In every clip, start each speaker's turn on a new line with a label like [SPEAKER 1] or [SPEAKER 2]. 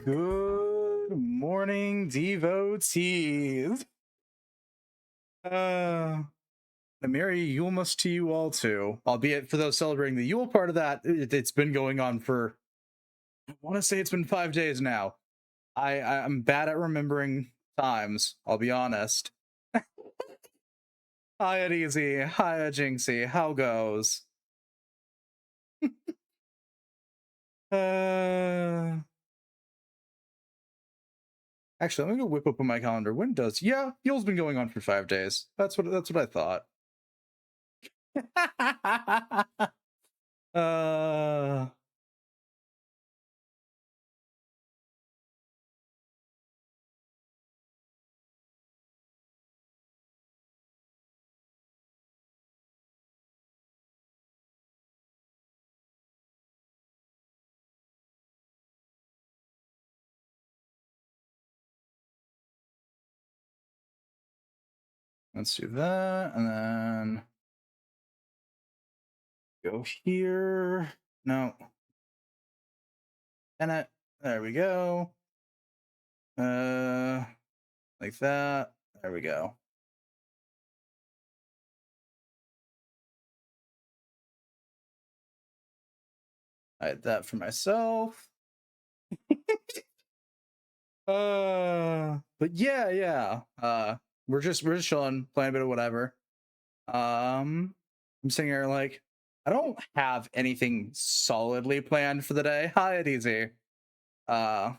[SPEAKER 1] Good morning, devotees. A merry Yulemas to you all too. Albeit for those celebrating the Yule part of that, it's been going on for, I want to say it's been 5 days now. I'm bad at remembering times. I'll be honest. Hi, Easy. Hi, Jinxie. How goes? uh. Actually, I'm gonna whip up on my calendar. When does? Yeah, Yule's been going on for 5 days. That's what I thought. uh let's do that, and then go here. No, and it. There we go. Like that. There we go. I had that for myself. But yeah. We're just chilling, playing a bit of whatever. I'm sitting here like I don't have anything solidly planned for the day. Hi, it easy. Uh,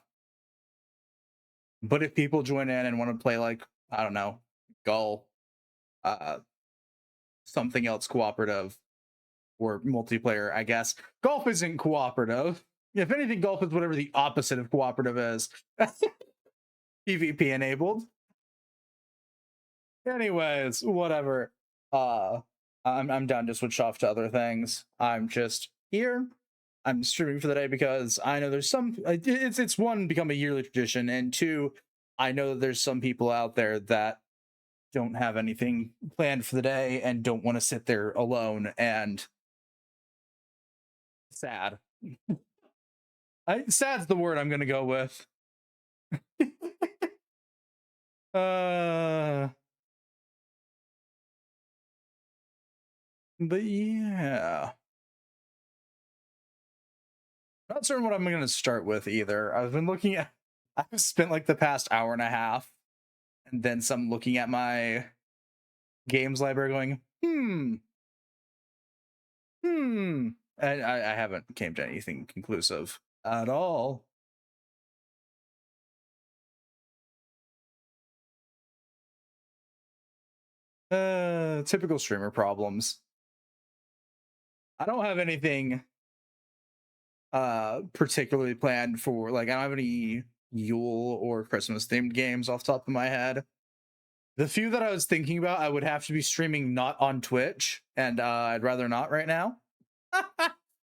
[SPEAKER 1] but if people join in and want to play like I don't know, Gull, uh, something else cooperative or multiplayer, I guess golf isn't cooperative. If anything, golf is whatever the opposite of cooperative is. PvP enabled. Anyways, whatever. Uh, I'm down to switch off to other things. I'm just here. I'm streaming for the day because I know there's some. It's one, become a yearly tradition, and two, I know that there's some people out there that don't have anything planned for the day and don't want to sit there alone and sad. Sad's the word I'm gonna go with. uh, but yeah. Not certain what I'm going to start with either. I've been looking at, I've spent like the past hour and a half and then some looking at my games library going, and I haven't came to anything conclusive at all. Typical streamer problems. I don't have anything particularly planned for, like, I don't have any Yule or Christmas themed games off the top of my head. The few that I was thinking about, I would have to be streaming not on Twitch, and I'd rather not right now.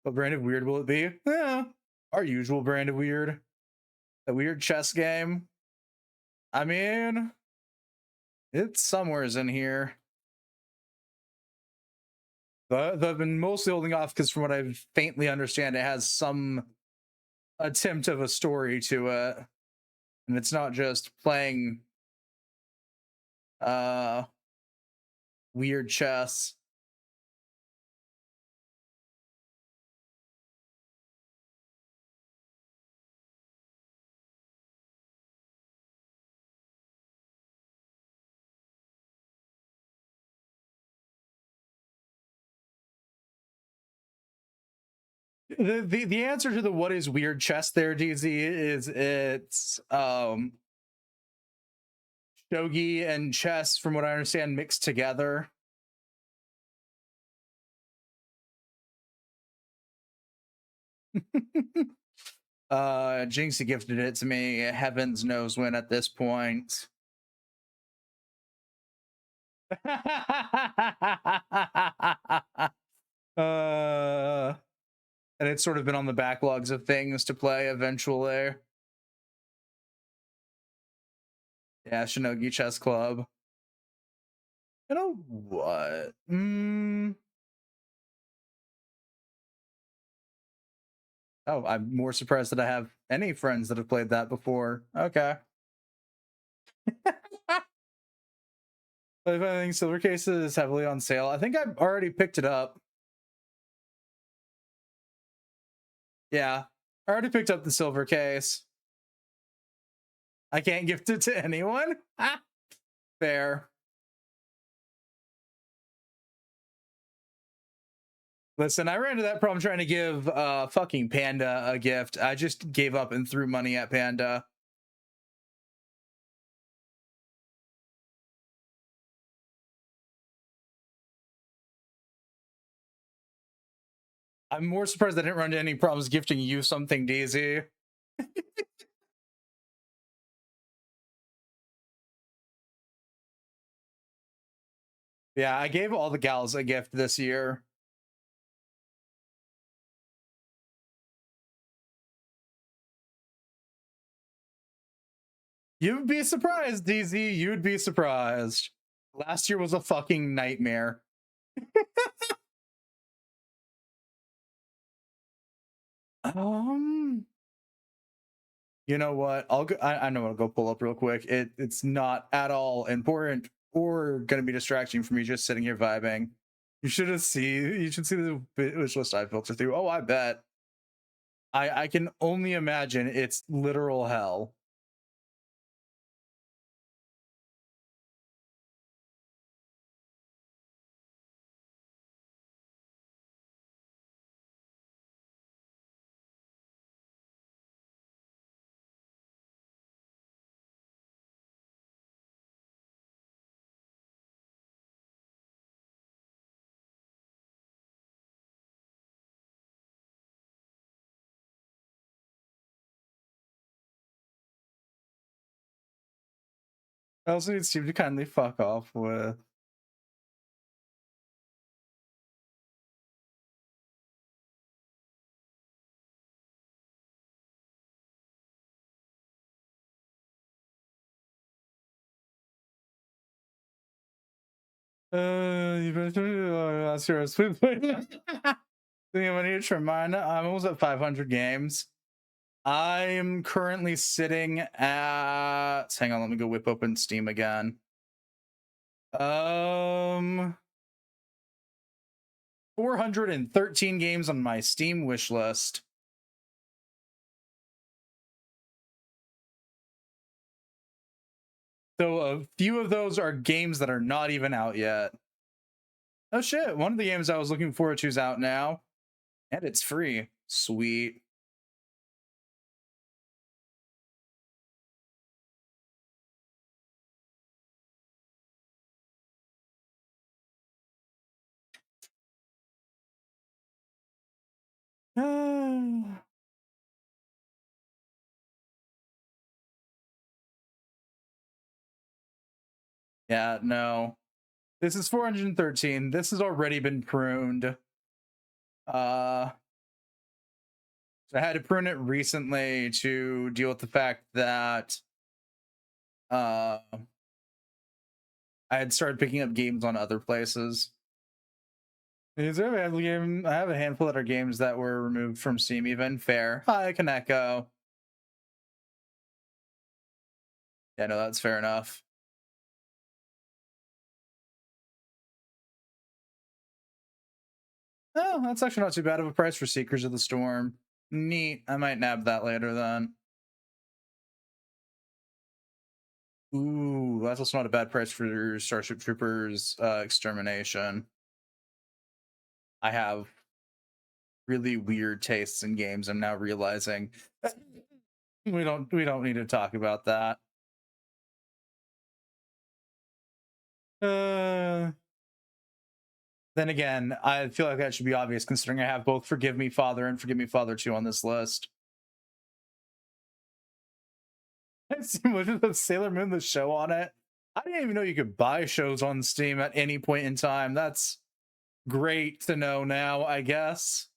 [SPEAKER 1] What brand of weird will it be? Our usual brand of weird. A weird chess game. I mean, it's somewheres in here. But I've been mostly holding off because, from what I faintly understand, it has some attempt of a story to it, and it's not just playing uh weird chess. The answer to the what is weird chess there, DZ, is it's shogi and chess, from what I understand, mixed together. Jinxie gifted it to me. Heavens knows when at this point. And it's sort of been on the backlogs of things to play eventually. Yeah, Shinogi Chess Club. You know what? Oh, I'm more surprised that I have any friends that have played that before. Okay. If I think Silver Case is heavily on sale, I think I've already picked it up. Yeah, I already picked up the Silver Case. I can't gift it to anyone? Fair. Listen, I ran into that problem trying to give fucking Panda a gift. I just gave up and threw money at Panda. I'm more surprised I didn't run into any problems gifting you something, Daisy. Yeah, I gave all the gals a gift this year. You'd be surprised, DZ. You'd be surprised. Last year was a fucking nightmare. um, you know what? I'll go. I know. I'll go pull up real quick. It's not at all important or going to be distracting for me just sitting here vibing. You should see. You should see the wish list I filter through. Oh, I bet. I can only imagine it's literal hell. I also need Steve to kindly fuck off with. You better ask your sweet boy. Think of any reminder. I'm almost at 500 games. I'm currently sitting at. Hang on, let me go whip open Steam again. 413 games on my Steam wish list. So a few of those are games that are not even out yet. Oh shit, one of the games I was looking forward to is out now. And it's free. Sweet. Yeah, no. This is 413. This has already been pruned. Uh so I had to prune it recently to deal with the fact that uh I had started picking up games on other places. Is there a game? I have a handful that are games that were removed from Steam. Even fair. Hi, Kaneko. Yeah, no, that's fair enough. Oh, that's actually not too bad of a price for Seekers of the Storm. Neat. I might nab that later then. Ooh, that's also not a bad price for Starship Troopers Extermination. I have really weird tastes in games. I'm now realizing we don't need to talk about that. Uh, then again, I feel like that should be obvious considering I have both Forgive Me Father and Forgive Me Father 2 on this list. What is the Sailor Moon the show on it? I didn't even know you could buy shows on Steam at any point in time. That's great to know now, I guess.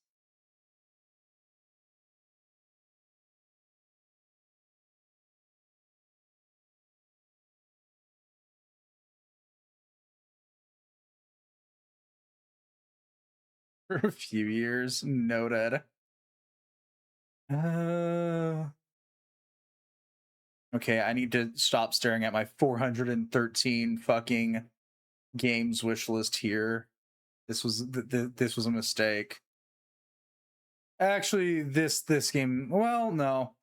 [SPEAKER 1] For a few years, noted. Uh, okay, I need to stop staring at my 413 fucking games wish list here. This was this was a mistake. Actually, this game. Well, no.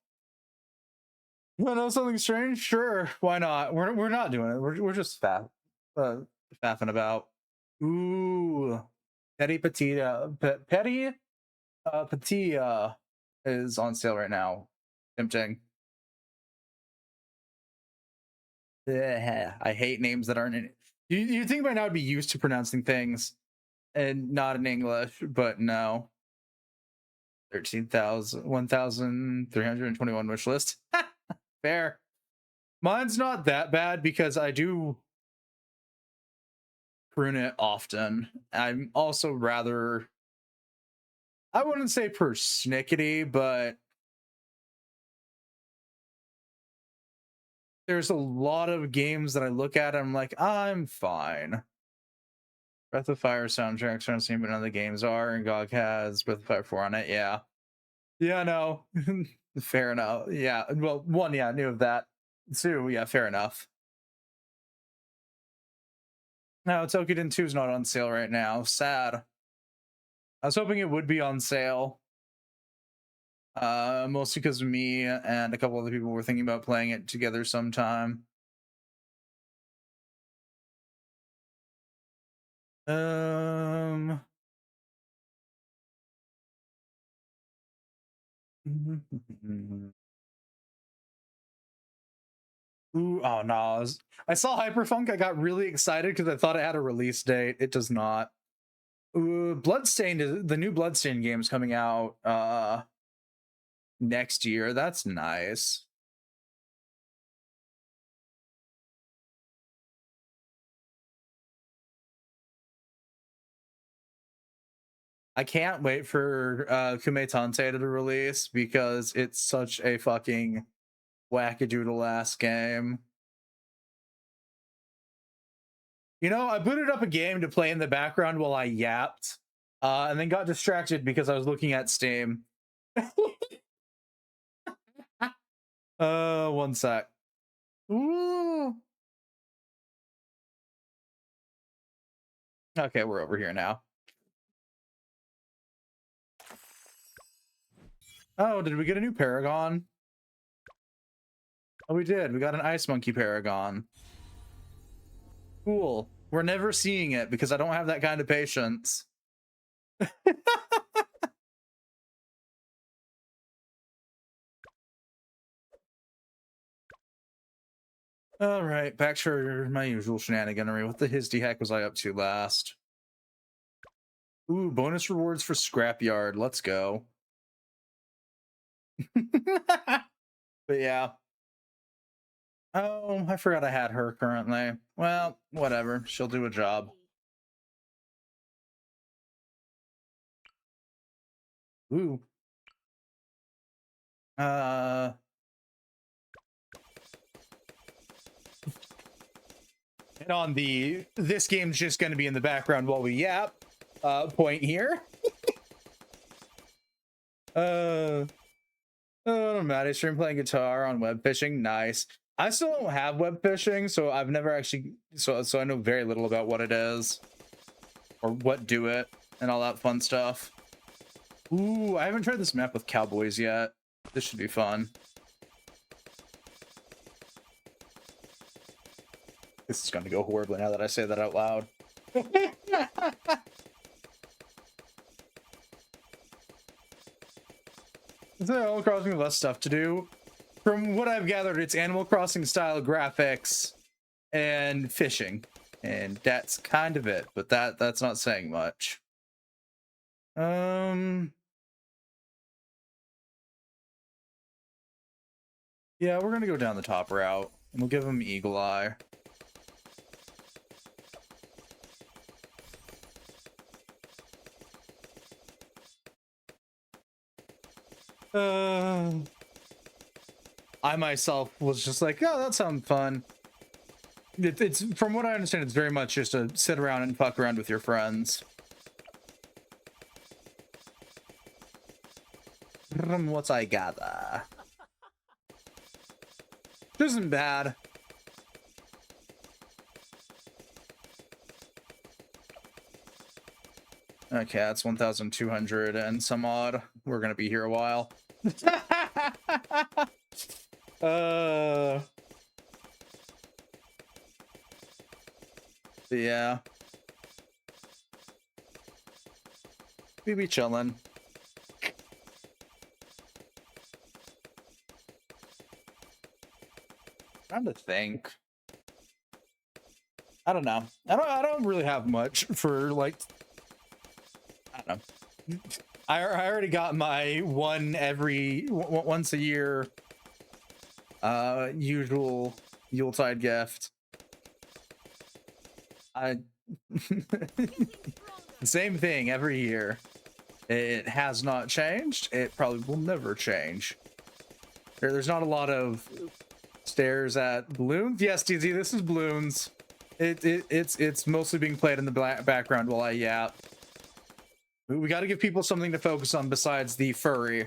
[SPEAKER 1] You want to know something strange? Sure, why not? We're not doing it. We're just faffing about. Ooh, Petty Patita, Petty Patilla is on sale right now. Tempting. I hate names that aren't in. You think by now I'd be used to pronouncing things and not in English, but no. 1,321 wish list. Fair. Mine's not that bad because I do prune it often. I'm also rather, I wouldn't say persnickety, but there's a lot of games that I look at and I'm like, I'm fine. Breath of Fire soundtracks aren't seen, but none of the games are, and GOG has Breath of Fire 4 on it. Yeah. Yeah, no. Fair enough. Yeah. Well, one, yeah, I knew of that. Two, yeah, fair enough. No, Tokiden 2 is not on sale right now. Sad. I was hoping it would be on sale. Mostly because me and a couple other people were thinking about playing it together sometime. Um. Ooh, oh no! I saw Hyperfunk. I got really excited because I thought it had a release date. It does not. Ooh, Bloodstained. The new Bloodstained game is coming out next year. That's nice. I can't wait for Kume Tante to release because it's such a fucking wackadoodle ass game. You know, I booted up a game to play in the background while I yapped, and then got distracted because I was looking at Steam. One sec. Ooh. Okay, we're over here now. Oh, did we get a new Paragon? Oh, we did. We got an Ice Monkey Paragon. Cool. We're never seeing it because I don't have that kind of patience. All right, back to my usual shenaniganery. What the hisdy heck was I up to last? Ooh, bonus rewards for Scrapyard. Let's go. But yeah. Oh, I forgot I had her currently. Well, whatever. She'll do a job. Ooh. Uh, and on the this game's just going to be in the background while we yap point here. Oh, Maddie stream playing guitar on web fishing. Nice. I still don't have web fishing, so I've never actually so I know very little about what it is or what do it and all that fun stuff. Ooh, I haven't tried this map with cowboys yet. This should be fun. This is going to go horribly now that I say that out loud. It's Animal Crossing with less stuff to do. From what I've gathered, it's Animal Crossing style graphics and fishing. And that's kind of it, but that's not saying much. Yeah, we're gonna go down the top route. And we'll give him Eagle Eye. I myself was just like, oh, that sounds fun. It's from what I understand, it's very much just to sit around and fuck around with your friends. From what I gather, this isn't bad. Okay, that's 1,200 and some odd. We're gonna be here a while. Yeah. We be chilling. Trying to think. I don't know. I don't really have much for like. I don't know. I already got my once a year usual Yuletide gift. Same thing every year. It has not changed. It probably will never change. There's not a lot of stares at balloons. Yes, DZ, this is balloons. It's mostly being played in the background while I yap. We got to give people something to focus on besides the furry.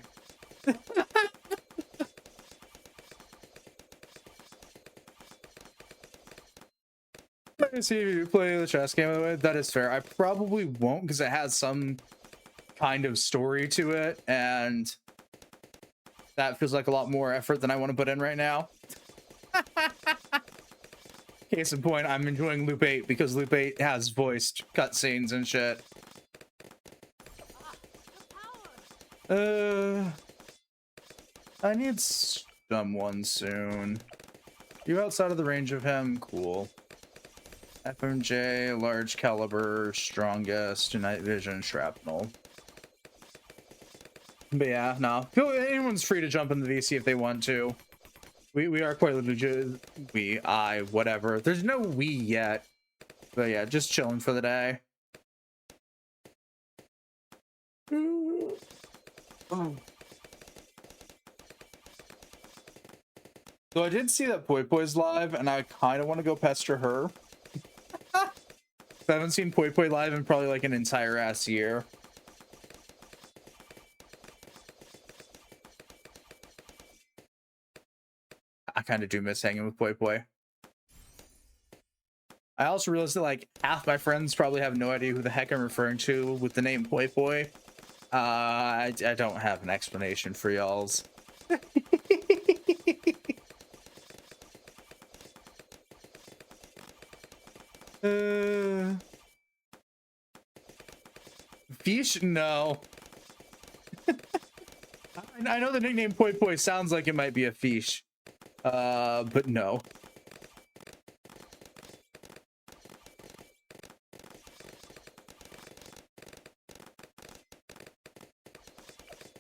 [SPEAKER 1] See if you play the chess game, by the way. That is fair. I probably won't because it has some kind of story to it, and that feels like a lot more effort than I want to put in right now. Case in point, I'm enjoying Loop 8 because Loop 8 has voiced cutscenes and shit. I need someone soon. You outside of the range of him? Cool. FMJ, large caliber, strongest, night vision, shrapnel. But yeah, no. Anyone's free to jump in the VC if they want to. We are quite legit. Whatever. There's no we yet. But yeah, just chilling for the day. Oh. So I did see that Poi Poi's live, and I kind of want to go pester her. I haven't seen Poi Poi live in probably like an entire ass year. I kind of do miss hanging with Poi Poi. I also realized that like half my friends probably have no idea who the heck I'm referring to with the name Poi Poi. I don't have an explanation for y'all's. Fish? No. I know the nickname Poi Poi sounds like it might be a fish. But no.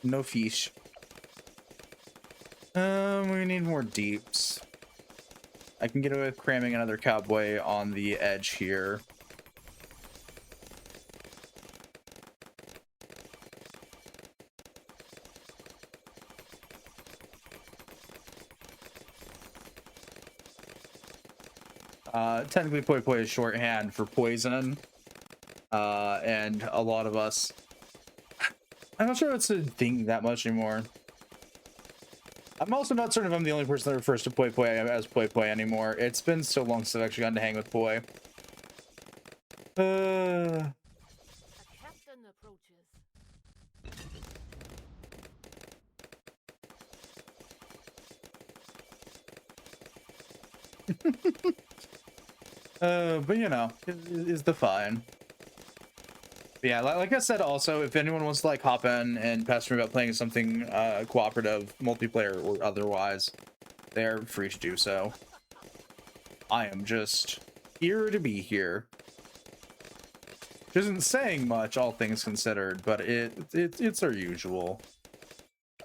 [SPEAKER 1] No fish. We need more deeps. I can get away with cramming another cowboy on the edge here. Technically poi poi is shorthand for poison. And a lot of us, I'm not sure it's a thing that much anymore. I'm also not certain if I'm the only person that refers to poi poi as poi poi anymore. It's been so long since I've actually gotten to hang with poi.
[SPEAKER 2] A captain approaches.
[SPEAKER 1] But you know, is the fine. But yeah, like I said, also, if anyone wants to like hop in and pester me about playing something cooperative, multiplayer or otherwise, they're free to do so. I am just here to be here. Which isn't saying much, all things considered, but it's our usual.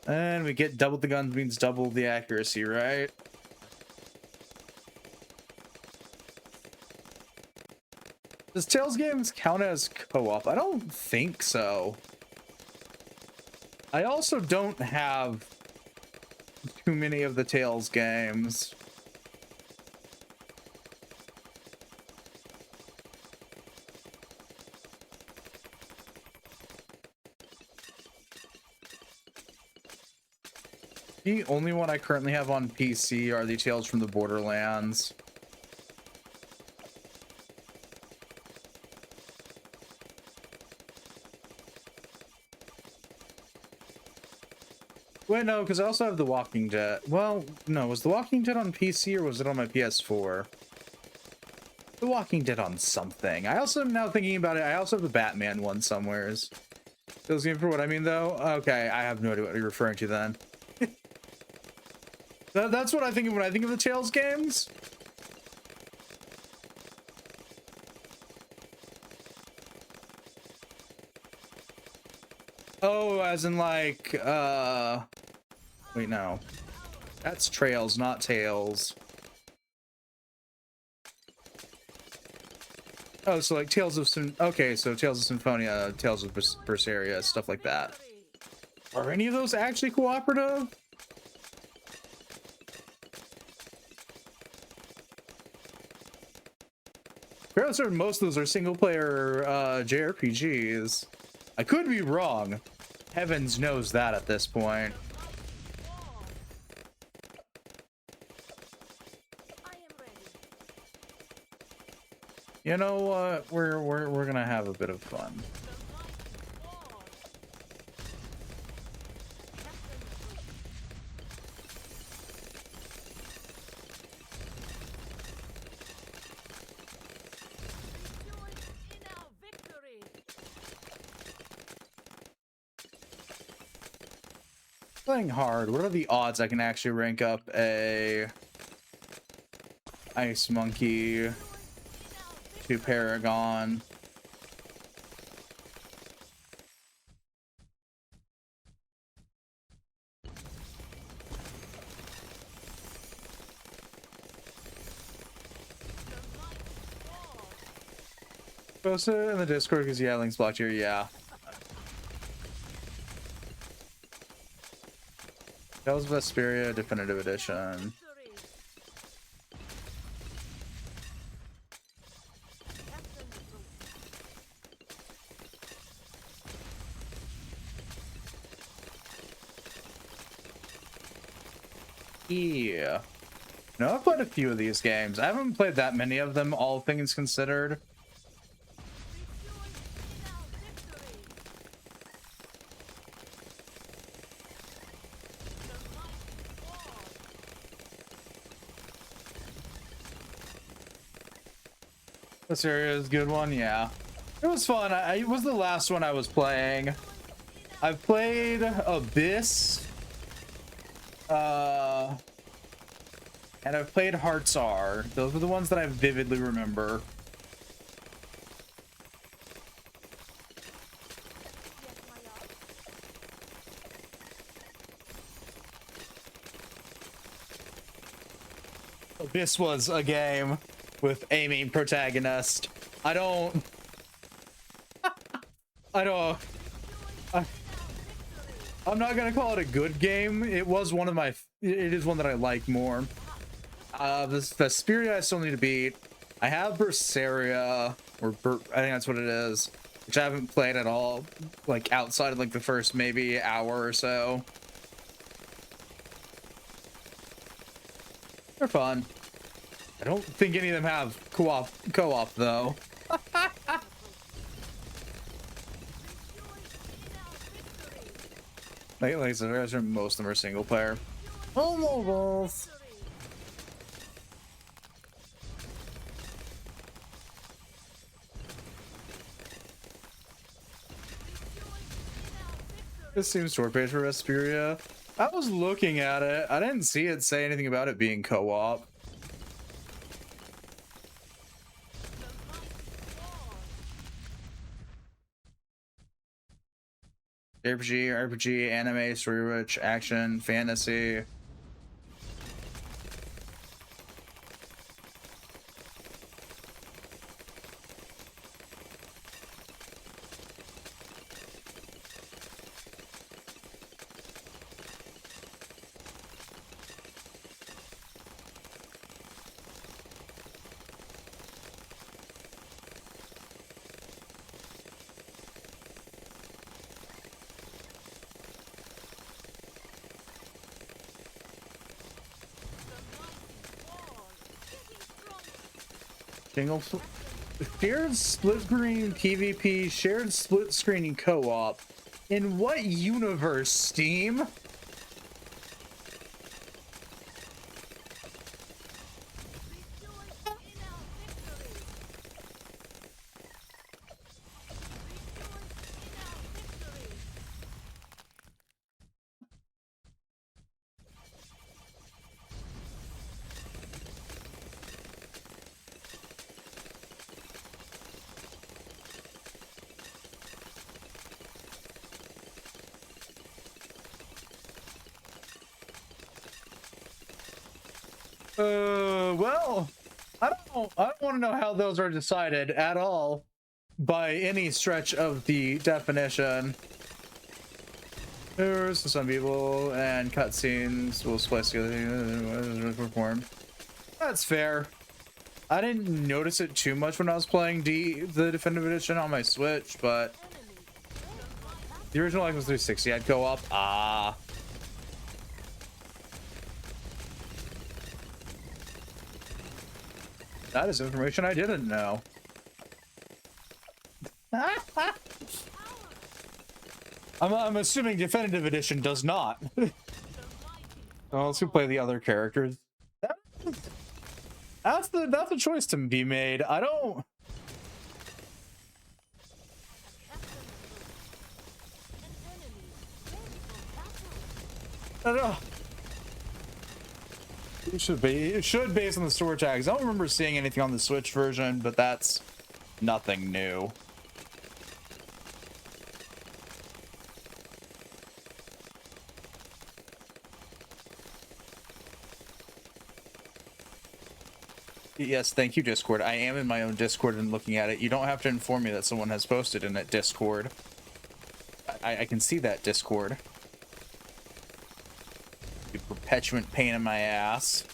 [SPEAKER 1] And we get double the guns means double the accuracy, right? Does Tales games count as co-op? I don't think so. I also don't have too many of the Tales games. The only one I currently have on PC are the Tales from the Borderlands. Wait, no, because I also have The Walking Dead. Well, no, was The Walking Dead on PC or was it on my PS4? The Walking Dead on something. I also, now thinking about it, I also have the Batman one somewheres. Feels good for what I mean, though? Okay, I have no idea what you're referring to then. That's what I think of when I think of the Tales games. Oh, as in like, wait, no. That's Trails, not Tales. Oh, so like Tales of okay, so Tales of Symphonia, Tales of Berseria, stuff like that. Are any of those actually cooperative? Fairly certain most of those are single player JRPGs. I could be wrong. Heavens knows that at this point. You know what? We're gonna have a bit of fun. Playing hard. What are the odds I can actually rank up a Ice Monkey to Paragon? Post it in the Discord because yeah, links blocked here. Yeah. Tales of Vesperia Definitive Edition. Yeah. No, I've played a few of these games. I haven't played that many of them, all things considered. This area is a good one, yeah. It was fun. It was the last one I was playing. I've played Abyss. And I've played Hearts R. Those are the ones that I vividly remember. This was a game with a main protagonist. I don't. I, I'm not gonna call it a good game. It was one of my. It is one that I like more. This Vesperia I still need to beat. I have Berseria, or I think that's what it is, which I haven't played at all, like outside of like the first maybe hour or so. They're fun. I don't think any of them have co-op though. Like I said, most of them are single player. Oh, mobiles. This seems store page for Vesperia. I was looking at it. I didn't see it say anything about it being co-op. RPG, anime, story-rich, action, fantasy. Shared split screen PvP, shared split screen co-op. In what universe, Steam? Well, I don't want to know how those are decided at all by any stretch of the definition. There's some people and cutscenes will splice together perform. That's fair. I didn't notice it too much when I was playing the definitive edition on my Switch, but the original Xbox 360 had co-op. Ah. That is information I didn't know. I'm assuming definitive edition does not. Well, let's go play the other characters. That's a choice to be made. I don't. I don't know. It should based on the store tags. I don't remember seeing anything on the Switch version, but that's nothing new. Yes, thank you, Discord. I am in my own Discord and looking at it. You don't have to inform me that someone has posted in that Discord. I can see that Discord. You perpetuant pain in my ass.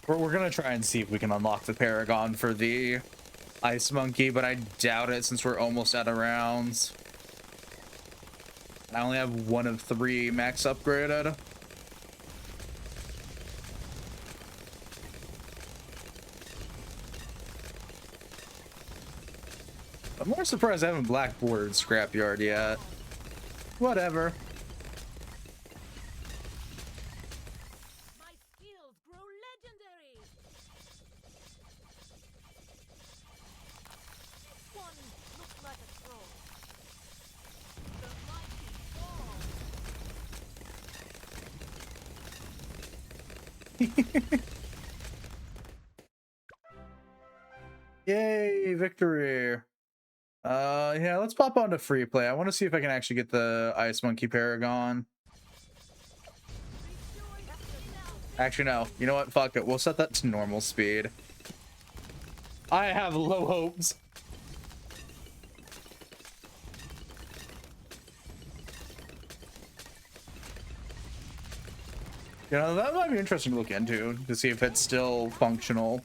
[SPEAKER 1] We're gonna try and see if we can unlock the Paragon for the Ice Monkey, but I doubt it since we're almost out of rounds. I only have 1 of 3 max upgraded. I'm more surprised I haven't blackboarded Scrapyard yet. Whatever.
[SPEAKER 2] My skills grow legendary. This one looks like a troll. The mighty fall.
[SPEAKER 1] Yay, victory. Yeah, let's pop on to free play. I want to see if I can actually get the Ice Monkey Paragon. Actually, no. You know what? Fuck it. We'll set that to normal speed. I have low hopes. You know, that might be interesting to look into to see if it's still functional.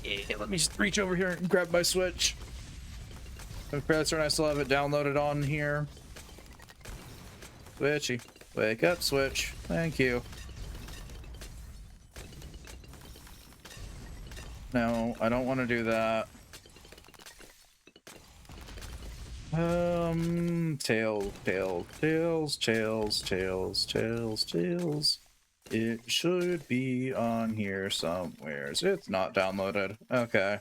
[SPEAKER 1] Yeah, let me just reach over here and grab my Switch. Okay, I still have it downloaded on here. Switchy. Wake up, Switch. Thank you. No, I don't want to do that. Tails. It should be on here somewhere. It's not downloaded. Okay.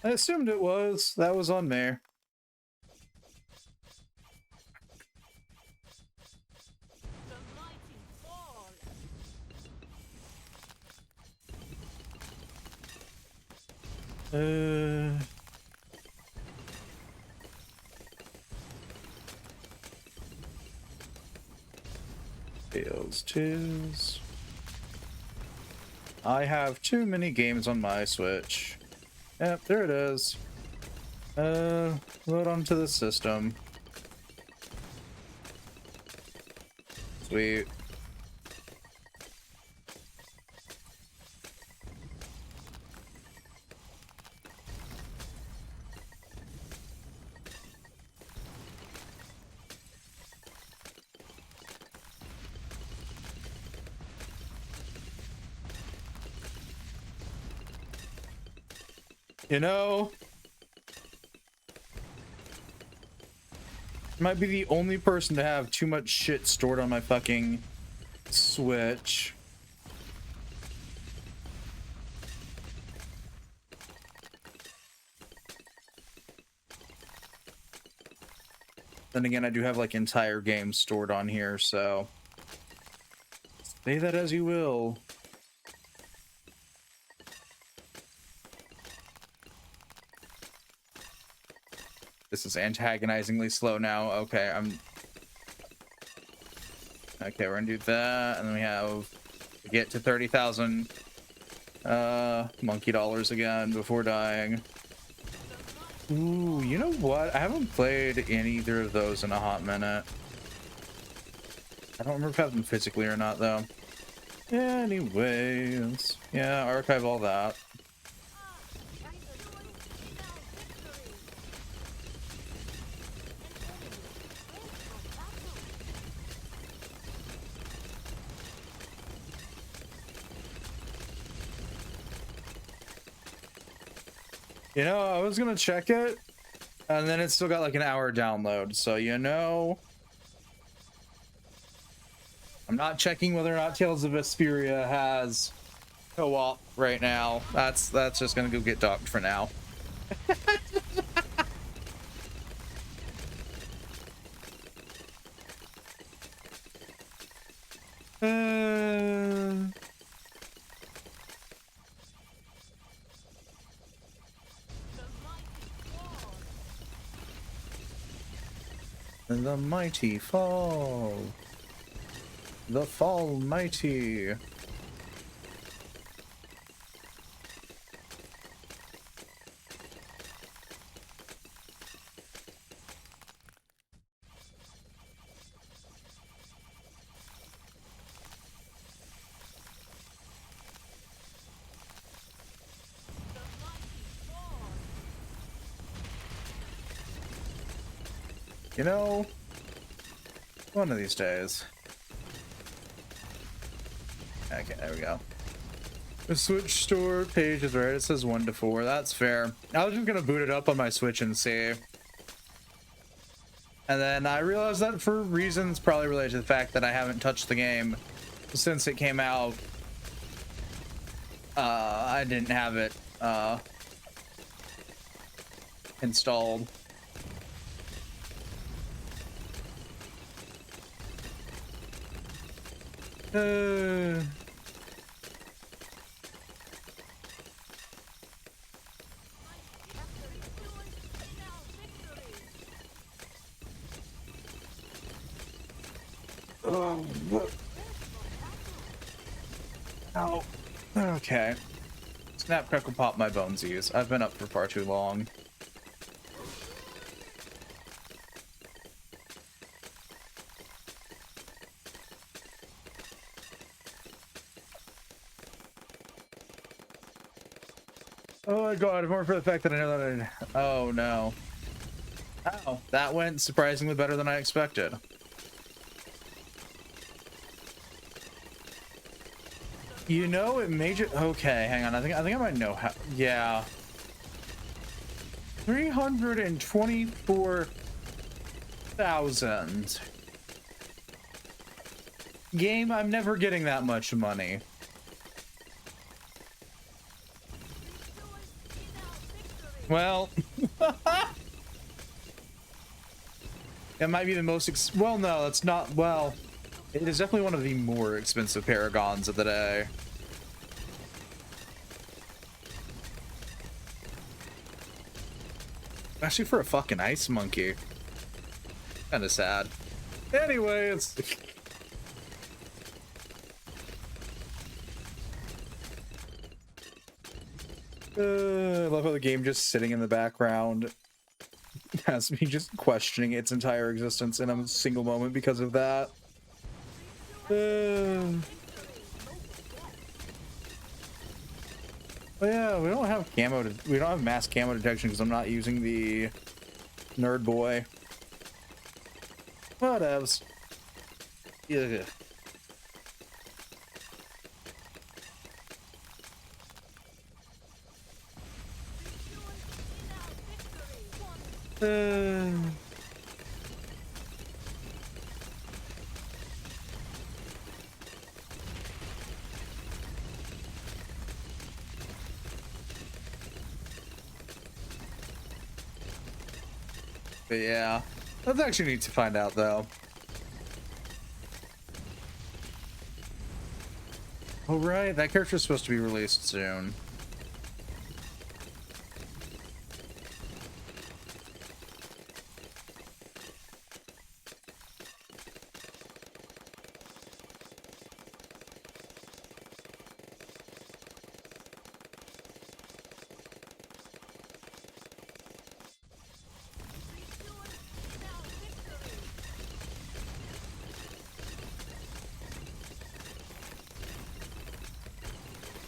[SPEAKER 1] I assumed it was. That was on there. Tails. I have too many games on my Switch. Yep, there it is. Load onto the system. Sweet. You know, might be the only person to have too much shit stored on my fucking Switch. Then again, I do have like entire games stored on here, so say that as you will. This is antagonizingly slow now. Okay, okay, we're gonna do that, and then we have to get to 30,000 monkey dollars again before dying. Ooh, you know what? I haven't played either of those in a hot minute. I don't remember if I have them physically or not, though. Anyways, yeah, archive all that. You know, I was gonna check it, and then it's still got like an hour download, so you know, I'm not checking whether or not Tales of Vesperia has co-op right now. That's just gonna go get docked for now. The mighty fall. The fall mighty. You know, one of these days. Okay, there we go. The Switch store page is right. It says 1 to 4. That's fair. I was just gonna boot it up on my Switch and see. And then I realized that for reasons probably related to the fact that I haven't touched the game since it came out, I didn't have it installed. Ow. Okay. Snap, crackle, pop my bonesies. I've been up for far too long. Oh my god, more for the fact that I know that I... Oh no. Oh, that went surprisingly better than I expected. You know, it made you... Okay, hang on. I think I might know how... Yeah. 324,000. Game, I'm never getting that much money. Well... It might be the most... Well, no, it's not... Well... It is definitely one of the more expensive paragons of the day. Especially for a fucking ice monkey. Kinda sad. Anyways. I love how the game just sitting in the background has me just questioning its entire existence in a single moment because of that. Well, yeah, we don't have we don't have mass camo detection because I'm not using the nerd boy. Whatevs. Yeah. But yeah, that's actually neat to find out though. Oh right, that character is supposed to be released soon.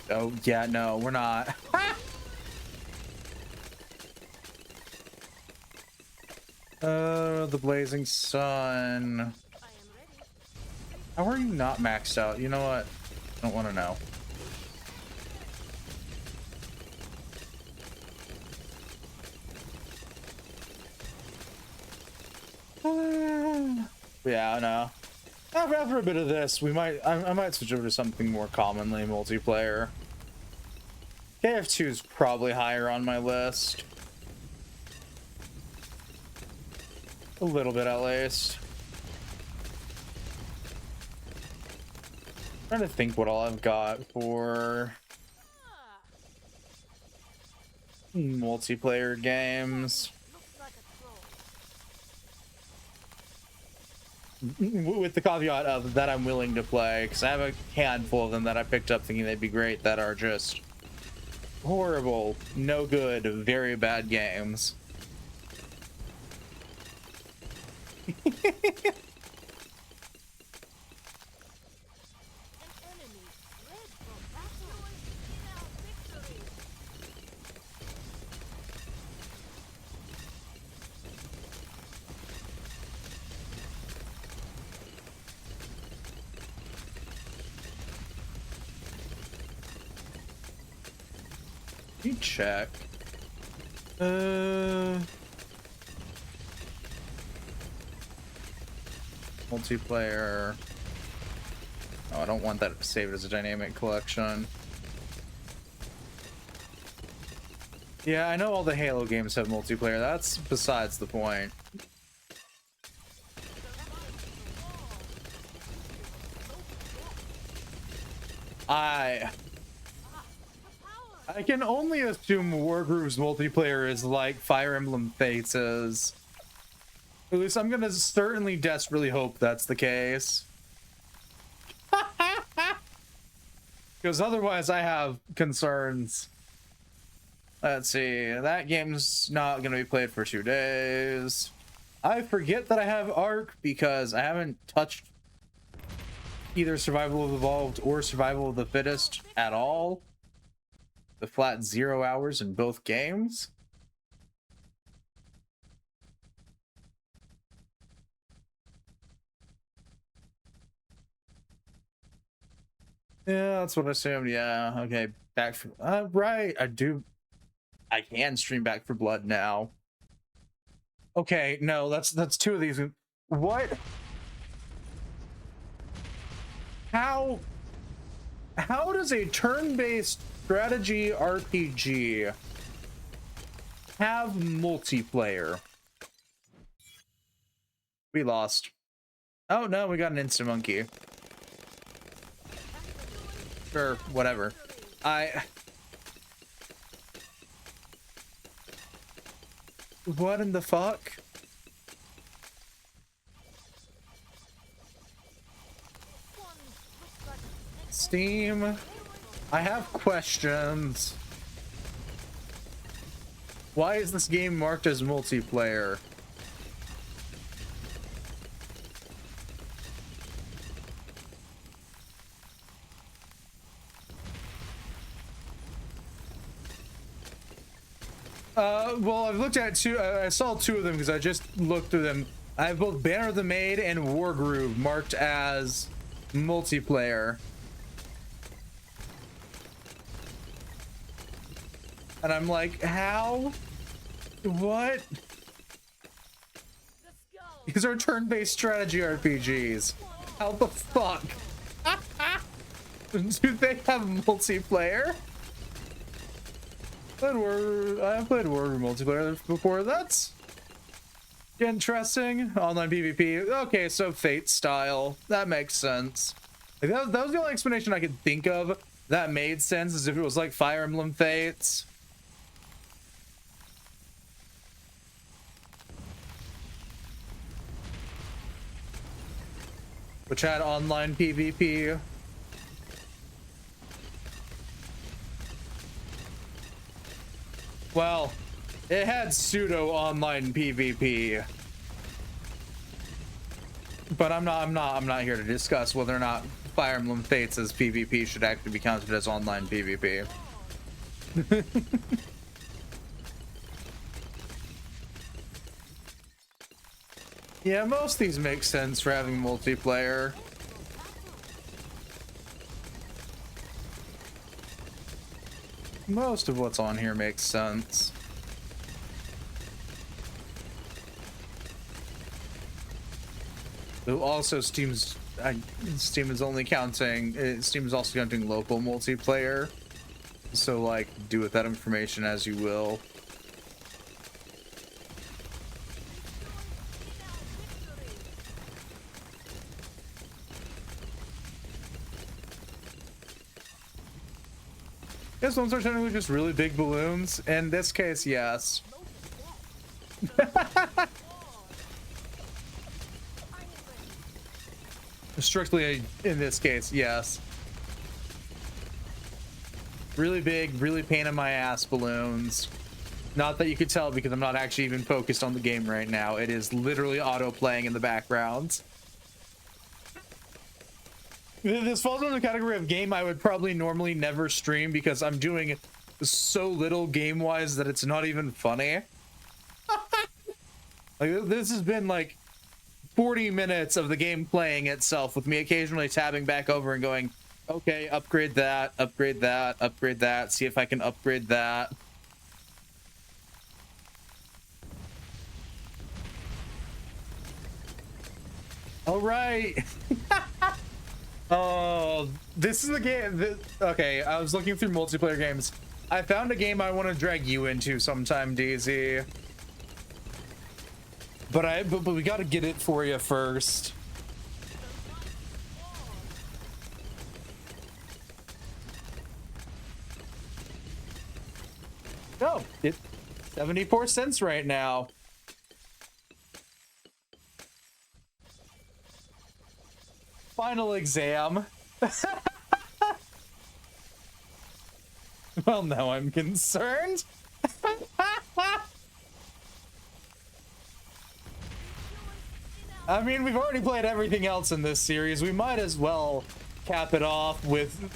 [SPEAKER 1] Oh yeah, no, we're not. The blazing sun. How are you not maxed out? You know what? I don't want to know. Yeah, I know. After a bit of this, we might. I might switch over to something more commonly multiplayer. KF2 is probably higher on my list. A little bit at least. Trying to think what all I've got for multiplayer games. With the caveat of that I'm willing to play, because I have a handful of them that I picked up thinking they'd be great that are just horrible, no good, very bad games. Let me check. Multiplayer. Oh, I don't want that saved as a dynamic collection. Yeah, I know all the Halo games have multiplayer. That's besides the point. I can only assume Wargroove's multiplayer is like Fire Emblem Faces. At least I'm gonna certainly desperately hope that's the case. Because otherwise I have concerns. Let's see, that game's not gonna be played for 2 days. I forget that I have Arc because I haven't touched either Survival of the Evolved or Survival of the Fittest at all. The flat 0 hours in both games. Yeah, that's what I assumed. Yeah, okay. Back for right. I can stream Back for Blood now. Okay, no, that's 2 of these. What? How does a turn-based strategy RPG have multiplayer? We lost. Oh no, we got an instant monkey. Sure, whatever. What in the fuck? Steam, I have questions. Why is this game marked as multiplayer? Well, I've looked at 2. I saw 2 of them because I just looked through them. I have both Banner of the Maid and Wargroove marked as multiplayer. And I'm like, how? What? These are turn-based strategy RPGs. How the fuck? Do they have multiplayer? I've played Wargroove multiplayer before. That's interesting. Online PvP. Okay, so Fate style. That makes sense. Like, that was the only explanation I could think of that made sense, as if it was like Fire Emblem Fates. Which had online PvP. Well, it had pseudo online PvP. But I'm not here to discuss whether or not Fire Emblem Fates as PvP should actually be counted as online PvP. Yeah, most of these make sense for having multiplayer. Most of what's on here makes sense. Though also Steam is only counting, Steam is also counting local multiplayer. So like, do with that information as you will. Yes, ones are technically just really big balloons. In this case, yes. Strictly in this case, yes. Really big, really pain in my ass balloons. Not that you could tell because I'm not actually even focused on the game right now. It is literally auto playing in the background. This falls under the category of game I would probably normally never stream because I'm doing so little game-wise that it's not even funny. Like, this has been like 40 minutes of the game playing itself with me occasionally tabbing back over and going, okay, upgrade that, upgrade that, upgrade that, see if I can upgrade that. All right. Oh, this is the game. Okay, I was looking through multiplayer games. I found a game I want to drag you into sometime, DZ. But we got to get it for you first. No, it's 74 cents right now. Final exam. Well, now I'm concerned. I mean, we've already played everything else in this series. We might as well cap it off with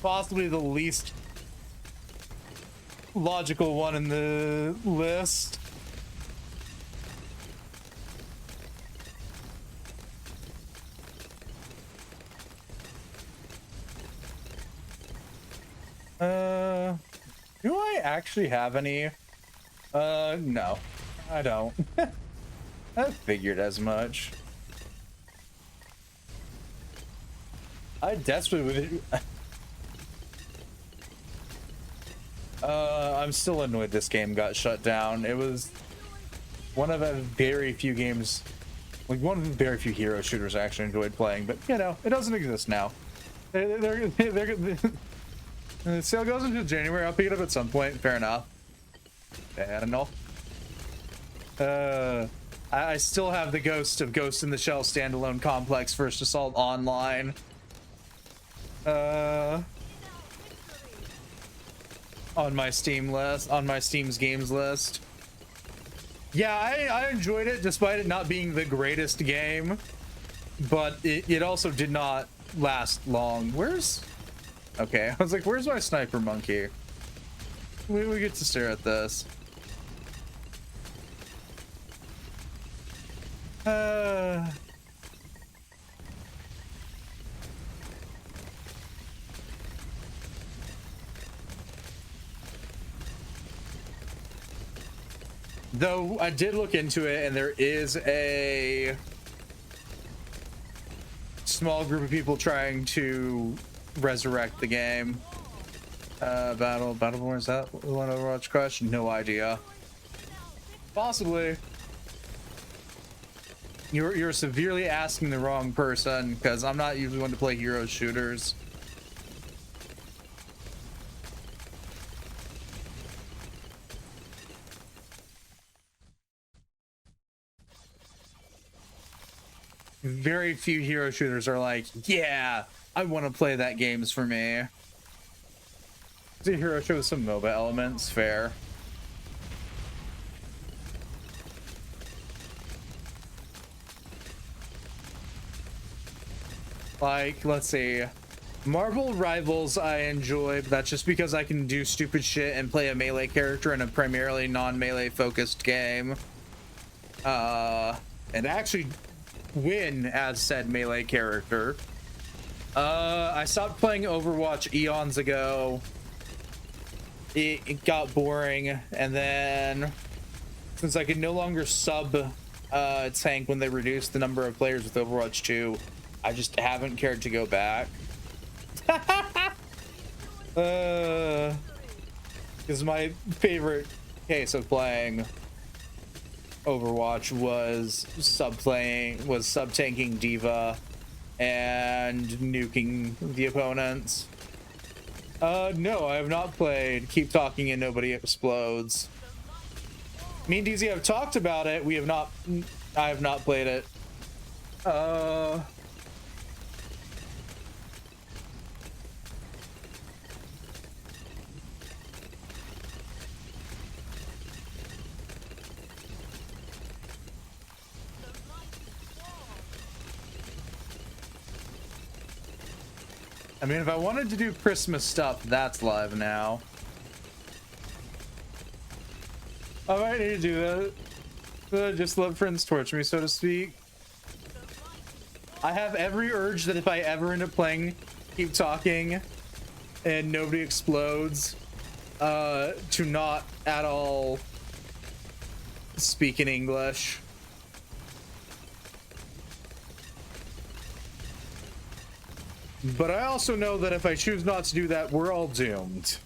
[SPEAKER 1] possibly the least logical one in the list. Do I actually have any? No, I don't. I figured as much. I desperately would. I'm still annoyed this game got shut down. It was one of the very few games, like one of the very few hero shooters I actually enjoyed playing, but you know, it doesn't exist now. The sale goes into January. I'll pick it up at some point. Fair enough. I don't know. I still have the ghost of Ghost in the Shell standalone complex First Assault online. On my Steam list, on my Steam's games list. Yeah, I enjoyed it despite it not being the greatest game, but it also did not last long. Where's... Okay, I was like, where's my sniper monkey? We get to stare at this. Though I did look into it, and there is a small group of people trying to resurrect the game. Battleborn, is that one Overwatch Crush? No idea. Possibly. You're severely asking the wrong person, because I'm not usually one to play hero shooters. Very few hero shooters are like, yeah, I want to play that games for me. It's a hero show with some MOBA elements, fair. Like, let's see. Marvel Rivals I enjoy, but that's just because I can do stupid shit and play a melee character in a primarily non-melee focused game. And actually win as said melee character. I stopped playing Overwatch eons ago. It got boring, and then since I could no longer sub tank when they reduced the number of players with Overwatch 2, I just haven't cared to go back. Because my favorite case of playing Overwatch was sub tanking Diva and nuking the opponents. No, I have not played Keep Talking and Nobody Explodes. Me and DZ have talked about it. We have not. I have not played it. I mean, if I wanted to do Christmas stuff, that's live now. I might need to do that. Just let friends torch me, so to speak. I have every urge that if I ever end up playing Keep Talking and Nobody Explodes, to not at all speak in English. But I also know that if I choose not to do that, we're all doomed.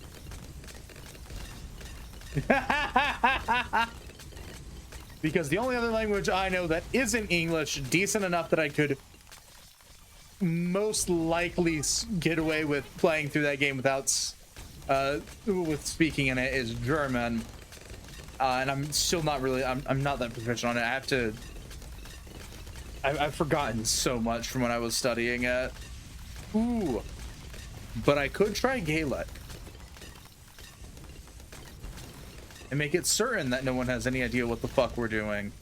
[SPEAKER 1] Because the only other language I know that isn't English, decent enough that I could most likely get away with playing through that game without with speaking in it, is German. And I'm still not really, I'm not that proficient on it. I have to, I've forgotten so much from when I was studying it. Ooh, but I could try Gaelic. and make it certain that no one has any idea what the fuck we're doing.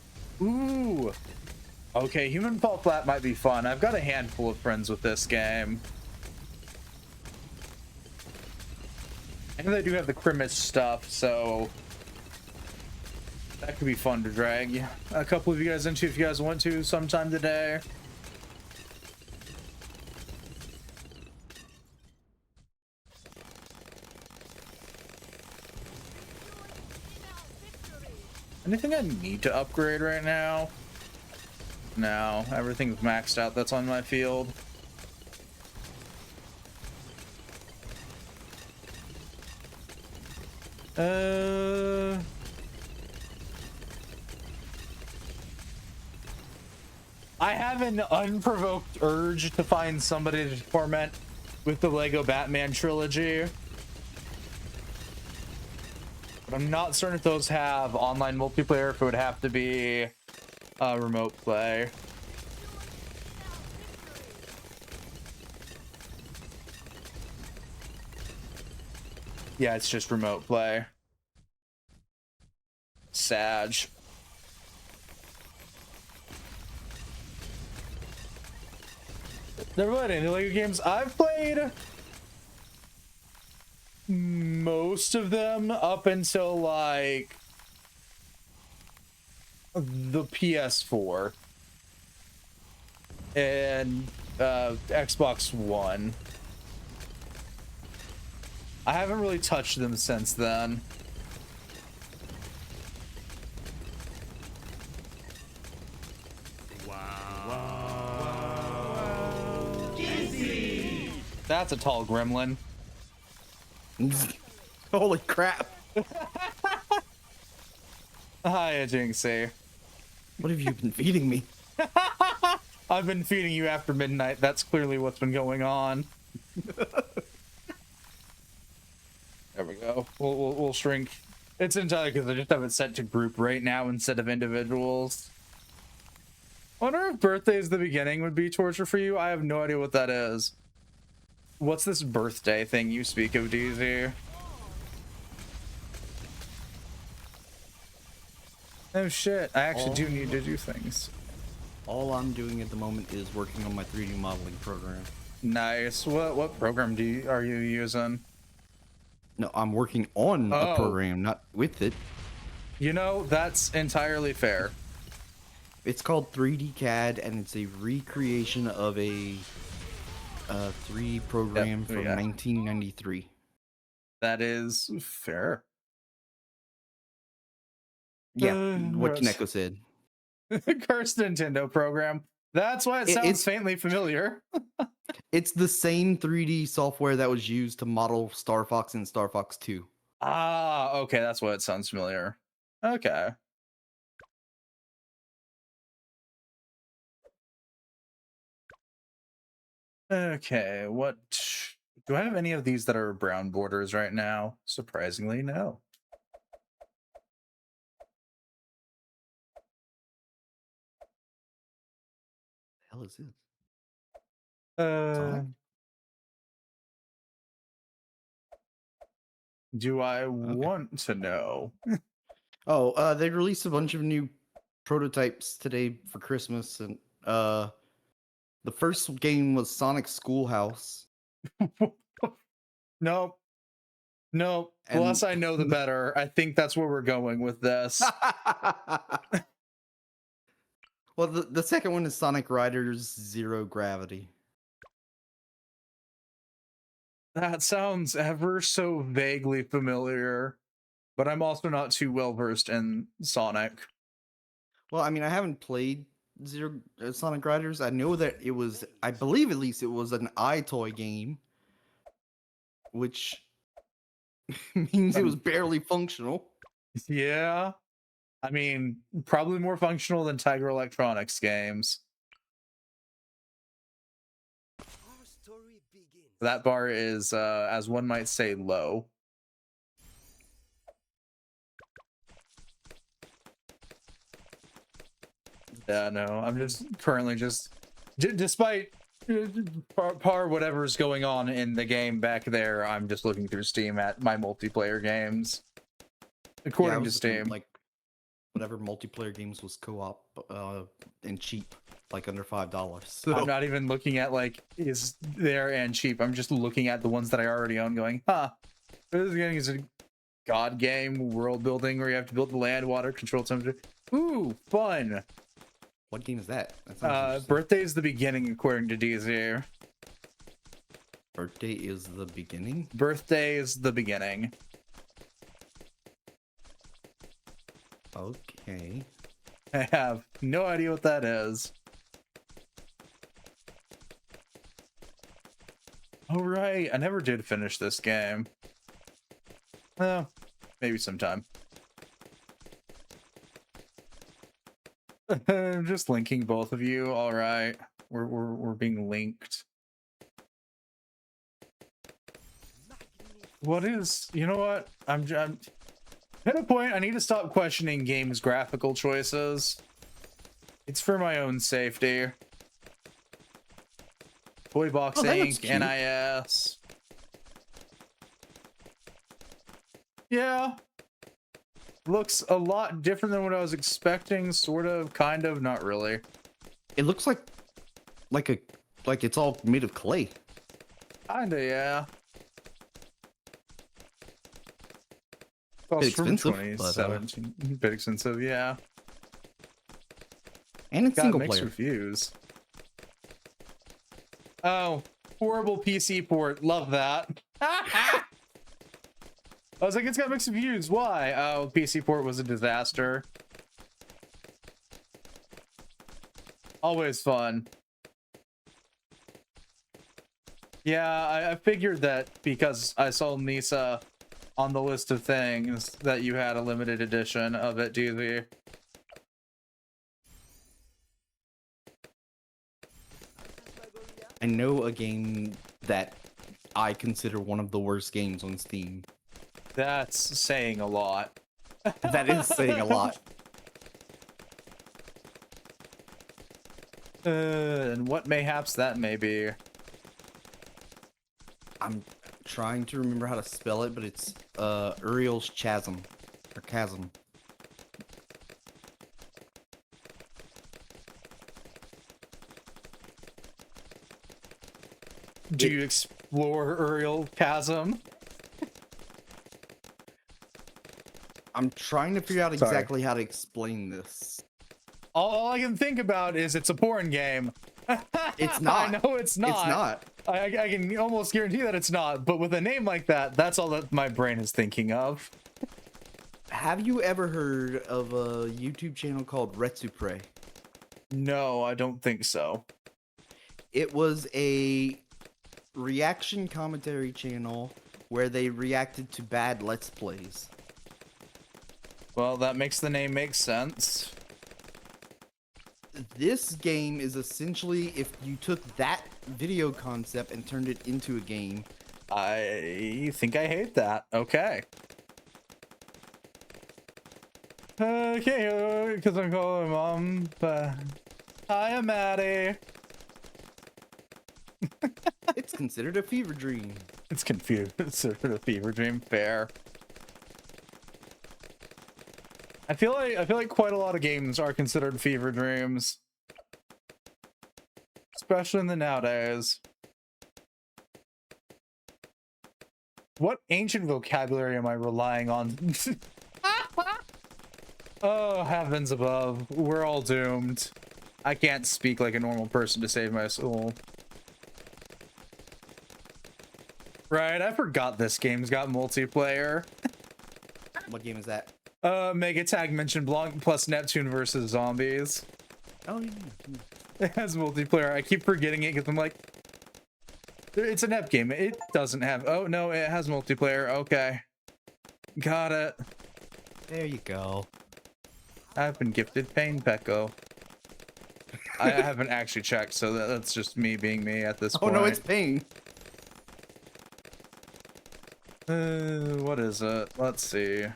[SPEAKER 1] Ooh. Okay, human fall flat might be fun. I've got a handful of friends with this game. And they do have the Crimis stuff, so that could be fun to drag a couple of you guys into if you guys want to sometime today. Anything I need to upgrade right now? No, everything's maxed out that's on my field. I have an unprovoked urge to find somebody to torment with the Lego Batman trilogy. But I'm not certain if those have online multiplayer, if it would have to be remote play. Yeah, it's just remote play. Sag. Never played any Lego games. I've played most of them up until like the PS4 and Xbox One. I haven't really touched them since then. That's a tall gremlin.
[SPEAKER 3] Holy crap.
[SPEAKER 1] Hi, Jinxie.
[SPEAKER 3] What have you been feeding me?
[SPEAKER 1] I've been feeding you after midnight. That's clearly what's been going on. There we go. We'll shrink. It's entirely because I just have it set to group right now instead of individuals. I wonder if birthday's the beginning would be torture for you. I have no idea what that is. What's this birthday thing you speak of, DZ? Oh shit, I actually do need to do things.
[SPEAKER 3] All I'm doing at the moment is working on my 3D modeling program.
[SPEAKER 1] Nice. What program are you using?
[SPEAKER 3] No, I'm working on a program, not with it.
[SPEAKER 1] You know, that's entirely fair.
[SPEAKER 3] It's called 3D CAD, and it's a recreation of a 3D program from 1993.
[SPEAKER 1] That is fair.
[SPEAKER 3] Yeah, what Kaneko said.
[SPEAKER 1] Cursed Nintendo program. That's why it sounds faintly familiar.
[SPEAKER 3] It's the same 3D software that was used to model Star Fox and Star Fox 2.
[SPEAKER 1] Ah, okay, that's why it sounds familiar. Okay. Okay, what do I have any of these that are brown borders right now? Surprisingly, no.
[SPEAKER 3] The hell is this?
[SPEAKER 1] Do I want to know?
[SPEAKER 3] Oh, they released a bunch of new prototypes today for Christmas, and the first game was Sonic Schoolhouse.
[SPEAKER 1] Nope. Nope. The less I know, the better. I think that's where we're going with this.
[SPEAKER 3] Well, the second one is Sonic Riders Zero Gravity.
[SPEAKER 1] That sounds ever so vaguely familiar, but I'm also not too well versed in Sonic.
[SPEAKER 3] Well, I mean, I haven't played Sonic Riders. I know that it was, I believe at least it was an iToy game, which means it was barely functional.
[SPEAKER 1] Yeah. I mean, probably more functional than Tiger Electronics games.
[SPEAKER 2] Our story begins.
[SPEAKER 1] That bar is, as one might say, low. Yeah, no, I'm just currently despite par whatever's going on in the game back there, I'm just looking through Steam at my multiplayer games.
[SPEAKER 3] Yeah, I
[SPEAKER 1] according to
[SPEAKER 3] was looking,
[SPEAKER 1] Steam.
[SPEAKER 3] like whatever multiplayer games was co-op and cheap, like under $5. So
[SPEAKER 1] I'm not even looking at like is there and cheap. I'm just looking at the ones that I already own, going, huh, this game is a god game, world building where you have to build the land, water, control temperature. Ooh, fun.
[SPEAKER 3] what game is that? That sounds interesting.
[SPEAKER 1] Birthday is the beginning, according to DZ.
[SPEAKER 3] Birthday is the beginning.
[SPEAKER 1] Birthday is the beginning.
[SPEAKER 3] Okay.
[SPEAKER 1] I have no idea what that is. Oh, right. I never did finish this game. Well, maybe sometime. I'm just linking both of you. All right. We're being linked. What is, you know what? I'm at a point I need to stop questioning games' graphical choices. It's for my own safety. Toy Box
[SPEAKER 3] Oh, that looks
[SPEAKER 1] Inc.
[SPEAKER 3] cute.
[SPEAKER 1] NIS. Yeah. Looks a lot different than what I was expecting, sort of, kind of, not really.
[SPEAKER 3] It looks like it's all made of clay.
[SPEAKER 1] Kinda, yeah.
[SPEAKER 3] Bit
[SPEAKER 1] Cost from
[SPEAKER 3] expensive, but
[SPEAKER 1] 2017. Bit expensive, yeah.
[SPEAKER 3] and it's
[SPEAKER 1] Got
[SPEAKER 3] single
[SPEAKER 1] mixed
[SPEAKER 3] player.
[SPEAKER 1] reviews. Oh, horrible PC port. Love that. I was like, it's got mixed reviews. Why? Oh, PC port was a disaster. Always fun. Yeah, I figured that because I saw Nisa on the list of things that you had a limited edition of it, DZ.
[SPEAKER 3] I know a game that I consider one of the worst games on Steam.
[SPEAKER 1] That's saying a lot.
[SPEAKER 3] That is saying a lot.
[SPEAKER 1] And what mayhaps that may be.
[SPEAKER 3] I'm trying to remember how to spell it, but it's Uriel's Chasm or Chasm.
[SPEAKER 1] Do you explore Uriel Chasm?
[SPEAKER 3] I'm trying to figure out
[SPEAKER 1] Sorry.
[SPEAKER 3] exactly how to explain this.
[SPEAKER 1] All I can think about is it's a porn game.
[SPEAKER 3] It's not.
[SPEAKER 1] I know it's not.
[SPEAKER 3] It's not.
[SPEAKER 1] I can almost guarantee that it's not, but with a name like that, that's all that my brain is thinking of.
[SPEAKER 3] Have you ever heard of a YouTube channel called Retsupre?
[SPEAKER 1] No, I don't think so.
[SPEAKER 3] It was a reaction commentary channel where they reacted to bad Let's Plays.
[SPEAKER 1] Well, that makes the name make sense.
[SPEAKER 3] This game is essentially if you took that video concept and turned it into a game.
[SPEAKER 1] I think I hate that. Okay. Okay, because I'm calling mom. Hi, I'm Maddie.
[SPEAKER 3] It's considered a fever dream.
[SPEAKER 1] It's confused. It's sort of a fever dream. Fair. I feel like quite a lot of games are considered fever dreams, especially in the nowadays. What ancient vocabulary am I relying on? Oh, heavens above. We're all doomed. I can't speak like a normal person to save my soul. Right, I forgot this game's got multiplayer.
[SPEAKER 3] What game is that?
[SPEAKER 1] Mega Tag mentioned Blanc plus Neptune versus Zombies.
[SPEAKER 3] Oh yeah.
[SPEAKER 1] It has multiplayer. I keep forgetting it because I'm like, it's a Nep game. It doesn't have. Oh no, it has multiplayer. Okay, got it.
[SPEAKER 3] There you go.
[SPEAKER 1] I've been gifted Pain Pecco. I haven't actually checked, so that's just me being me at this
[SPEAKER 3] Oh
[SPEAKER 1] point.
[SPEAKER 3] no, it's Pain.
[SPEAKER 1] What is it? Let's see.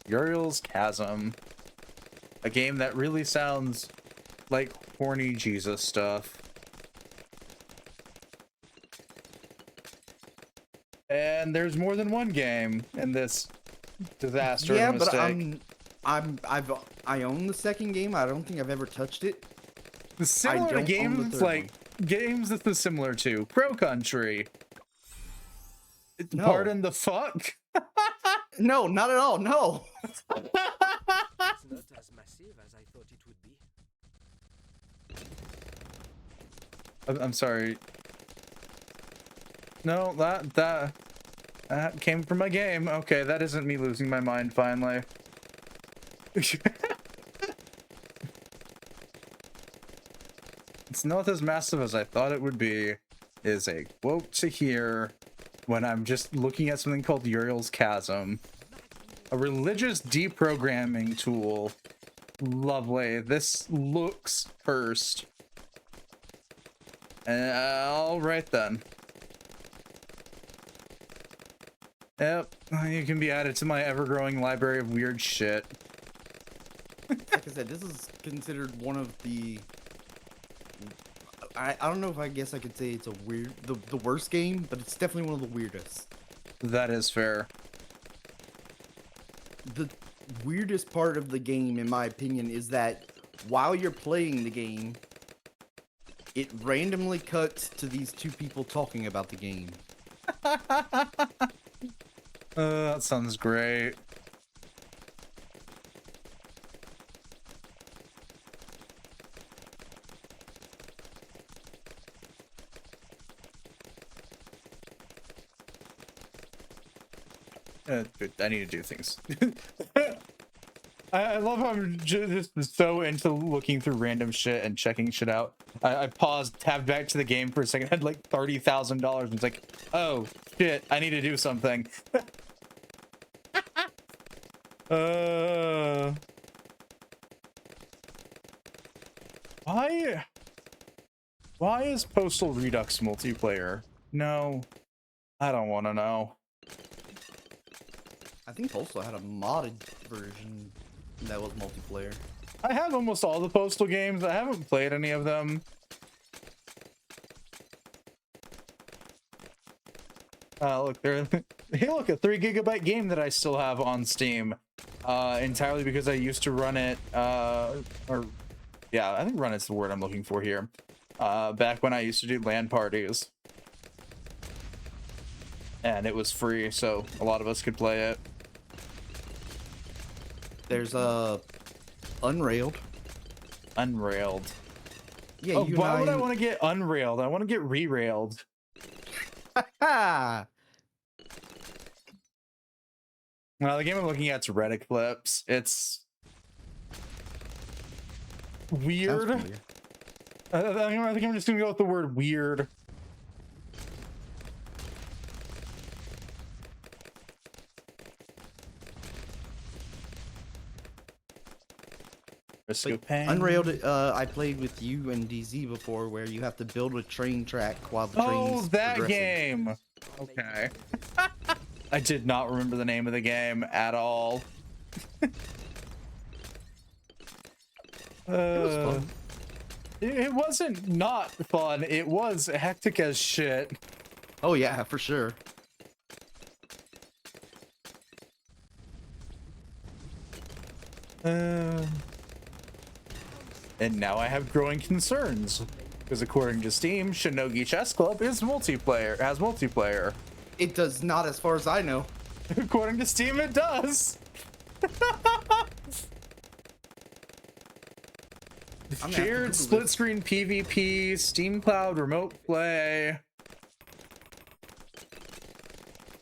[SPEAKER 1] Uriel's Chasm. A game that really sounds like horny Jesus stuff. And and there's more than one game in this disaster.
[SPEAKER 3] Yeah,
[SPEAKER 1] of a
[SPEAKER 3] but
[SPEAKER 1] mistake.
[SPEAKER 3] I own the second game. I don't think I've ever touched it.
[SPEAKER 1] Similar to
[SPEAKER 3] don't own the
[SPEAKER 1] games
[SPEAKER 3] third
[SPEAKER 1] like games this is similar to Pro Country.
[SPEAKER 3] No.
[SPEAKER 1] Pardon the fuck.
[SPEAKER 3] No, not at all. No.
[SPEAKER 4] It's not as massive as I thought it would be.
[SPEAKER 1] I'm sorry. No, that came from my game. Okay, that isn't me losing my mind finally. It's not as massive as I thought it would be, is a quote to hear when I'm just looking at something called Uriel's Chasm. A religious deprogramming tool. Lovely. This looks cursed. Alright then. Yep, you can be added to my ever-growing library of weird shit.
[SPEAKER 3] Like I said, this is considered one of the... I don't know if I guess I could say it's a weird... The worst game, but it's definitely one of the weirdest.
[SPEAKER 1] That is fair.
[SPEAKER 3] The weirdest part of the game, in my opinion, is that while you're playing the game, it randomly cuts to these two people talking about the game.
[SPEAKER 1] That sounds great. I need to do things. I love how I'm just so into looking through random shit and checking shit out. I paused, tabbed back to the game for a second, had like $30,000, and it's like, oh shit, I need to do something. Why is Postal Redux multiplayer? No, I don't want to know.
[SPEAKER 3] I think Postal had a modded version that was multiplayer.
[SPEAKER 1] I have almost all the Postal games. I haven't played any of them. Look, there. Hey, look, a 3 GB game that I still have on Steam. Entirely because I used to run it, yeah, I think run is the word I'm looking for here. Back when I used to do LAN parties. And it was free, so a lot of us could play it.
[SPEAKER 3] There's Unrailed.
[SPEAKER 1] Unrailed.
[SPEAKER 3] Yeah,
[SPEAKER 1] Oh,
[SPEAKER 3] you
[SPEAKER 1] why would I
[SPEAKER 3] and
[SPEAKER 1] want to get unrailed? I want to get re-railed.
[SPEAKER 3] I...
[SPEAKER 1] Well, the game I'm looking at is Reddit clips. It's weird. I think I'm just gonna go with the word weird.
[SPEAKER 3] Unrailed, I played with you and DZ before, where you have to build a train track while the train's
[SPEAKER 1] that
[SPEAKER 3] progressing.
[SPEAKER 1] game. Okay. I did not remember the name of the game at all.
[SPEAKER 3] It was fun.
[SPEAKER 1] It wasn't not fun. It was hectic as shit.
[SPEAKER 3] Oh yeah, for sure.
[SPEAKER 1] And now I have growing concerns. Because according to Steam, Shinogi Chess Club is multiplayer. Has multiplayer.
[SPEAKER 3] It does not, as far as I know.
[SPEAKER 1] According to Steam, it does. Shared split screen PvP, Steam Cloud, remote play.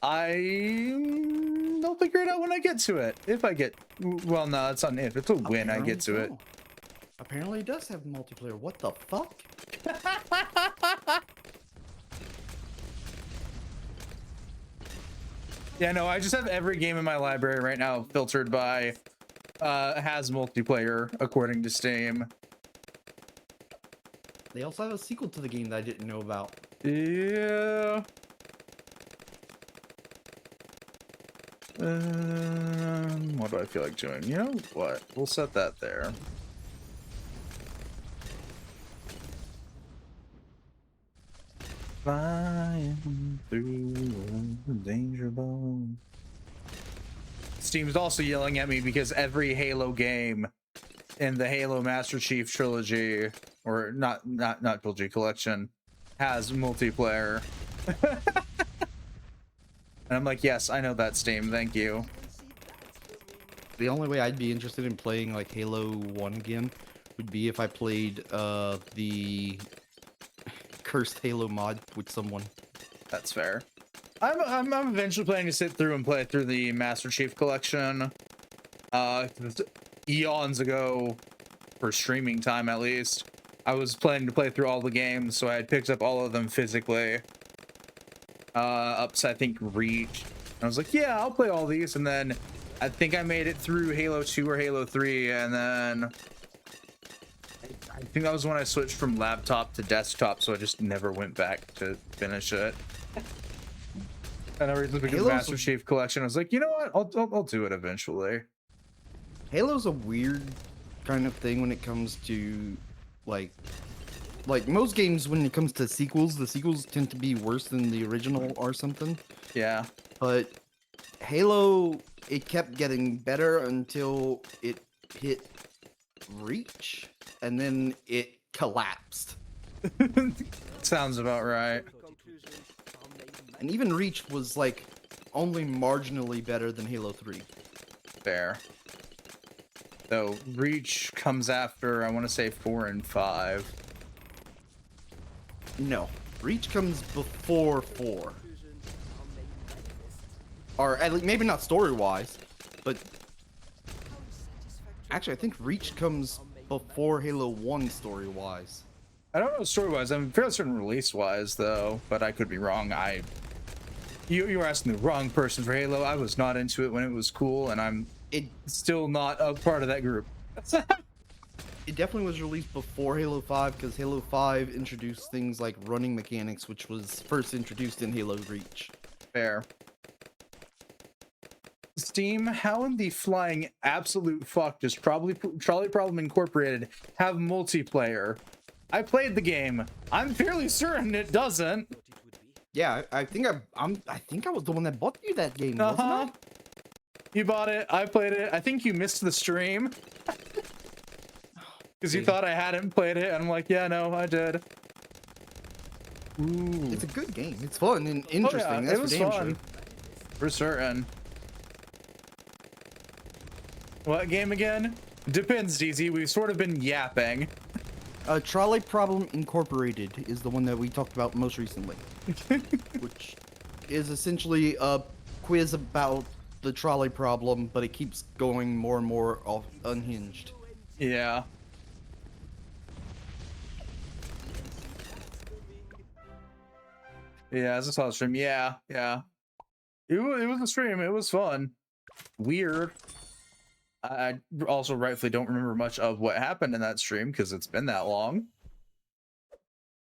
[SPEAKER 1] I'll figure it out when I get to it. If I get, well, no, it's on if. It's a when I get to it.
[SPEAKER 3] Apparently it does have multiplayer. What the fuck?
[SPEAKER 1] Yeah, no, I just have every game in my library right now filtered by has multiplayer according to Steam.
[SPEAKER 3] They also have a sequel to the game that I didn't know about.
[SPEAKER 1] Yeah. What do I feel like doing? You know what? We'll set that there. Flying through the danger zone. Steam's also yelling at me because every Halo game in the Halo Master Chief trilogy, or not trilogy, collection, has multiplayer. And I'm like, yes, I know that, Steam, thank you.
[SPEAKER 3] The only way I'd be interested in playing like Halo 1 again would be if I played the cursed Halo mod with someone.
[SPEAKER 1] That's fair. I'm eventually planning to sit through and play through the Master Chief collection. Eons ago, for streaming time at least, I was planning to play through all the games, so I had picked up all of them physically. Up to I think Reach. And I was like, yeah, I'll play all these, and then I think I made it through Halo 2 or Halo 3, and then I think that was when I switched from laptop to desktop, so I just never went back to finish it. And I recently picked up the Master Chief collection. I was like, you know what? I'll do it eventually.
[SPEAKER 3] Halo's a weird kind of thing when it comes to like most games. When it comes to sequels, the sequels tend to be worse than the original or something.
[SPEAKER 1] Yeah.
[SPEAKER 3] But Halo, it kept getting better until it hit Reach, and then it collapsed.
[SPEAKER 1] Sounds about right.
[SPEAKER 3] And even Reach was like only marginally better than Halo 3.
[SPEAKER 1] Fair. Though Reach comes after, I want to say 4 and 5.
[SPEAKER 3] No, Reach comes before 4. Or at least, maybe not story-wise, but actually I think Reach comes before Halo 1 story-wise.
[SPEAKER 1] I don't know story-wise. I'm fairly certain release-wise, though, but I could be wrong. You were asking the wrong person for Halo. I was not into it when it was cool, and I'm still not a part of that group.
[SPEAKER 3] It definitely was released before Halo 5, because Halo 5 introduced things like running mechanics, which was first introduced in Halo Reach.
[SPEAKER 1] Fair. Steam, how in the flying absolute fuck does Trolley Problem Incorporated have multiplayer? I played the game. I'm fairly certain it doesn't.
[SPEAKER 3] Yeah, I think I was the one that bought you that game, wasn't I?
[SPEAKER 1] You bought it. I played it. I think you missed the stream because you thought I hadn't played it, and I'm like, yeah, no, I did. Ooh.
[SPEAKER 3] It's a good game. It's fun and interesting.
[SPEAKER 1] Oh, yeah,
[SPEAKER 3] That's
[SPEAKER 1] it was
[SPEAKER 3] for damn
[SPEAKER 1] fun.
[SPEAKER 3] sure.
[SPEAKER 1] For certain. What game again? Depends, DZ. We've sort of been yapping.
[SPEAKER 3] Trolley Problem Incorporated is the one that we talked about most recently. Which is essentially a quiz about the trolley problem, but it keeps going more and more off unhinged.
[SPEAKER 1] Yeah. Yeah, as I saw the stream. Yeah. It was a stream. It was fun. Weird. I also rightfully don't remember much of what happened in that stream because it's been that long.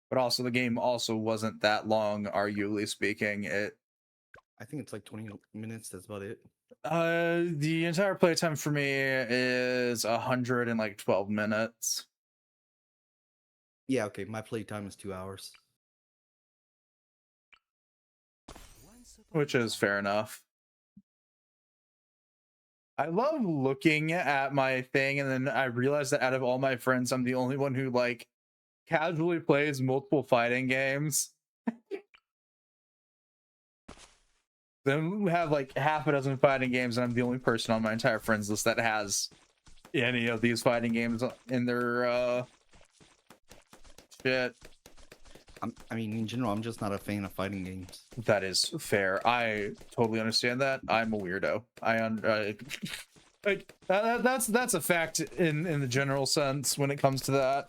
[SPEAKER 1] But also the game also wasn't that long, arguably speaking.
[SPEAKER 3] I think it's like 20 minutes, that's about it.
[SPEAKER 1] The entire playtime for me is 112 minutes.
[SPEAKER 3] Yeah, okay, my playtime is 2 hours.
[SPEAKER 1] Which is fair enough. I love looking at my thing, and then I realize that out of all my friends, I'm the only one who like casually plays multiple fighting games. Then we have like half a dozen fighting games, and I'm the only person on my entire friends list that has any of these fighting games in their shit.
[SPEAKER 3] I mean, in general, I'm just not a fan of fighting games.
[SPEAKER 1] That is fair. I totally understand that. I'm a weirdo. Like that's a fact in the general sense when it comes to that.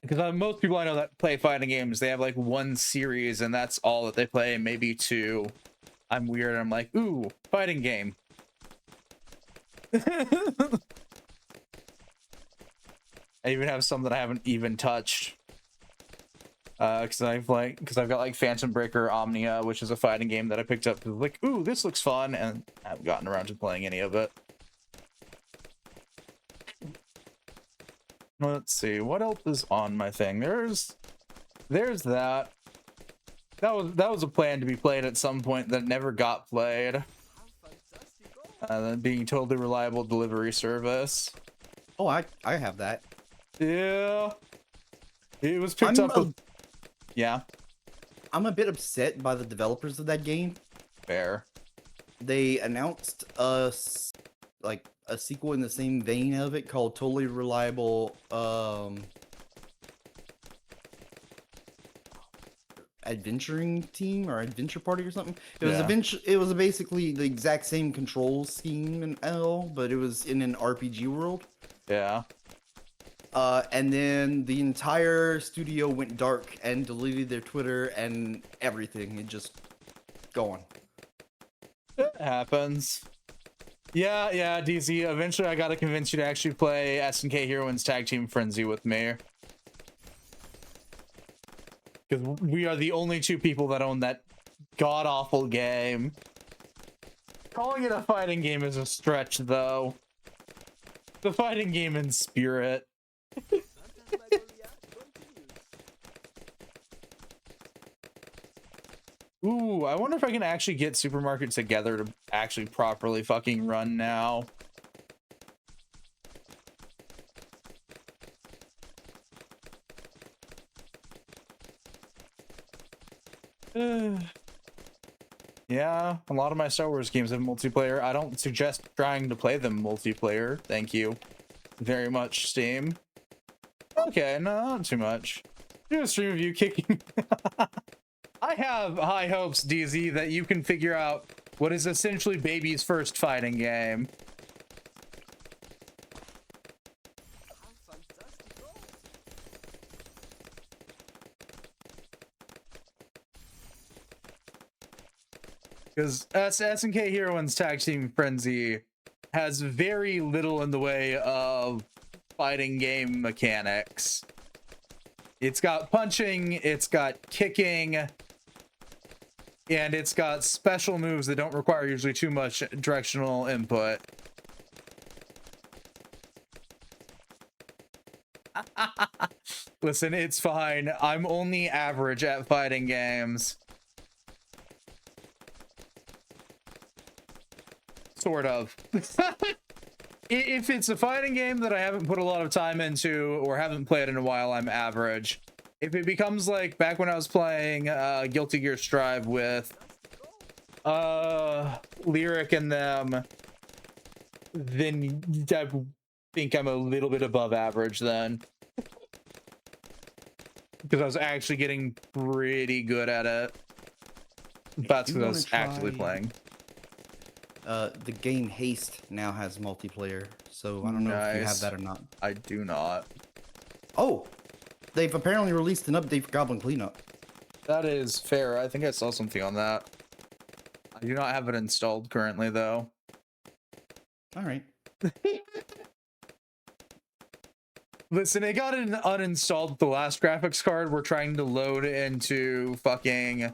[SPEAKER 1] Because most people I know that play fighting games, they have like one series and that's all that they play, maybe two. I'm weird. I'm like, ooh, fighting game. I even have some that I haven't even touched. Because I've got like Phantom Breaker Omnia, which is a fighting game that I picked up. Like, ooh, this looks fun, and I haven't gotten around to playing any of it. Let's see, what else is on my thing? There's that. That was a plan to be played at some point that never got played.
[SPEAKER 4] How fantastico!
[SPEAKER 1] Being totally reliable delivery service.
[SPEAKER 3] Oh, I have that.
[SPEAKER 1] Yeah. It was picked up with... Yeah,
[SPEAKER 3] I'm a bit upset by the developers of that game.
[SPEAKER 1] fair.
[SPEAKER 3] They announced like a sequel in the same vein of it called Totally Reliable Adventuring Team or Adventure Party or something. It was
[SPEAKER 1] Yeah.
[SPEAKER 3] it was basically the exact same control scheme and all, but it was in an RPG world.
[SPEAKER 1] Yeah.
[SPEAKER 3] And then the entire studio went dark and deleted their Twitter and everything. It just gone.
[SPEAKER 1] It happens. Yeah, DZ. Eventually, I gotta convince you to actually play SNK Heroines Tag Team Frenzy with me. Because we are the only two people that own that god-awful game. Calling it a fighting game is a stretch, though. The fighting game in spirit.
[SPEAKER 4] Phantasmagoria continues.
[SPEAKER 1] Ooh, I wonder if I can actually get Supermarket together to actually properly fucking run now. Yeah, a lot of my Star Wars games have multiplayer. I don't suggest trying to play them multiplayer. Thank you very much, Steam. Okay, no, not too much. Do a stream of you kicking. I have high hopes, DZ, that you can figure out what is essentially baby's first fighting game.
[SPEAKER 4] How fantastico!
[SPEAKER 1] Because SNK Heroines Tag Team Frenzy has very little in the way of fighting game mechanics. It's got punching, it's got kicking, and it's got special moves that don't require usually too much directional input. Listen, it's fine. I'm only average at fighting games. Sort of. If it's a fighting game that I haven't put a lot of time into or haven't played in a while, I'm average. If it becomes like back when I was playing Guilty Gear Strive with Lyric and them, then I think I'm a little bit above average then. Because I was actually getting pretty good at it. That's because I was actively playing.
[SPEAKER 3] The game Haste now has multiplayer, so I don't know if you have
[SPEAKER 1] Nice.
[SPEAKER 3] that or not.
[SPEAKER 1] I do not.
[SPEAKER 3] Oh, they've apparently released an update for Goblin Cleanup.
[SPEAKER 1] That is fair. I think I saw something on that. I do not have it installed currently, though.
[SPEAKER 3] All right.
[SPEAKER 1] Listen, it got uninstalled with the last graphics card. We're trying to load into fucking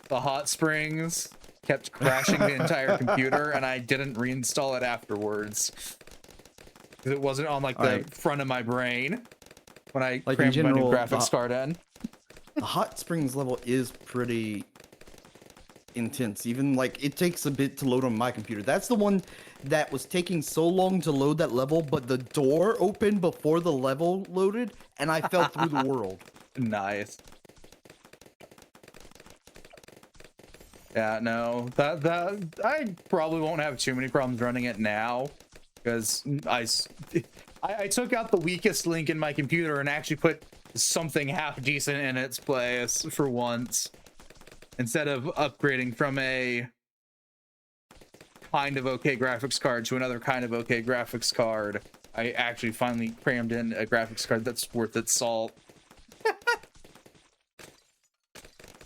[SPEAKER 1] the hot springs. Kept crashing the entire computer, and I didn't reinstall it afterwards. Because it wasn't on, like, the front of my brain when I
[SPEAKER 3] Like,
[SPEAKER 1] crammed
[SPEAKER 3] in
[SPEAKER 1] my new
[SPEAKER 3] general,
[SPEAKER 1] graphics card in.
[SPEAKER 3] The Hot Springs level is pretty intense. Even, like, it takes a bit to load on my computer. That's the one that was taking so long to load that level, but the door opened before the level loaded, and I fell through the world.
[SPEAKER 1] Nice. Yeah, no, that I probably won't have too many problems running it now, because I took out the weakest link in my computer and actually put something half decent in its place for once, instead of upgrading from a kind of okay graphics card to another kind of okay graphics card. I actually finally crammed in a graphics card that's worth its salt.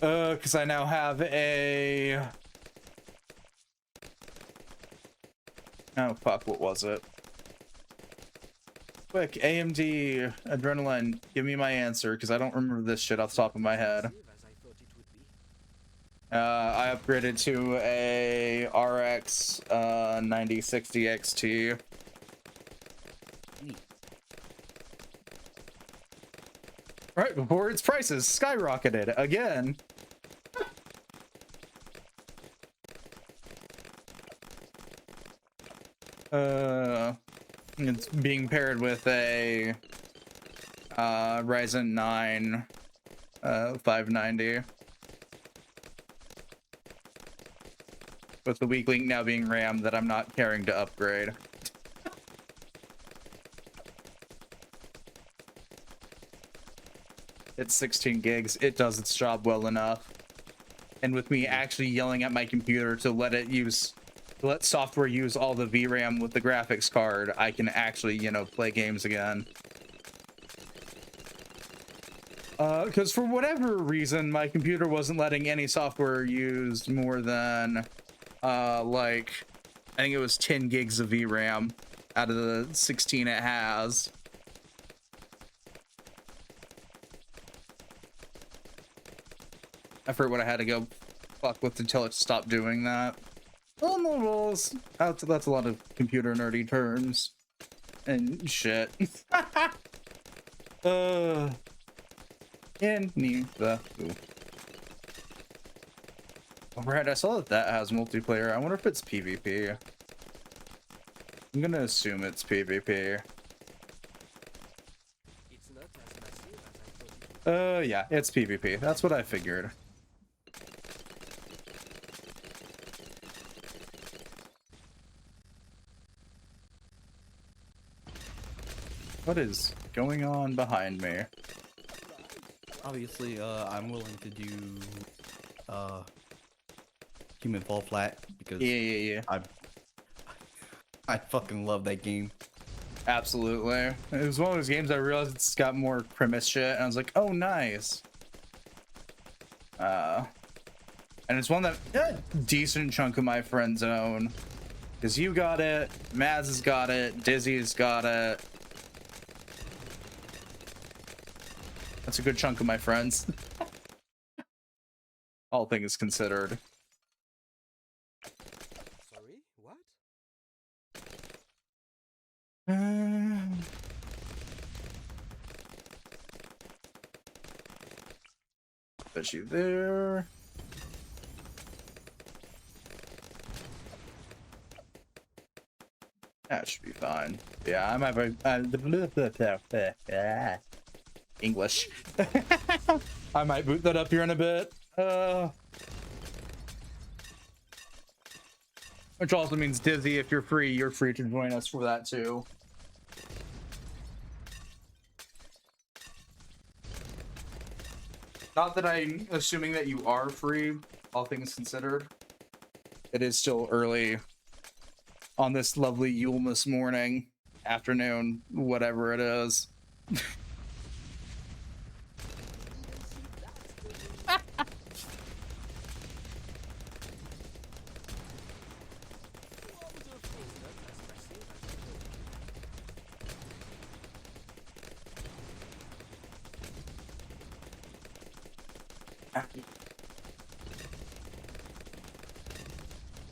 [SPEAKER 1] Because I now have a... Oh, fuck, what was it? Quick, AMD, Adrenaline, give me my answer, because I don't remember this shit off the top of my head.
[SPEAKER 4] As I thought it would be.
[SPEAKER 1] I upgraded to a RX 9060 XT. Right before its prices skyrocketed again. It's being paired with a Ryzen 9 590, with the weak link now being RAM that I'm not caring to upgrade. It's 16 gigs. It does its job well enough. And with me actually yelling at my computer to let software use all the VRAM with the graphics card, I can actually, you know, play games again. Because for whatever reason, my computer wasn't letting any software use more than, like, I think it was 10 gigs of VRAM out of the 16 it has. I forget what I had to go fuck with until it stopped doing that. Oh, no rules. That's a lot of computer nerdy terms and shit. Alright, I saw that has multiplayer. I wonder if it's PvP. I'm gonna assume it's PvP.
[SPEAKER 4] It's not as massive as I thought it
[SPEAKER 1] Yeah, it's PvP. That's what I figured. What is going on behind me?
[SPEAKER 3] Obviously, I'm willing to do Human Fall Flat because
[SPEAKER 1] Yeah.
[SPEAKER 3] I fucking love that game.
[SPEAKER 1] Absolutely. It was one of those games I realized it's got more premise shit, and I was like, oh, nice. And it's one that a decent chunk of my friends own. Because you got it, Maz has got it, Dizzy's got it. That's a good chunk of my friends. All things considered.
[SPEAKER 4] Sorry, what?
[SPEAKER 1] Put you there. That should be fine. Yeah, I might be English. I might boot that up here in a bit. Which also means Dizzy, if you're free to join us for that too. Not that I'm assuming that you are free, all things considered. It is still early on this lovely Yulemas morning, afternoon, whatever it is.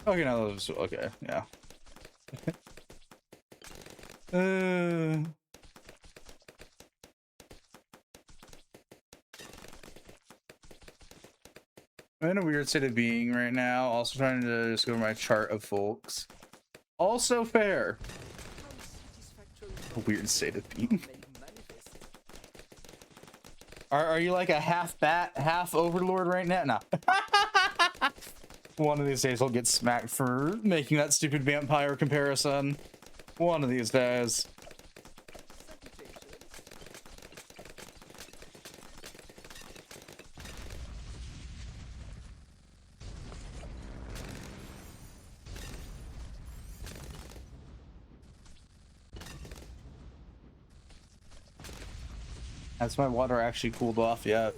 [SPEAKER 1] Okay, now those okay, yeah. I'm in a weird state of being right now. Also trying to just go to my chart of folks. Also fair. A weird state of being. Are you like a half bat, half overlord right now? No. One of these days I'll get smacked for making that stupid vampire comparison. One of these days. Has my water actually cooled off yet?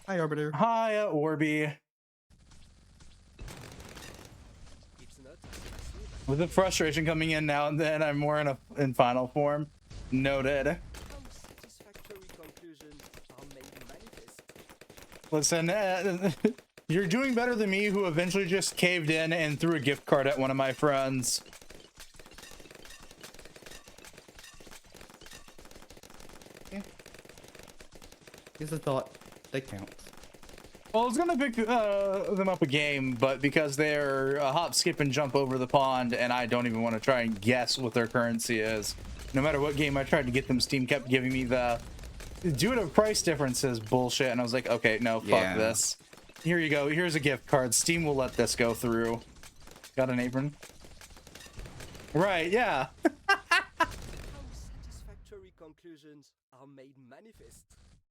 [SPEAKER 3] Hi, Arbiter.
[SPEAKER 1] Hi, Orby.
[SPEAKER 4] It's not as massive as
[SPEAKER 1] With the frustration coming in now and then, I'm more in final form. Noted.
[SPEAKER 4] unsatisfactory conclusions are made manifest.
[SPEAKER 1] Listen, you're doing better than me, who eventually just caved in and threw a gift card at one of my friends.
[SPEAKER 3] Here's a thought that counts.
[SPEAKER 1] Well, I was gonna pick them up a game, but because they're hop, skip, and jump over the pond, and I don't even want to try and guess what their currency is. No matter what game I tried to get them, Steam kept giving me the due to price differences bullshit, and I was like, okay, no, fuck
[SPEAKER 3] Yeah.
[SPEAKER 1] this. Here you go. Here's a gift card. Steam will let this go through. Got an apron? Right, yeah.
[SPEAKER 4] How satisfactory conclusions are made manifest.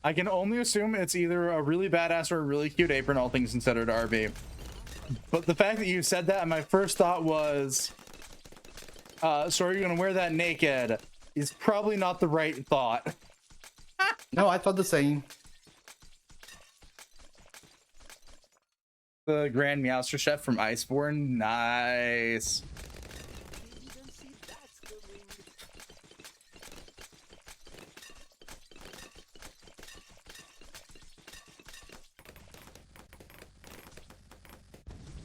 [SPEAKER 1] I can only assume it's either a really badass or a really cute apron, all things considered, RB. But the fact that you said that, my first thought was, so are you gonna wear that naked? Is probably not the right thought.
[SPEAKER 3] No, I thought the same.
[SPEAKER 1] The Grand Meowster Chef from Iceborne, nice.
[SPEAKER 4] Didn't see that coming.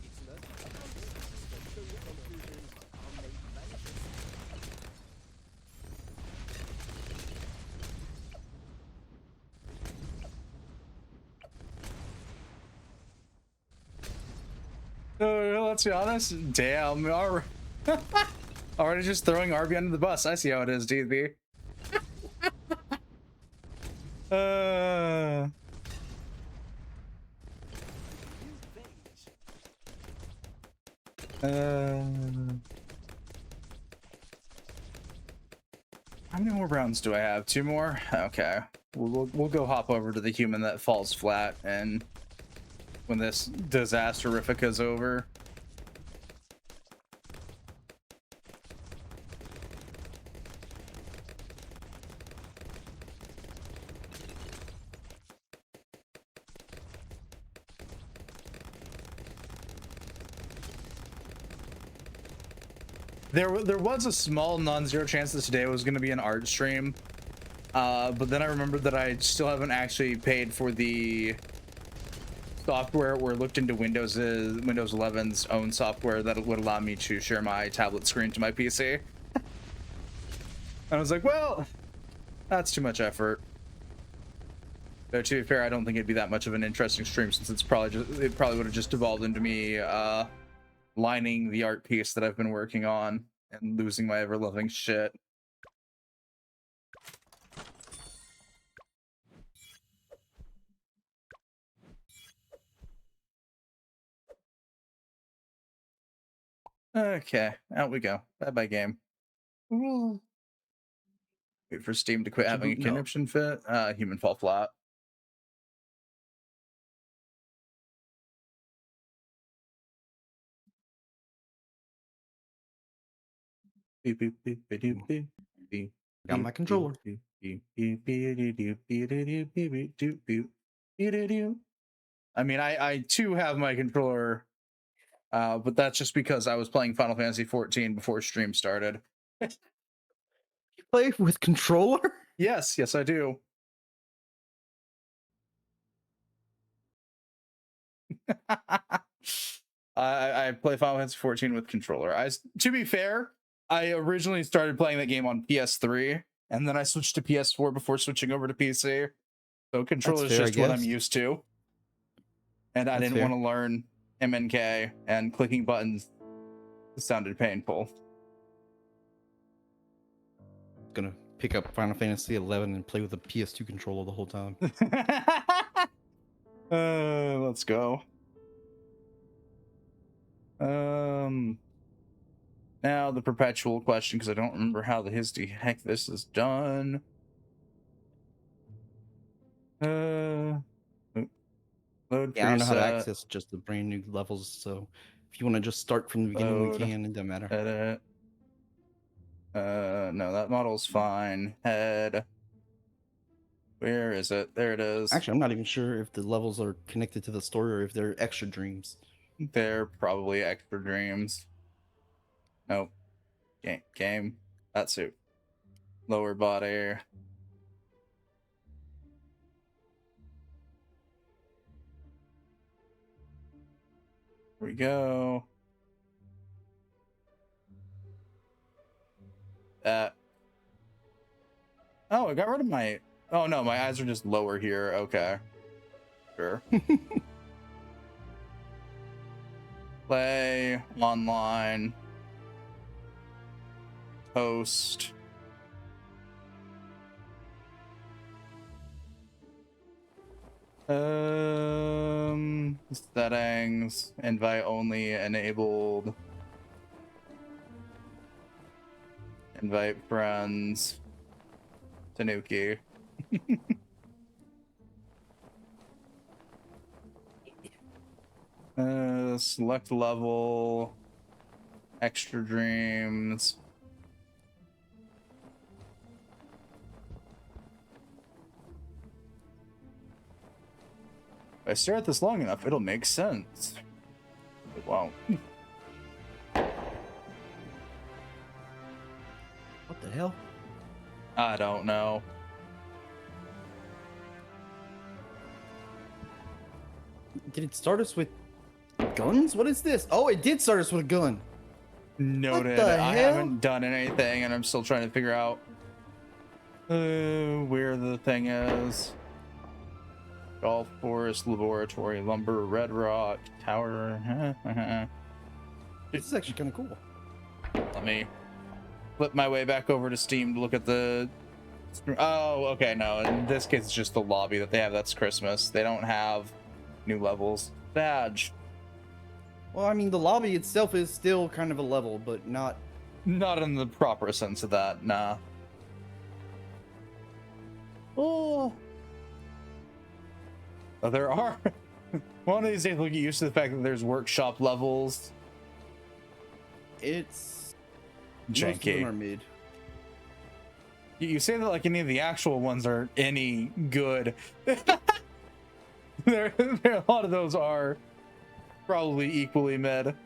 [SPEAKER 4] It's not how satisfactory conclusions are made manifest.
[SPEAKER 1] Let's be honest. Damn, already just throwing RB under the bus. I see how it is, DB.
[SPEAKER 4] New veins.
[SPEAKER 1] How many more rounds do I have? 2 more? Okay. We'll go hop over to the human that falls flat, and when this disasterific is over. There was a small non-zero chance that today was going to be an art stream, but then I remembered that I still haven't actually paid for the software or looked into Windows 11's own software that would allow me to share my tablet screen to my PC. And I was like, well, that's too much effort. But to be fair, I don't think it'd be that much of an interesting stream, since it probably would have just devolved into me lining the art piece that I've been working on and losing my ever-loving shit. Okay, out we go. Bye-bye, game. Wait for Steam to quit having a
[SPEAKER 3] No.
[SPEAKER 1] conniption fit. Human fall flat. Beep, beep, beep, beep, beep, beep, beep,
[SPEAKER 3] Got my controller.
[SPEAKER 1] beep, beep, beep, beep, beep, beep, beep, beep, beep, beep, beep, beep, beep, beep. I mean, I too have my controller, but that's just because I was playing Final Fantasy 14 before stream started.
[SPEAKER 3] You play with controller?
[SPEAKER 1] Yes, I do. I play Final Fantasy 14 with controller. To be fair, I originally started playing that game on PS3, and then I switched to PS4 before switching over to PC. So controller is
[SPEAKER 3] fair, I
[SPEAKER 1] just what I'm
[SPEAKER 3] guess.
[SPEAKER 1] used to. And I
[SPEAKER 3] That's
[SPEAKER 1] didn't
[SPEAKER 3] fair.
[SPEAKER 1] want to learn MNK, and clicking buttons sounded painful.
[SPEAKER 3] Gonna pick up Final Fantasy 11 and play with a PS2 controller the whole time.
[SPEAKER 1] Let's go. Now the perpetual question, because I don't remember how the heck this is done. Load
[SPEAKER 3] Yeah, I don't know how to
[SPEAKER 1] preset,
[SPEAKER 3] access just the brand new levels, so if you want to just start from the beginning, we
[SPEAKER 1] Load.
[SPEAKER 3] can. It doesn't matter.
[SPEAKER 1] edit. No, that model's fine. Head. Where is it? There it is.
[SPEAKER 3] Actually, I'm not even sure if the levels are connected to the story or if they're extra dreams.
[SPEAKER 1] They're probably extra dreams. Nope. Game. That suit. Lower body. Here we go. That. Oh, I got rid of my. Oh no, my eyes are just lower here. Okay. Sure. Play online. Host. Settings. Invite only enabled. Invite friends. Tanuki. Select level. Extra dreams. If I stare at this long enough, it'll make sense. It won't.
[SPEAKER 3] What the hell?
[SPEAKER 1] I don't know.
[SPEAKER 3] Did it start us with guns? What is this? Oh, it did start us with a gun.
[SPEAKER 1] Noted.
[SPEAKER 3] the
[SPEAKER 1] I
[SPEAKER 3] hell?
[SPEAKER 1] haven't done anything, and I'm still trying to figure out where the thing is. Golf course, laboratory, lumber, red rock, tower.
[SPEAKER 3] This is actually kind of cool.
[SPEAKER 1] Let me flip my way back over to Steam to look at the. Oh, okay. No, in this case, it's just the lobby that they have. That's Christmas. They don't have new levels. Badge.
[SPEAKER 3] Well, I mean, the lobby itself is still kind of a level, but not.
[SPEAKER 1] Not in the proper sense of that, nah. Oh. There are. One of these days, we'll get used to the fact that there's workshop levels.
[SPEAKER 3] It's most of them
[SPEAKER 1] Janky.
[SPEAKER 3] are mid.
[SPEAKER 1] You say that like any of the actual ones are any good. there, a lot of those are probably equally mid.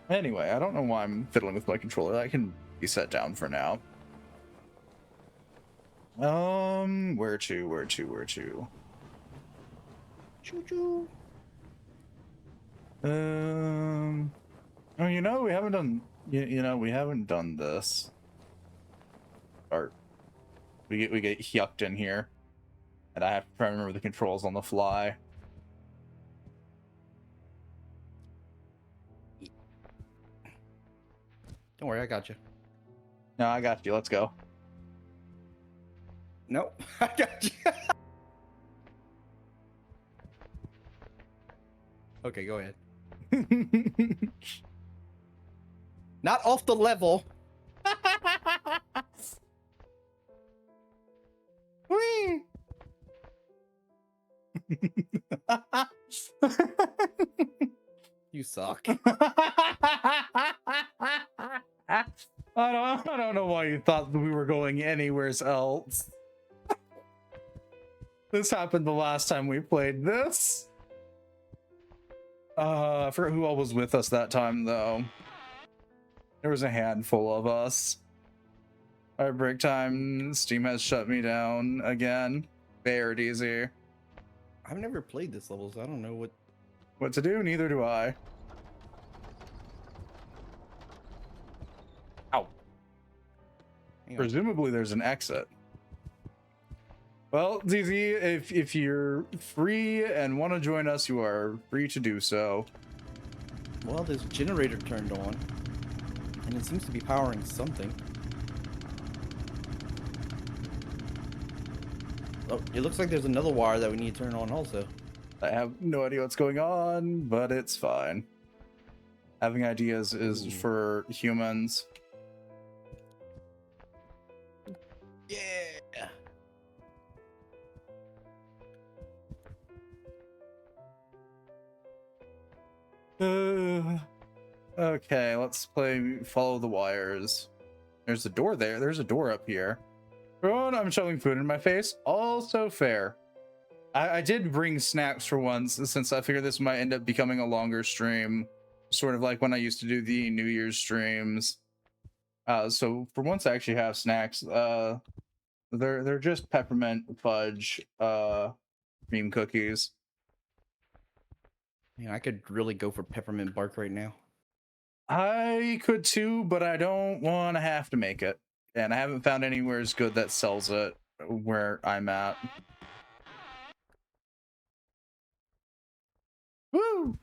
[SPEAKER 1] Anyway, I don't know why I'm fiddling with my controller. That can be set down for now. Where to?
[SPEAKER 3] Choo choo.
[SPEAKER 1] Oh, you know, we haven't done. We haven't done this. Or we get yucked in here, and I have to try and remember the controls on the fly.
[SPEAKER 3] Don't worry, I got you.
[SPEAKER 1] No, I got you. Let's go.
[SPEAKER 3] Nope, I got you. Okay, go ahead. Not off the level.
[SPEAKER 1] Whee!
[SPEAKER 3] You suck.
[SPEAKER 1] I don't know why you thought we were going anywhere else. This happened the last time we played this. I forgot who all was with us that time, though. There was a handful of us. Alright, break time. Steam has shut me down again. Very easy.
[SPEAKER 3] I've never played this level, so I don't know
[SPEAKER 1] What to do? Neither do I. Ow.
[SPEAKER 3] Hang on.
[SPEAKER 1] Presumably there's an exit. Well, ZZ, if you're free and want to join us, you are free to do so.
[SPEAKER 3] Well, there's a generator turned on, and it seems to be powering something. Oh, it looks like there's another wire that we need to turn on also.
[SPEAKER 1] I have no idea what's going on, but it's fine. Having ideas is for humans.
[SPEAKER 3] Yeah.
[SPEAKER 1] Okay, let's play Follow the Wires. There's a door there. There's a door up here. Oh, I'm shoving food in my face. Also fair. I did bring snacks for once, since I figured this might end up becoming a longer stream. Sort of like when I used to do the New Year's streams. So for once I actually have snacks. They're just peppermint fudge cream cookies.
[SPEAKER 3] Man, I could really go for peppermint bark right now.
[SPEAKER 1] I could too, but I don't want to have to make it. And I haven't found anywhere as good that sells it where I'm at. Woo!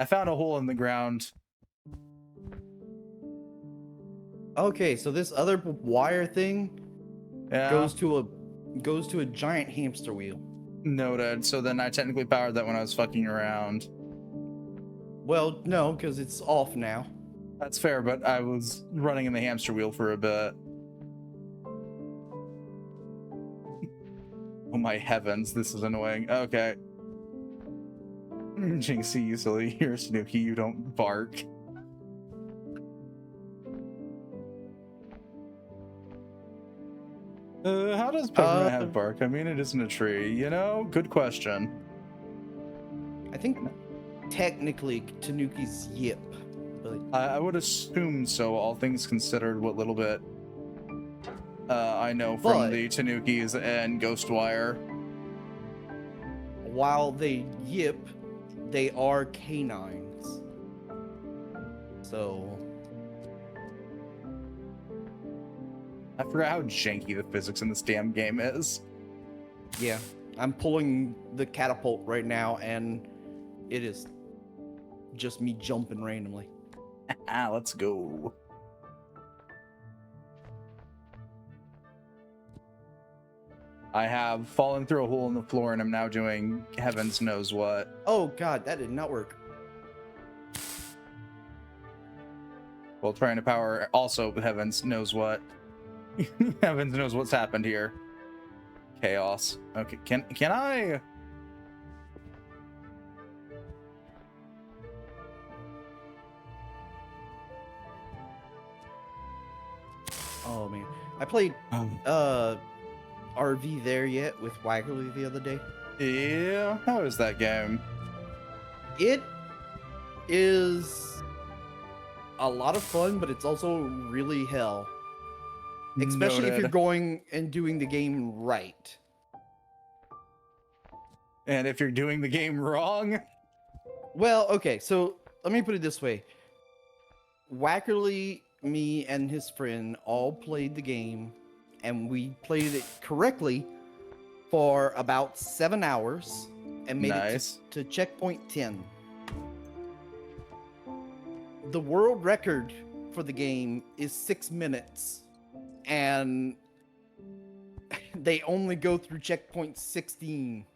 [SPEAKER 1] I found a hole in the ground.
[SPEAKER 3] Okay, so this other wire thing
[SPEAKER 1] Yeah.
[SPEAKER 3] goes to a giant hamster wheel.
[SPEAKER 1] Noted. So then I technically powered that when I was fucking around.
[SPEAKER 3] Well, no, because it's off now.
[SPEAKER 1] That's fair, but I was running in the hamster wheel for a bit. Oh my heavens, this is annoying. Okay. Jinxie, you silly. You're Snooki, you don't bark. How does Pokemon have bark? I mean, it isn't a tree, you know? Good question.
[SPEAKER 3] I think technically Tanuki's yip. But
[SPEAKER 1] I would assume so, all things considered, what little bit I know from
[SPEAKER 3] But-
[SPEAKER 1] the Tanukis and Ghostwire.
[SPEAKER 3] while they yip, they are canines. So
[SPEAKER 1] I forgot how janky the physics in this damn game is.
[SPEAKER 3] yeah, I'm pulling the catapult right now, and it is just me jumping randomly.
[SPEAKER 1] Let's go. I have fallen through a hole in the floor and I'm now doing heavens knows what.
[SPEAKER 3] Oh god, that did not work.
[SPEAKER 1] While trying to power also heavens knows what. Heavens knows what's happened here. Chaos. Okay, can I?
[SPEAKER 3] Oh man, I played RV there yet with Waggerly the other day.
[SPEAKER 1] Yeah, how is that game?
[SPEAKER 3] It is a lot of fun, but it's also really hell. Especially if you're
[SPEAKER 1] Noted.
[SPEAKER 3] going and doing the game right.
[SPEAKER 1] And if you're doing the game wrong,
[SPEAKER 3] Well, okay, so let me put it this way. Wackerly, me, and his friend all played the game, and we played it correctly for about 7 hours and made
[SPEAKER 1] nice.
[SPEAKER 3] it to checkpoint 10. The world record for the game is 6 minutes, and they only go through checkpoint 16.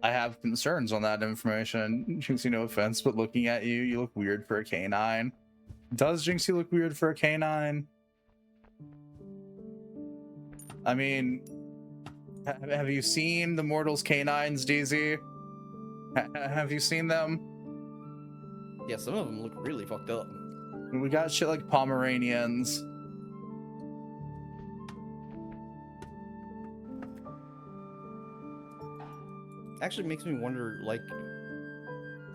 [SPEAKER 1] I have concerns on that information. Jinxie, no offense, but looking at you, you look weird for a canine. Does Jinxie look weird for a canine? I mean, have you seen the Mortals canines, DZ? Have you seen them?
[SPEAKER 3] Yeah, some of them look really fucked up.
[SPEAKER 1] We got shit like Pomeranians.
[SPEAKER 3] Actually makes me wonder, like,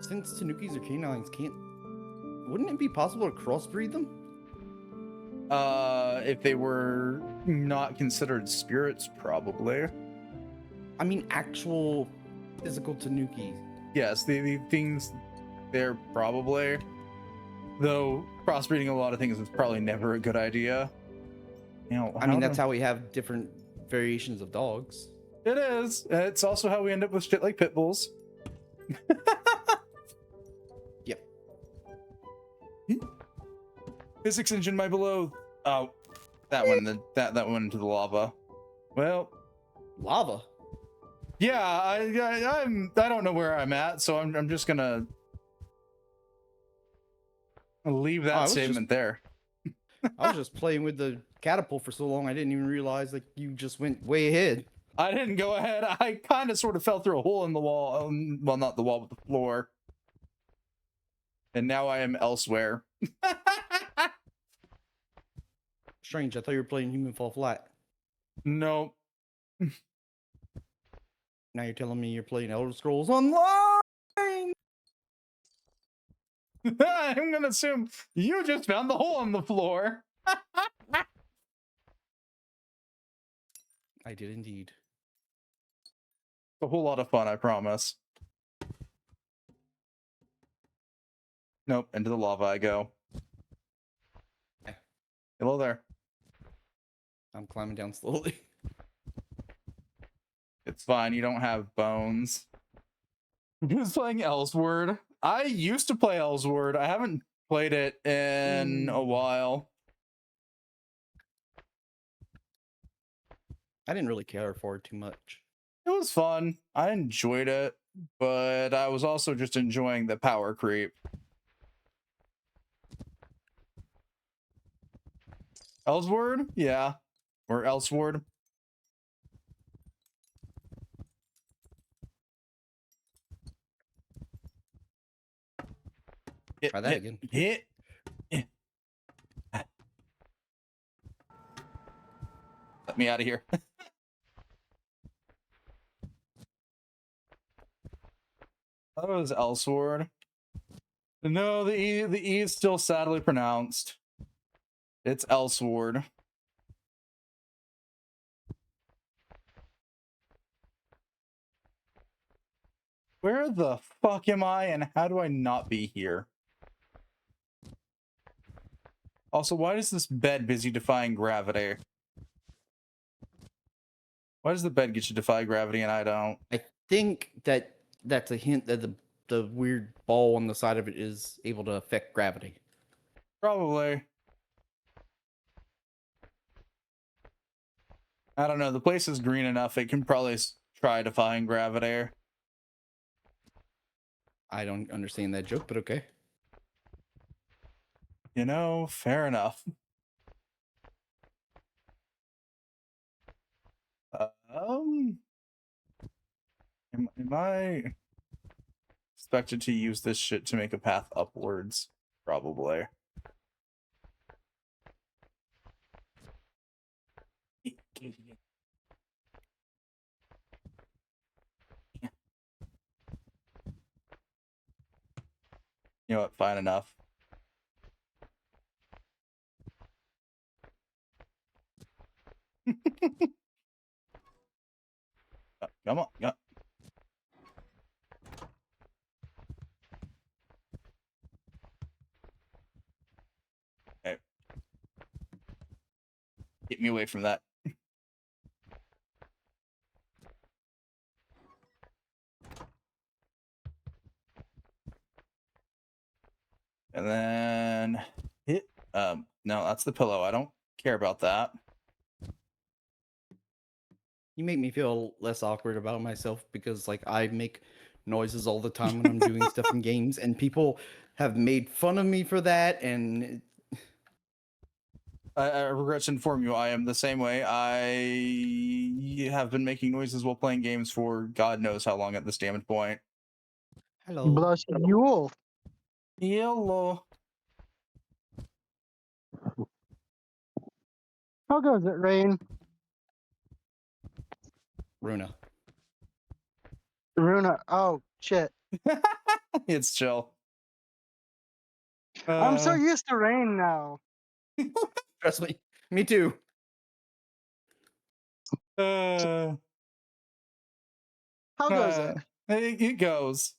[SPEAKER 3] since Tanukis are canines, wouldn't it be possible to crossbreed them?
[SPEAKER 1] If they were not considered spirits, probably.
[SPEAKER 3] I mean, actual physical Tanuki.
[SPEAKER 1] Yes, the things there probably. Though crossbreeding a lot of things is probably never a good idea. You know,
[SPEAKER 3] I mean, that's how we have different variations of dogs.
[SPEAKER 1] it is. And it's also how we end up with shit like pit bulls.
[SPEAKER 3] Yep.
[SPEAKER 1] Physics engine my below. Oh, that went in the that went into the lava. Well,
[SPEAKER 3] Lava.
[SPEAKER 1] yeah, I don't know where I'm at, so I'm just gonna leave
[SPEAKER 3] I
[SPEAKER 1] that
[SPEAKER 3] was
[SPEAKER 1] statement there.
[SPEAKER 3] I was just playing with the catapult for so long, I didn't even realize like you just went way ahead.
[SPEAKER 1] I didn't go ahead. I kind of sort of fell through a hole in the wall. Well, not the wall, but the floor. And now I am elsewhere.
[SPEAKER 3] Strange. I thought you were playing Human Fall Flat.
[SPEAKER 1] Nope.
[SPEAKER 3] Now you're telling me you're playing Elder Scrolls Online.
[SPEAKER 1] I'm gonna assume you just found the hole in the floor.
[SPEAKER 3] I did indeed.
[SPEAKER 1] A whole lot of fun, I promise. Nope, into the lava I go.
[SPEAKER 3] Yeah.
[SPEAKER 1] Hello there.
[SPEAKER 3] I'm climbing down slowly.
[SPEAKER 1] It's fine. You don't have bones. Who's playing Ellsword? I used to play Ellsword. I haven't played it in a while.
[SPEAKER 3] I didn't really care for it too much.
[SPEAKER 1] It was fun. I enjoyed it, but I was also just enjoying the power creep. Ellsword? Yeah. Or Elsword.
[SPEAKER 3] Try that again.
[SPEAKER 1] Hit. Let me out of here. That was Elsword. No, the E is still sadly pronounced. It's Elsword. Where the fuck am I, and how do I not be here? Also, why is this bed busy defying gravity? Why does the bed get you defy gravity and I don't?
[SPEAKER 3] I think that's a hint that the weird ball on the side of it is able to affect gravity.
[SPEAKER 1] Probably. I don't know. The place is green enough. It can probably try defying gravity.
[SPEAKER 3] I don't understand that joke, but okay.
[SPEAKER 1] You know, fair enough. Am I expected to use this shit to make a path upwards? Probably. You know what? Fine enough. Come on. Yeah. Okay. Get me away from that. And then hit. No, that's the pillow. I don't care about that.
[SPEAKER 3] You make me feel less awkward about myself because like I make noises all the time when I'm doing stuff in games, and people have made fun of me for that. And
[SPEAKER 1] I regret to inform you, I am the same way. I have been making noises while playing games for God knows how long at this damage point.
[SPEAKER 3] hello,
[SPEAKER 5] Bless Yule.
[SPEAKER 1] Yellow.
[SPEAKER 5] How goes it, Rain?
[SPEAKER 3] Runa.
[SPEAKER 5] Runa. Oh, shit.
[SPEAKER 1] It's chill.
[SPEAKER 5] I'm so used to Rain now.
[SPEAKER 3] Trust me, me too.
[SPEAKER 1] uh,
[SPEAKER 5] How goes it?
[SPEAKER 1] it goes.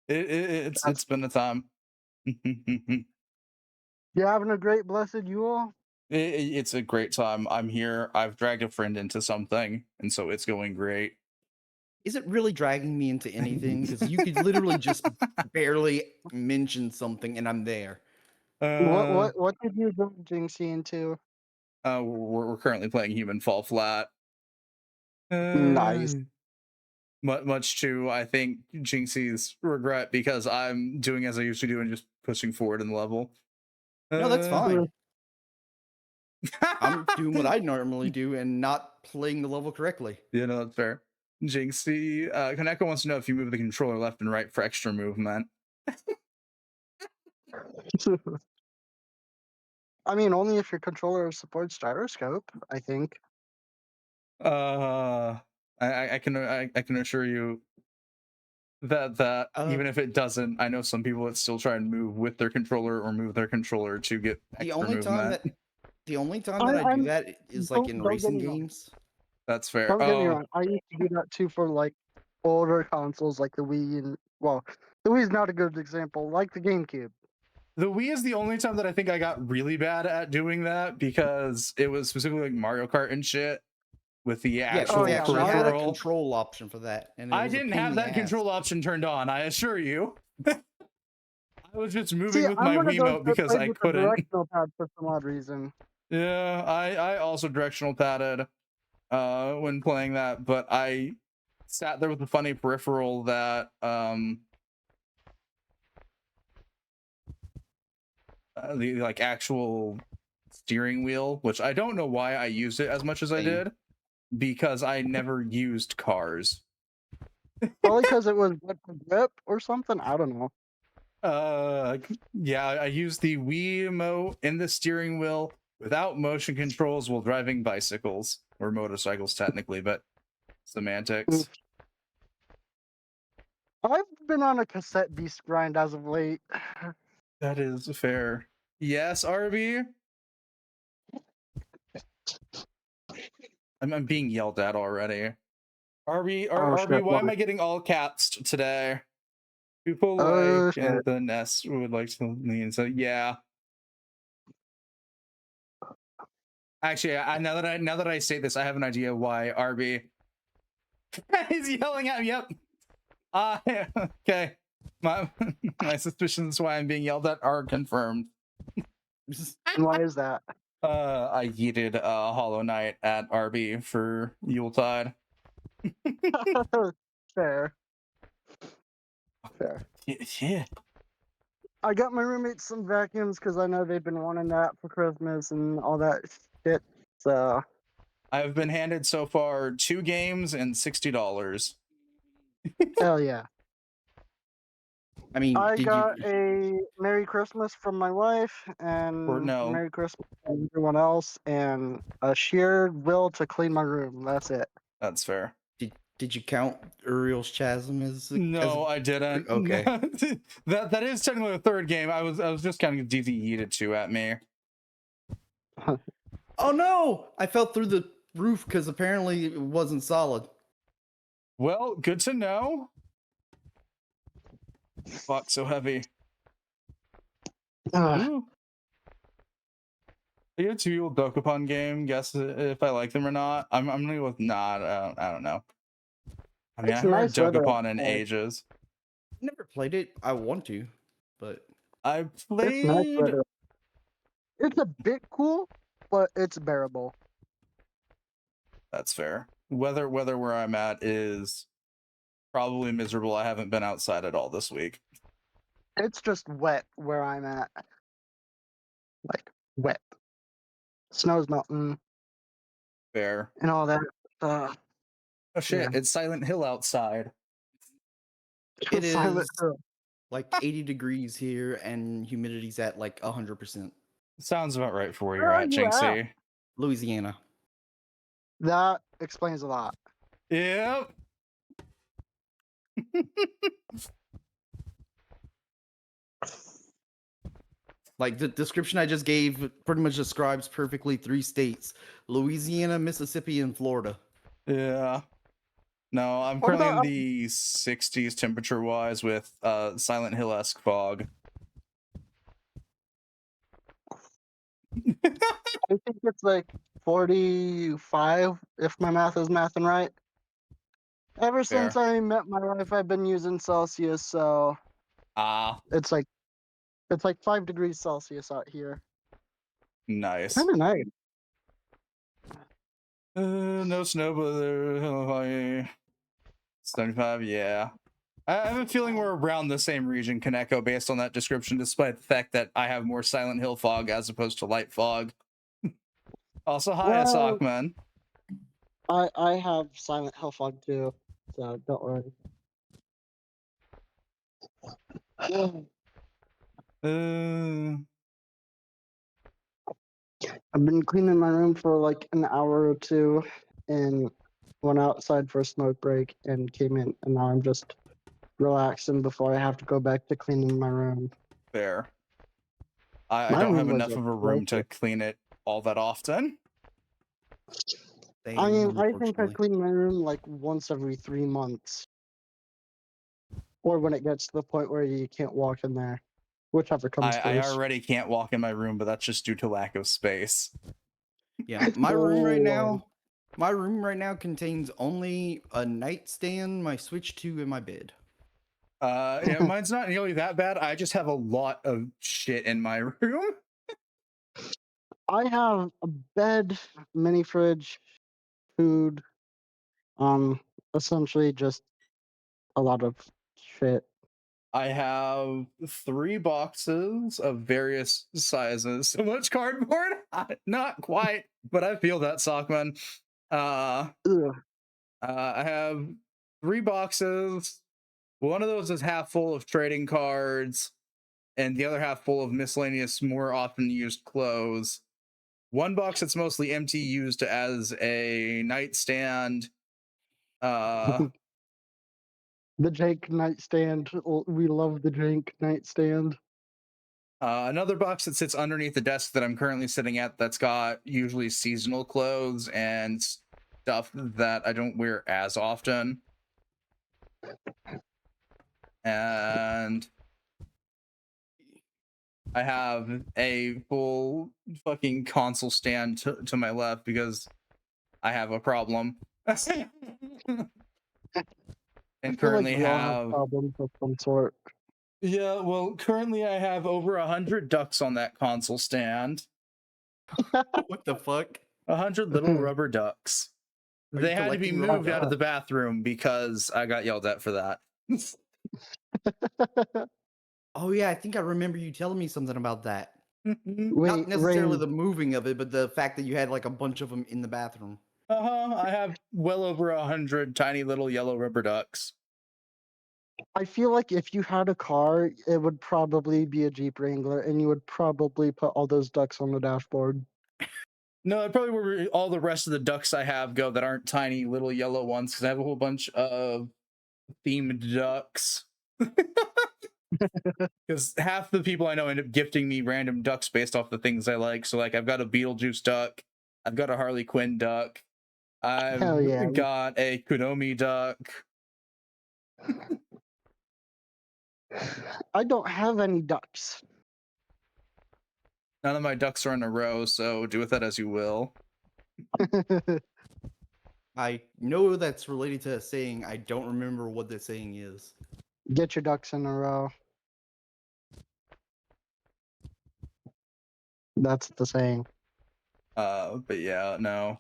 [SPEAKER 1] It's been a time.
[SPEAKER 5] You having a great blessed Yule?
[SPEAKER 1] It's a great time. I'm here. I've dragged a friend into something, and so it's going great.
[SPEAKER 3] Is it really dragging me into anything? Because you could literally just barely mention something, and I'm there.
[SPEAKER 5] What did you bring Jinxie into?
[SPEAKER 1] We're currently playing Human Fall Flat.
[SPEAKER 5] Nice.
[SPEAKER 1] Much to, I think, Jinxie's regret, because I'm doing as I used to do and just pushing forward in the level.
[SPEAKER 3] No, that's fine. I'm
[SPEAKER 1] I'm
[SPEAKER 3] doing what I normally do and not playing the level correctly.
[SPEAKER 1] Yeah, no, that's fair. Jinxie, Kaneko wants to know if you move the controller left and right for extra movement.
[SPEAKER 5] I mean, only if your controller supports gyroscope, I think.
[SPEAKER 1] I can assure you that even if it doesn't, I know some people that still try and move with their controller or move their controller to get
[SPEAKER 3] The
[SPEAKER 1] extra
[SPEAKER 3] only time
[SPEAKER 1] movement.
[SPEAKER 3] the only time that I do that is like in
[SPEAKER 5] Don't get
[SPEAKER 3] racing
[SPEAKER 5] me wrong.
[SPEAKER 3] games.
[SPEAKER 1] That's fair.
[SPEAKER 5] Don't get me wrong. I used to do that too for like older consoles like the Wii and well, the Wii is not a good example, like the GameCube.
[SPEAKER 1] The Wii is the only time that I think I got really bad at doing that, because it was specifically like Mario Kart and shit. with the
[SPEAKER 3] Yeah,
[SPEAKER 1] actual
[SPEAKER 5] Oh,
[SPEAKER 3] they
[SPEAKER 5] yeah,
[SPEAKER 3] actually had a
[SPEAKER 1] peripheral.
[SPEAKER 3] control option for that, and it
[SPEAKER 1] I
[SPEAKER 3] was a
[SPEAKER 1] didn't
[SPEAKER 3] pain
[SPEAKER 1] have
[SPEAKER 3] in the
[SPEAKER 1] that
[SPEAKER 3] ass.
[SPEAKER 1] control option turned on, I assure you. I was just moving
[SPEAKER 5] See,
[SPEAKER 1] with
[SPEAKER 5] I'm
[SPEAKER 1] my
[SPEAKER 5] one of those
[SPEAKER 1] Wiimote
[SPEAKER 5] that
[SPEAKER 1] because
[SPEAKER 5] plays
[SPEAKER 1] I
[SPEAKER 5] with the
[SPEAKER 1] couldn't.
[SPEAKER 5] directional pad for some odd reason.
[SPEAKER 1] Yeah, I also directional padded when playing that, but I sat there with a funny peripheral that the like actual steering wheel, which I don't know why I used it as much as I
[SPEAKER 3] Same.
[SPEAKER 1] did, because I never used cars.
[SPEAKER 5] Probably because it was what, the grip or something. I don't know.
[SPEAKER 1] Yeah, I used the Wiimote in the steering wheel without motion controls while driving bicycles or motorcycles technically, but semantics.
[SPEAKER 5] I've been on a cassette beast grind as of late.
[SPEAKER 1] That is fair. Yes, RB. I'm being yelled at already. RB,
[SPEAKER 5] Oh
[SPEAKER 1] RB,
[SPEAKER 5] shit!
[SPEAKER 1] why am
[SPEAKER 5] Why?
[SPEAKER 1] I getting all caps today? People
[SPEAKER 5] Oh
[SPEAKER 1] like
[SPEAKER 5] shit!
[SPEAKER 1] and the nest would like to lean. So yeah. Actually, now that I say this, I have an idea why RB is yelling at me. Yep. Okay. My my suspicions why I'm being yelled at are confirmed.
[SPEAKER 5] And why is that?
[SPEAKER 1] I yeeted Hollow Knight at RB for Yuletide.
[SPEAKER 5] Fair. Fair.
[SPEAKER 1] Yeah.
[SPEAKER 5] I got my roommates some vacuums because I know they've been wanting that for Christmas and all that shit. So
[SPEAKER 1] I've been handed so far 2 games and $60.
[SPEAKER 5] hell yeah.
[SPEAKER 3] I mean,
[SPEAKER 5] I
[SPEAKER 3] did
[SPEAKER 5] got
[SPEAKER 3] you?
[SPEAKER 5] a Merry Christmas from my wife
[SPEAKER 1] Or
[SPEAKER 5] and
[SPEAKER 1] no,
[SPEAKER 5] Merry Christmas from everyone else and a sheer will to clean my room. That's it.
[SPEAKER 1] that's fair.
[SPEAKER 3] Did you count Uriel's Chasm as
[SPEAKER 1] No, I didn't.
[SPEAKER 3] Okay.
[SPEAKER 1] that is technically the 3rd game. I was just counting DZ yeeted 2 at me.
[SPEAKER 3] Oh no! I fell through the roof because apparently it wasn't solid.
[SPEAKER 1] Well, good to know. Fuck, so heavy.
[SPEAKER 5] Ugh.
[SPEAKER 1] Ooh. I get a 2-year-old Dokapon game. Guess if I like them or not. I'm gonna go with not. I don't know. I mean, I
[SPEAKER 5] It's
[SPEAKER 1] haven't heard
[SPEAKER 5] nice weather
[SPEAKER 1] Dokapon in
[SPEAKER 5] outside.
[SPEAKER 1] ages.
[SPEAKER 3] Never played it. I want to, but
[SPEAKER 1] I
[SPEAKER 5] It's nice
[SPEAKER 1] played.
[SPEAKER 5] weather. It's a bit cool, but it's bearable.
[SPEAKER 1] That's fair. Weather where I'm at is probably miserable. I haven't been outside at all this week.
[SPEAKER 5] It's just wet where I'm at. Like wet. Snow's melting
[SPEAKER 1] Fair.
[SPEAKER 5] and all that.
[SPEAKER 1] Oh shit!
[SPEAKER 5] Yeah.
[SPEAKER 1] It's Silent Hill outside.
[SPEAKER 3] it
[SPEAKER 5] Silent
[SPEAKER 3] is
[SPEAKER 5] Hill.
[SPEAKER 3] like 80 degrees here and humidity's at like 100%.
[SPEAKER 1] Sounds about right for where
[SPEAKER 5] Where
[SPEAKER 1] you're
[SPEAKER 5] are
[SPEAKER 1] at,
[SPEAKER 5] you at?
[SPEAKER 1] Jinxie.
[SPEAKER 3] Louisiana.
[SPEAKER 5] That explains a lot.
[SPEAKER 1] Yep.
[SPEAKER 3] Like the description I just gave pretty much describes perfectly 3 states: Louisiana, Mississippi, and Florida.
[SPEAKER 1] Yeah. No, I'm
[SPEAKER 5] What
[SPEAKER 1] currently in
[SPEAKER 5] about
[SPEAKER 1] the 60s temperature wise with Silent Hill esque fog.
[SPEAKER 5] I think it's like 45 if my math is mathing right. Ever since
[SPEAKER 1] Fair.
[SPEAKER 5] I met my wife, I've been using Celsius, so
[SPEAKER 1] Ah,
[SPEAKER 5] it's like 5 degrees Celsius out here.
[SPEAKER 1] nice.
[SPEAKER 5] Kind of nice.
[SPEAKER 1] No snow, but 75, yeah. I have a feeling we're around the same region, Kaneko, based on that description, despite the fact that I have more Silent Hill fog as opposed to light fog. Also, hi,
[SPEAKER 5] Well,
[SPEAKER 1] Asakman.
[SPEAKER 5] I have Silent Hill fog too, so don't worry.
[SPEAKER 1] Uh,
[SPEAKER 5] I've been cleaning my room for like an hour or two, and went outside for a smoke break and came in, and now I'm just relaxing before I have to go back to cleaning my room.
[SPEAKER 1] fair. I
[SPEAKER 5] My
[SPEAKER 1] don't have
[SPEAKER 5] room was
[SPEAKER 1] enough of a room to
[SPEAKER 5] atrocious.
[SPEAKER 1] clean it all that often.
[SPEAKER 5] I
[SPEAKER 3] Same,
[SPEAKER 5] mean, I think I
[SPEAKER 3] unfortunately.
[SPEAKER 5] clean my room like once every 3 months, or when it gets to the point where you can't walk in there, whichever comes
[SPEAKER 1] I
[SPEAKER 5] first.
[SPEAKER 1] already can't walk in my room, but that's just due to lack of space.
[SPEAKER 3] Yeah, my room right
[SPEAKER 5] Oh,
[SPEAKER 3] now My room right now contains only a nightstand, my Switch 2, and my bed.
[SPEAKER 1] Yeah, mine's not nearly that bad. I just have a lot of shit in my room.
[SPEAKER 5] I have a bed, mini fridge, food, essentially just a lot of shit.
[SPEAKER 1] I have 3 boxes of various sizes. So much cardboard? Not quite, but I feel that, Sockman. Uh,
[SPEAKER 5] Ugh.
[SPEAKER 1] I have 3 boxes. One of those is half full of trading cards, and the other half full of miscellaneous, more often used clothes. One box that's mostly empty, used as a nightstand.
[SPEAKER 5] The Jake nightstand. We love the Jake nightstand.
[SPEAKER 1] Another box that sits underneath the desk that I'm currently sitting at that's got usually seasonal clothes and stuff that I don't wear as often. And I have a full fucking console stand to my left because I have a problem.
[SPEAKER 5] I
[SPEAKER 1] And
[SPEAKER 5] feel like
[SPEAKER 1] currently
[SPEAKER 5] we all have
[SPEAKER 1] have,
[SPEAKER 5] problems of some sort.
[SPEAKER 1] yeah, well, currently I have over 100 ducks on that console stand.
[SPEAKER 3] What the fuck?
[SPEAKER 1] 100 little rubber ducks.
[SPEAKER 3] Are you
[SPEAKER 1] They had to be
[SPEAKER 3] collecting rubber
[SPEAKER 1] moved out of the
[SPEAKER 3] ducks?
[SPEAKER 1] bathroom because I got yelled at for that.
[SPEAKER 3] Oh yeah, I think I remember you telling me something about that. Not
[SPEAKER 5] Wait,
[SPEAKER 3] necessarily
[SPEAKER 5] Rain,
[SPEAKER 3] the moving of it, but the fact that you had like a bunch of them in the bathroom.
[SPEAKER 1] I have well over 100 tiny little yellow rubber ducks.
[SPEAKER 5] I feel like if you had a car, it would probably be a Jeep Wrangler, and you would probably put all those ducks on the dashboard.
[SPEAKER 1] No, I probably where all the rest of the ducks I have go that aren't tiny little yellow ones because I have a whole bunch of themed ducks. Because half the people I know end up gifting me random ducks based off the things I like. So, like, I've got a Beetlejuice duck, I've got a Harley Quinn duck,
[SPEAKER 5] Hell yeah.
[SPEAKER 1] I've got a Kunomi duck.
[SPEAKER 5] I don't have any ducks.
[SPEAKER 1] None of my ducks are in a row, so do with that as you will.
[SPEAKER 3] I know that's related to a saying. I don't remember what the saying is.
[SPEAKER 5] Get your ducks in a row. That's the saying.
[SPEAKER 1] But yeah, no.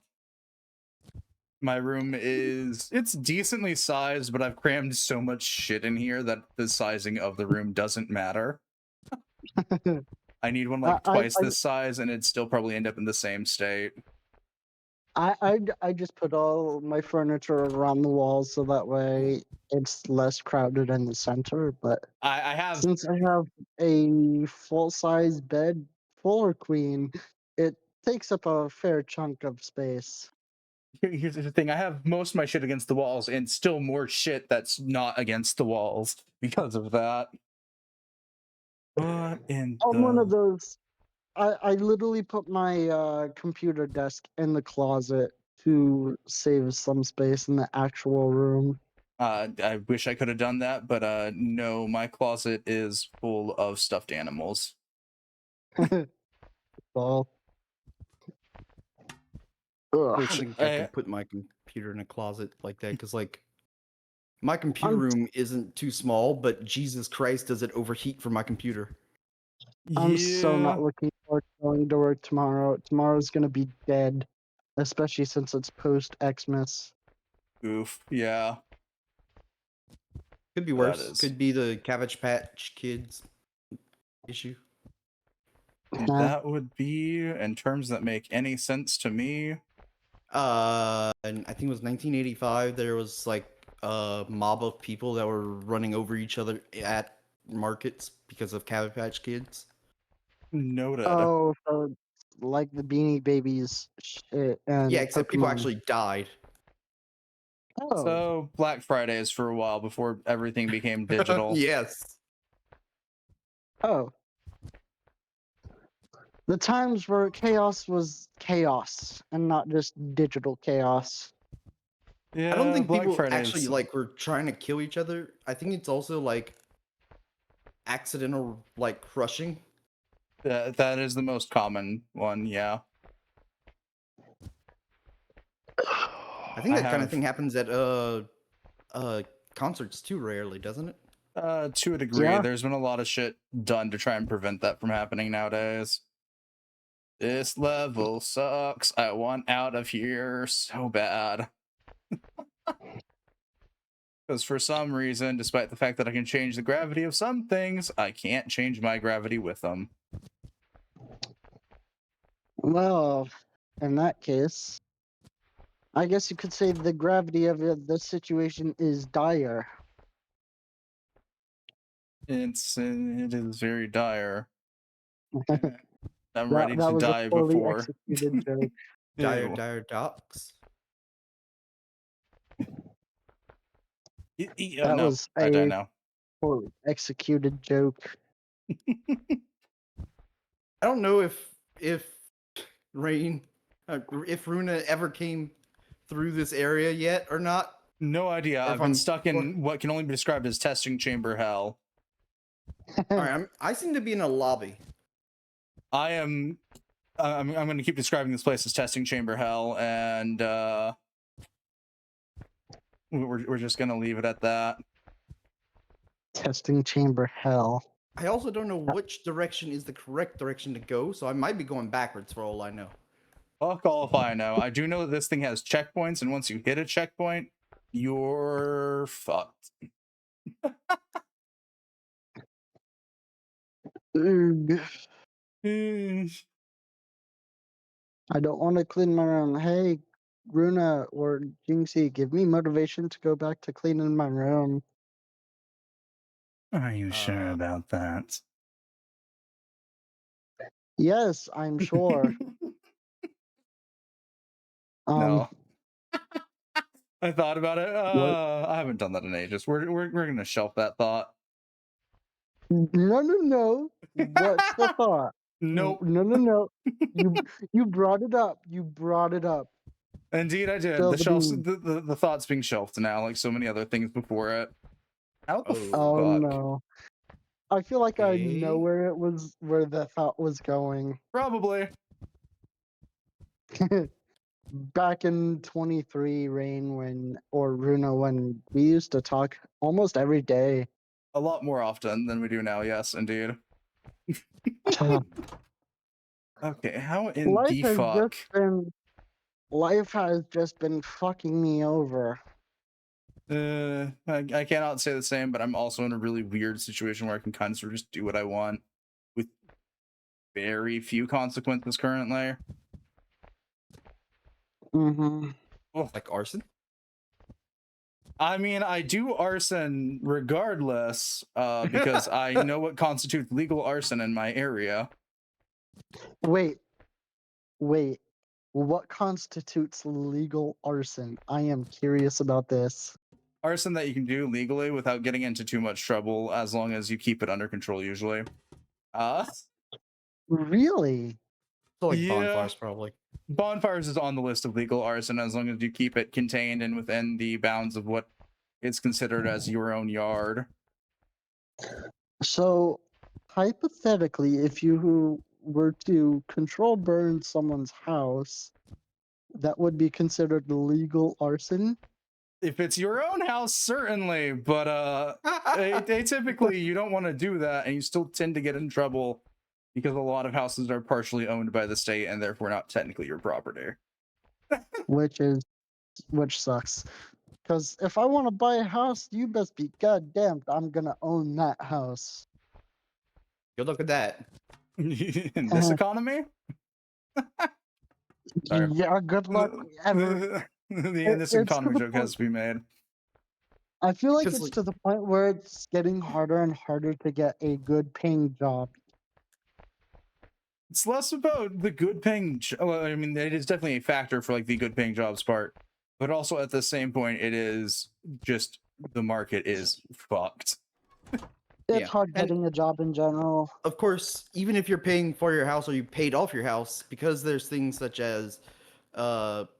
[SPEAKER 1] My room it's decently sized, but I've crammed so much shit in here that the sizing of the room doesn't matter. I need one like
[SPEAKER 5] I,
[SPEAKER 1] twice this size, and it'd still probably end up in the same state.
[SPEAKER 5] I just put all my furniture around the walls so that way it's less crowded in the center. But
[SPEAKER 1] I have
[SPEAKER 5] since I have a full size bed, full or queen, it takes up a fair chunk of space.
[SPEAKER 1] here's the thing: I have most of my shit against the walls, and still more shit that's not against the walls because of that. What in
[SPEAKER 5] I'm one of
[SPEAKER 1] the
[SPEAKER 5] those. I literally put my computer desk in the closet to save some space in the actual room.
[SPEAKER 1] I wish I could have done that, but no, my closet is full of stuffed animals.
[SPEAKER 5] Well,
[SPEAKER 3] I
[SPEAKER 5] ugh.
[SPEAKER 3] don't think I could put my computer in a closet like that because, like, my computer
[SPEAKER 5] I'm
[SPEAKER 3] room isn't too small, but Jesus Christ, does it overheat for my computer?
[SPEAKER 5] I'm so
[SPEAKER 1] Yeah,
[SPEAKER 5] not looking forward to going to work tomorrow. Tomorrow's gonna be dead, especially since it's post Xmas.
[SPEAKER 1] oof, yeah,
[SPEAKER 3] Could be
[SPEAKER 1] that
[SPEAKER 3] worse.
[SPEAKER 1] is.
[SPEAKER 3] Could be the Cabbage Patch Kids issue.
[SPEAKER 1] That would be in terms that make any sense to me.
[SPEAKER 3] And I think it was 1985. There was like a mob of people that were running over each other at markets because of Cabbage Patch Kids.
[SPEAKER 1] Noted.
[SPEAKER 5] Oh, so like the Beanie Babies shit
[SPEAKER 3] Yeah,
[SPEAKER 5] and
[SPEAKER 3] except people
[SPEAKER 5] Pokemon.
[SPEAKER 3] actually died.
[SPEAKER 5] Oh,
[SPEAKER 1] So Black Fridays for a while before everything became digital.
[SPEAKER 3] Yes.
[SPEAKER 5] oh. The times where chaos was chaos and not just digital chaos.
[SPEAKER 3] I don't
[SPEAKER 1] Yeah,
[SPEAKER 3] think
[SPEAKER 1] Black
[SPEAKER 3] people actually
[SPEAKER 1] Fridays.
[SPEAKER 3] like were trying to kill each other. I think it's also like accidental like crushing.
[SPEAKER 1] That is the most common one. Yeah.
[SPEAKER 3] I think
[SPEAKER 1] I
[SPEAKER 3] that kind of
[SPEAKER 1] have
[SPEAKER 3] thing happens at concerts too rarely, doesn't it?
[SPEAKER 1] to a degree.
[SPEAKER 5] Yeah.
[SPEAKER 1] There's been a lot of shit done to try and prevent that from happening nowadays. This level sucks. I want out of here so bad. Because for some reason, despite the fact that I can change the gravity of some things, I can't change my gravity with them.
[SPEAKER 5] Well, in that case, I guess you could say the gravity of the situation is dire.
[SPEAKER 1] It is very dire. I'm
[SPEAKER 5] That
[SPEAKER 1] ready
[SPEAKER 5] that
[SPEAKER 1] to
[SPEAKER 5] was a
[SPEAKER 1] die
[SPEAKER 5] poorly
[SPEAKER 1] before.
[SPEAKER 5] executed joke.
[SPEAKER 3] Dire,
[SPEAKER 1] Ew.
[SPEAKER 3] dire docks.
[SPEAKER 5] That
[SPEAKER 1] No,
[SPEAKER 5] was
[SPEAKER 1] I die
[SPEAKER 5] a
[SPEAKER 1] now.
[SPEAKER 5] poorly executed joke.
[SPEAKER 3] I don't know if Rain, if Runa ever came through this area yet or not.
[SPEAKER 1] No idea.
[SPEAKER 3] Or
[SPEAKER 1] I've
[SPEAKER 3] if
[SPEAKER 1] been
[SPEAKER 3] I'm
[SPEAKER 1] stuck in what can only be described as testing chamber hell.
[SPEAKER 3] All right, I seem to be in a lobby.
[SPEAKER 1] I am. I'm going to keep describing this place as testing chamber hell, and we're just going to leave it at that.
[SPEAKER 5] Testing chamber hell.
[SPEAKER 3] I also don't know which direction is the correct direction to go, so I might be going backwards for all I know.
[SPEAKER 1] Fuck all if I know. I do know that this thing has checkpoints, and once you hit a checkpoint, you're fucked.
[SPEAKER 5] Ugh.
[SPEAKER 1] Eh,
[SPEAKER 5] I don't want to clean my room. Hey, Runa or Jinxie, give me motivation to go back to cleaning my room.
[SPEAKER 1] Are you sure
[SPEAKER 3] Uh,
[SPEAKER 1] about that?
[SPEAKER 5] Yes, I'm sure.
[SPEAKER 1] No. I thought about it.
[SPEAKER 5] What?
[SPEAKER 1] I haven't done that in ages. We're gonna shelf that thought.
[SPEAKER 5] No, no, no. What's the thought?
[SPEAKER 1] Nope.
[SPEAKER 5] No, no, no. You you brought it up. You brought it up.
[SPEAKER 1] Indeed, I did.
[SPEAKER 5] Spill
[SPEAKER 1] The
[SPEAKER 5] the
[SPEAKER 1] shelf's
[SPEAKER 5] beans.
[SPEAKER 1] the thought's being shelved now, like so many other things before it. How the
[SPEAKER 3] Oh.
[SPEAKER 5] Oh
[SPEAKER 1] fuck?
[SPEAKER 5] no. I feel like I know
[SPEAKER 3] Okay.
[SPEAKER 5] where the thought was going.
[SPEAKER 1] Probably.
[SPEAKER 5] Back in 23 Rain or Runa when we used to talk almost every day.
[SPEAKER 1] A lot more often than we do now. Yes, indeed. Okay, how in
[SPEAKER 5] life
[SPEAKER 1] the
[SPEAKER 5] has just
[SPEAKER 1] fuck?
[SPEAKER 5] been life has just been fucking me over.
[SPEAKER 1] I cannot say the same, but I'm also in a really weird situation where I can kind of sort of just do what I want with very few consequences currently.
[SPEAKER 5] Mm-hmm.
[SPEAKER 3] Like arson?
[SPEAKER 1] I mean, I do arson regardless, because I know what constitutes legal arson in my area.
[SPEAKER 5] Wait, wait. What constitutes legal arson? I am curious about this.
[SPEAKER 1] Arson that you can do legally without getting into too much trouble, as long as you keep it under control, usually.
[SPEAKER 5] Really?
[SPEAKER 3] So like
[SPEAKER 1] Yeah.
[SPEAKER 3] bonfires, probably.
[SPEAKER 1] Bonfires is on the list of legal arson as long as you keep it contained and within the bounds of what is considered as your own yard.
[SPEAKER 5] So, hypothetically, if you were to control burn someone's house, that would be considered legal arson?
[SPEAKER 1] If it's your own house, certainly, but atypically you don't want to do that, and you still tend to get in trouble because a lot of houses are partially owned by the state and therefore not technically your property.
[SPEAKER 5] Which sucks. Because if I want to buy a house, you best be goddamn I'm gonna own that house.
[SPEAKER 3] Good luck with that.
[SPEAKER 1] In this economy? Sorry.
[SPEAKER 5] Yeah, good luck ever.
[SPEAKER 1] This
[SPEAKER 5] It's to
[SPEAKER 1] economy
[SPEAKER 5] the
[SPEAKER 1] joke
[SPEAKER 5] point.
[SPEAKER 1] has to be made.
[SPEAKER 5] I feel like
[SPEAKER 3] 'Cause,
[SPEAKER 5] it's
[SPEAKER 3] like-
[SPEAKER 5] to the point where it's getting harder and harder to get a good paying job.
[SPEAKER 1] It's less about the good paying. Well, I mean, it is definitely a factor for like the good paying jobs part, but also at the same point, it is just the market is fucked.
[SPEAKER 5] It's
[SPEAKER 3] Yeah.
[SPEAKER 5] hard
[SPEAKER 3] And
[SPEAKER 5] getting a job in general.
[SPEAKER 3] of course, even if you're paying for your house or you paid off your house, because there's things such as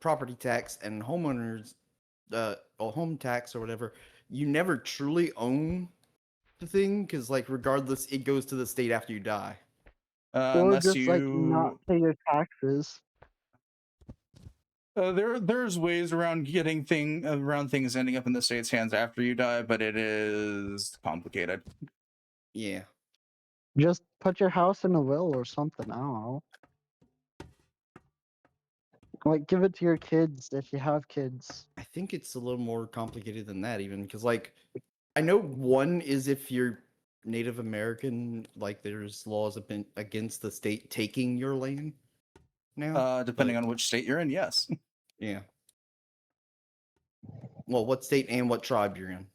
[SPEAKER 3] property tax and homeowners or home tax or whatever, you never truly own the thing because like regardless it goes to the state after you die.
[SPEAKER 5] Or
[SPEAKER 1] Unless
[SPEAKER 5] just like not
[SPEAKER 1] you,
[SPEAKER 5] pay your taxes.
[SPEAKER 1] There's ways around getting things ending up in the state's hands after you die, but it is complicated.
[SPEAKER 3] Yeah.
[SPEAKER 5] Just put your house in a will or something. I don't know. Like, give it to your kids if you have kids.
[SPEAKER 3] I think it's a little more complicated than that, even because, like, I know one is if you're Native American, like, there's laws against the state taking your land now.
[SPEAKER 1] Depending
[SPEAKER 3] but,
[SPEAKER 1] on which state you're in, yes.
[SPEAKER 3] yeah. Well, what state and what tribe you're in.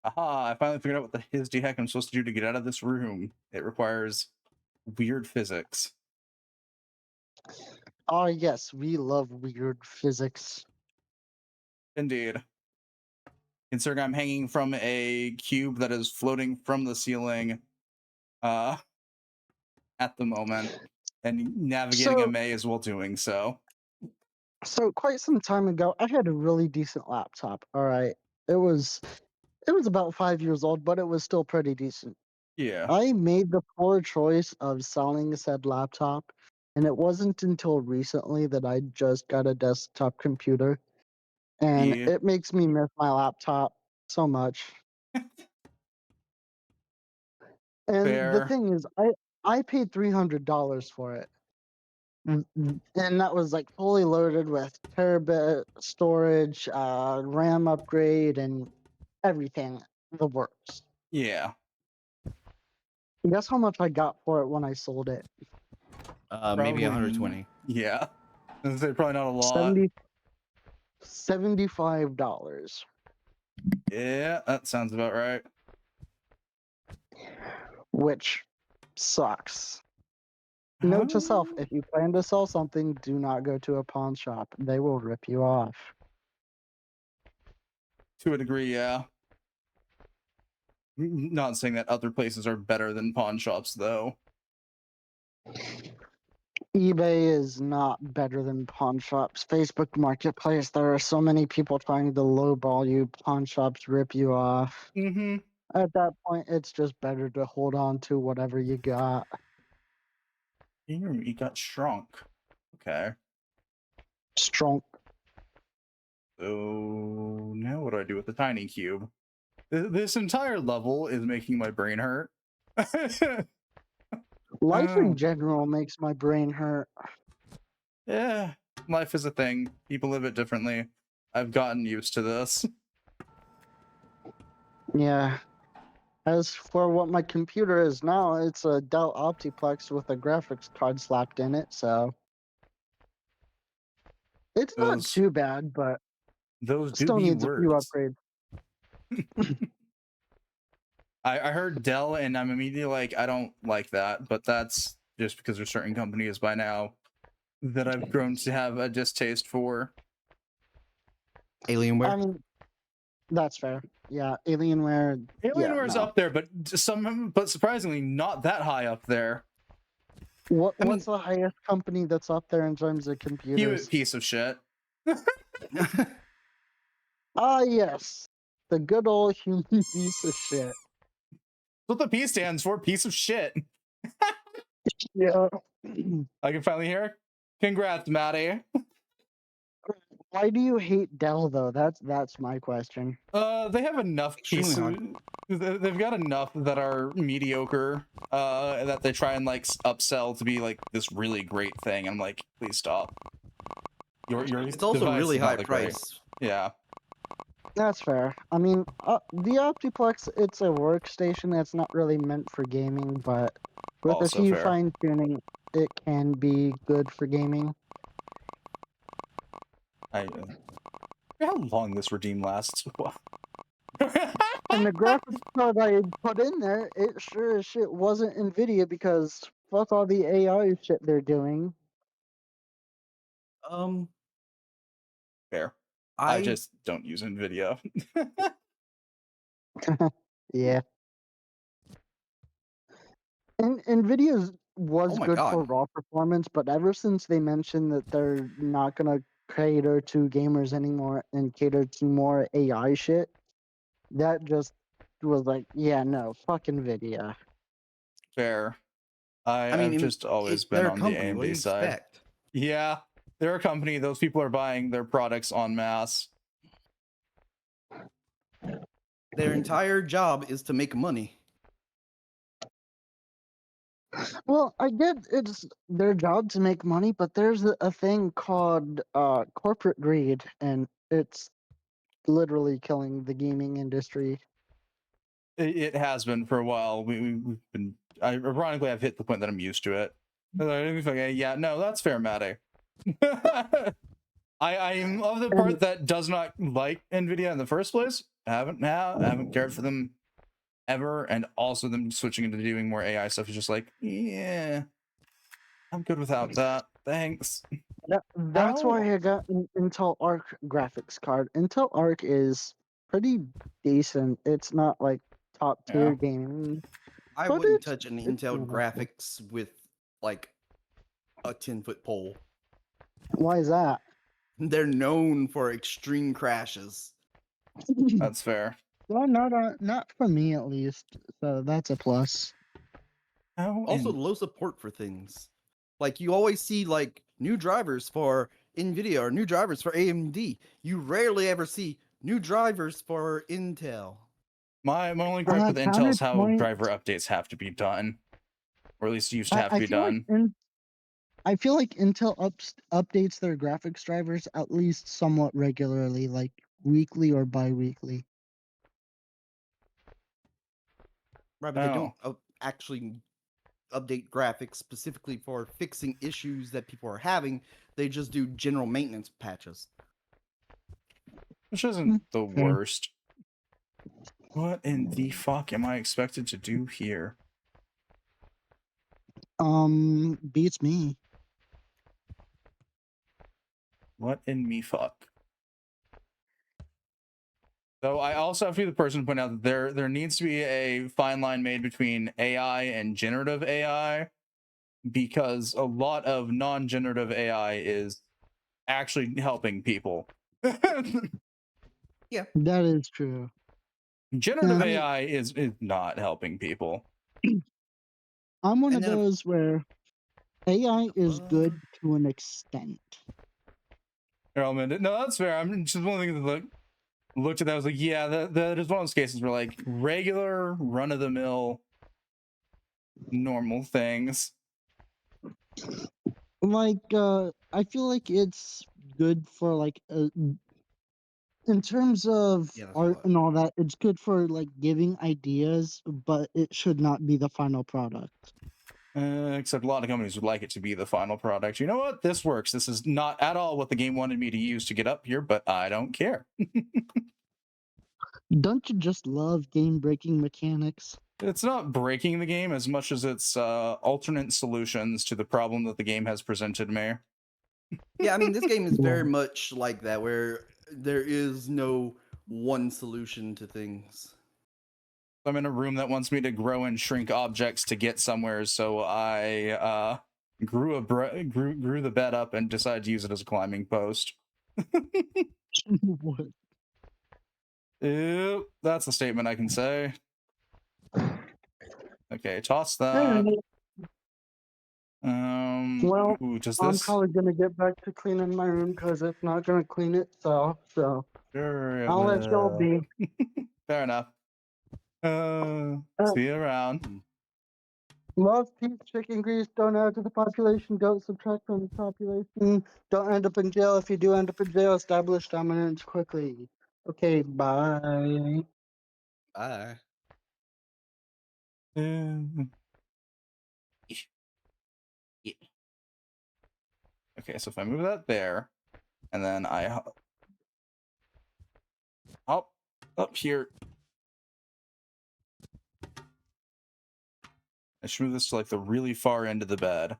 [SPEAKER 1] Aha, I finally figured out what the his the heck I'm supposed to do to get out of this room. It requires weird physics.
[SPEAKER 5] Oh, yes, we love weird physics.
[SPEAKER 1] Indeed. Considering I'm hanging from a cube that is floating from the ceiling at the moment, and navigating a
[SPEAKER 5] So,
[SPEAKER 1] maze while doing so.
[SPEAKER 5] so quite some time ago, I had a really decent laptop. All right, it was about 5 years old, but it was still pretty decent.
[SPEAKER 1] Yeah.
[SPEAKER 5] I made the poor choice of selling said laptop, and it wasn't until recently that I just got a desktop computer, and
[SPEAKER 1] Yeah.
[SPEAKER 5] it makes me miss my laptop so much. And the
[SPEAKER 1] Fair.
[SPEAKER 5] thing is, I paid $300 for it. And that was like fully loaded with terabit storage, RAM upgrade, and everything. The works.
[SPEAKER 1] Yeah.
[SPEAKER 5] Guess how much I got for it when I sold it?
[SPEAKER 3] Maybe
[SPEAKER 1] Probably
[SPEAKER 3] 120.
[SPEAKER 1] Yeah. I was gonna say probably not a lot.
[SPEAKER 5] 75.
[SPEAKER 1] Yeah, that sounds about right.
[SPEAKER 5] Which sucks. Note to self: if you plan to sell something, do not go to a pawn shop. They will rip you off.
[SPEAKER 1] To a degree, yeah. Not saying that other places are better than pawn shops, though.
[SPEAKER 5] eBay is not better than pawn shops. Facebook Marketplace, there are so many people trying to lowball you. Pawn shops rip you off.
[SPEAKER 1] Mm-hmm.
[SPEAKER 5] At that point, it's just better to hold on to whatever you got.
[SPEAKER 1] You got shrunk. Okay.
[SPEAKER 5] Strong.
[SPEAKER 1] So now what do I do with the tiny cube? This entire level is making my brain hurt.
[SPEAKER 5] Life
[SPEAKER 1] Oh,
[SPEAKER 5] in general makes my brain hurt.
[SPEAKER 1] yeah, life is a thing. People live it differently. I've gotten used to this.
[SPEAKER 5] Yeah. As for what my computer is now, it's a Dell Optiplex with a graphics card slapped in it, so it's not
[SPEAKER 1] Those
[SPEAKER 5] too bad, but
[SPEAKER 1] those do
[SPEAKER 5] still
[SPEAKER 1] be
[SPEAKER 5] needs a few
[SPEAKER 1] words.
[SPEAKER 5] upgrades.
[SPEAKER 1] I heard Dell and I'm immediately like, I don't like that, but that's just because there's certain companies by now that I've grown to have a distaste for.
[SPEAKER 3] Alienware.
[SPEAKER 5] I mean, that's fair. Yeah, Alienware. Yeah,
[SPEAKER 1] Alienware's
[SPEAKER 5] no.
[SPEAKER 1] up there, but surprisingly not that high up there.
[SPEAKER 5] What's the highest company that's up there in terms of computers?
[SPEAKER 1] Piece of shit.
[SPEAKER 5] Ah, yes, the good old human piece of shit.
[SPEAKER 1] That's what the P stands for, piece of shit.
[SPEAKER 5] Yeah.
[SPEAKER 1] I can finally hear it. Congrats, Maddie.
[SPEAKER 5] Why do you hate Dell though? That's my question.
[SPEAKER 1] They have enough
[SPEAKER 3] Extremely
[SPEAKER 1] pieces.
[SPEAKER 3] hard.
[SPEAKER 1] They've got enough that are mediocre. That they try and like upsell to be like this really great thing. I'm like, please stop. Your
[SPEAKER 3] It's also
[SPEAKER 1] device
[SPEAKER 3] really
[SPEAKER 1] is not
[SPEAKER 3] high
[SPEAKER 1] that great.
[SPEAKER 3] price.
[SPEAKER 1] Yeah.
[SPEAKER 5] That's fair. I mean, the Optiplex, it's a workstation that's not really meant for gaming, but with a
[SPEAKER 1] Also
[SPEAKER 5] few
[SPEAKER 1] fair.
[SPEAKER 5] fine tuning, it can be good for gaming.
[SPEAKER 1] How long this redeem lasts?
[SPEAKER 5] And the graphics card I put in there, it sure as shit wasn't NVIDIA because fuck all the AI shit they're doing.
[SPEAKER 1] Fair. I
[SPEAKER 3] I
[SPEAKER 1] just don't use NVIDIA.
[SPEAKER 5] Yeah. And NVIDIA's
[SPEAKER 3] oh
[SPEAKER 5] was
[SPEAKER 3] my
[SPEAKER 5] good for
[SPEAKER 3] god.
[SPEAKER 5] raw performance, but ever since they mentioned that they're not gonna cater to gamers anymore and cater to more AI shit, that just was like, yeah, no, fuck NVIDIA.
[SPEAKER 1] Fair.
[SPEAKER 3] I mean,
[SPEAKER 1] I've just always been
[SPEAKER 3] they're a
[SPEAKER 1] on the
[SPEAKER 3] company. What do
[SPEAKER 1] AMD
[SPEAKER 3] you
[SPEAKER 1] side.
[SPEAKER 3] expect?
[SPEAKER 1] Yeah, they're a company. Those people are buying their products en masse.
[SPEAKER 3] Their entire job is to make money.
[SPEAKER 5] Well, I get it's their job to make money, but there's a thing called corporate greed, and it's literally killing the gaming industry.
[SPEAKER 1] It has been for a while. We've been. Ironically, I've hit the point that I'm used to it. Okay, yeah, no, that's fair, Maddie. I am of the part
[SPEAKER 5] And
[SPEAKER 1] that does not like Nvidia in the first place. I haven't cared for them ever, and also them switching into doing more AI stuff is just like, yeah, I'm good without that. Thanks.
[SPEAKER 5] that's
[SPEAKER 1] How?
[SPEAKER 5] why I got an Intel Arc graphics card. Intel Arc is pretty decent. It's not like top
[SPEAKER 1] Yeah.
[SPEAKER 5] tier gaming,
[SPEAKER 3] I
[SPEAKER 5] but
[SPEAKER 3] wouldn't touch an
[SPEAKER 5] it's
[SPEAKER 3] Intel
[SPEAKER 5] manageable.
[SPEAKER 3] graphics with like a 10-foot pole.
[SPEAKER 5] Why is that?
[SPEAKER 3] They're known for extreme crashes.
[SPEAKER 1] That's fair.
[SPEAKER 5] Well, not for me at least. So that's a plus.
[SPEAKER 1] How
[SPEAKER 3] Also,
[SPEAKER 1] in
[SPEAKER 3] low support for things. Like you always see like new drivers for Nvidia or new drivers for AMD. You rarely ever see new drivers for Intel.
[SPEAKER 1] my only gripe with Intel is how
[SPEAKER 5] Counterpoint.
[SPEAKER 1] driver updates have to be done, or at least used to have to
[SPEAKER 5] I
[SPEAKER 1] be
[SPEAKER 5] feel like
[SPEAKER 1] done.
[SPEAKER 5] I feel like Intel updates their graphics drivers at least somewhat regularly, like weekly or bi-weekly.
[SPEAKER 3] Right, but they
[SPEAKER 1] Oh,
[SPEAKER 3] don't actually update graphics specifically for fixing issues that people are having. They just do general maintenance patches.
[SPEAKER 1] which isn't the
[SPEAKER 5] Fair.
[SPEAKER 1] worst. What in the fuck am I expected to do here?
[SPEAKER 5] Beats me.
[SPEAKER 1] What in me fuck? So I also have to be the person to point out that there needs to be a fine line made between AI and generative AI, because a lot of non-generative AI is actually helping people.
[SPEAKER 5] That is true.
[SPEAKER 1] Generative
[SPEAKER 3] I mean,
[SPEAKER 1] AI is not helping people.
[SPEAKER 5] I'm one
[SPEAKER 3] and
[SPEAKER 5] of
[SPEAKER 3] then
[SPEAKER 5] those where AI is
[SPEAKER 3] fuck?
[SPEAKER 5] good to an extent.
[SPEAKER 1] No, that's fair. I'm just one thing that looked at that. I was like, yeah, that is one of those cases where like regular run-of-the-mill normal things.
[SPEAKER 5] Like, I feel like it's good for like in terms of
[SPEAKER 3] Yeah, that's a
[SPEAKER 5] art
[SPEAKER 3] lot.
[SPEAKER 5] and all that, it's good for like giving ideas, but it should not be the final product.
[SPEAKER 1] Except a lot of companies would like it to be the final product. You know what? This works. This is not at all what the game wanted me to use to get up here, but I don't care.
[SPEAKER 5] Don't you just love game-breaking mechanics?
[SPEAKER 1] It's not breaking the game as much as it's alternate solutions to the problem that the game has presented me.
[SPEAKER 3] Yeah, I mean, this game is very
[SPEAKER 5] Yeah.
[SPEAKER 3] much like that, where there is no one solution to things.
[SPEAKER 1] I'm in a room that wants me to grow and shrink objects to get somewhere, so I grew the bed up and decided to use it as a climbing post.
[SPEAKER 5] What?
[SPEAKER 1] Yep, that's a statement I can say. Okay, toss that.
[SPEAKER 5] Alright, well,
[SPEAKER 1] Ooh, does
[SPEAKER 5] I'm
[SPEAKER 1] this?
[SPEAKER 5] probably gonna get back to cleaning my room because it's not gonna clean itself. So
[SPEAKER 1] Sure, it
[SPEAKER 5] I'll let y'all
[SPEAKER 1] will.
[SPEAKER 5] be.
[SPEAKER 1] Fair enough.
[SPEAKER 5] Uh,
[SPEAKER 1] See you around.
[SPEAKER 5] Love, peace, chicken grease. Don't add to the population. Don't subtract from the population. Don't end up in jail. If you do end up in jail, establish dominance quickly. Okay, bye.
[SPEAKER 3] Bye.
[SPEAKER 1] Okay, so if I move that there, and then I hop up here, I should move this to like the really far end of the bed,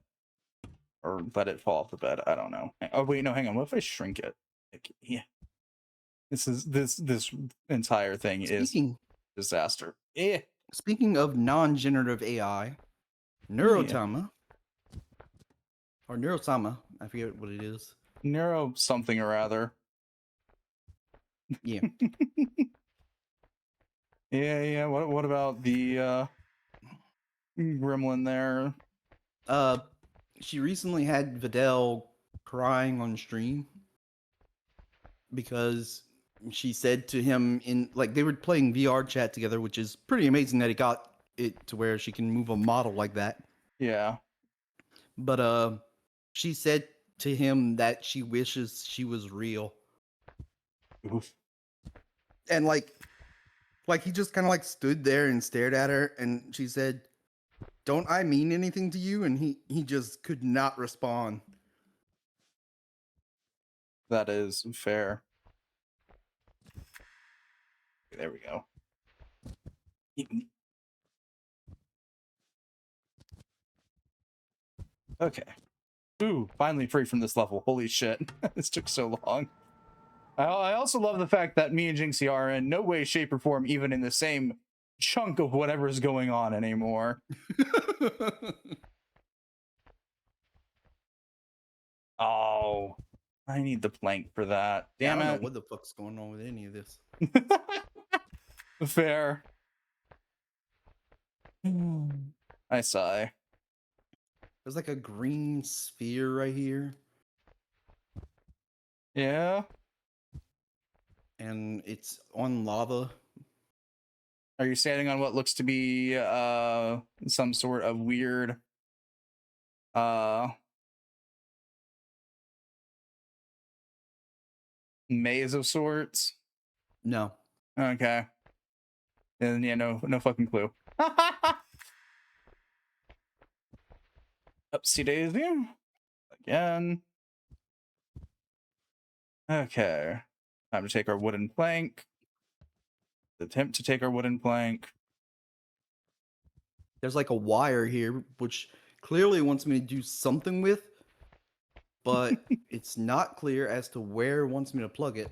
[SPEAKER 1] or let it fall off the bed. I don't know. Oh wait, no, hang on. What if I shrink it? Like, yeah, this entire thing is
[SPEAKER 3] Speaking
[SPEAKER 1] disaster. Yeah,
[SPEAKER 3] speaking of non-generative AI, Neurotama or Neurosama, I forget what it is.
[SPEAKER 1] Neuro something or other.
[SPEAKER 3] Yeah.
[SPEAKER 1] Yeah. What about the gremlin there?
[SPEAKER 3] She recently had Videl crying on stream because she said to him in like they were playing VR chat together, which is pretty amazing that he got it to where she can move a model like that.
[SPEAKER 1] Yeah.
[SPEAKER 3] But she said to him that she wishes she was real.
[SPEAKER 1] Oof.
[SPEAKER 3] And like he just kind of like stood there and stared at her, and she said, "Don't I mean anything to you?" And he just could not respond.
[SPEAKER 1] That is fair. There we go. Okay. Ooh, finally free from this level. Holy shit. This took so long. I also love the fact that me and Jinxie are in no way, shape, or form even in the same chunk of whatever's going on anymore. Oh, I need the plank for that.
[SPEAKER 3] Yeah, I
[SPEAKER 1] Damn
[SPEAKER 3] don't know
[SPEAKER 1] it.
[SPEAKER 3] what the fuck's going on with any of this.
[SPEAKER 1] Fair. I sigh.
[SPEAKER 3] There's like a green sphere right here,
[SPEAKER 1] Yeah.
[SPEAKER 3] and it's on lava.
[SPEAKER 1] Are you standing on what looks to be some sort of weird maze of sorts?
[SPEAKER 3] No.
[SPEAKER 1] Okay. And yeah, no fucking clue. Upsy daisy. Again. Okay. Time to take our wooden plank. Attempt to take our wooden plank.
[SPEAKER 3] There's like a wire here, which clearly wants me to do something with, but it's not clear as to where it wants me to plug it.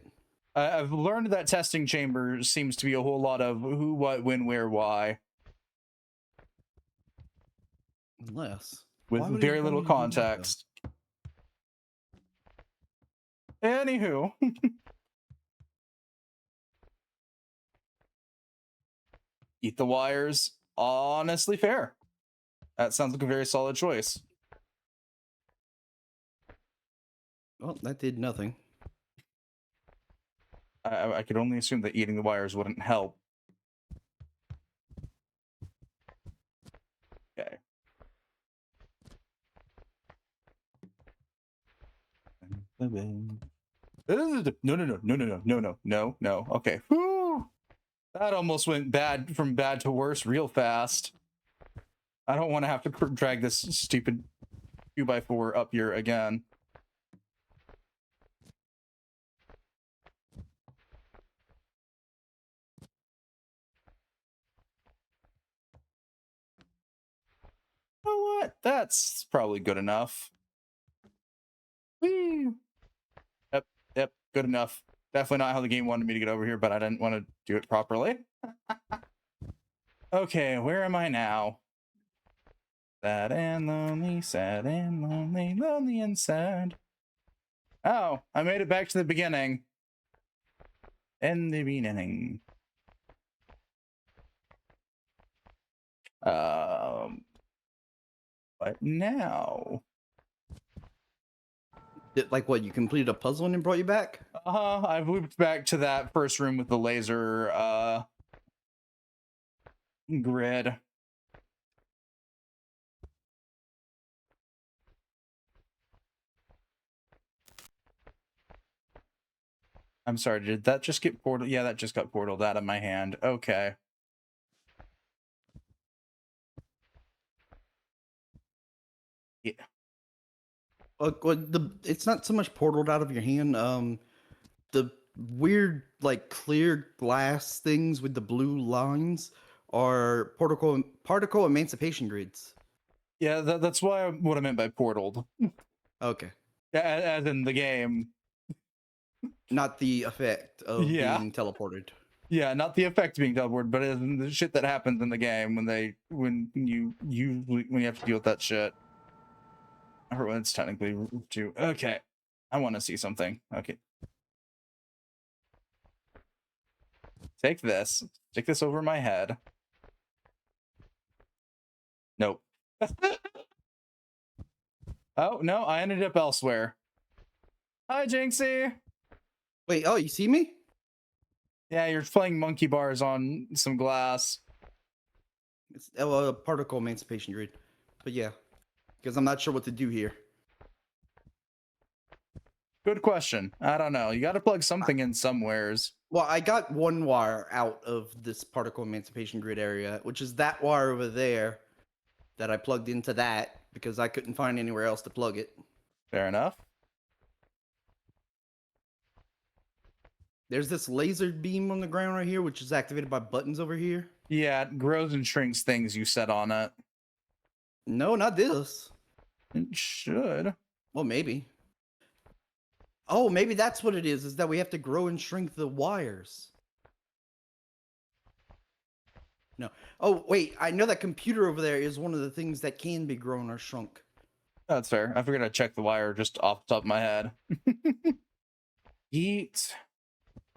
[SPEAKER 1] I've learned that testing chamber seems to be a whole lot of who, what, when, where, why,
[SPEAKER 3] Unless.
[SPEAKER 1] with
[SPEAKER 3] why would
[SPEAKER 1] very
[SPEAKER 3] it want
[SPEAKER 1] little
[SPEAKER 3] me to do that, though?
[SPEAKER 1] context. Anywho. Eat the wires. Honestly fair. That sounds like a very solid choice.
[SPEAKER 3] Well, that did nothing.
[SPEAKER 1] I could only assume that eating the wires wouldn't help. Okay. No. Okay. Whew. That almost went from bad to worse real fast. I don't want to have to drag this stupid 2x4 up here again. You know what? That's probably good enough. Whee! Yep, good enough. Definitely not how the game wanted me to get over here, but I didn't want to do it properly. Okay, where am I now? Sad and lonely, lonely and sad. Oh, I made it back to the beginning. In the beginning. What now?
[SPEAKER 3] Like what? You completed a puzzle and it brought you back?
[SPEAKER 1] I've looped back to that first room with the laser grid. I'm sorry, did that just get portal? Yeah, that just got portaled out of my hand. Okay. Yeah.
[SPEAKER 3] It's not so much portaled out of your hand. The weird like clear glass things with the blue lines are particle emancipation grids.
[SPEAKER 1] Yeah, that's why what I meant by portaled.
[SPEAKER 3] Okay.
[SPEAKER 1] As in the game.
[SPEAKER 3] Not the effect of
[SPEAKER 1] Yeah.
[SPEAKER 3] being teleported.
[SPEAKER 1] Yeah, not the effect being teleported, but as in the shit that happens in the game when you have to deal with that shit. Or when it's technically too. Okay. I want to see something. Okay. Take this. Stick this over my head. Nope. Oh, no, I ended up elsewhere. Hi, Jinxie.
[SPEAKER 3] Wait, oh, you see me?
[SPEAKER 1] Yeah, you're playing monkey bars on some glass.
[SPEAKER 3] It's a particle emancipation grid. But yeah, because I'm not sure what to do here.
[SPEAKER 1] Good question. I don't know. You got to plug something in somewheres.
[SPEAKER 3] Well, I got one wire out of this particle emancipation grid area, which is that wire over there that I plugged into that because I couldn't find anywhere else to plug it.
[SPEAKER 1] Fair enough.
[SPEAKER 3] There's this laser beam on the ground right here, which is activated by buttons over here.
[SPEAKER 1] Yeah, it grows and shrinks things you set on it.
[SPEAKER 3] No, not this.
[SPEAKER 1] It should.
[SPEAKER 3] Well, maybe. Oh, maybe that's what it is that we have to grow and shrink the wires. No. Oh, wait, I know that computer over there is one of the things that can be grown or shrunk.
[SPEAKER 1] That's fair. I figured I'd check the wire just off the top of my head. Eat.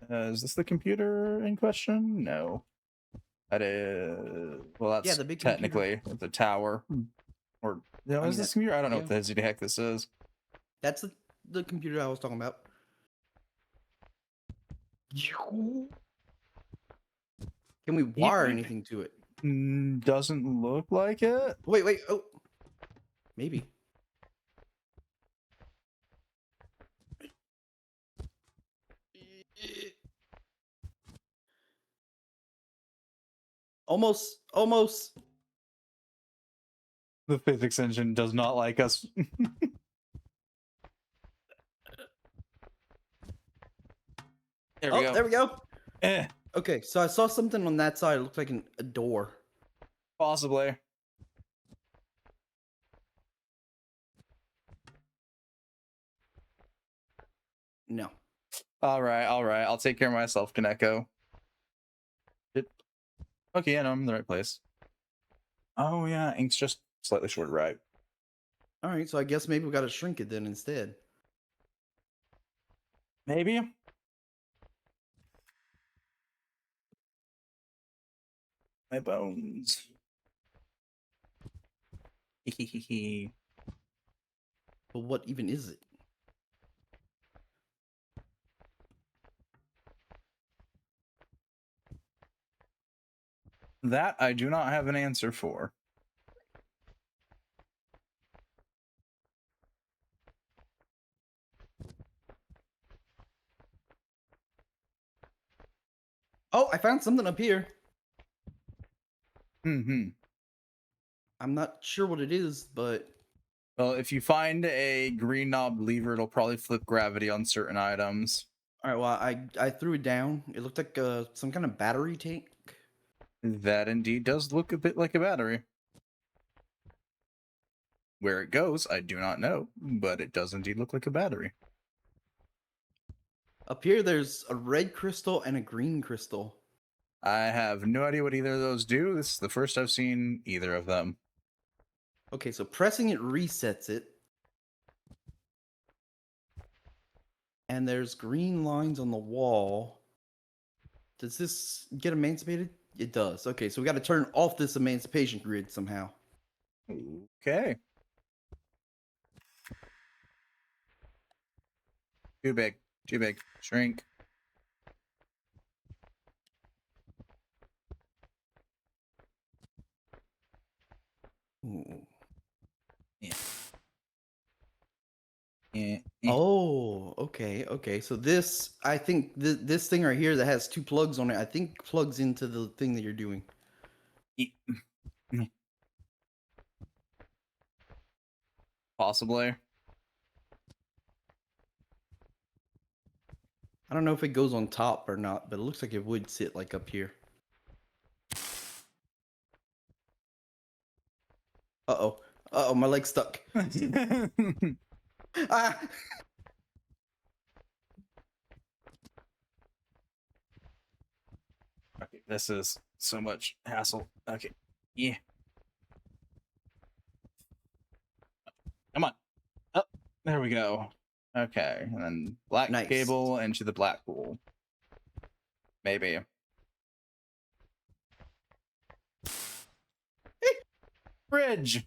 [SPEAKER 1] Is this the computer in question? No. That is... Well, that's
[SPEAKER 3] Yeah, the big
[SPEAKER 1] technically the tower. Or, no,
[SPEAKER 3] I
[SPEAKER 1] is
[SPEAKER 3] mean,
[SPEAKER 1] this computer? I don't know what
[SPEAKER 3] yeah.
[SPEAKER 1] the heck this is.
[SPEAKER 3] That's the computer I was talking about. Can we wire anything to it?
[SPEAKER 1] Doesn't look like it.
[SPEAKER 3] Wait. Oh, maybe. Almost.
[SPEAKER 1] The physics engine does not like us. There we go.
[SPEAKER 3] There we go.
[SPEAKER 1] Eh,
[SPEAKER 3] Okay, so I saw something on that side. It looked like a door.
[SPEAKER 1] possibly.
[SPEAKER 3] No.
[SPEAKER 1] All right. I'll take care of myself, Kaneko. Okay, yeah, no, I'm in the right place. Oh yeah, ink's just slightly short, right?
[SPEAKER 3] All right, so I guess maybe we got to shrink it then instead.
[SPEAKER 1] Maybe. My bones.
[SPEAKER 3] But what even is it?
[SPEAKER 1] That I do not have an answer for.
[SPEAKER 3] Oh, I found something up here.
[SPEAKER 1] Hmm.
[SPEAKER 3] I'm not sure what it is, but
[SPEAKER 1] Well, if you find a green knob lever, it'll probably flip gravity on certain items.
[SPEAKER 3] all right. Well, I threw it down. It looked like some kind of battery tank.
[SPEAKER 1] That indeed does look a bit like a battery. Where it goes, I do not know, but it does indeed look like a battery.
[SPEAKER 3] Up here, there's a red crystal and a green crystal.
[SPEAKER 1] I have no idea what either of those do. This is the first I've seen either of them.
[SPEAKER 3] Okay, so pressing it resets it. And there's green lines on the wall. Does this get emancipated? It does. Okay, so we got to turn off this emancipation grid somehow.
[SPEAKER 1] Okay. Too big. Too big. Shrink.
[SPEAKER 3] Ooh.
[SPEAKER 1] Yeah. Yeah.
[SPEAKER 3] Oh, okay. So this, I think this thing right here that has two plugs on it, I think plugs into the thing that you're doing.
[SPEAKER 1] Possibly.
[SPEAKER 3] I don't know if it goes on top or not, but it looks like it would sit like up here. Uh-oh, my leg's stuck. Ah!
[SPEAKER 1] Okay, this is so much hassle. Okay. Yeah. Come on. Oh, there we go. Okay, and then black
[SPEAKER 3] Nice.
[SPEAKER 1] cable into the black pool. Maybe. Bridge.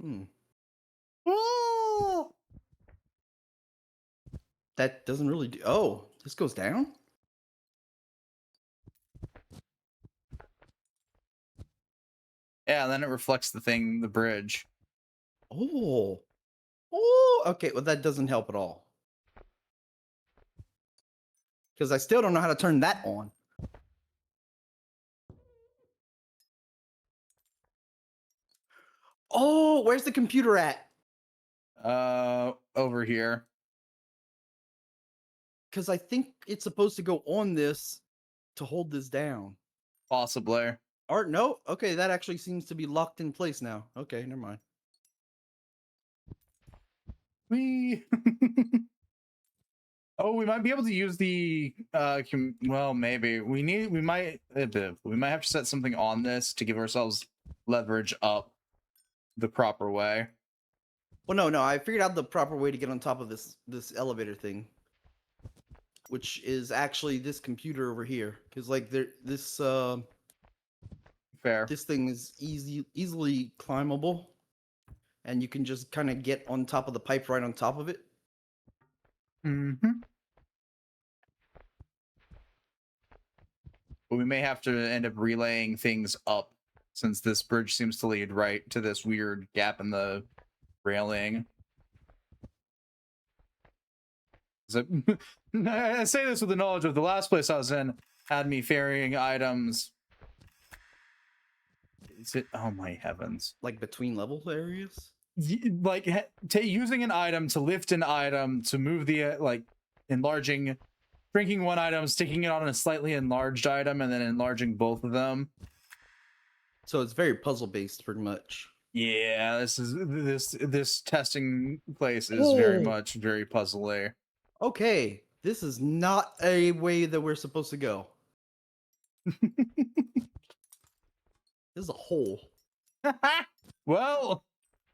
[SPEAKER 3] Hmm.
[SPEAKER 1] Woo!
[SPEAKER 3] That doesn't really do. Oh, this goes down?
[SPEAKER 1] Yeah, and then it reflects the bridge.
[SPEAKER 3] Oh. Oh, okay. Well, that doesn't help at all. Because I still don't know how to turn that on. Oh, where's the computer at?
[SPEAKER 1] Over here.
[SPEAKER 3] Because I think it's supposed to go on this to hold this down.
[SPEAKER 1] Possibly.
[SPEAKER 3] Or no? Okay, that actually seems to be locked in place now. Okay, never mind.
[SPEAKER 1] We Oh, we might be able to use the well, maybe. We might have to set something on this to give ourselves leverage up the proper way.
[SPEAKER 3] Well, no, I figured out the proper way to get on top of this elevator thing, which is actually this computer over here. Because like this
[SPEAKER 1] Fair.
[SPEAKER 3] this thing is easily climbable, and you can just kind of get on top of the pipe right on top of it.
[SPEAKER 1] Mm-hmm. But we may have to end up relaying things up since this bridge seems to lead right to this weird gap in the railing. So, I say this with the knowledge of the last place I was in had me ferrying items. Is it? Oh my heavens!
[SPEAKER 3] Like between level areas.
[SPEAKER 1] Like using an item to lift an item to move the like enlarging, shrinking one item, sticking it on a slightly enlarged item, and then enlarging both of them.
[SPEAKER 3] So it's very puzzle based, pretty much.
[SPEAKER 1] Yeah, this testing place is very puzzly.
[SPEAKER 3] Okay, this is not a way that we're supposed to go. This is a hole.
[SPEAKER 1] Well,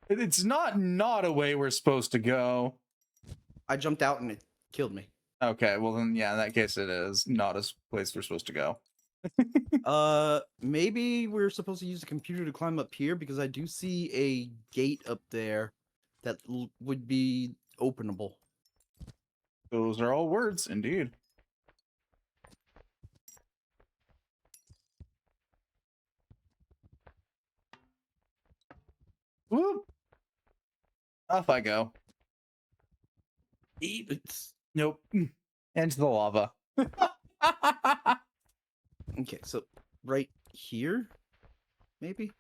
[SPEAKER 1] it's not a way we're supposed to go.
[SPEAKER 3] I jumped out and it killed me.
[SPEAKER 1] Okay, well then, yeah, in that case, it is not a place we're supposed to go.
[SPEAKER 3] Maybe we're supposed to use the computer to climb up here because I do see a gate up there that would be openable.
[SPEAKER 1] Those are all words, indeed. Whoop! Off I go.
[SPEAKER 3] It's
[SPEAKER 1] Nope. Into the lava.
[SPEAKER 3] okay. So right here, maybe.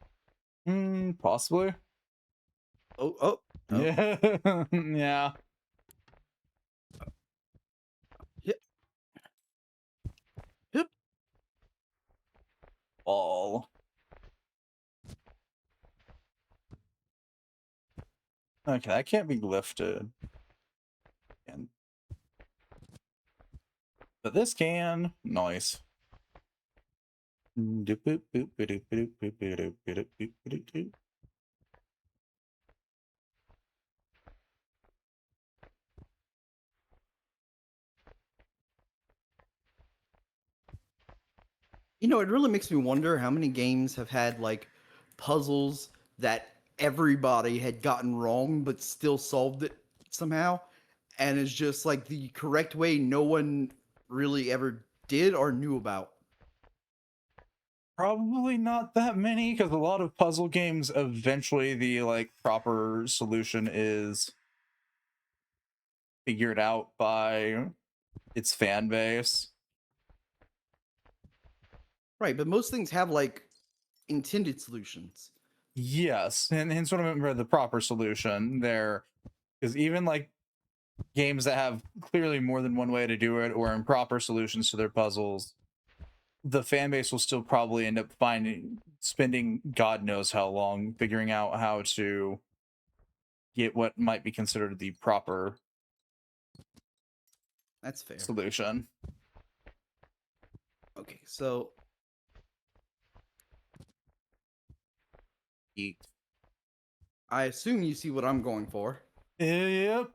[SPEAKER 1] Possibly.
[SPEAKER 3] Oh.
[SPEAKER 1] Yeah. Yeah.
[SPEAKER 3] Yep.
[SPEAKER 1] Ball. Okay, that can't be lifted. But this can. Nice.
[SPEAKER 3] You know, it really makes me wonder how many games have had like puzzles that everybody had gotten wrong but still solved it somehow, and it's just like the correct way no one really ever did or knew about.
[SPEAKER 1] Probably not that many, because a lot of puzzle games eventually the like proper solution is figured out by its fan base.
[SPEAKER 3] Right, but most things have like intended solutions.
[SPEAKER 1] Yes, and hence what I meant by the proper solution there, because even like games that have clearly more than one way to do it or improper solutions to their puzzles, the fan base will still probably end up spending God knows how long figuring out how to get what might be considered the proper
[SPEAKER 3] That's fair.
[SPEAKER 1] solution.
[SPEAKER 3] Okay, so
[SPEAKER 1] Eat.
[SPEAKER 3] I assume you see what I'm going for.
[SPEAKER 1] Yep.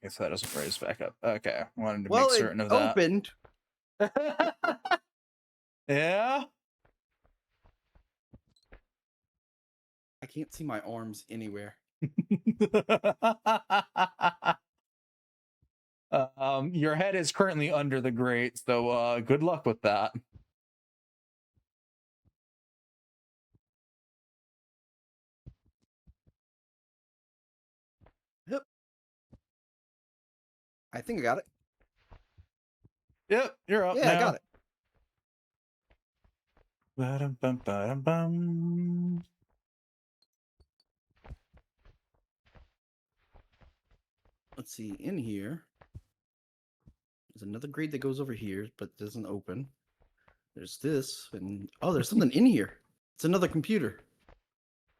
[SPEAKER 1] guess that doesn't raise back up. Okay, wanted to
[SPEAKER 3] Well,
[SPEAKER 1] make
[SPEAKER 3] it
[SPEAKER 1] certain of that.
[SPEAKER 3] opened.
[SPEAKER 1] Yeah.
[SPEAKER 3] I can't see my arms anywhere.
[SPEAKER 1] Your head is currently under the grate, so good luck with that.
[SPEAKER 3] Yep. I think I got it.
[SPEAKER 1] Yep, you're up
[SPEAKER 3] Yeah,
[SPEAKER 1] now.
[SPEAKER 3] I got it.
[SPEAKER 1] Ba-dum-bum, ba-dum-bum.
[SPEAKER 3] Let's see. In here, there's another grate that goes over here, but doesn't open. There's this, and oh, there's something in here. It's another computer.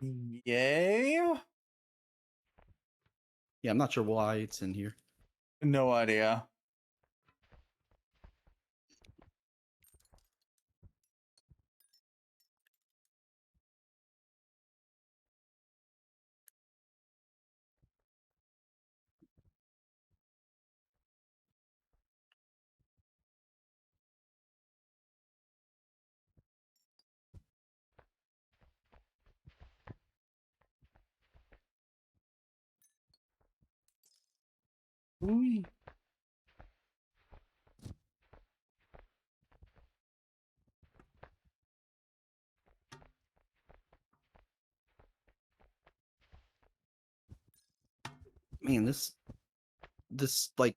[SPEAKER 1] Yay?
[SPEAKER 3] Yeah, I'm not sure why it's in here.
[SPEAKER 1] No idea. Ooh.
[SPEAKER 3] Man, this like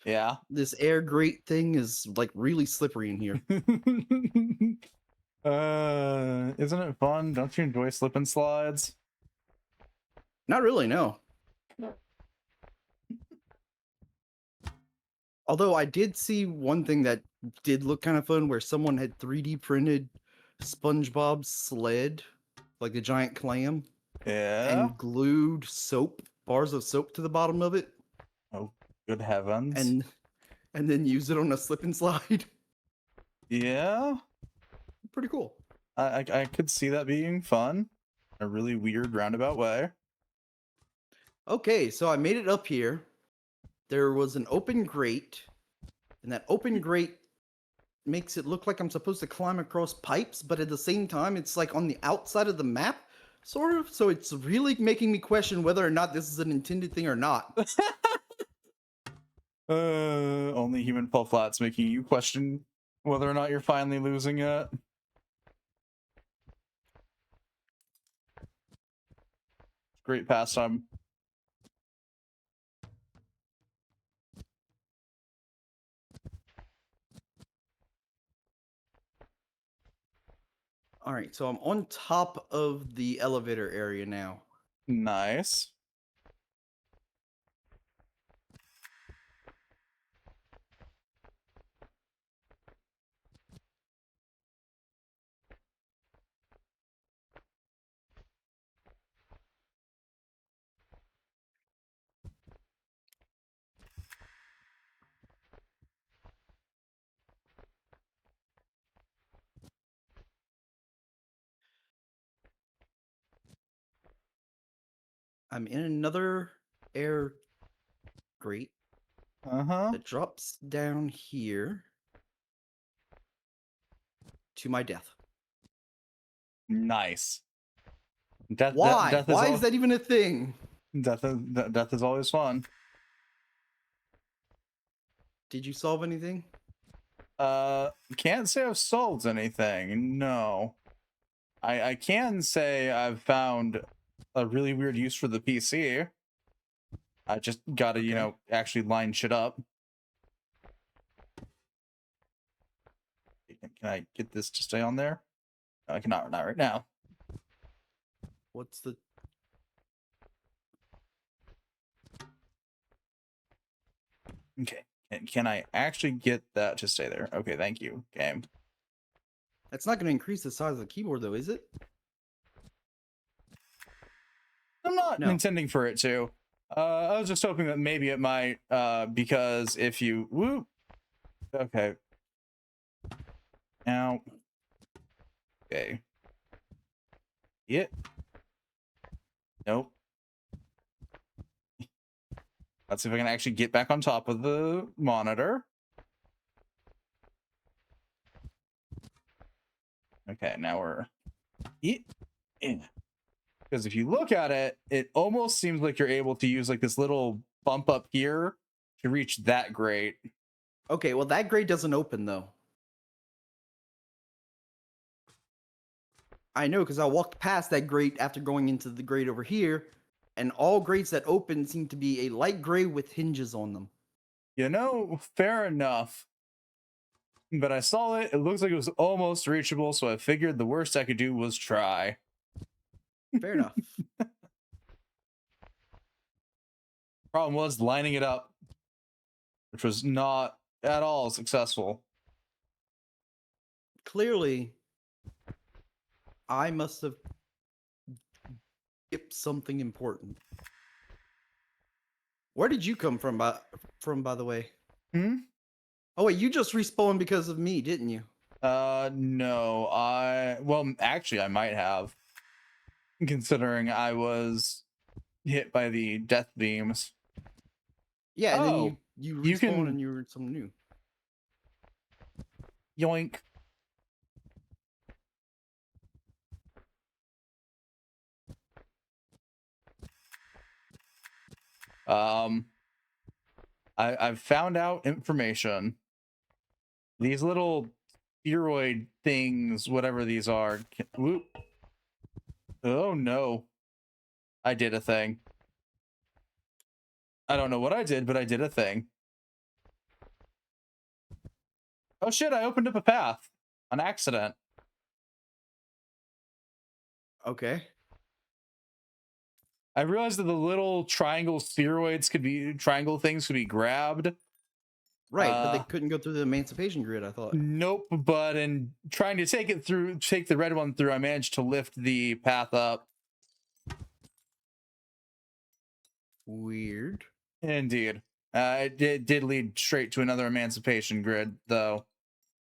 [SPEAKER 1] Yeah.
[SPEAKER 3] this air grate thing is like really slippery in here.
[SPEAKER 1] Isn't it fun? Don't you enjoy slip and slides?
[SPEAKER 3] Not really, no. Although I did see one thing that did look kind of fun where someone had 3D printed SpongeBob's sled, like the giant clam,
[SPEAKER 1] Yeah.
[SPEAKER 3] and glued bars of soap to the bottom of it,
[SPEAKER 1] Oh, good heavens.
[SPEAKER 3] and then used it on a slip and slide.
[SPEAKER 1] Yeah.
[SPEAKER 3] Pretty cool.
[SPEAKER 1] I could see that being fun. A really weird roundabout way.
[SPEAKER 3] Okay, so I made it up here. There was an open grate, and that open grate makes it look like I'm supposed to climb across pipes, but at the same time, it's like on the outside of the map, sort of. So it's really making me question whether or not this is an intended thing or not.
[SPEAKER 1] Only human fall flats making you question whether or not you're finally losing it. Great pastime.
[SPEAKER 3] All right, so I'm on top of the elevator area now.
[SPEAKER 1] Nice.
[SPEAKER 3] I'm in another air grate
[SPEAKER 1] Uh-huh.
[SPEAKER 3] that drops down here to my death.
[SPEAKER 1] Nice. Death,
[SPEAKER 3] Why?
[SPEAKER 1] death
[SPEAKER 3] Why
[SPEAKER 1] is,
[SPEAKER 3] is that even a thing?
[SPEAKER 1] death is always fun.
[SPEAKER 3] Did you solve anything?
[SPEAKER 1] Can't say I've solved anything. No. I can say I've found a really weird use for the PC. I just gotta, you
[SPEAKER 3] Okay.
[SPEAKER 1] know, actually line shit up. Can I get this to stay on there? No, I cannot, not right now.
[SPEAKER 3] What's the...
[SPEAKER 1] Okay. Can I actually get that to stay there? Okay, thank you, game.
[SPEAKER 3] That's not going to increase the size of the keyboard, though, is it?
[SPEAKER 1] I'm not
[SPEAKER 3] No.
[SPEAKER 1] intending for it to. I was just hoping that maybe it might, because if you... Whoop. Okay. Now... Okay. Yeah. Nope. Let's see if I can actually get back on top of the monitor. Okay, now we're... Because if you look at it, it almost seems like you're able to use like this little bump up here to reach that grate.
[SPEAKER 3] Okay, well that grate doesn't open though. I know because I walked past that grate after going into the grate over here, and all grates that open seem to be a light gray with hinges on them.
[SPEAKER 1] You know, fair enough. But I saw it. It looks like it was almost reachable, so I figured the worst I could do was try.
[SPEAKER 3] Fair enough.
[SPEAKER 1] Problem was lining it up, which was not at all successful.
[SPEAKER 3] Clearly, I must have skipped something important. Where did you come from, by the way?
[SPEAKER 1] Hmm?
[SPEAKER 3] Oh wait, you just respawned because of me, didn't you?
[SPEAKER 1] No, well, actually, I might have, considering I was hit by the death beams.
[SPEAKER 3] Yeah, and then
[SPEAKER 1] Oh,
[SPEAKER 3] you
[SPEAKER 1] you
[SPEAKER 3] respawned
[SPEAKER 1] can-
[SPEAKER 3] and you were something new.
[SPEAKER 1] Yoink. I've found out information. These little spheroid things, whatever these are. Whoop. Oh no. I did a thing. I don't know what I did, but I did a thing. Oh shit, I opened up a path on accident.
[SPEAKER 3] Okay.
[SPEAKER 1] I realized that the little triangle spheroids triangle things could be grabbed.
[SPEAKER 3] Right, but they couldn't go through the emancipation grid, I thought.
[SPEAKER 1] Nope, but in trying to take the red one through, I managed to lift the path up.
[SPEAKER 3] Weird.
[SPEAKER 1] Indeed. It did lead straight to another emancipation grid, though,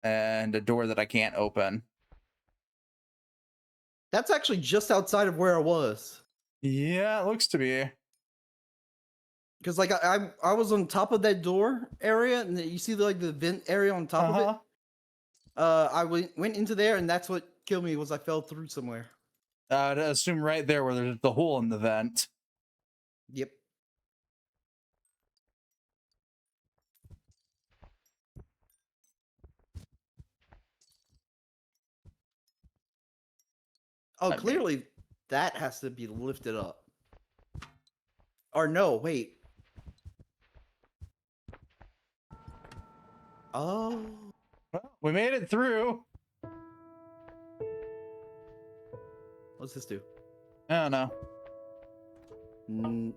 [SPEAKER 1] and a door that I can't open.
[SPEAKER 3] That's actually just outside of where I was.
[SPEAKER 1] Yeah, it looks to be.
[SPEAKER 3] Because like I was on top of that door area, and you see like the vent area on top of it. I went into there, and that's what killed me. Was I fell through somewhere.
[SPEAKER 1] I'd assume right there where there's the hole in the vent.
[SPEAKER 3] Yep. Oh,
[SPEAKER 1] I mean-
[SPEAKER 3] clearly that has to be lifted up. Or no, wait. Oh.
[SPEAKER 1] Well, we made it through.
[SPEAKER 3] What's this do?
[SPEAKER 1] I don't know.
[SPEAKER 3] Mm,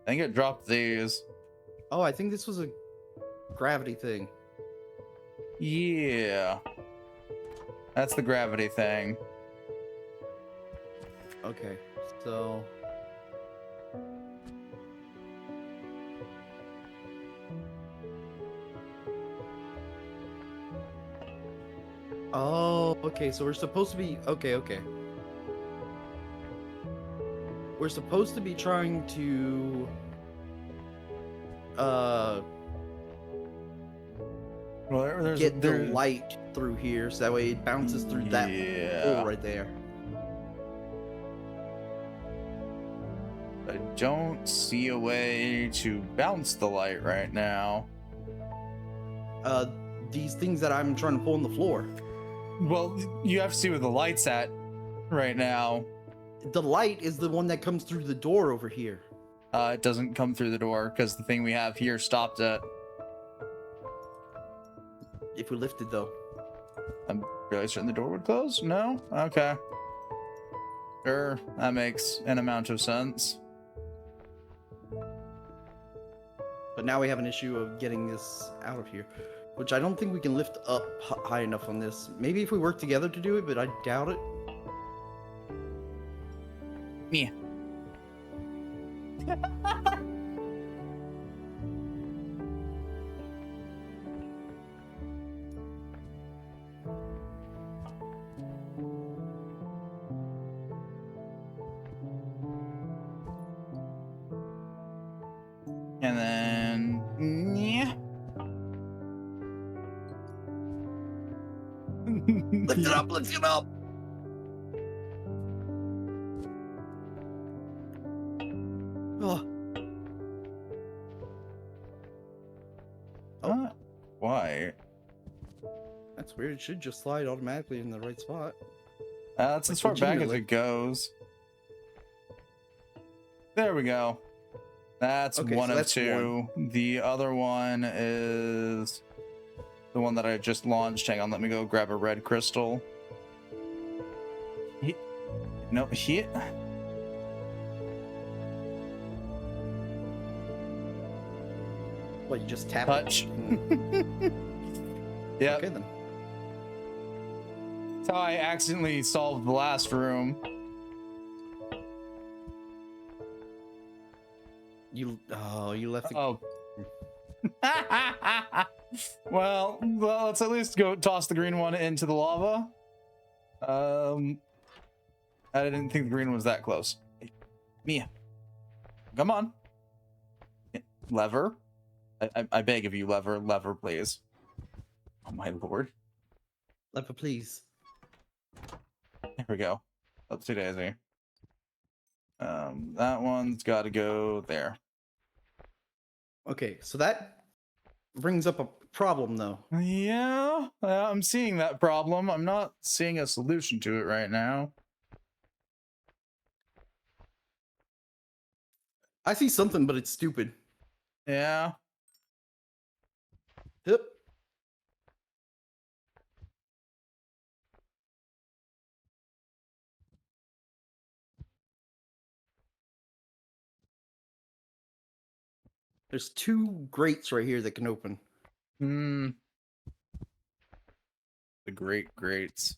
[SPEAKER 1] I think it dropped these.
[SPEAKER 3] oh, I think this was a gravity thing.
[SPEAKER 1] Yeah. That's the gravity thing.
[SPEAKER 3] Okay, so oh, okay, so we're supposed to be okay. We're supposed to be trying to
[SPEAKER 1] Well, there's
[SPEAKER 3] get the light through here so that way it bounces through that hole right there.
[SPEAKER 1] I don't see a way to bounce the light right now.
[SPEAKER 3] These things that I'm trying to pull on the floor.
[SPEAKER 1] Well, you have to see where the light's at right now.
[SPEAKER 3] The light is the one that comes through the door over here.
[SPEAKER 1] It doesn't come through the door because the thing we have here stopped it.
[SPEAKER 3] If we lift it though.
[SPEAKER 1] I'm really certain the door would close? No? Okay. Sure, that makes an amount of sense.
[SPEAKER 3] But now we have an issue of getting this out of here, which I don't think we can lift up high enough on this. Maybe if we work together to do it, but I doubt it.
[SPEAKER 1] Yeah. And then yeah.
[SPEAKER 3] Lift it up, lift it up. Oh,
[SPEAKER 1] Why?
[SPEAKER 3] that's weird. It should just slide automatically in the right spot.
[SPEAKER 1] That's
[SPEAKER 3] Like,
[SPEAKER 1] as far back as
[SPEAKER 3] legitimately.
[SPEAKER 1] it goes. There we go. That's
[SPEAKER 3] Okay,
[SPEAKER 1] one
[SPEAKER 3] so
[SPEAKER 1] of
[SPEAKER 3] that's
[SPEAKER 1] two. The other one is the one that I just launched. Hang on, let me go grab a red crystal. No, he.
[SPEAKER 3] What, you just tap
[SPEAKER 1] Touch.
[SPEAKER 3] it? Hmm.
[SPEAKER 1] Yep.
[SPEAKER 3] Okay then.
[SPEAKER 1] That's how I accidentally solved the last room.
[SPEAKER 3] You left it.
[SPEAKER 1] Oh. well, let's at least go toss the green one into the lava. I didn't think the green one was that close. Mia, come on. Lever. I beg of you, lever, please. Oh my lord.
[SPEAKER 3] Lever, please.
[SPEAKER 1] There we go. Oopsie daisy. That one's got to go there.
[SPEAKER 3] Okay, so that brings up a problem though.
[SPEAKER 1] Yeah, I'm seeing that problem. I'm not seeing a solution to it right now.
[SPEAKER 3] I see something, but it's stupid.
[SPEAKER 1] Yeah.
[SPEAKER 3] Yep. There's two grates right here that can open.
[SPEAKER 1] Hmm. The greats.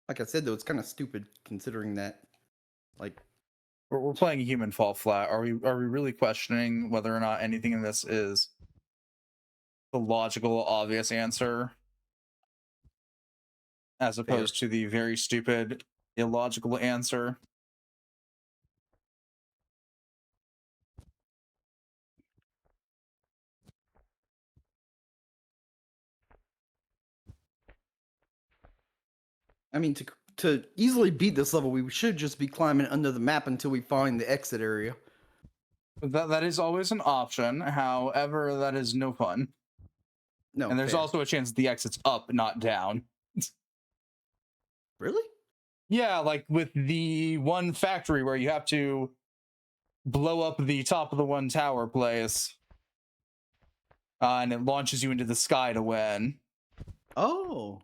[SPEAKER 3] Like I said though, it's kind of stupid considering that. Like,
[SPEAKER 1] We're playing a human fall flat. Are we really questioning whether or not anything in this is the logical, obvious answer, as opposed to the very stupid, illogical answer?
[SPEAKER 3] I mean, to easily beat this level, we should just be climbing under the map until we find the exit area.
[SPEAKER 1] That is always an option. However, that is no fun.
[SPEAKER 3] No,
[SPEAKER 1] And there's
[SPEAKER 3] fair.
[SPEAKER 1] also a chance the exit's up, not down.
[SPEAKER 3] Really?
[SPEAKER 1] Yeah, like with the one factory where you have to blow up the top of the one tower place, and it launches you into the sky to win.
[SPEAKER 3] Oh.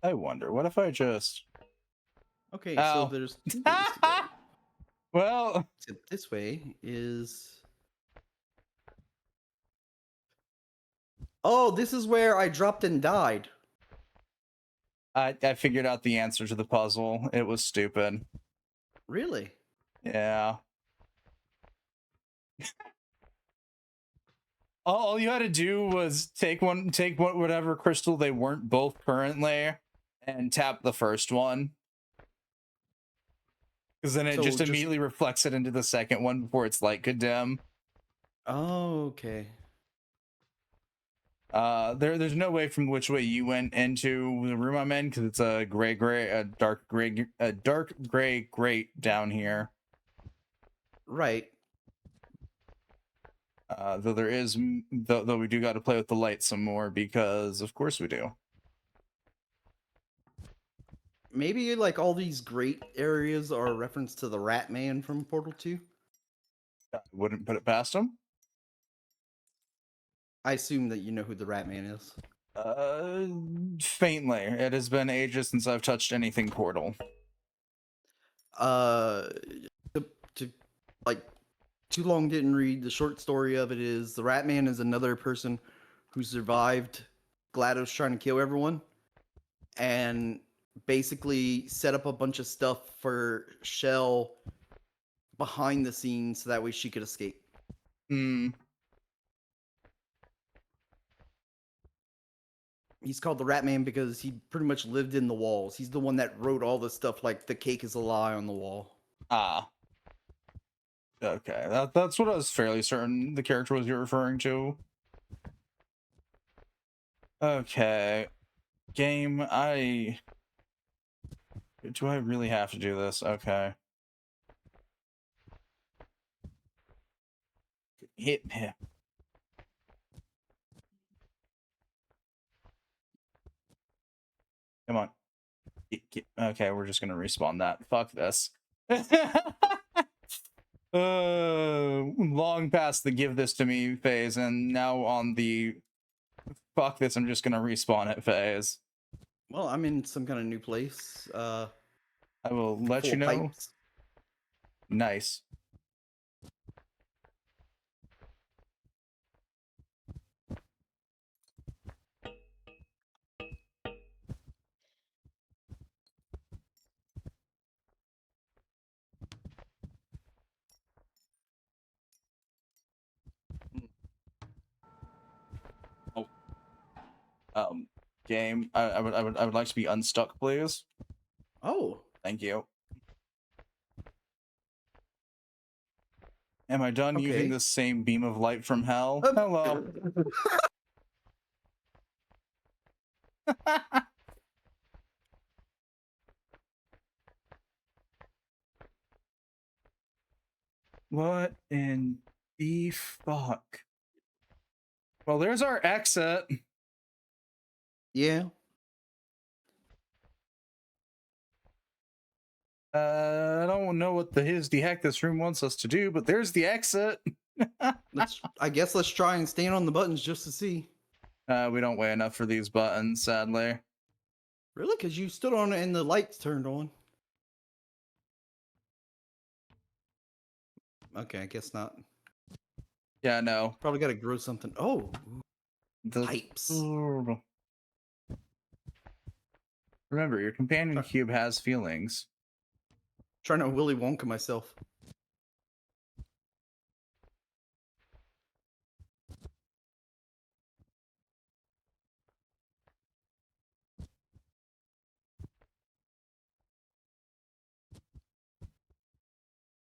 [SPEAKER 1] I wonder, what if I just...
[SPEAKER 3] Okay, so
[SPEAKER 1] Ow.
[SPEAKER 3] there's two ways to go.
[SPEAKER 1] Well,
[SPEAKER 3] So this way is... Oh, this is where I dropped and died.
[SPEAKER 1] I figured out the answer to the puzzle. It was stupid.
[SPEAKER 3] Really?
[SPEAKER 1] Yeah. All you had to do was take whatever crystal they weren't both currently, and tap the first one. Because then it
[SPEAKER 3] So
[SPEAKER 1] just immediately reflects it into the second one before its light could dim.
[SPEAKER 3] Oh, okay.
[SPEAKER 1] There's no way from which way you went into the room I'm in, because it's a dark gray grate down here.
[SPEAKER 3] Right.
[SPEAKER 1] Though there is, though we do got to play with the light some more, because of course we do.
[SPEAKER 3] Maybe like all these great areas are a reference to the Rat Man from Portal 2.
[SPEAKER 1] I wouldn't put it past them.
[SPEAKER 3] I assume that you know who the Rat Man is.
[SPEAKER 1] Faintly. It has been ages since I've touched anything Portal.
[SPEAKER 3] To like too long didn't read. The short story of it is the Rat Man is another person who survived GLaDOS trying to kill everyone, and basically set up a bunch of stuff for Shell behind the scenes so that way she could escape.
[SPEAKER 1] Hmm.
[SPEAKER 3] He's called the Rat Man because he pretty much lived in the walls. He's the one that wrote all the stuff like the cake is a lie on the wall.
[SPEAKER 1] Ah. Okay, that's what I was fairly certain the character was you're referring to. Okay. Game, do I really have to do this? Okay. Hit me. Come on. Okay, we're just gonna respawn that. Fuck this. Long past the give this to me phase, and now on the fuck this, I'm just gonna respawn it phase.
[SPEAKER 3] Well, I'm in some kind of new place.
[SPEAKER 1] I will let
[SPEAKER 3] Full
[SPEAKER 1] you
[SPEAKER 3] of
[SPEAKER 1] know.
[SPEAKER 3] pipes.
[SPEAKER 1] Nice. Oh. Game. I would like to be unstuck, please.
[SPEAKER 3] Oh,
[SPEAKER 1] Thank you. Am I done using
[SPEAKER 3] okay.
[SPEAKER 1] this same beam of light from hell? Hello. What in the fuck? Well, there's our exit.
[SPEAKER 3] Yeah.
[SPEAKER 1] I don't know what the heck this room wants us to do, but there's the exit.
[SPEAKER 3] I guess let's try and stand on the buttons just to see.
[SPEAKER 1] We don't weigh enough for these buttons, sadly.
[SPEAKER 3] Really? Because you stood on it and the lights turned on. Okay, I guess not.
[SPEAKER 1] Yeah, no.
[SPEAKER 3] Probably got to grow something. Oh,
[SPEAKER 1] The
[SPEAKER 3] pipes.
[SPEAKER 1] Remember, your companion cube has feelings.
[SPEAKER 3] Trying to Willy Wonka myself.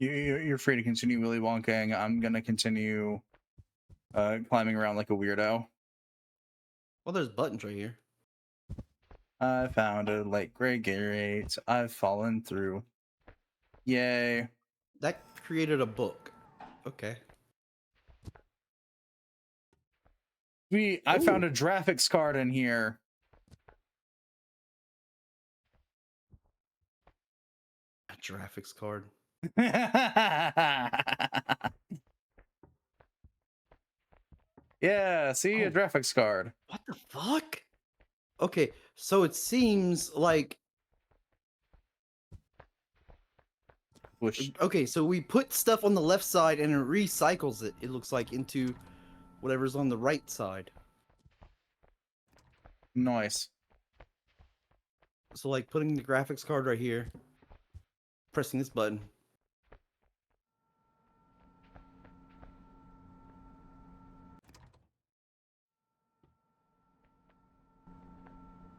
[SPEAKER 1] You're free to continue Willy Wonking. I'm gonna continue climbing around like a weirdo.
[SPEAKER 3] Well, there's buttons right here.
[SPEAKER 1] I found a light gray grate. I've fallen through. Yay.
[SPEAKER 3] That created a book. Okay.
[SPEAKER 1] I found
[SPEAKER 3] Ooh.
[SPEAKER 1] a graphics card in here.
[SPEAKER 3] A graphics card.
[SPEAKER 1] Yeah, see, a
[SPEAKER 3] Oh.
[SPEAKER 1] graphics card.
[SPEAKER 3] What the fuck? Okay, so it seems like
[SPEAKER 1] Which
[SPEAKER 3] okay, so we put stuff on the left side and it recycles it. It looks like into whatever's on the right side.
[SPEAKER 1] nice.
[SPEAKER 3] So like putting the graphics card right here, pressing this button.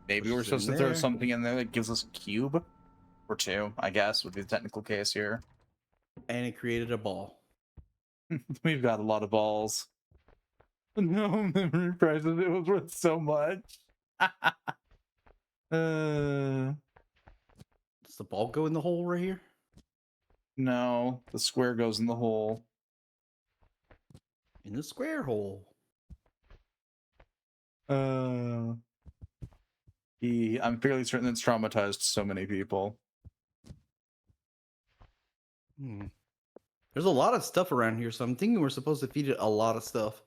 [SPEAKER 1] Maybe we're
[SPEAKER 3] Push it in
[SPEAKER 1] supposed to throw
[SPEAKER 3] there.
[SPEAKER 1] something in there that gives us a cube. Or two, I guess, would be the technical case here.
[SPEAKER 3] And it created a ball.
[SPEAKER 1] We've got a lot of balls. No memory prices, it was worth so much.
[SPEAKER 3] Does the ball go in the hole right here?
[SPEAKER 1] No, the square goes in the hole.
[SPEAKER 3] In the square hole.
[SPEAKER 1] I'm fairly certain it's traumatized so many people.
[SPEAKER 3] There's a lot of stuff around here, so I'm thinking we're supposed to feed it a lot of stuff.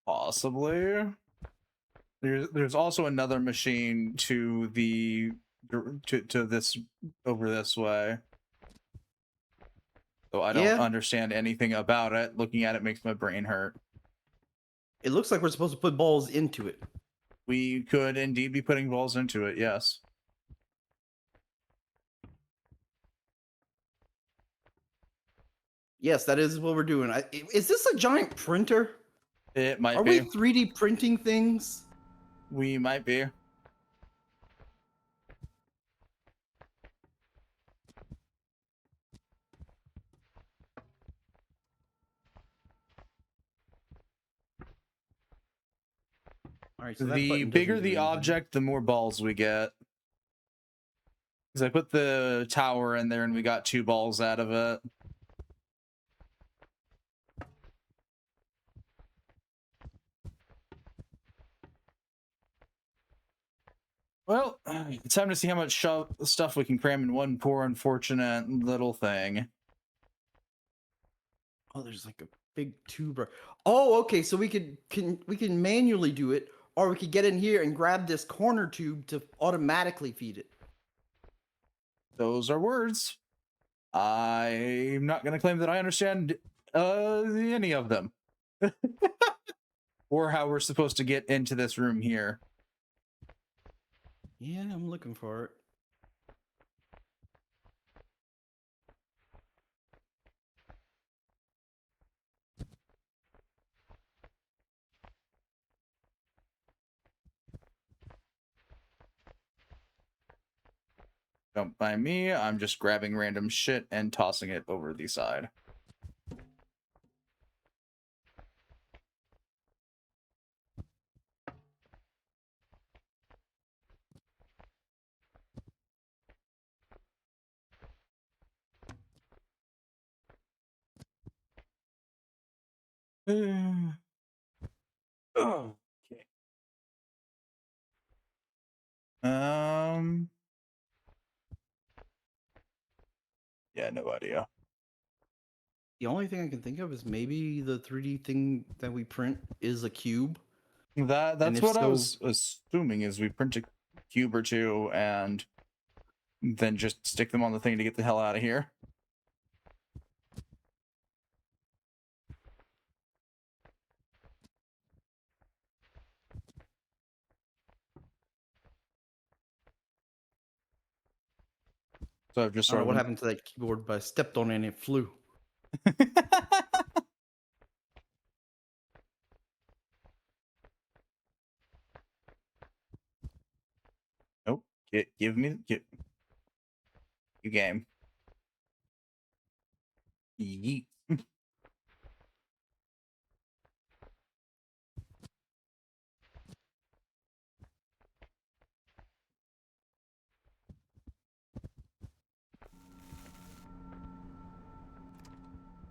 [SPEAKER 1] Possibly. There's also another machine to the to this over this way. So I don't understand anything about it. Looking at it makes my brain hurt.
[SPEAKER 3] It looks like we're supposed to put balls into it.
[SPEAKER 1] We could indeed be putting balls into it, yes.
[SPEAKER 3] Yes, that is what we're doing. Is this a giant printer?
[SPEAKER 1] It might
[SPEAKER 3] Are
[SPEAKER 1] be.
[SPEAKER 3] we 3D printing things?
[SPEAKER 1] We might be.
[SPEAKER 3] All right, so that
[SPEAKER 1] The
[SPEAKER 3] button doesn't
[SPEAKER 1] bigger
[SPEAKER 3] do
[SPEAKER 1] the
[SPEAKER 3] anything.
[SPEAKER 1] object, the more balls we get. Because I put the tower in there and we got 2 balls out of it. Well, it's time to see how much stuff we can cram in one poor unfortunate little thing.
[SPEAKER 3] Oh, there's like a big tube. Oh, okay. So we can manually do it, or we could get in here and grab this corner tube to automatically feed it.
[SPEAKER 1] Those are words. I'm not going to claim that I understand any of them. Or how we're supposed to get into this room here.
[SPEAKER 3] Yeah, I'm looking for it.
[SPEAKER 1] Don't mind me, I'm just grabbing random shit and tossing it over the side. Okay. Yeah, no idea.
[SPEAKER 3] The only thing I can think of is maybe the 3D thing that we print is a cube.
[SPEAKER 1] That's
[SPEAKER 3] if
[SPEAKER 1] what I
[SPEAKER 3] so-
[SPEAKER 1] was assuming is we print a cube or two and then just stick them on the thing to get the hell out of here. So I've just
[SPEAKER 3] I don't
[SPEAKER 1] sort
[SPEAKER 3] know
[SPEAKER 1] of
[SPEAKER 3] what happened to that keyboard, but I stepped on it and it flew.
[SPEAKER 1] Nope. Give me you game. Yeet.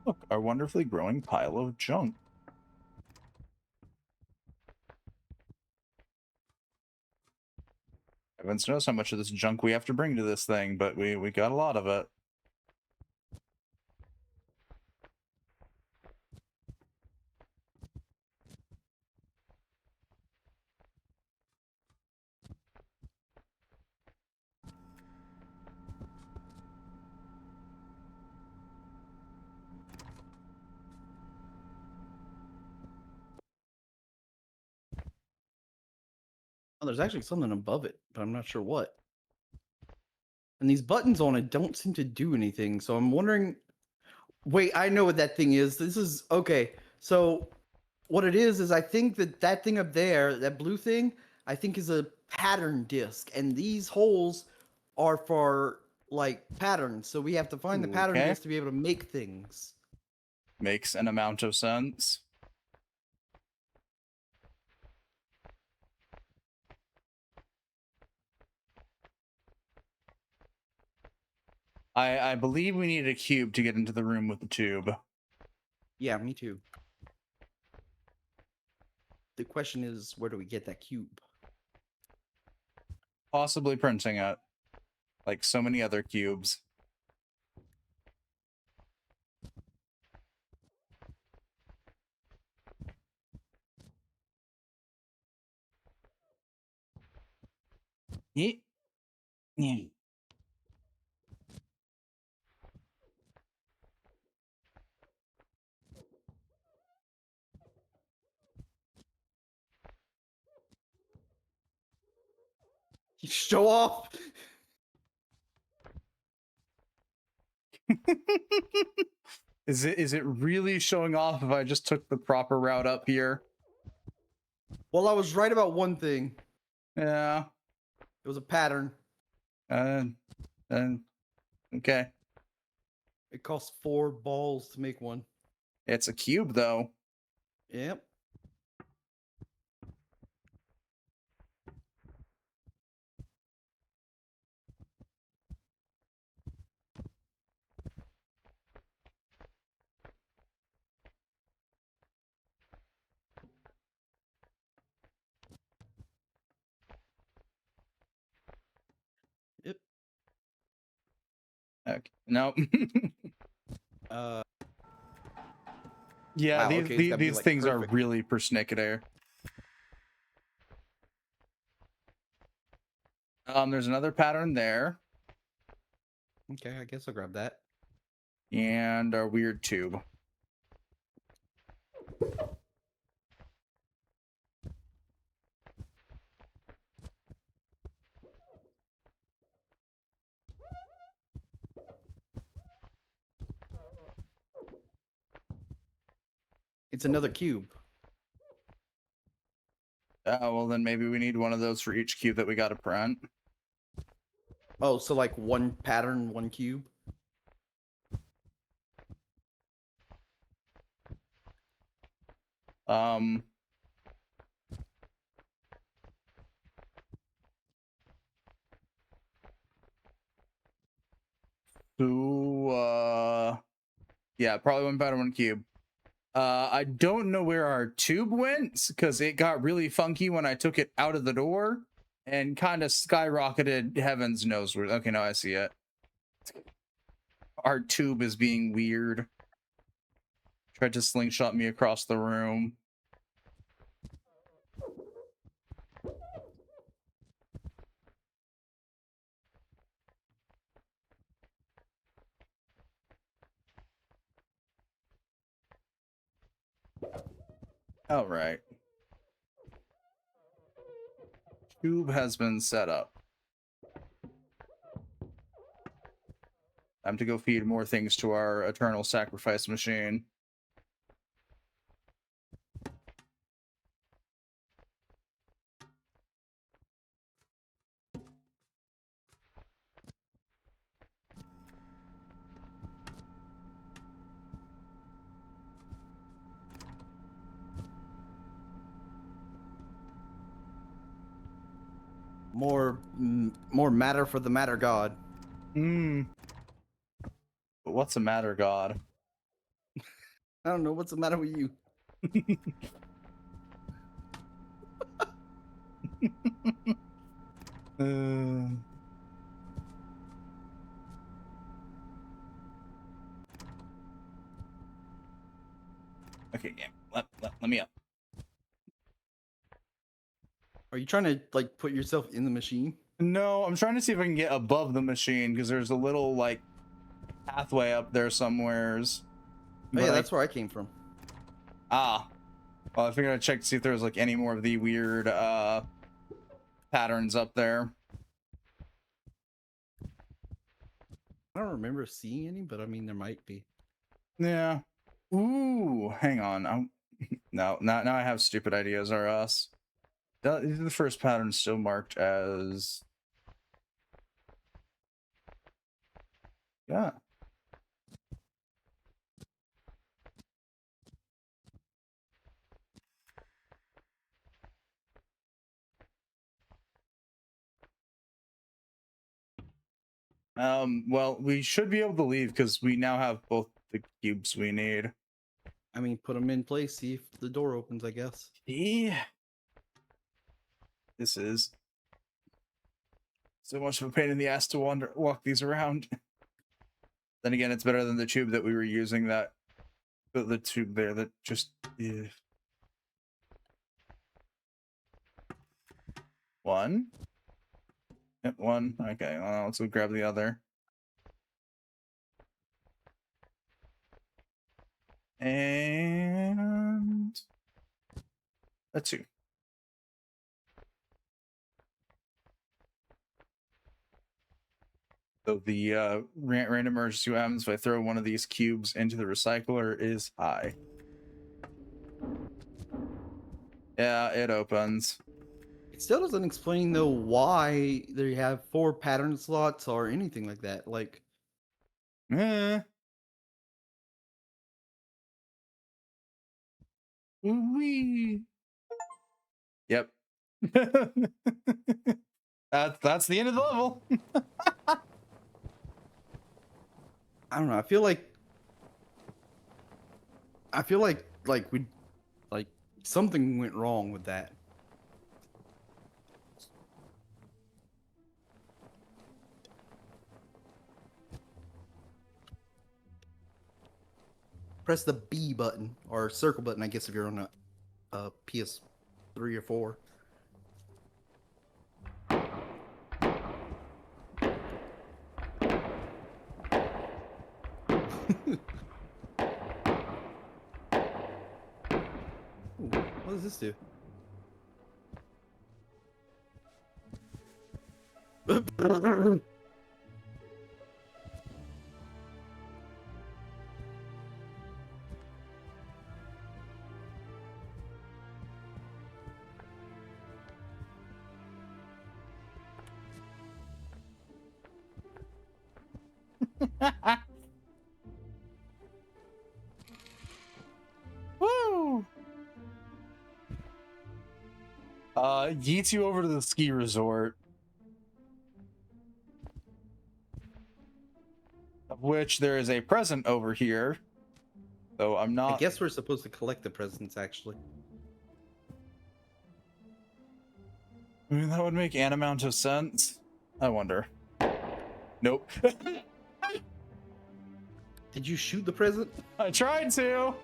[SPEAKER 1] Look, our wonderfully growing pile of junk. Heavens knows how much of this junk we have to bring to this thing, but we got a lot of it.
[SPEAKER 3] Oh, there's actually something above it, but I'm not sure what. And these buttons on it don't seem to do anything, so I'm wondering. Wait, I know what that thing is. This is okay. So, what it is I think that thing up there, that blue thing, I think is a pattern disc, and these holes are for like patterns. So we have to find the pattern
[SPEAKER 1] Okay.
[SPEAKER 3] disc to be able to make things.
[SPEAKER 1] Makes an amount of sense. I believe we need a cube to get into the room with the tube.
[SPEAKER 3] Yeah, me too. The question is, where do we get that cube?
[SPEAKER 1] Possibly printing it. Like so many other cubes. Yeah. Yeah.
[SPEAKER 3] Show off.
[SPEAKER 1] Is it really showing off if I just took the proper route up here?
[SPEAKER 3] Well, I was right about one thing.
[SPEAKER 1] Yeah.
[SPEAKER 3] It was a pattern.
[SPEAKER 1] Uh, okay.
[SPEAKER 3] It costs 4 balls to make one.
[SPEAKER 1] It's a cube though.
[SPEAKER 3] Yep. Yep.
[SPEAKER 1] Okay. Nope.
[SPEAKER 3] Uh,
[SPEAKER 1] Yeah,
[SPEAKER 3] wow, okay, it's gotta be,
[SPEAKER 1] these
[SPEAKER 3] like,
[SPEAKER 1] things are
[SPEAKER 3] perfect.
[SPEAKER 1] really persnickety. There's another pattern there,
[SPEAKER 3] Okay, I guess I'll grab that.
[SPEAKER 1] and our weird tube.
[SPEAKER 3] It's another cube.
[SPEAKER 1] Well, then maybe we need one of those for each cube that we got to print.
[SPEAKER 3] Oh, so like one pattern, one cube?
[SPEAKER 1] Um, yeah, probably one pattern, one cube. I don't know where our tube went because it got really funky when I took it out of the door and kind of skyrocketed heavens knows where. Okay, now I see it. Our tube is being weird. Tried to slingshot me across the room. All right. Tube has been set up. Time to go feed more things to our eternal sacrifice machine.
[SPEAKER 3] More matter for the matter god.
[SPEAKER 1] Hmm. But what's the matter, God?
[SPEAKER 3] I don't know what's the matter with you.
[SPEAKER 1] Uh... Okay, yeah. Let me up.
[SPEAKER 3] Are you trying to like put yourself in the machine?
[SPEAKER 1] No, I'm trying to see if I can get above the machine because there's a little like pathway up there somewheres.
[SPEAKER 3] Oh yeah,
[SPEAKER 1] But
[SPEAKER 3] that's where I came from.
[SPEAKER 1] Well, I figured I'd check to see if there was like any more of the weird patterns up there.
[SPEAKER 3] I don't remember seeing any, but I mean there might be.
[SPEAKER 1] Yeah. Ooh, hang on. No, now I have stupid ideas. Are us? These are the first patterns still marked as. Yeah. Well, we should be able to leave because we now have both the cubes we need.
[SPEAKER 3] I mean, put them in place, see if the door opens, I guess.
[SPEAKER 1] Yeah. This is so much of a pain in the ass to walk these around. Then again, it's better than the tube that we were using. That the tube there that just. Yeah. One. Yep, one. Okay, well, let's go grab the other. And a two. So the random emergency what happens if I throw one of these cubes into the recycler is high. Yeah, it opens.
[SPEAKER 3] It still doesn't explain though why they have 4 pattern slots or anything like that. Like,
[SPEAKER 1] Eh. Wee. Yep. That's the end of the level.
[SPEAKER 3] I don't know. I feel like we like something went wrong with that. Press the B button or circle button, I guess, if you're on a PS3 or 4. Ooh, what does this do?
[SPEAKER 1] Woo! Yeets you over to the ski resort. Of which there is a present over here. Though I'm
[SPEAKER 3] I
[SPEAKER 1] not.
[SPEAKER 3] guess we're supposed to collect the presents, actually.
[SPEAKER 1] I mean, that would make an amount of sense. I wonder. Nope.
[SPEAKER 3] Did you shoot the present?
[SPEAKER 1] I tried to.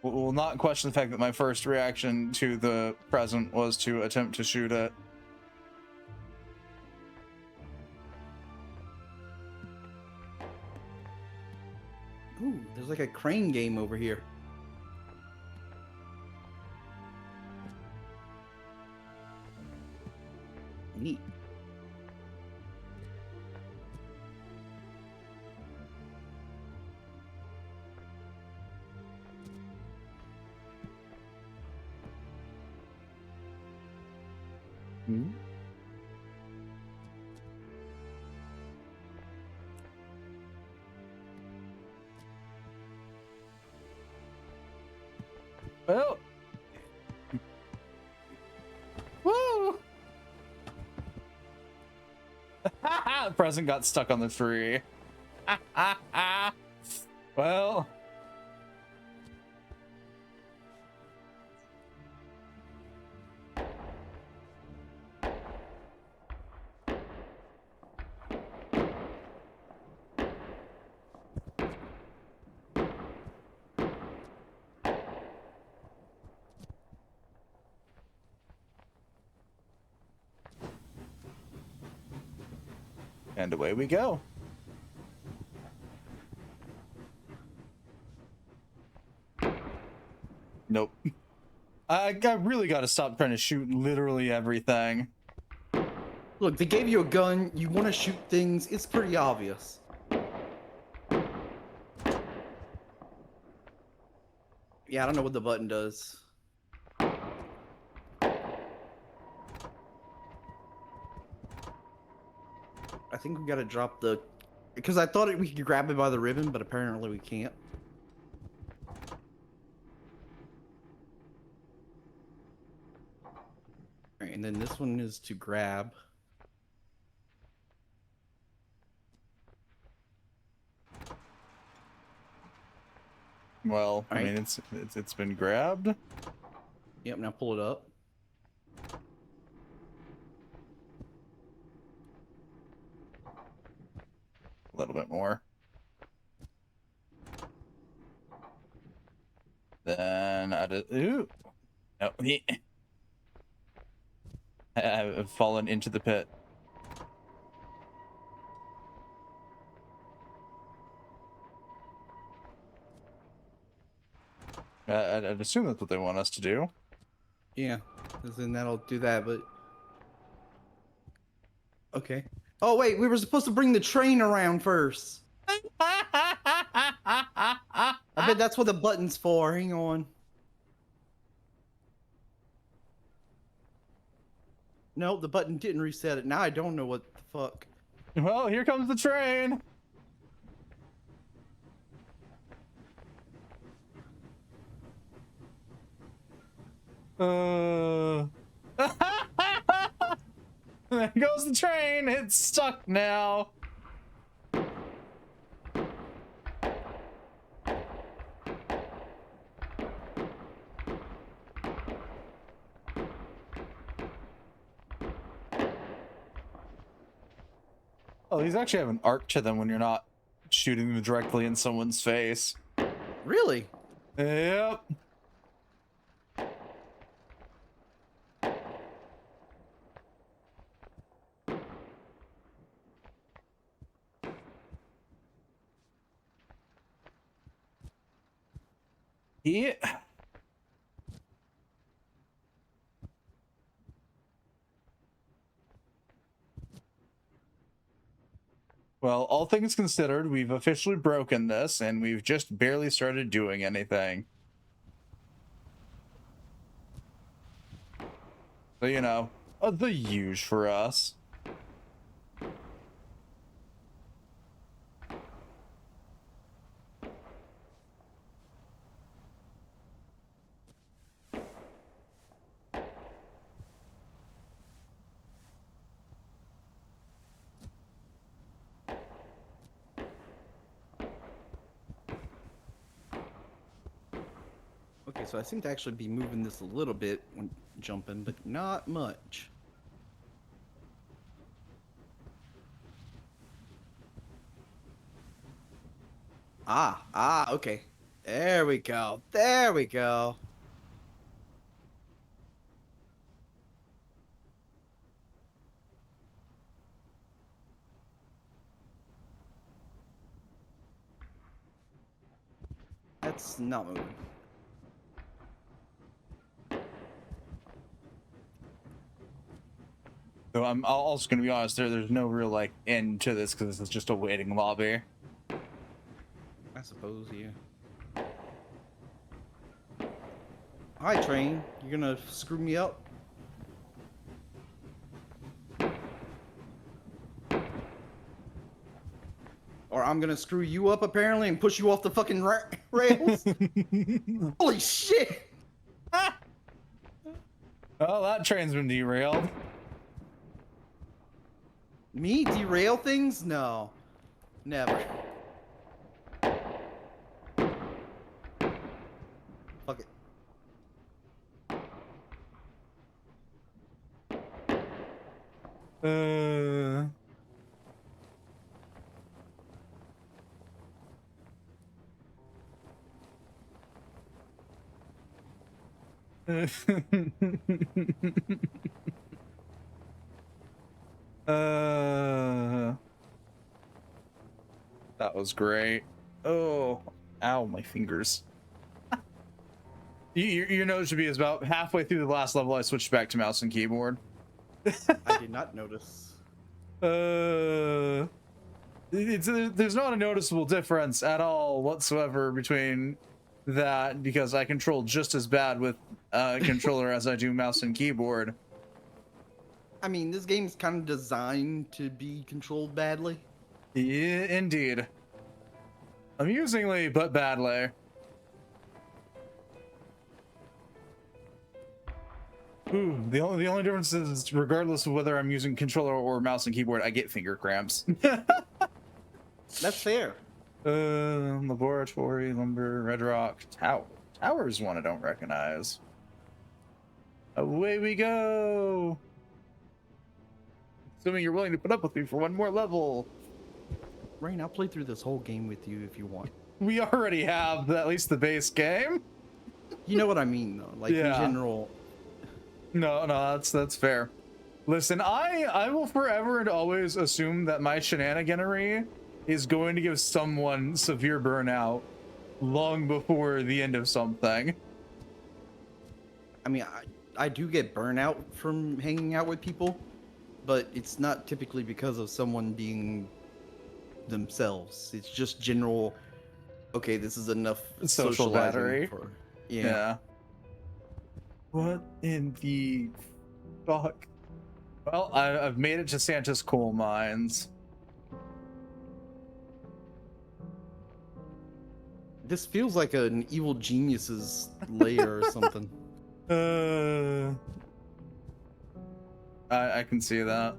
[SPEAKER 1] Will not question the fact that my first reaction to the present was to attempt to shoot it.
[SPEAKER 3] Ooh, there's like a crane game over here. Neat.
[SPEAKER 1] Hmm? Well, woo! The present got stuck on the tree. Well, and away we go. Nope. I really got to stop trying to shoot literally everything.
[SPEAKER 3] Look, they gave you a gun. You want to shoot things. It's pretty obvious. Yeah, I don't know what the button does. I think we gotta drop the... Because I thought we could grab it by the ribbon, but apparently we can't. Alright, and then this one is to grab.
[SPEAKER 1] Well, I
[SPEAKER 3] Alright.
[SPEAKER 1] mean, it's been grabbed.
[SPEAKER 3] Yep, now pull it up.
[SPEAKER 1] A little bit more. Then I did. Ooh. No. I've fallen into the pit. I'd assume that's what they want us to do.
[SPEAKER 3] Yeah, because then that'll do that, but Okay. Oh wait, we were supposed to bring the train around first. I bet that's what the button's for. Hang on. No, the button didn't reset it. Now I don't know what the fuck.
[SPEAKER 1] Well, here comes the train. There goes the train. It's stuck now. Oh, these actually have an arc to them when you're not shooting them directly in someone's face.
[SPEAKER 3] Really?
[SPEAKER 1] Yep. Yeah. Well, all things considered, we've officially broken this, and we've just barely started doing anything. So, you know, the huge for us.
[SPEAKER 3] Okay, so I seem to actually be moving this a little bit when jumping, but not much. Okay. There we go. There we go. That's not moving.
[SPEAKER 1] So I'm also going to be honest, there's no real, like, end to this, because this is just a waiting lobby.
[SPEAKER 3] I suppose, yeah. Hi, train. You're gonna screw me up? Or I'm gonna screw you up, apparently, and push you off the fucking rails? Holy shit!
[SPEAKER 1] Oh, that train's been derailed.
[SPEAKER 3] Me derail things? No. Never. Fuck it.
[SPEAKER 1] That was great. Oh, ow, my fingers. Your nose should be about halfway through the last level. I switched back to mouse and keyboard.
[SPEAKER 3] I did not notice.
[SPEAKER 1] There's not a noticeable difference at all whatsoever between that, because I control just as bad with controller as I do mouse and keyboard.
[SPEAKER 3] I mean, this game's kind of designed to be controlled badly.
[SPEAKER 1] Yeah, indeed. Amusingly, but badly. Ooh, the only difference is, regardless of whether I'm using controller or mouse and keyboard, I get finger cramps.
[SPEAKER 3] That's fair.
[SPEAKER 1] Laboratory, lumber, red rock, tower. Tower is one I don't recognize. Away we go! Assuming you're willing to put up with me for one more level.
[SPEAKER 3] Rain, I'll play through this whole game with you if you want.
[SPEAKER 1] We already have at least the base game.
[SPEAKER 3] You know what I mean, though. Like,
[SPEAKER 1] Yeah.
[SPEAKER 3] in general.
[SPEAKER 1] No, that's fair. Listen, I will forever and always assume that my shenaniganery is going to give someone severe burnout long before the end of something.
[SPEAKER 3] I mean, I do get burnout from hanging out with people. but it's not typically because of someone being themselves. It's just general. Okay, this is enough
[SPEAKER 1] Social
[SPEAKER 3] socializing
[SPEAKER 1] battery.
[SPEAKER 3] for. Yeah.
[SPEAKER 1] Yeah. What in the fuck? Well, I've made it to Santa's coal mines.
[SPEAKER 3] This feels like an evil genius's lair or something.
[SPEAKER 1] I can see that.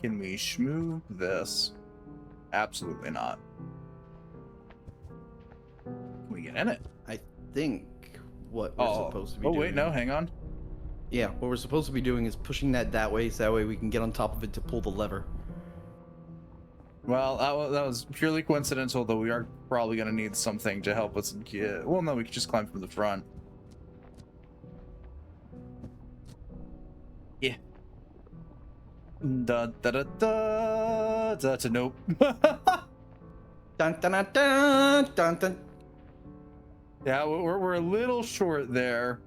[SPEAKER 1] Can we schmoo this? Absolutely not. Can we get in it?
[SPEAKER 3] I think what we're supposed to be
[SPEAKER 1] Oh
[SPEAKER 3] doing.
[SPEAKER 1] wait, no, hang on.
[SPEAKER 3] Yeah, what we're supposed to be doing is pushing that way, so that way we can get on top of it to pull the lever.
[SPEAKER 1] Well, that was purely coincidental, though we are probably going to need something to help us get... Well, no, we could just climb from the front. Yeah. Da da da da da da nope.
[SPEAKER 3] Dun, dun, dun, dun, dun, dun.
[SPEAKER 1] Yeah, we're a little short there.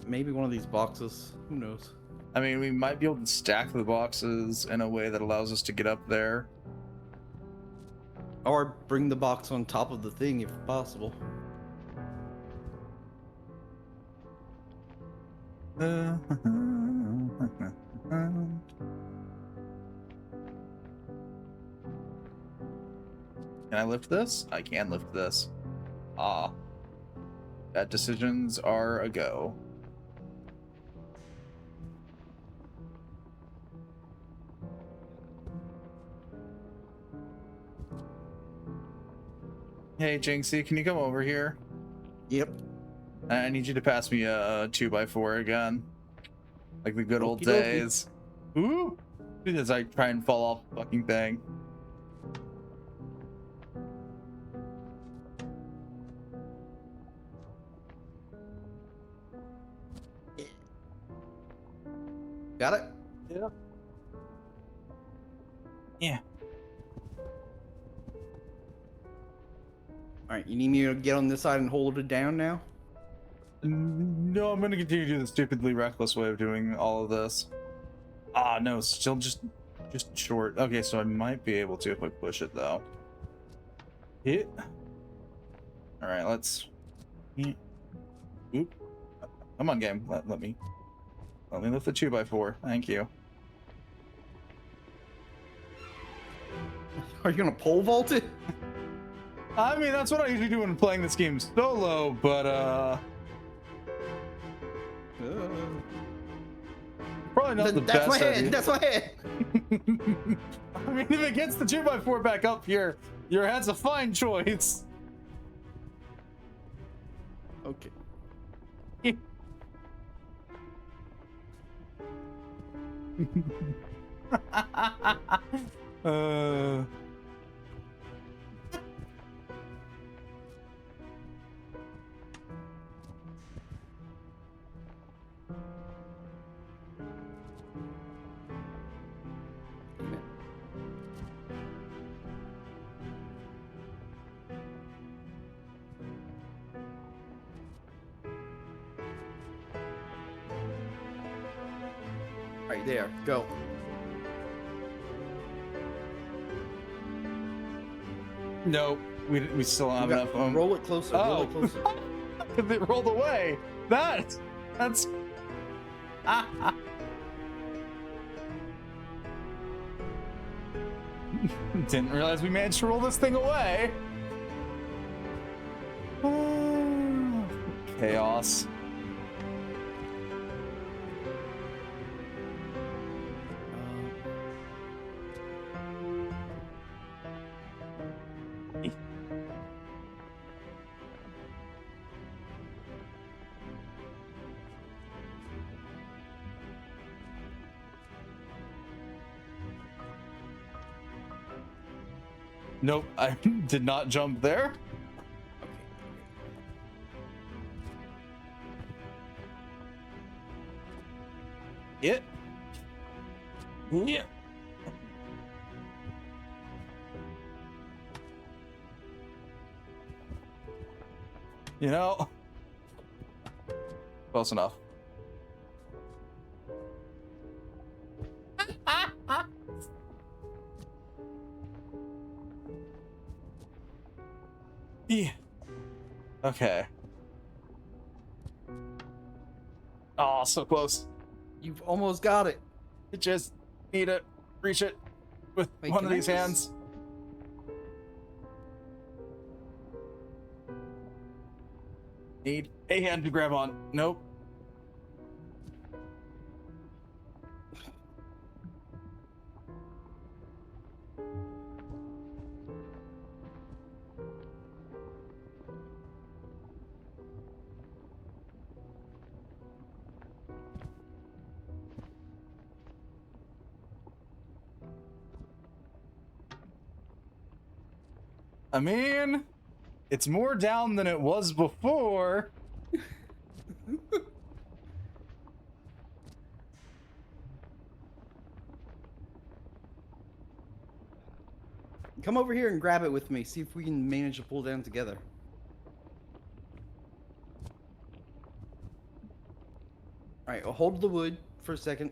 [SPEAKER 3] Maybe one of these boxes. Who knows?
[SPEAKER 1] I mean, we might be able to stack the boxes in a way that allows us to get up there.
[SPEAKER 3] Or bring the box on top of the thing if possible.
[SPEAKER 1] Can I lift this? I can lift this. Ah. Bad decisions are a go. Hey, Jinxie, can you come over here?
[SPEAKER 3] Yep.
[SPEAKER 1] I need you to pass me a 2x4 again. Like the good old
[SPEAKER 3] Okie dokie.
[SPEAKER 1] days. Ooh! As I try and fall off the fucking thing.
[SPEAKER 3] Got it?
[SPEAKER 1] Yeah. Yeah.
[SPEAKER 3] Alright, you need me to get on this side and hold it down now?
[SPEAKER 1] No, I'm gonna continue to do the stupidly reckless way of doing all of this. Ah, no, still just short. Okay, so I might be able to if I push it though. Hit. All right, let's. Oop. Come on, game. Let me lift the 2x4. Thank you.
[SPEAKER 3] Are you gonna pole vault it?
[SPEAKER 1] I mean, that's what I usually do when playing this game solo, but probably not the
[SPEAKER 3] That's
[SPEAKER 1] best
[SPEAKER 3] my
[SPEAKER 1] idea.
[SPEAKER 3] head. That's my head.
[SPEAKER 1] I mean, if it gets the 2x4 back up here, your head's a fine choice.
[SPEAKER 3] Okay.
[SPEAKER 1] uh...
[SPEAKER 3] Right there. Go.
[SPEAKER 1] Nope, we still don't have
[SPEAKER 3] You
[SPEAKER 1] enough.
[SPEAKER 3] got- roll it closer. Roll it
[SPEAKER 1] Oh.
[SPEAKER 3] closer.
[SPEAKER 1] Because it rolled away. That's. Didn't realize we managed to roll this thing away. Chaos. Nope, I did not jump there. It. Yeah. You know? Close enough. Yeah. Okay. Oh, so close.
[SPEAKER 3] You've almost got it.
[SPEAKER 1] You just need to reach it with
[SPEAKER 3] Wait,
[SPEAKER 1] one
[SPEAKER 3] can
[SPEAKER 1] of
[SPEAKER 3] I
[SPEAKER 1] these
[SPEAKER 3] just-
[SPEAKER 1] hands. Need a hand to grab on. Nope. I mean, it's more down than it was before.
[SPEAKER 3] Come over here and grab it with me. See if we can manage to pull down together. All right, well, hold the wood for a second.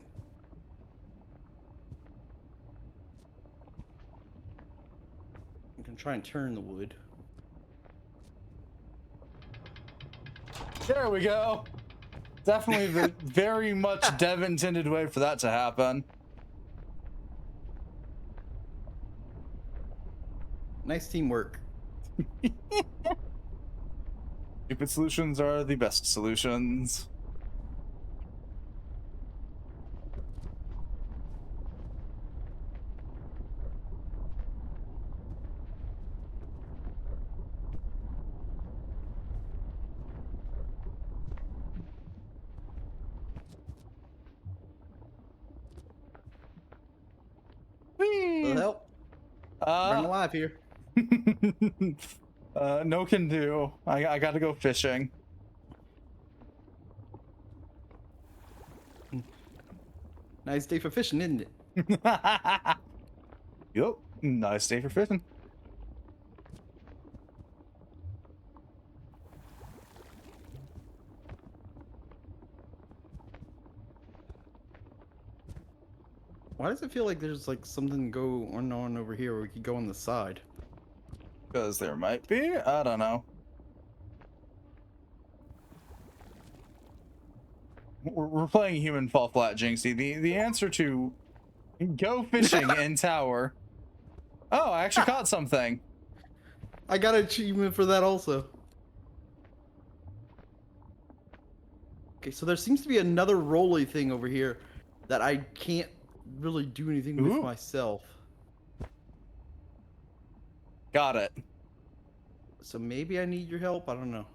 [SPEAKER 3] I'm gonna try and turn the wood.
[SPEAKER 1] There we go. Definitely the very much Dev intended way for that to happen.
[SPEAKER 3] Nice teamwork.
[SPEAKER 1] Stupid solutions are the best solutions.
[SPEAKER 3] Will
[SPEAKER 1] Whee!
[SPEAKER 3] help. Run alive here.
[SPEAKER 1] No can do. I gotta go fishing.
[SPEAKER 3] Nice day for fishing, isn't it?
[SPEAKER 1] Yep, nice day for fishing.
[SPEAKER 3] Why does it feel like there's like something going on over here where we could go on the side?
[SPEAKER 1] Because there might be. I don't know. We're playing human fall flat, Jinxie. The answer to go fishing in tower. Oh, I actually caught something.
[SPEAKER 3] I got an achievement for that also. Okay, so there seems to be another rolly thing over here that I can't really do anything with
[SPEAKER 1] Ooh.
[SPEAKER 3] myself.
[SPEAKER 1] Got it.
[SPEAKER 3] So maybe I need your help. I don't know.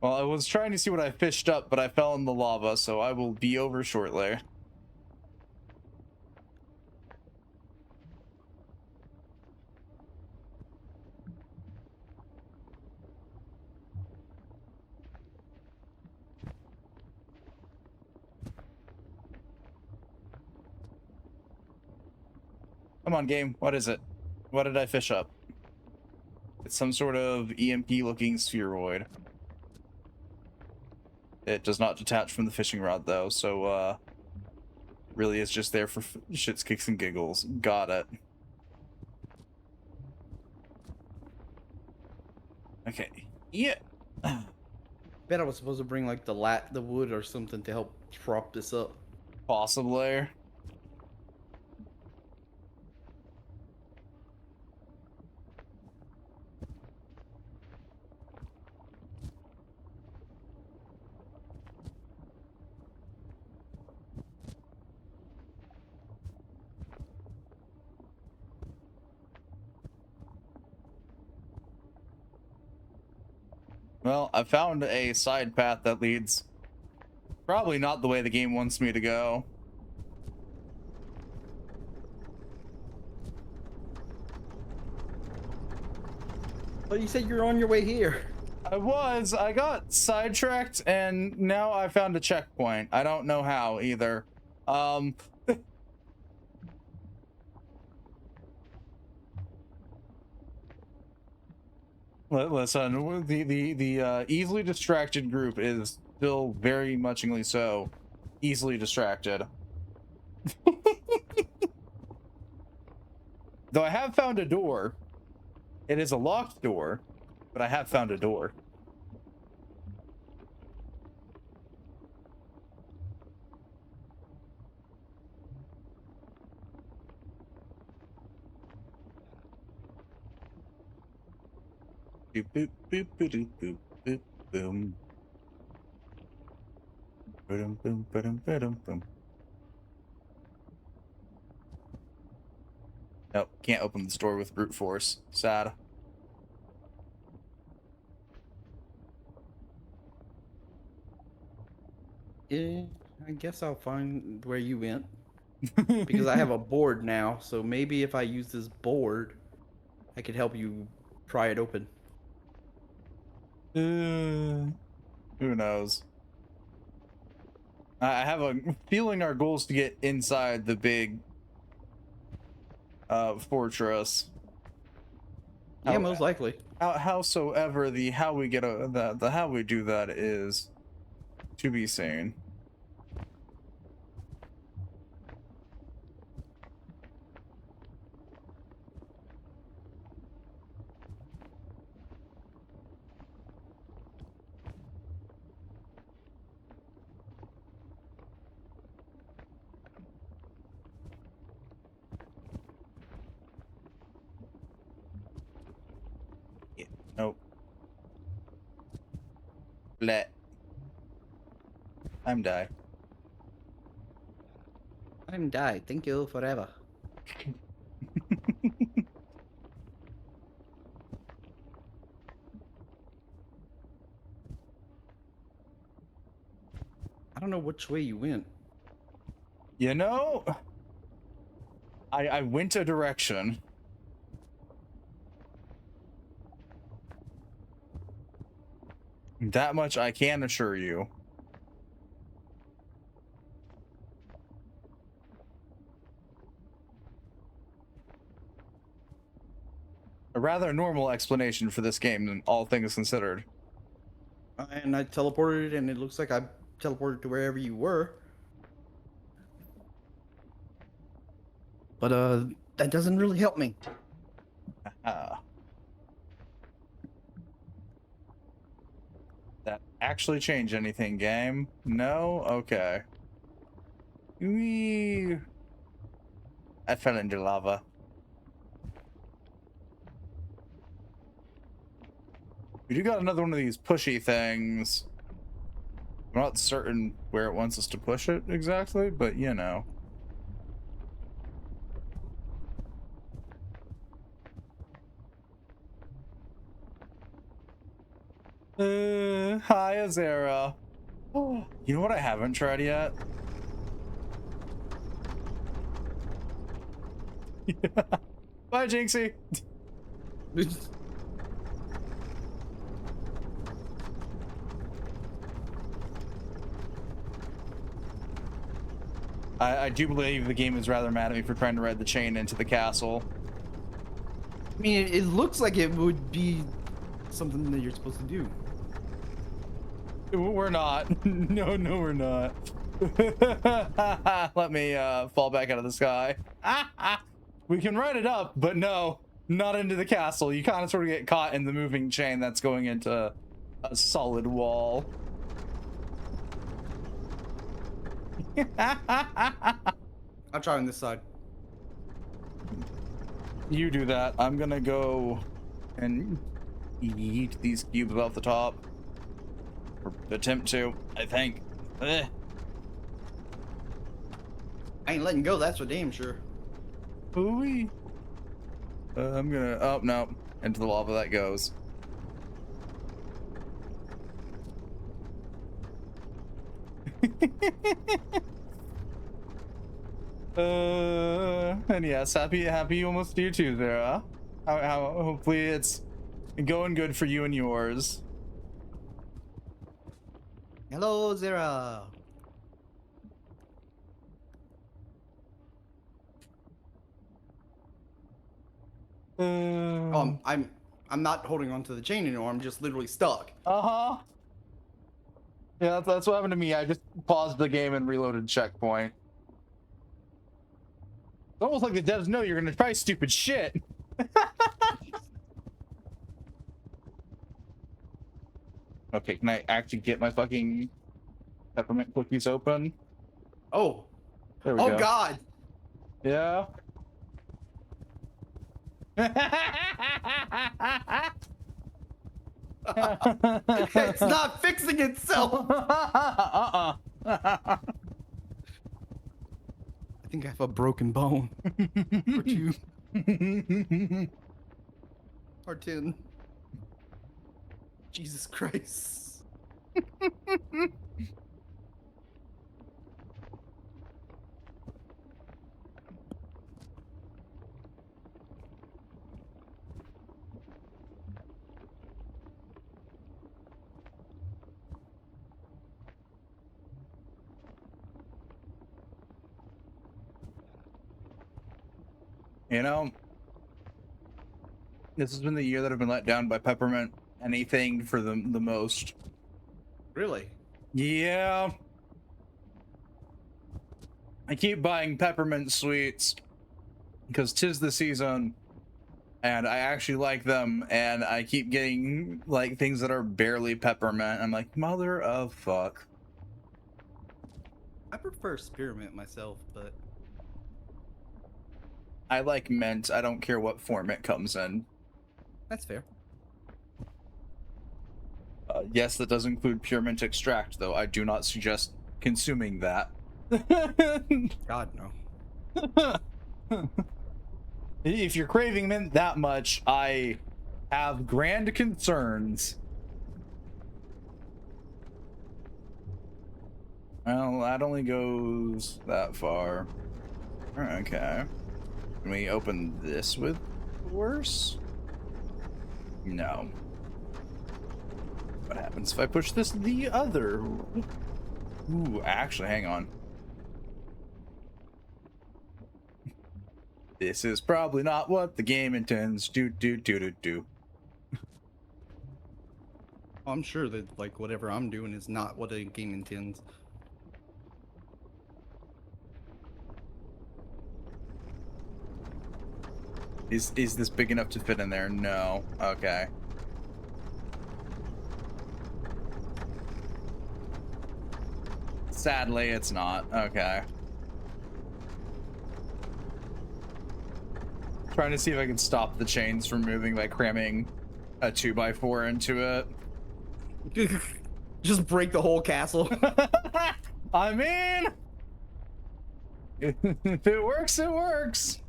[SPEAKER 1] Well, I was trying to see what I fished up, but I fell in the lava, so I will be over shortly. Come on, game. What is it? What did I fish up? It's some sort of EMP-looking spheroid. It does not detach from the fishing rod, though, so, really is just there for shits, kicks, and giggles. Got it. Okay. Yeah.
[SPEAKER 3] Bet I was supposed to bring like the wood or something to help prop this up.
[SPEAKER 1] Possibly. Well, I found a side path that leads probably not the way the game wants me to go.
[SPEAKER 3] But you said you're on your way here.
[SPEAKER 1] I got sidetracked, and now I found a checkpoint. I don't know how either. Listen, the easily distracted group is still very muchingly so easily distracted. Though I have found a door. It is a locked door, but I have found a door. Boop boop boop boop boop boop boom. Boom boom boom boom boom. Nope, can't open this door with brute force. Sad.
[SPEAKER 3] Yeah, I guess I'll find where you went because I have a board now. So maybe if I use this board, I could help you pry it open.
[SPEAKER 1] Who knows? I have a feeling our goal is to get inside the big fortress.
[SPEAKER 3] Yeah,
[SPEAKER 1] How,
[SPEAKER 3] most likely.
[SPEAKER 1] howsoever the how we get the how we do that is to be seen. Yeah. Nope. Let. I'm die.
[SPEAKER 3] I'm died. Thank you forever. I don't know which way you went.
[SPEAKER 1] You know, I went a direction. That much I can assure you. A rather normal explanation for this game, all things considered.
[SPEAKER 3] And I teleported, and it looks like I teleported to wherever you were. But that doesn't really help me.
[SPEAKER 1] Ah. That actually change anything, game? No? Okay. Whee. I fell into lava. We do got another one of these pushy things. I'm not certain where it wants us to push it exactly, but you know. Hi, Azera. Oh, you know what I haven't tried yet? Bye, Jinxie. I do believe the game is rather mad at me for trying to ride the chain into the castle.
[SPEAKER 3] I mean, it looks like it would be something that you're supposed to do.
[SPEAKER 1] We're not. No, we're not. Let me fall back out of the sky. We can ride it up, but no, not into the castle. You kind of sort of get caught in the moving chain that's going into a solid wall.
[SPEAKER 3] I'll try on this side.
[SPEAKER 1] You do that. I'm gonna go and eat these cubes off the top. Or attempt to, I think. Ugh.
[SPEAKER 3] I ain't letting go, that's for damn sure.
[SPEAKER 1] Ooh-wee. I'm gonna, oh no, into the lava that goes. And yes, happy almost to you too, Zara. How hopefully it's going good for you and yours.
[SPEAKER 3] Hello, Zera.
[SPEAKER 1] Uh,
[SPEAKER 3] I'm I'm not holding onto the chain anymore. I'm just literally stuck.
[SPEAKER 1] Uh-huh. Yeah, that's what happened to me. I just paused the game and reloaded checkpoint. It's almost like the devs know you're gonna try stupid shit. Okay, can I actually get my fucking peppermint cookies open?
[SPEAKER 3] Oh.
[SPEAKER 1] There we
[SPEAKER 3] Oh
[SPEAKER 1] go.
[SPEAKER 3] God.
[SPEAKER 1] Yeah.
[SPEAKER 3] It's not fixing itself.
[SPEAKER 1] Uh-uh.
[SPEAKER 3] I think I have a broken bone. Or two. Or 10. Jesus Christ.
[SPEAKER 1] You know, this has been the year that I've been let down by peppermint. Anything for the most.
[SPEAKER 3] Really?
[SPEAKER 1] Yeah. I keep buying peppermint sweets because 'tis the season and I actually like them, and I keep getting like things that are barely peppermint. I'm like, mother of fuck.
[SPEAKER 3] I prefer spearmint myself, but
[SPEAKER 1] I like mint. I don't care what form it comes in.
[SPEAKER 3] that's fair.
[SPEAKER 1] Yes, that does include pure mint extract, though. I do not suggest consuming that.
[SPEAKER 3] God, no.
[SPEAKER 1] If you're craving mint that much, I have grand concerns. Well, that only goes that far. Okay. Can we open this with worse? No. What happens if I push this the other? Ooh, actually, hang on. This is probably not what the game intends. Do.
[SPEAKER 3] I'm sure that like whatever I'm doing is not what a game intends.
[SPEAKER 1] Is this big enough to fit in there? No. Okay. Sadly, it's not. Okay. Trying to see if I can stop the chains from moving by cramming a 2x4 into it.
[SPEAKER 3] Just break the whole castle.
[SPEAKER 1] I mean, if it works, it works.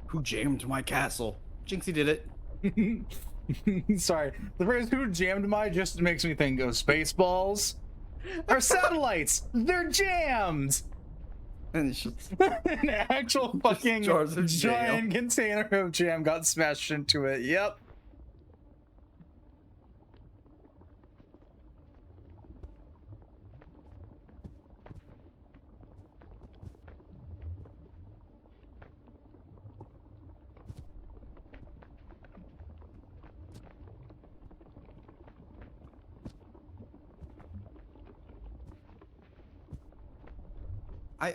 [SPEAKER 3] Who jammed my castle? Jinxie did it.
[SPEAKER 1] Sorry, the phrase "who jammed my" just makes me think of Spaceballs. Our satellites, they're jammed.
[SPEAKER 3] And it's just
[SPEAKER 1] An actual fucking
[SPEAKER 3] jars of
[SPEAKER 1] giant container of jam got smashed into it. Yep.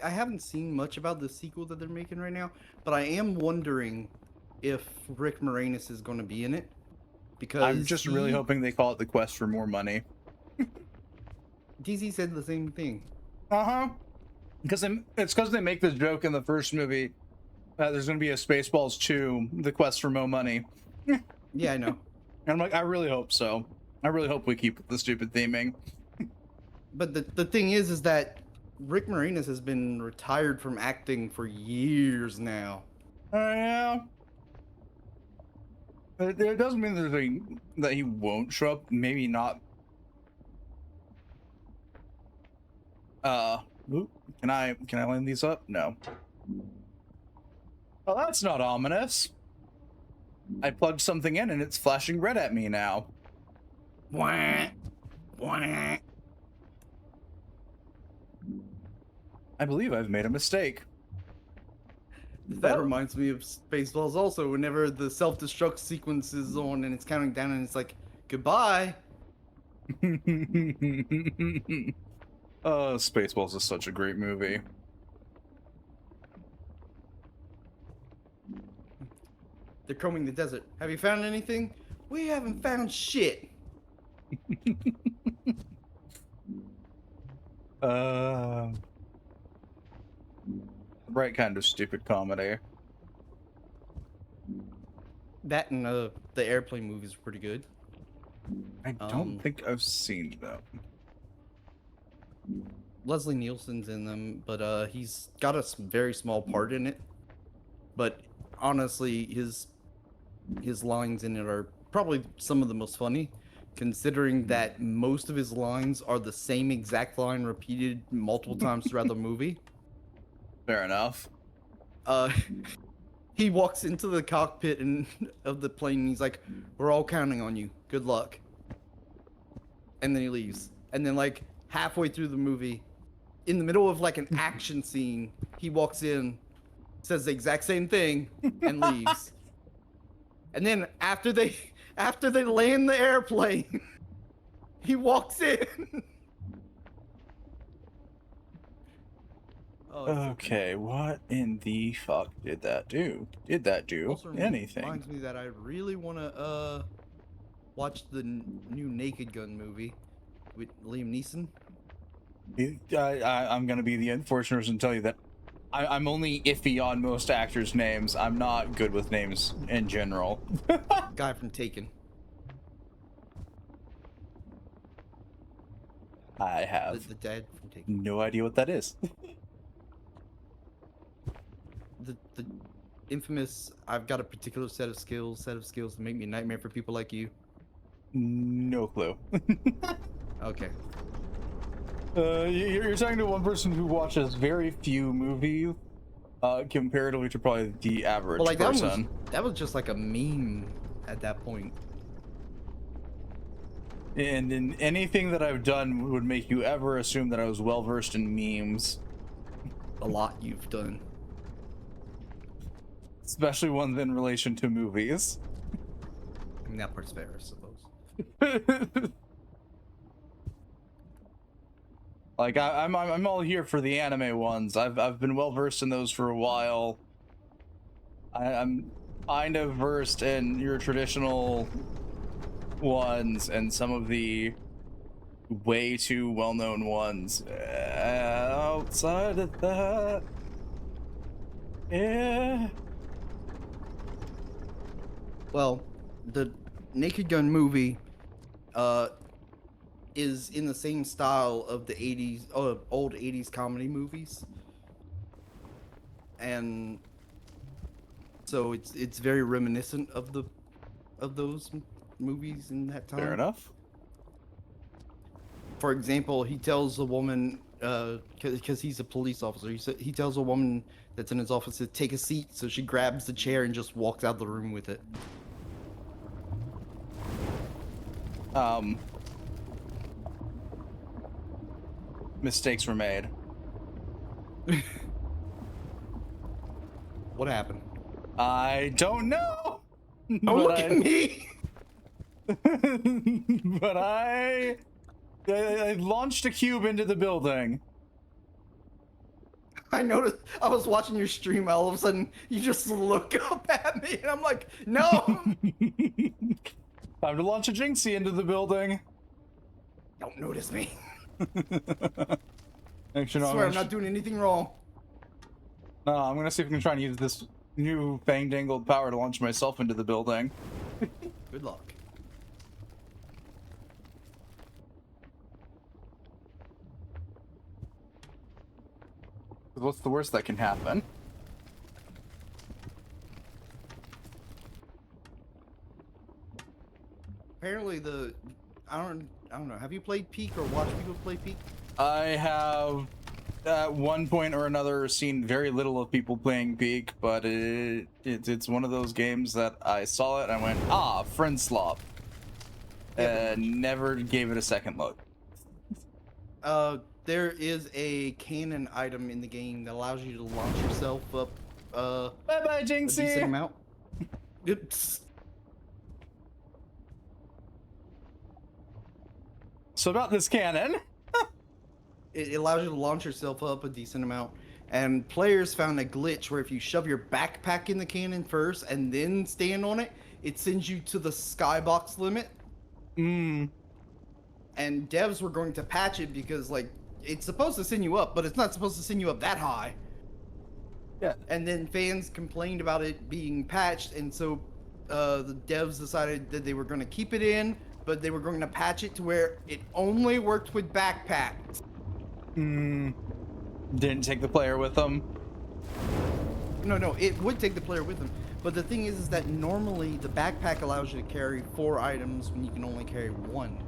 [SPEAKER 3] I haven't seen much about the sequel that they're making right now, but I am wondering if Rick Moranis is going to be in it. Because
[SPEAKER 1] I'm just really hoping they call it the quest for more money.
[SPEAKER 3] DZ said the same thing.
[SPEAKER 1] Uh-huh. Because it's because they make this joke in the first movie that there's going to be a Spaceballs 2, the quest for more money.
[SPEAKER 3] Yeah, I know.
[SPEAKER 1] And I'm like, I really hope so. I really hope we keep the stupid theming.
[SPEAKER 3] But the thing is that Rick Moranis has been retired from acting for years now.
[SPEAKER 1] Oh, yeah. It doesn't mean that he won't show up. Maybe not. Oop, can I line these up? No. Oh, that's not ominous. I plugged something in and it's flashing red at me now.
[SPEAKER 3] Wah, wah.
[SPEAKER 1] I believe I've made a mistake.
[SPEAKER 3] That reminds me of Spaceballs also, whenever the self-destruct sequence is on and it's counting down and it's like, goodbye.
[SPEAKER 1] Spaceballs is such a great movie.
[SPEAKER 3] They're combing the desert. Have you found anything? We haven't found shit.
[SPEAKER 1] Right kind of stupid comedy.
[SPEAKER 3] That and the airplane movies are pretty good.
[SPEAKER 1] I don't think I've seen them.
[SPEAKER 3] Leslie Nielsen's in them, but he's got a very small part in it. But honestly, his lines in it are probably some of the most funny, considering that most of his lines are the same exact line repeated multiple times throughout the movie.
[SPEAKER 1] Fair enough.
[SPEAKER 3] He walks into the cockpit of the plane and he's like, "We're all counting on you. Good luck." And then he leaves. And then like halfway through the movie, in the middle of like an action scene, he walks in, says the exact same thing, and leaves. And then after they land the airplane, he walks in.
[SPEAKER 1] Okay, what in the fuck did that do? Did that do
[SPEAKER 3] Also
[SPEAKER 1] anything?
[SPEAKER 3] reminds me that I really want to watch the new Naked Gun movie with Liam Neeson.
[SPEAKER 1] I'm gonna be the unfortunate person to tell you that I'm only iffy on most actors' names. I'm not good with names in general.
[SPEAKER 3] Guy from Taken.
[SPEAKER 1] I have
[SPEAKER 3] The dad from Taken.
[SPEAKER 1] no idea what that is.
[SPEAKER 3] The infamous I've got a particular set of skills that make me a nightmare for people like you.
[SPEAKER 1] No clue.
[SPEAKER 3] Okay.
[SPEAKER 1] You're talking to one person who watches very few movies, comparatively to probably the average
[SPEAKER 3] Well, like
[SPEAKER 1] person.
[SPEAKER 3] that was just like a meme at that point.
[SPEAKER 1] And in anything that I've done would make you ever assume that I was well versed in memes,
[SPEAKER 3] A lot you've done.
[SPEAKER 1] especially ones in relation to movies.
[SPEAKER 3] I mean, that part's fair, I suppose.
[SPEAKER 1] Like I'm all here for the anime ones. I've been well versed in those for a while. I'm kind of versed in your traditional ones and some of the way too well-known ones. Outside of that, yeah.
[SPEAKER 3] Well, the Naked Gun movie is in the same style of the 80s, old 80s comedy movies. And so it's very reminiscent of those movies in that time.
[SPEAKER 1] Fair enough.
[SPEAKER 3] For example, he tells a woman, because he's a police officer, he tells a woman that's in his office to take a seat, so she grabs the chair and just walks out the room with it.
[SPEAKER 1] Mistakes were made.
[SPEAKER 3] What happened?
[SPEAKER 1] I don't know.
[SPEAKER 3] Don't look at me!
[SPEAKER 1] But I launched a cube into the building.
[SPEAKER 3] I noticed, I was watching your stream, all of a sudden, you just look up at me, and I'm like, no!
[SPEAKER 1] Time to launch a Jinxie into the building.
[SPEAKER 3] Don't notice me.
[SPEAKER 1] Actually, no,
[SPEAKER 3] I swear I'm not doing anything wrong.
[SPEAKER 1] No, I'm gonna see if I can try and use this new fang-dangled power to launch myself into the building.
[SPEAKER 3] Good luck.
[SPEAKER 1] What's the worst that can happen?
[SPEAKER 3] Apparently I don't know. Have you played Peak or watched people play Peak?
[SPEAKER 1] I have, at one point or another, seen very little of people playing Peak, but it's one of those games that I saw it and I went, ah, friend slop. And never gave it a second look.
[SPEAKER 3] There is a cannon item in the game that allows you to launch yourself up
[SPEAKER 1] Bye bye,
[SPEAKER 3] a decent
[SPEAKER 1] Jinxie.
[SPEAKER 3] amount. It's,
[SPEAKER 1] So about this cannon.
[SPEAKER 3] it allows you to launch yourself up a decent amount. And players found a glitch where if you shove your backpack in the cannon first and then stand on it, it sends you to the skybox limit.
[SPEAKER 1] Mm.
[SPEAKER 3] And devs were going to patch it because, like, it's supposed to send you up, but it's not supposed to send you up that high.
[SPEAKER 1] Yeah.
[SPEAKER 3] And then fans complained about it being patched, and so the devs decided that they were going to keep it in, but they were going to patch it to where it only worked with backpacks.
[SPEAKER 1] Mm. Didn't take the player with them.
[SPEAKER 3] No, it would take the player with them. But the thing is that normally the backpack allows you to carry 4 items when you can only carry 1.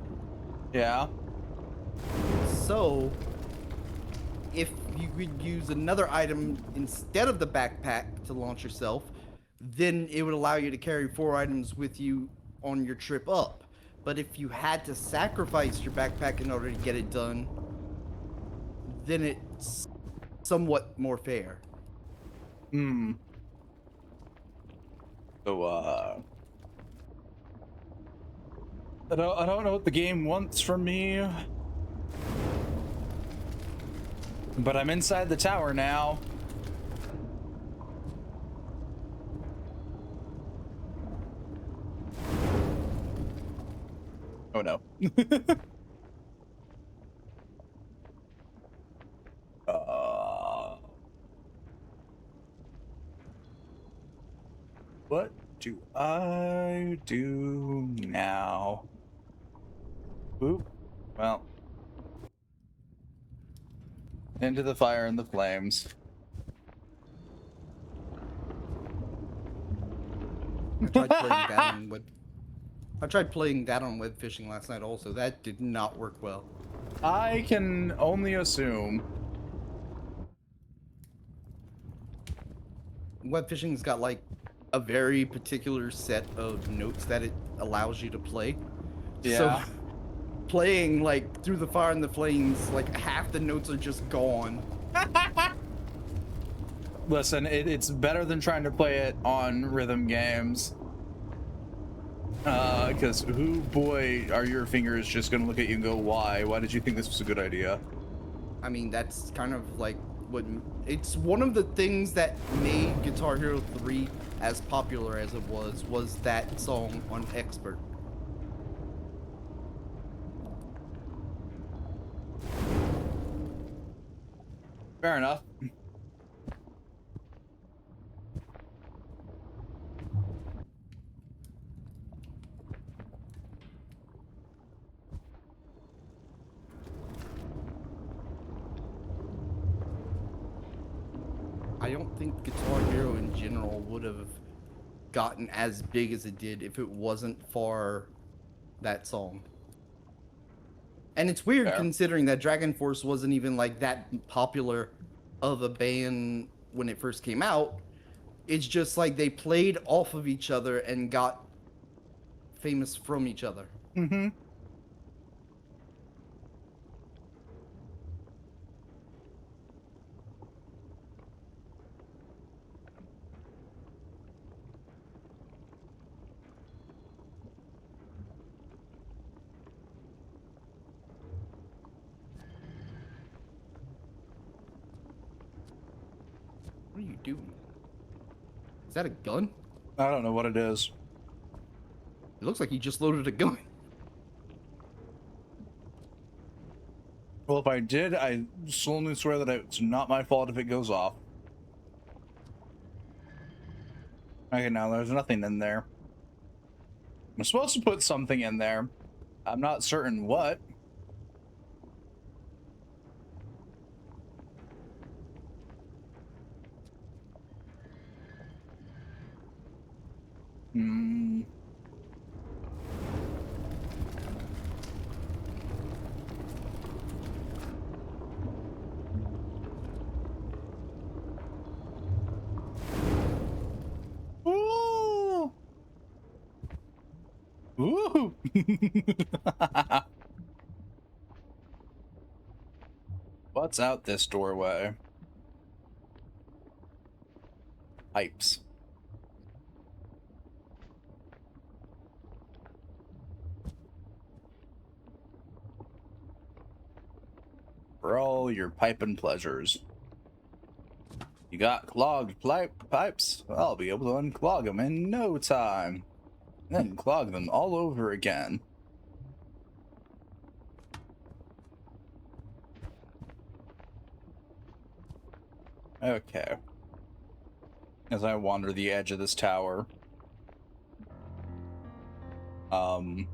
[SPEAKER 1] Yeah.
[SPEAKER 3] So, if you could use another item instead of the backpack to launch yourself, then it would allow you to carry 4 items with you on your trip up. But if you had to sacrifice your backpack in order to get it done, then it's somewhat more fair.
[SPEAKER 1] Hmm. So I don't know what the game wants from me. But I'm inside the tower now. Oh no. What do I do now? Oop. Well. Into the fire and the flames.
[SPEAKER 3] I tried playing that on web. I tried playing that on web fishing last night also. That did not work well.
[SPEAKER 1] I can only assume.
[SPEAKER 3] Web fishing's got like a very particular set of notes that it allows you to play.
[SPEAKER 1] Yeah.
[SPEAKER 3] So playing like through the fire and the flames, like half the notes are just gone.
[SPEAKER 1] Listen, it's better than trying to play it on rhythm games. Because boy, are your fingers just gonna look at you and go, why? Why did you think this was a good idea?
[SPEAKER 3] I mean, that's kind of like what it's one of the things that made Guitar Hero 3 as popular as it was that song on Expert.
[SPEAKER 1] Fair enough.
[SPEAKER 3] I don't think Guitar Hero in general would have gotten as big as it did if it wasn't for that song. And it's weird
[SPEAKER 1] Fair.
[SPEAKER 3] considering that Dragon Force wasn't even like that popular of a band when it first came out. It's just like they played off of each other and got famous from each other.
[SPEAKER 1] Mm-hmm.
[SPEAKER 3] What are you doing? Is that a gun?
[SPEAKER 1] I don't know what it is.
[SPEAKER 3] It looks like you just loaded a gun.
[SPEAKER 1] Well, if I did, I solemnly swear that it's not my fault if it goes off. Okay, now there's nothing in there. I'm supposed to put something in there. I'm not certain what. Hmm. Ooh. Ooh. What's out this doorway? pipes. For all your piping pleasures. You got clogged pipes? I'll be able to unclog them in no time. Then clog them all over again. Okay. As I wander the edge of this tower. I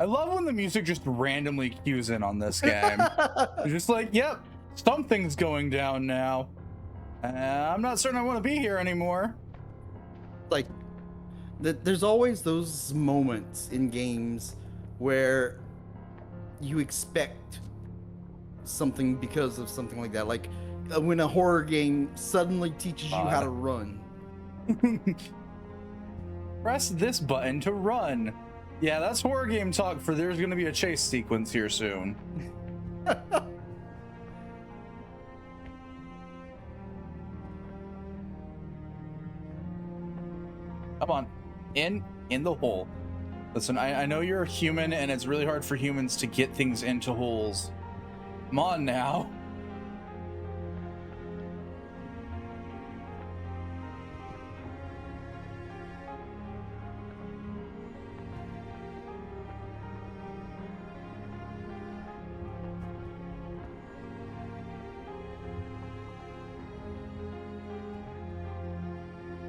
[SPEAKER 1] love when the music just randomly cues in on this game. It's just like, yep, something's going down now. I'm not certain I want to be here anymore.
[SPEAKER 3] Like, there's always those moments in games where you expect something because of something like that. Like when a horror game suddenly teaches you how to run.
[SPEAKER 1] Press this button to run. Yeah, that's horror game talk for there's going to be a chase sequence here soon. Come on. In the hole. Listen, I know you're a human and it's really hard for humans to get things into holes. Come on now.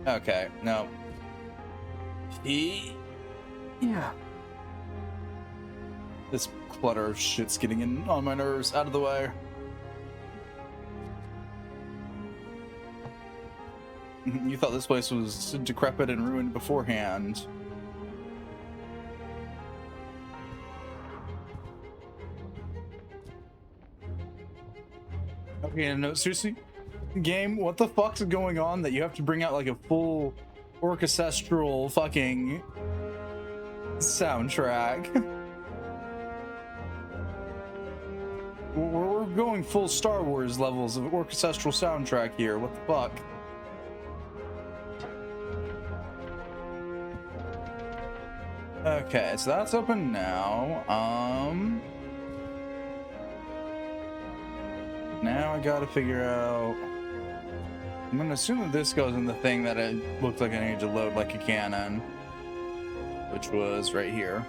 [SPEAKER 1] Okay, no. Yeah. This clutter of shit's getting in on my nerves. Out of the way. You thought this place was decrepit and ruined beforehand. Okay, no, seriously? Game, what the fuck's going on that you have to bring out like a full orchestral fucking soundtrack? We're going full Star Wars levels of orchestral soundtrack here. What the fuck? Okay, so that's open now. Now I gotta figure out. I'm gonna assume that this goes in the thing that it looked like I needed to load like a cannon, which was right here.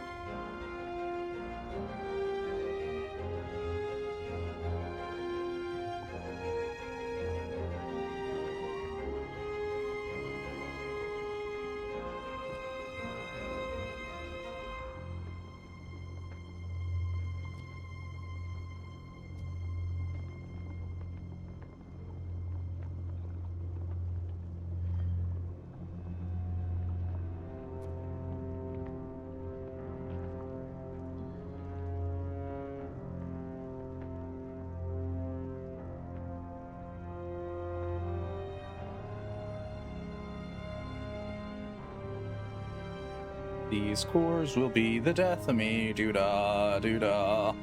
[SPEAKER 1] These cores will be the death of me. Doo-da, doo-da.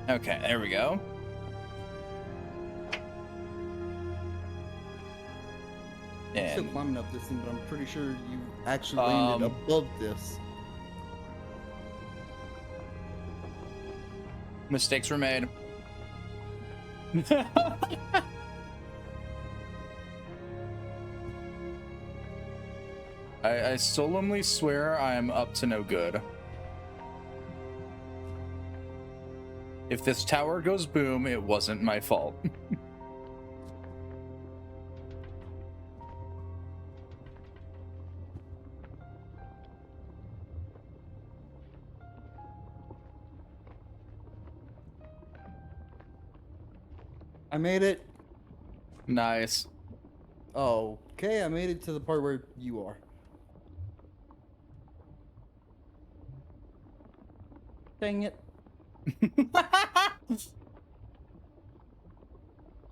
[SPEAKER 1] Okay, there we go.
[SPEAKER 3] I'm still
[SPEAKER 1] And
[SPEAKER 3] climbing up this thing, but I'm pretty sure you actually landed above this.
[SPEAKER 1] mistakes were made. I solemnly swear I am up to no good. If this tower goes boom, it wasn't my fault.
[SPEAKER 3] I made it.
[SPEAKER 1] Nice.
[SPEAKER 3] Okay, I made it to the part where you are. Dang it.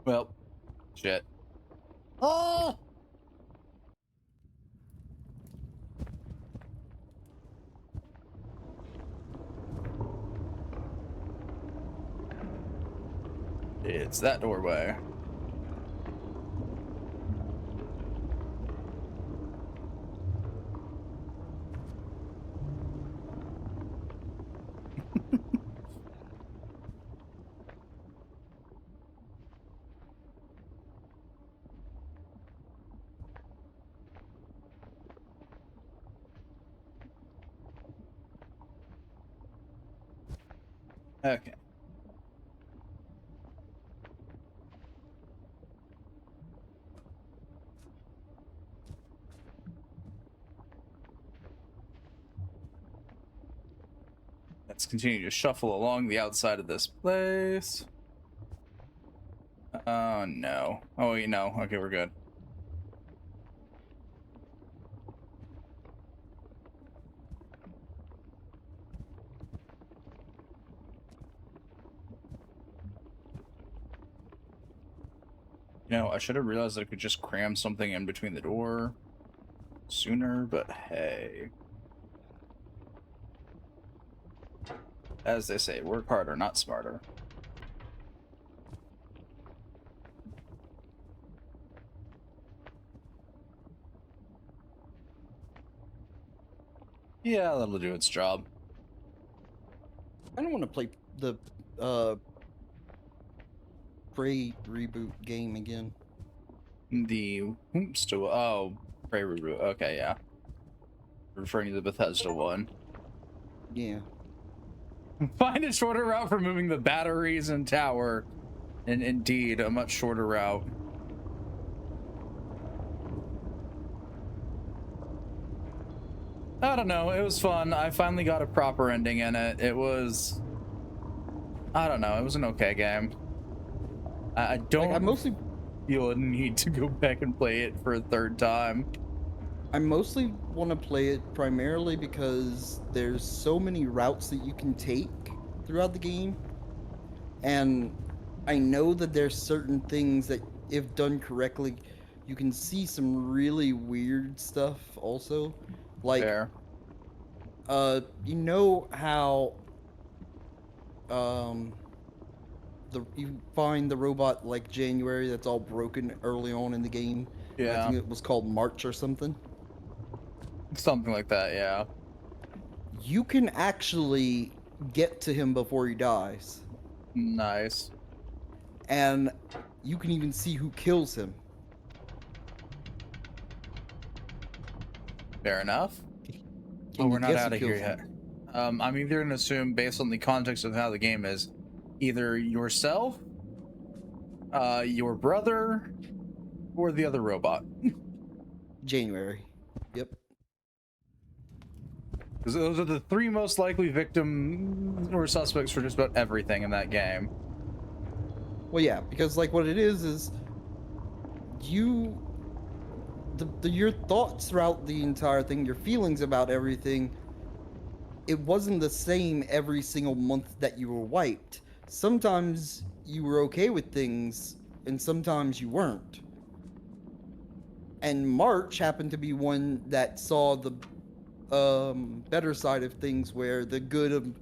[SPEAKER 1] Well, shit. Oh! It's that doorway. Okay. Let's continue to shuffle along the outside of this place. Oh, no. Oh, wait, no. Okay, we're good. You know, I should have realized that I could just cram something in between the door sooner, but hey. As they say, work harder, not smarter. Yeah, that'll do its job.
[SPEAKER 3] I don't want to play the uh Prey reboot game again.
[SPEAKER 1] The oops to oh, Prey reboot. Okay, yeah. Referring to the Bethesda one.
[SPEAKER 3] Yeah.
[SPEAKER 1] Find a shorter route for moving the batteries and tower. And indeed, a much shorter route. I don't know. It was fun. I finally got a proper ending in it. It was... I don't know. It was an okay game. I don't
[SPEAKER 3] I mostly
[SPEAKER 1] feel a need to go back and play it for a third time.
[SPEAKER 3] I mostly want to play it primarily because there's so many routes that you can take throughout the game. And I know that there's certain things that, if done correctly, you can see some really weird stuff also. Like,
[SPEAKER 1] Fair.
[SPEAKER 3] you know how you find the robot like January that's all broken early on in the game? And I
[SPEAKER 1] Yeah.
[SPEAKER 3] think it was called March or something.
[SPEAKER 1] Something like that, yeah.
[SPEAKER 3] You can actually get to him before he dies.
[SPEAKER 1] Nice.
[SPEAKER 3] And you can even see who kills him.
[SPEAKER 1] Fair enough.
[SPEAKER 3] Can
[SPEAKER 1] Oh,
[SPEAKER 3] you
[SPEAKER 1] we're not
[SPEAKER 3] guess who
[SPEAKER 1] out of here
[SPEAKER 3] kills
[SPEAKER 1] yet.
[SPEAKER 3] him?
[SPEAKER 1] I'm either going to assume, based on the context of how the game is, either yourself, your brother, or the other robot.
[SPEAKER 3] January. Yep.
[SPEAKER 1] Because those are the three most likely victims or suspects for just about everything in that game.
[SPEAKER 3] Well, yeah, because like what it is you your thoughts throughout the entire thing, your feelings about everything, it wasn't the same every single month that you were wiped. Sometimes you were okay with things, and sometimes you weren't. And March happened to be one that saw the better side of things, where the good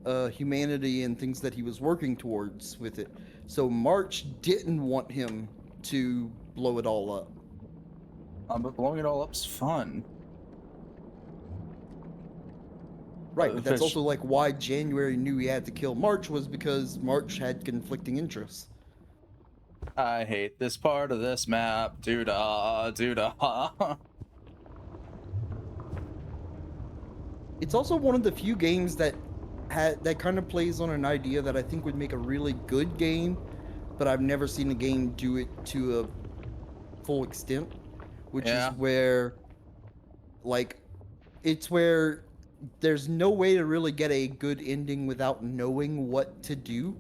[SPEAKER 3] of humanity and things that he was working towards with it. So March didn't want him to blow it all up.
[SPEAKER 1] But blowing it all up's fun.
[SPEAKER 3] Right, but that's
[SPEAKER 1] Fish.
[SPEAKER 3] also like why January knew he had to kill March, was because March had conflicting interests.
[SPEAKER 1] I hate this part of this map. Doo-dah, doo-dah.
[SPEAKER 3] It's also one of the few games that kind of plays on an idea that I think would make a really good game, but I've never seen a game do it to a full extent, which
[SPEAKER 1] Yeah.
[SPEAKER 3] is where, like, it's where there's no way to really get a good ending without knowing what to do.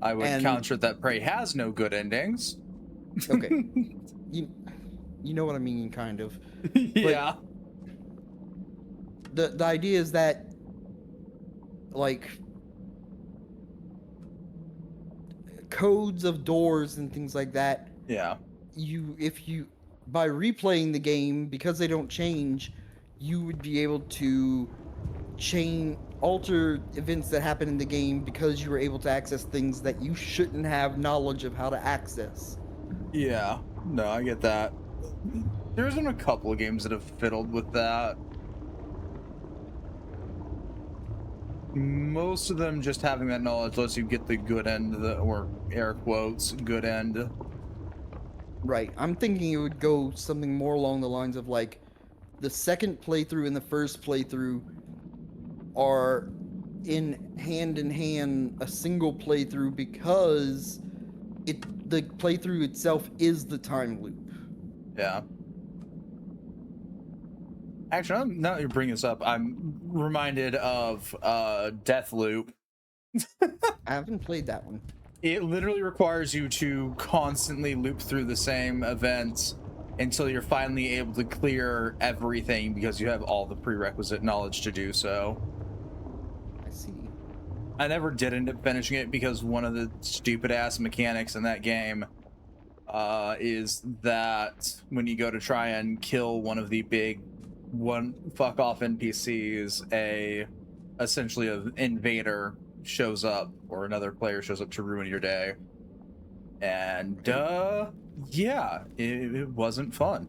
[SPEAKER 1] I would
[SPEAKER 3] And-
[SPEAKER 1] counter that Prey has no good endings.
[SPEAKER 3] Okay. You know what I mean, kind of.
[SPEAKER 1] Yeah.
[SPEAKER 3] The idea is that, like, codes of doors and things like that,
[SPEAKER 1] Yeah.
[SPEAKER 3] if you by replaying the game, because they don't change, you would be able to alter events that happen in the game because you were able to access things that you shouldn't have knowledge of how to access.
[SPEAKER 1] Yeah. No, I get that. There's been a couple of games that have fiddled with that. Most of them just having that knowledge lets you get the good end, or air quotes, good end.
[SPEAKER 3] Right. I'm thinking it would go something more along the lines of, like, the second playthrough and the first playthrough are in hand a single playthrough because the playthrough itself is the time loop.
[SPEAKER 1] Yeah. Actually, now that you bring this up, I'm reminded of Deathloop.
[SPEAKER 3] I haven't played that one.
[SPEAKER 1] It literally requires you to constantly loop through the same events until you're finally able to clear everything because you have all the prerequisite knowledge to do so.
[SPEAKER 3] I see.
[SPEAKER 1] I never did end up finishing it because one of the stupid ass mechanics in that game is that when you go to try and kill one of the big one fuck off NPCs, essentially an invader shows up, or another player shows up to ruin your day. And yeah, it wasn't fun.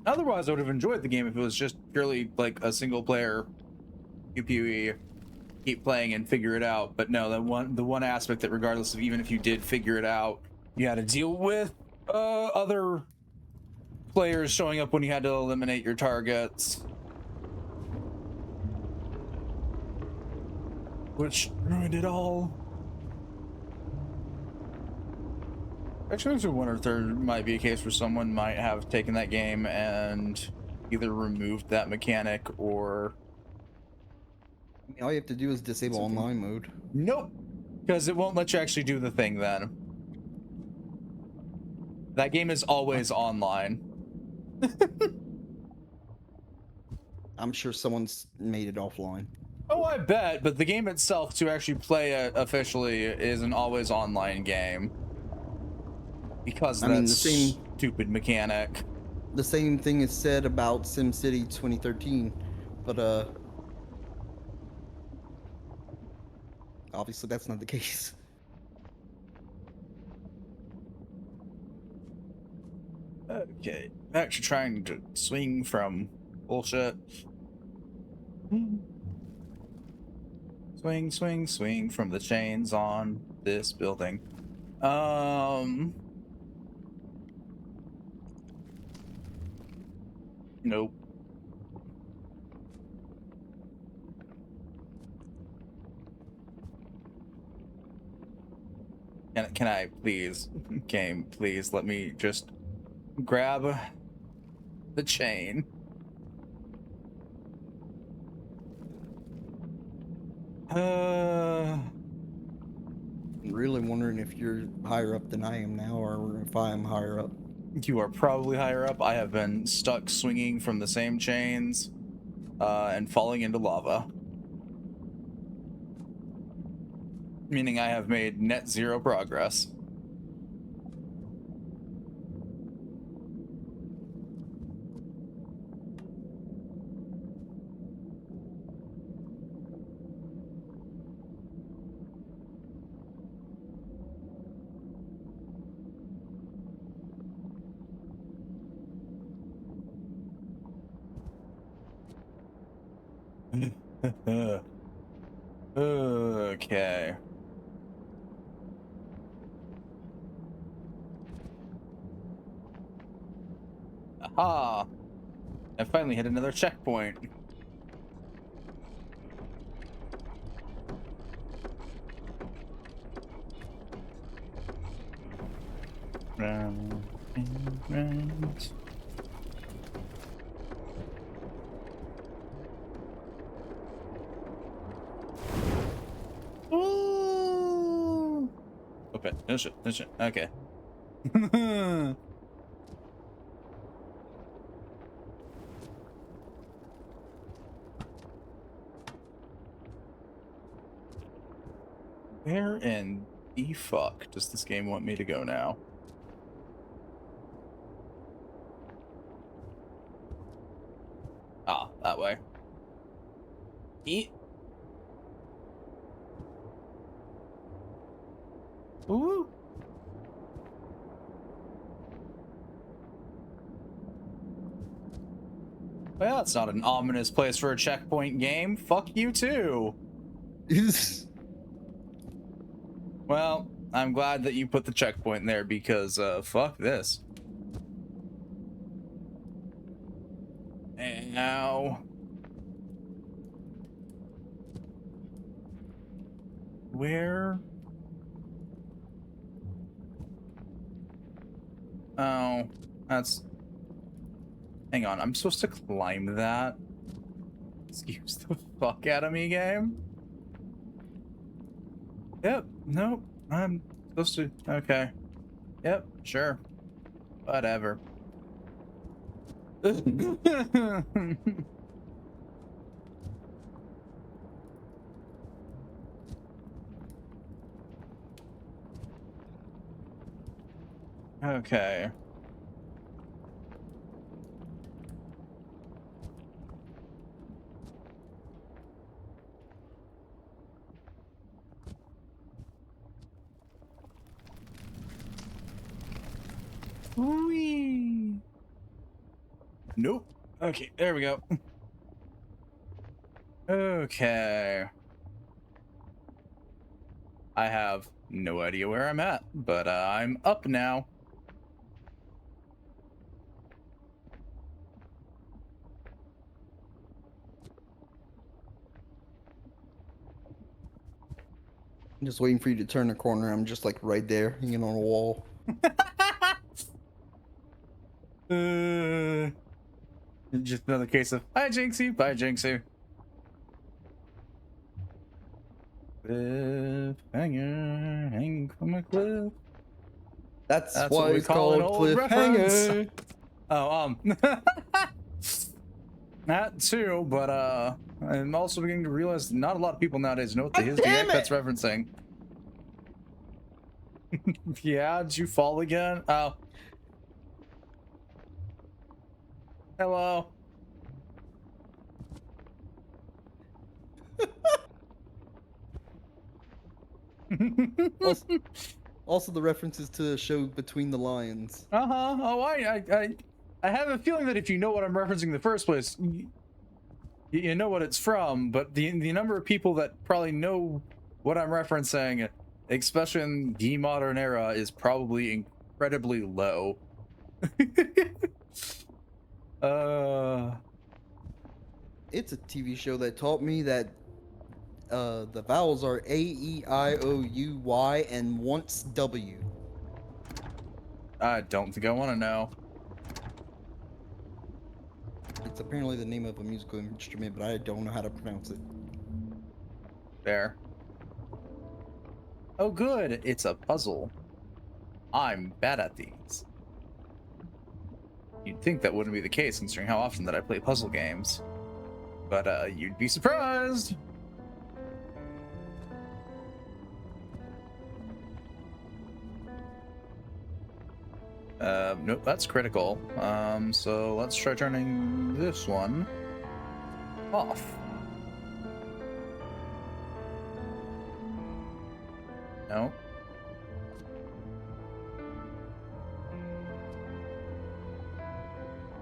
[SPEAKER 1] Otherwise, I would have enjoyed the game if it was just purely like a single player PvE, keep playing and figure it out. But no, the one aspect that regardless of even if you did figure it out, you had to deal with other players showing up when you had to eliminate your targets, which ruined it all. Actually, makes me wonder if there might be a case where someone might have taken that game and either removed that mechanic or...
[SPEAKER 3] I mean, all you have to do is disable online mode.
[SPEAKER 1] Nope, because it won't let you actually do the thing then. That game is always online.
[SPEAKER 3] I'm sure someone's made it offline.
[SPEAKER 1] Oh, I bet, but the game itself, to actually play it officially, is an always online game. Because of that stupid mechanic.
[SPEAKER 3] The same thing is said about SimCity 2013, but obviously that's not the case.
[SPEAKER 1] Okay, actually trying to swing from bullshit. Swing, swing, swing from the chains on this building. Nope. Can I please, game, please let me just grab the chain.
[SPEAKER 3] I'm really wondering if you're higher up than I am now, or if I am higher up.
[SPEAKER 1] You are probably higher up. I have been stuck swinging from the same chains and falling into lava. Meaning I have made net zero progress. Okay. Aha! I finally hit another checkpoint. Round and round. Ooh. Okay, no shit, no shit. Okay. Where in the fuck does this game want me to go now? Ah, that way. Eat. Ooh. Well, that's not an ominous place for a checkpoint game. Fuck you too. Well, I'm glad that you put the checkpoint there because fuck this. Ow. Where? Oh, that's... Hang on, I'm supposed to climb that? Excuse the fuck out of me, game? Yep, nope, I'm supposed to... Okay. Yep, sure. Whatever. Okay. Whee! Nope. Okay, there we go. Okay. I have no idea where I'm at, but I'm up now.
[SPEAKER 3] I'm just waiting for you to turn the corner. I'm just like right there, hanging on a wall.
[SPEAKER 1] Just another case of bye Jinxie, bye Jinxie. Cliffhanger, hanging from a cliff.
[SPEAKER 3] That's
[SPEAKER 1] That's
[SPEAKER 3] why
[SPEAKER 1] what we
[SPEAKER 3] it's
[SPEAKER 1] call an
[SPEAKER 3] called
[SPEAKER 1] old reference.
[SPEAKER 3] cliffhanger.
[SPEAKER 1] Oh, that too, but I'm also beginning to realize not a lot of people nowadays know what the
[SPEAKER 3] God
[SPEAKER 1] his
[SPEAKER 3] damn
[SPEAKER 1] that's
[SPEAKER 3] it!
[SPEAKER 1] referencing. Yeah, did you fall again? Oh. Hello.
[SPEAKER 3] Also, also the references to the show Between the Lions.
[SPEAKER 1] Uh-huh. Oh, I have a feeling that if you know what I'm referencing in the first place, you know what it's from, but the number of people that probably know what I'm referencing, especially in the modern era, is probably incredibly low.
[SPEAKER 3] It's a TV show that taught me that the vowels are A, E, I, O, U, Y, and once W.
[SPEAKER 1] I don't think I want to know.
[SPEAKER 3] It's apparently the name of a musical instrument, but I don't know how to pronounce it.
[SPEAKER 1] There. Oh, good. It's a puzzle. I'm bad at these. You'd think that wouldn't be the case, considering how often that I play puzzle games. But, you'd be surprised! Nope, that's critical. So let's try turning this one off. No.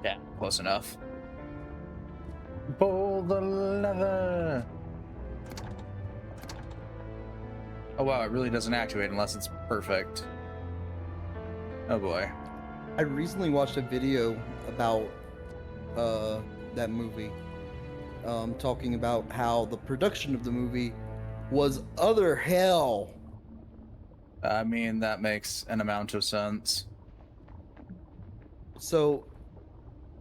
[SPEAKER 1] Yeah, close enough. Pull the lever! Oh wow, it really doesn't actuate unless it's perfect. Oh boy.
[SPEAKER 3] I recently watched a video about that movie, talking about how the production of the movie was utter hell.
[SPEAKER 1] I mean, that makes an amount of sense.
[SPEAKER 3] So,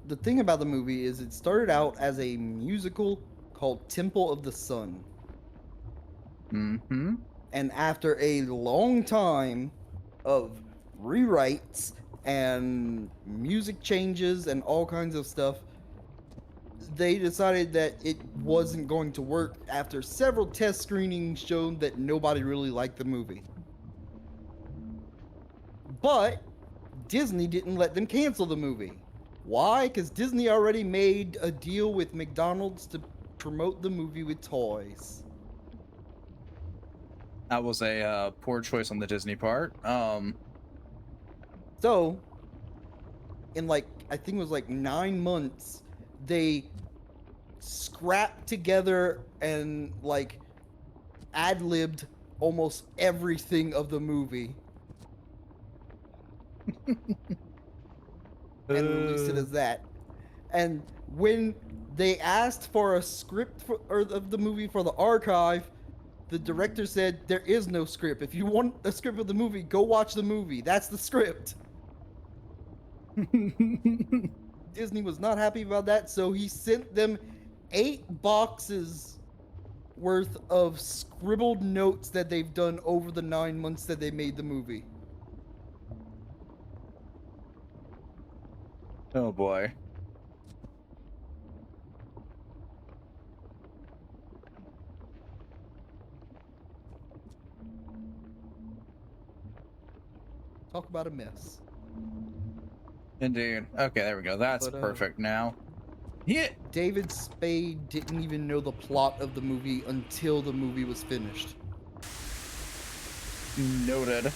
[SPEAKER 3] the thing about the movie is it started out as a musical called Temple of the Sun.
[SPEAKER 1] Mm-hmm.
[SPEAKER 3] And after a long time of rewrites and music changes and all kinds of stuff, they decided that it wasn't going to work after several test screenings showed that nobody really liked the movie. But Disney didn't let them cancel the movie. Why? Because Disney already made a deal with McDonald's to promote the movie with toys.
[SPEAKER 1] That was a poor choice on the Disney part.
[SPEAKER 3] So, in like, I think it was like 9 months, they scrapped together and like ad-libbed almost everything of the movie and released it as that. And when they asked for a script of the movie for the archive, the director said there is no script. If you want a script of the movie, go watch the movie. That's the script. Disney was not happy about that, so he sent them 8 boxes worth of scribbled notes that they've done over the 9 months that they made the movie.
[SPEAKER 1] Oh boy.
[SPEAKER 3] Talk about a mess.
[SPEAKER 1] Indeed. Okay, there we go. That's
[SPEAKER 3] But,
[SPEAKER 1] perfect now. Yeah.
[SPEAKER 3] David Spade didn't even know the plot of the movie until the movie was finished.
[SPEAKER 1] Noted.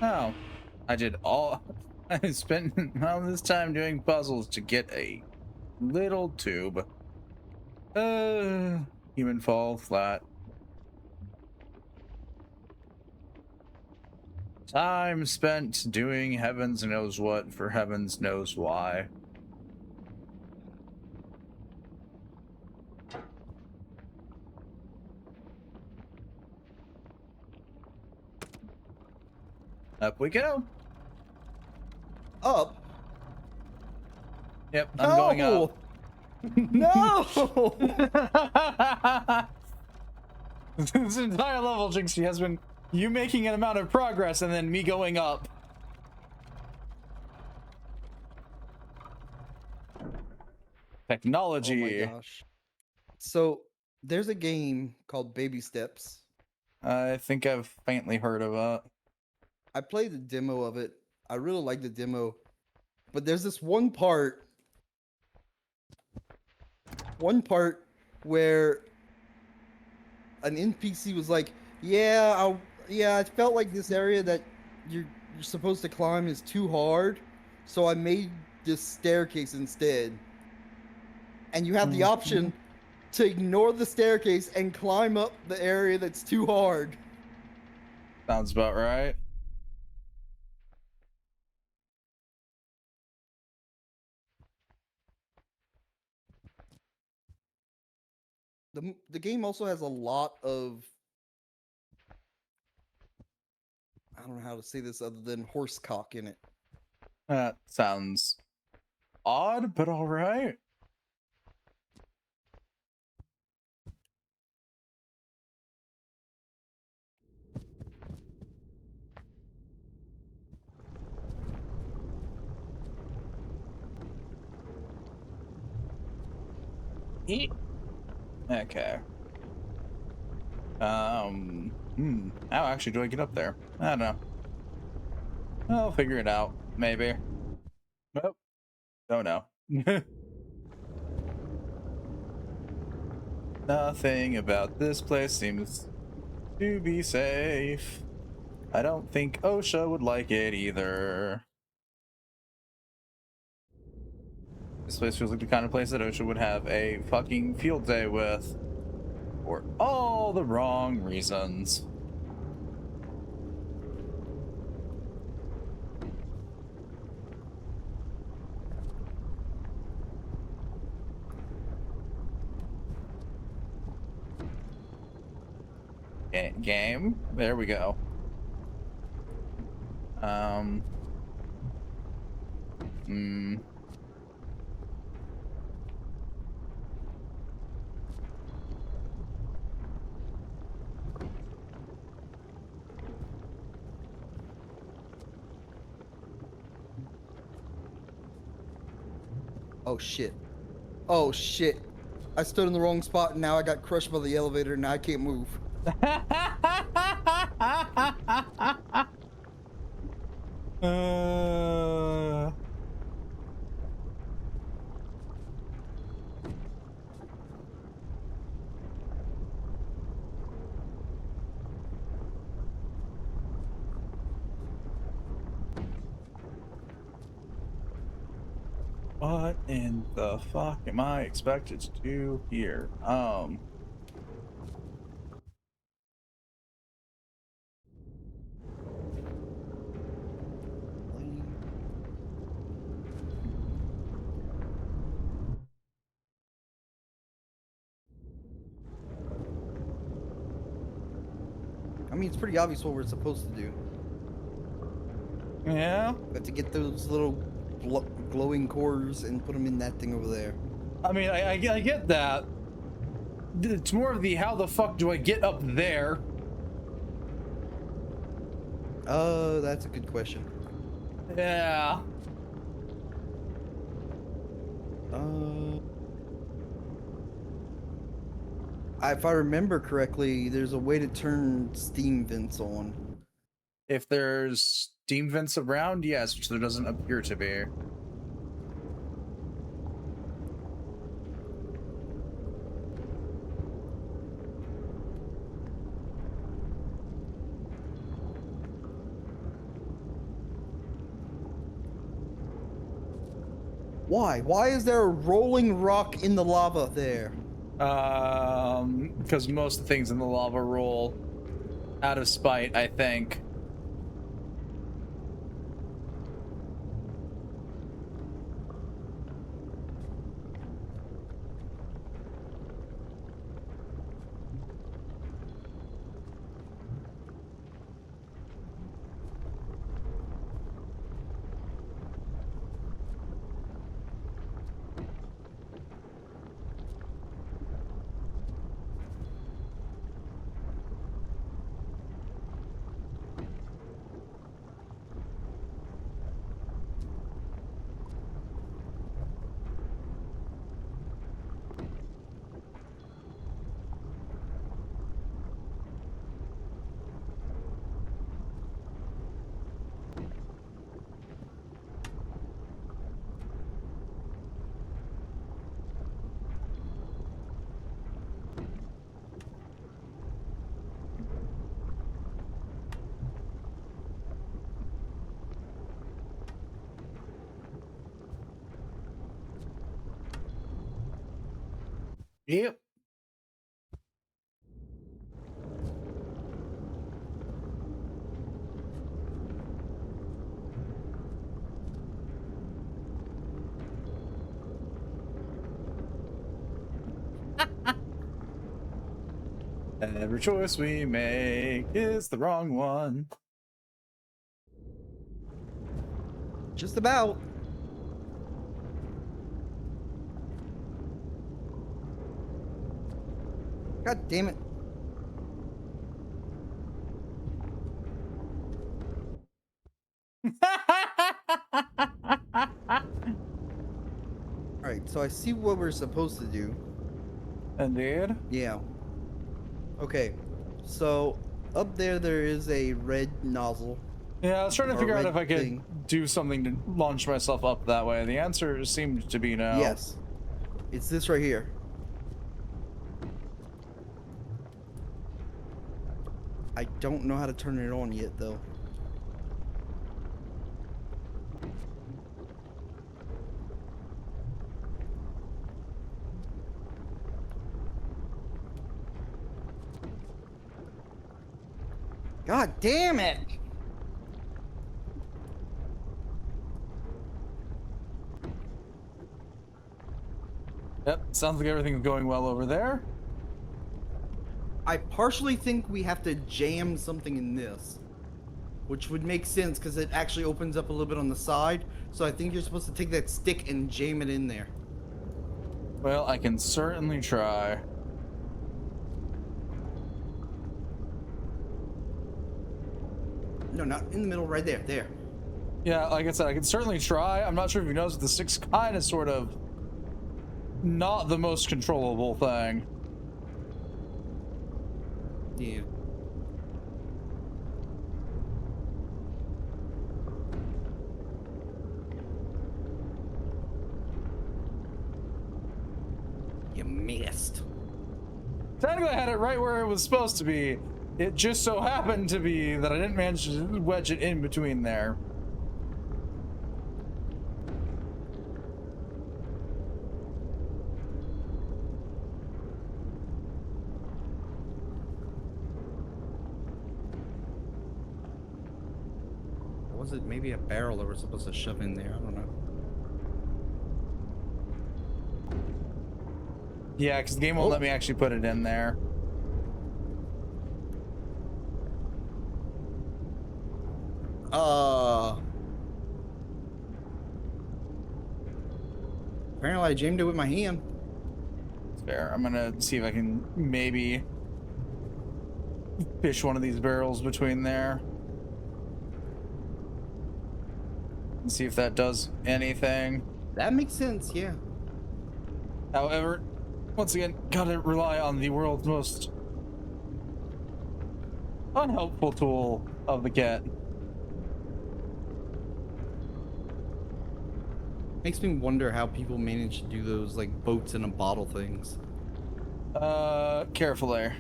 [SPEAKER 1] Oh, I did all. I spent all this time doing puzzles to get a little tube. Human fall flat. Time spent doing heavens knows what for heavens knows why. Up we go.
[SPEAKER 3] Up?
[SPEAKER 1] Yep, I'm going up.
[SPEAKER 3] No!
[SPEAKER 1] This entire level, Jinxie, has been you making an amount of progress and then me going up. Technology.
[SPEAKER 3] Oh my gosh. So, there's a game called Baby Steps.
[SPEAKER 1] I think I've faintly heard of it.
[SPEAKER 3] I played the demo of it. I really like the demo. But there's this one part where an NPC was like, "Yeah, I felt like this area that you're supposed to climb is too hard, so I made this staircase instead." And you have the option to ignore the staircase and climb up the area that's too hard.
[SPEAKER 1] Sounds about right.
[SPEAKER 3] The game also has a lot of, I don't know how to say this other than horsecock in it.
[SPEAKER 1] That sounds odd, but all right. Okay. How actually do I get up there? I don't know. I'll figure it out. Maybe. Nope. Don't know. Nothing about this place seems to be safe. I don't think OSHA would like it either. This place feels like the kind of place that OSHA would have a fucking field day with. For all the wrong reasons. Game. There we go.
[SPEAKER 3] Oh shit. Oh shit. I stood in the wrong spot and now I got crushed by the elevator and now I can't move.
[SPEAKER 1] What in the fuck am I expected to do here?
[SPEAKER 3] I mean, it's pretty obvious what we're supposed to do.
[SPEAKER 1] Yeah.
[SPEAKER 3] We have to get those little glowing cores and put them in that thing over there.
[SPEAKER 1] I mean, I get that. It's more of the how the fuck do I get up there?
[SPEAKER 3] That's a good question.
[SPEAKER 1] Yeah.
[SPEAKER 3] If I remember correctly, there's a way to turn steam vents on.
[SPEAKER 1] If there's steam vents around, yes, which there doesn't appear to be.
[SPEAKER 3] Why? Why is there a rolling rock in the lava there?
[SPEAKER 1] Because most of the things in the lava roll out of spite, I think. Yep. Every choice we make is the wrong one.
[SPEAKER 3] Just about. God damn it. Alright, so I see what we're supposed to do.
[SPEAKER 1] Indeed.
[SPEAKER 3] Yeah. Okay. So, up there is a red nozzle.
[SPEAKER 1] Yeah, I was trying to
[SPEAKER 3] Or
[SPEAKER 1] figure out
[SPEAKER 3] red
[SPEAKER 1] if I could
[SPEAKER 3] thing.
[SPEAKER 1] do something to launch myself up that way. The answer seemed to be no.
[SPEAKER 3] Yes. It's this right here. I don't know how to turn it on yet, though. God damn it!
[SPEAKER 1] Yep, sounds like everything's going well over there.
[SPEAKER 3] I partially think we have to jam something in this. Which would make sense because it actually opens up a little bit on the side. So I think you're supposed to take that stick and jam it in there.
[SPEAKER 1] Well, I can certainly try.
[SPEAKER 3] No, not in the middle, right there. There.
[SPEAKER 1] Yeah, like I said, I can certainly try. I'm not sure if you noticed, the stick's kind of sort of not the most controllable thing.
[SPEAKER 3] Yeah. You missed.
[SPEAKER 1] Technically, I had it right where it was supposed to be. It just so happened to be that I didn't manage to wedge it in between there.
[SPEAKER 3] Or was it maybe a barrel that we're supposed to shove in there? I don't know.
[SPEAKER 1] Yeah, because the game won't let me actually put it in there.
[SPEAKER 3] Apparently I jammed it with my hand.
[SPEAKER 1] Fair. I'm gonna see if I can maybe fish one of these barrels between there. And see if that does anything.
[SPEAKER 3] That makes sense, yeah.
[SPEAKER 1] However, once again, gotta rely on the world's most unhelpful tool of the kit.
[SPEAKER 3] Makes me wonder how people manage to do those like boats in a bottle things.
[SPEAKER 1] Careful there.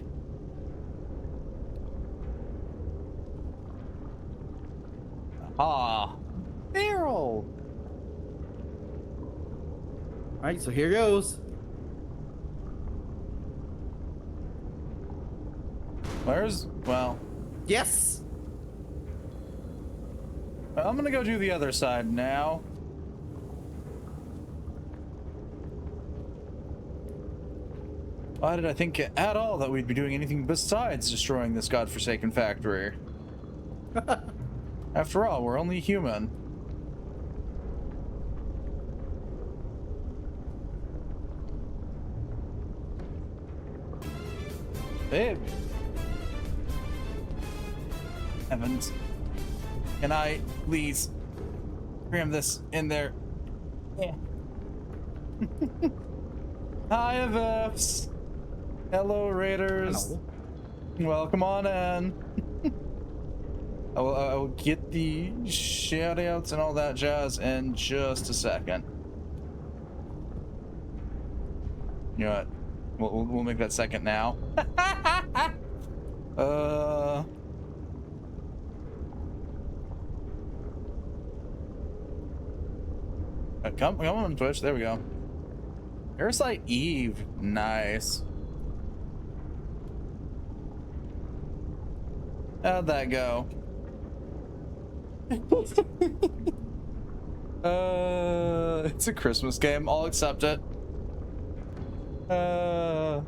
[SPEAKER 1] Ah, barrel.
[SPEAKER 3] Alright, so here goes.
[SPEAKER 1] Well,
[SPEAKER 3] Yes!
[SPEAKER 1] I'm gonna go do the other side now. Why did I think at all that we'd be doing anything besides destroying this godforsaken factory? After all, we're only human. Babe. Heavens. Can I please cram this in there? Yeah. Hi, Evs. Hello, Raiders.
[SPEAKER 3] Hello.
[SPEAKER 1] Welcome on in. I will get the shoutouts and all that jazz in just a second. You know what? We'll make that second now. Come on, Twitch. There we go. Parasite Eve. Nice. How'd that go? It's a Christmas game. I'll accept it.
[SPEAKER 3] Yeah, and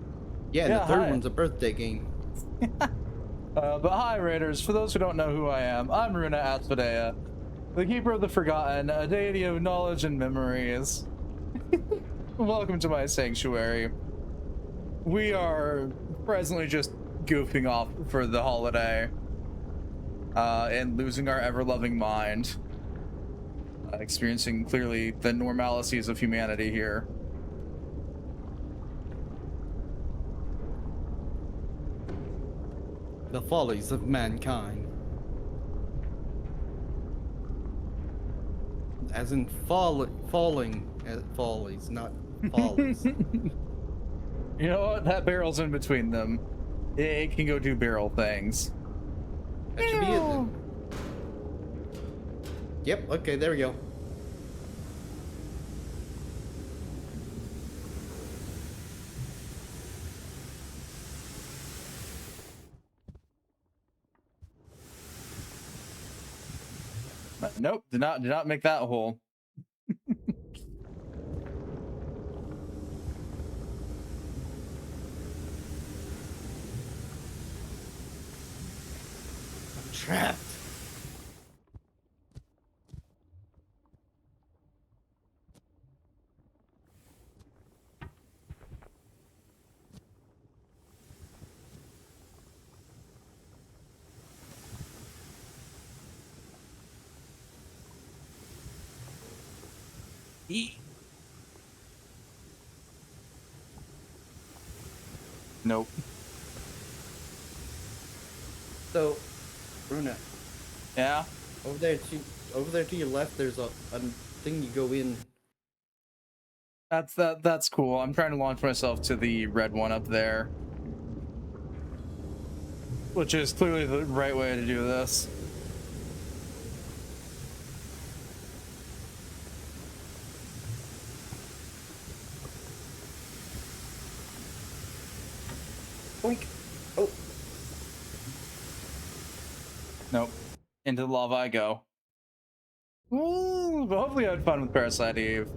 [SPEAKER 1] Yeah,
[SPEAKER 3] the third
[SPEAKER 1] hi.
[SPEAKER 3] one's a birthday game.
[SPEAKER 1] But hi, Raiders. For those who don't know who I am, I'm Runa Asphodea, the Keeper of the Forgotten, a deity of knowledge and memories. Welcome to my sanctuary. We are presently just goofing off for the holiday and losing our ever-loving mind. Experiencing clearly the normalities of humanity here.
[SPEAKER 3] The follies of mankind. As in falling at follies, not follies.
[SPEAKER 1] You know what? That barrel's in between them. It can go do barrel things.
[SPEAKER 3] That should be it then. Yep, okay, there we go.
[SPEAKER 1] Nope, did not make that hole.
[SPEAKER 3] Trapped.
[SPEAKER 1] Nope.
[SPEAKER 3] So, Runa,
[SPEAKER 1] Yeah?
[SPEAKER 3] over there to your left, there's a thing you go in.
[SPEAKER 1] That's cool. I'm trying to launch myself to the red one up there. Which is clearly the right way to do this.
[SPEAKER 3] Boink. Oh,
[SPEAKER 1] Nope. Into the lava I go. Ooh, but hopefully I had fun with Parasite Eve.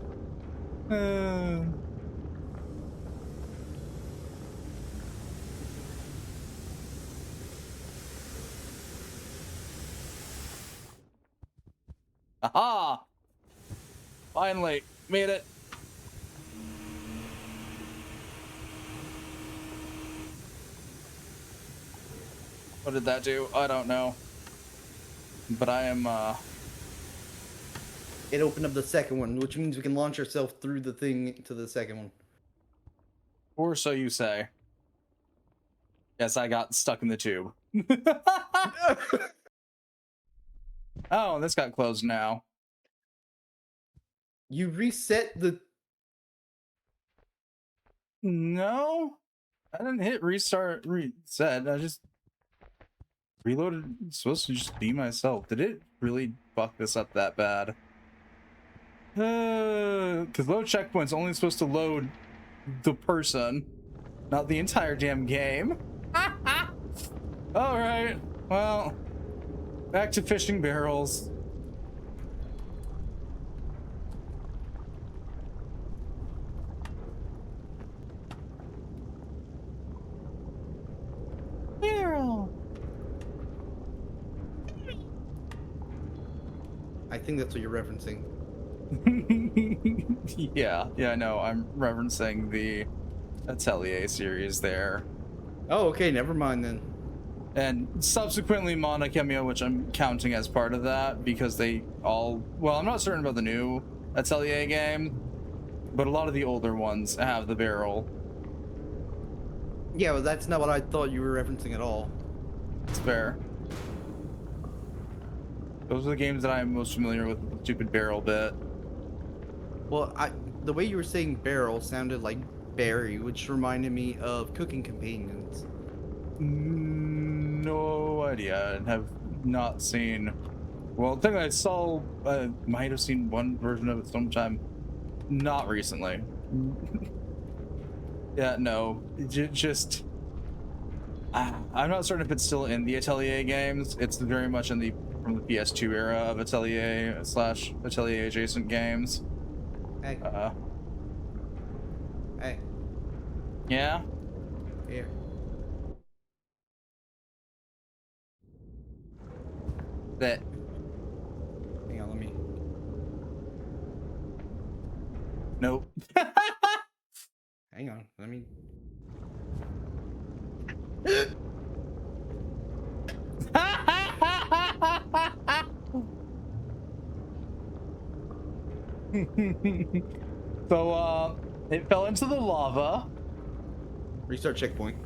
[SPEAKER 1] Aha! Finally, made it. What did that do? I don't know. But I am,
[SPEAKER 3] It opened up the second one, which means we can launch ourselves through the thing to the second one.
[SPEAKER 1] or so you say. Yes, I got stuck in the tube. Oh, this got closed now.
[SPEAKER 3] You reset the.
[SPEAKER 1] No, I didn't hit reset. I just reloaded. It's supposed to just be myself. Did it really fuck this up that bad? Because load checkpoint's only supposed to load the person, not the entire damn game. All right, well, back to fishing barrels. Barrel.
[SPEAKER 3] I think that's what you're referencing.
[SPEAKER 1] yeah, I know. I'm referencing the Atelier series there.
[SPEAKER 3] Oh, okay, never mind then.
[SPEAKER 1] And subsequently Mana Cameo, which I'm counting as part of that because they all, well, I'm not certain about the new Atelier game, but a lot of the older ones have the barrel.
[SPEAKER 3] Yeah, well, that's not what I thought you were referencing at all.
[SPEAKER 1] It's fair. Those are the games that I'm most familiar with the stupid barrel bit.
[SPEAKER 3] Well, the way you were saying barrel sounded like berry, which reminded me of Cooking Companions.
[SPEAKER 1] No idea. I have not seen. Well, the thing I saw, I might have seen one version of it sometime, not recently. Yeah, no, just. I'm not certain if it's still in the Atelier games. It's very much in the from the PS2 era of Atelier / Atelier adjacent games.
[SPEAKER 3] Hey, hey,
[SPEAKER 1] Yeah.
[SPEAKER 3] here.
[SPEAKER 1] That.
[SPEAKER 3] Hang on, let me.
[SPEAKER 1] Nope.
[SPEAKER 3] Hang on, let me.
[SPEAKER 1] So, it fell into the lava.
[SPEAKER 3] Restart checkpoint.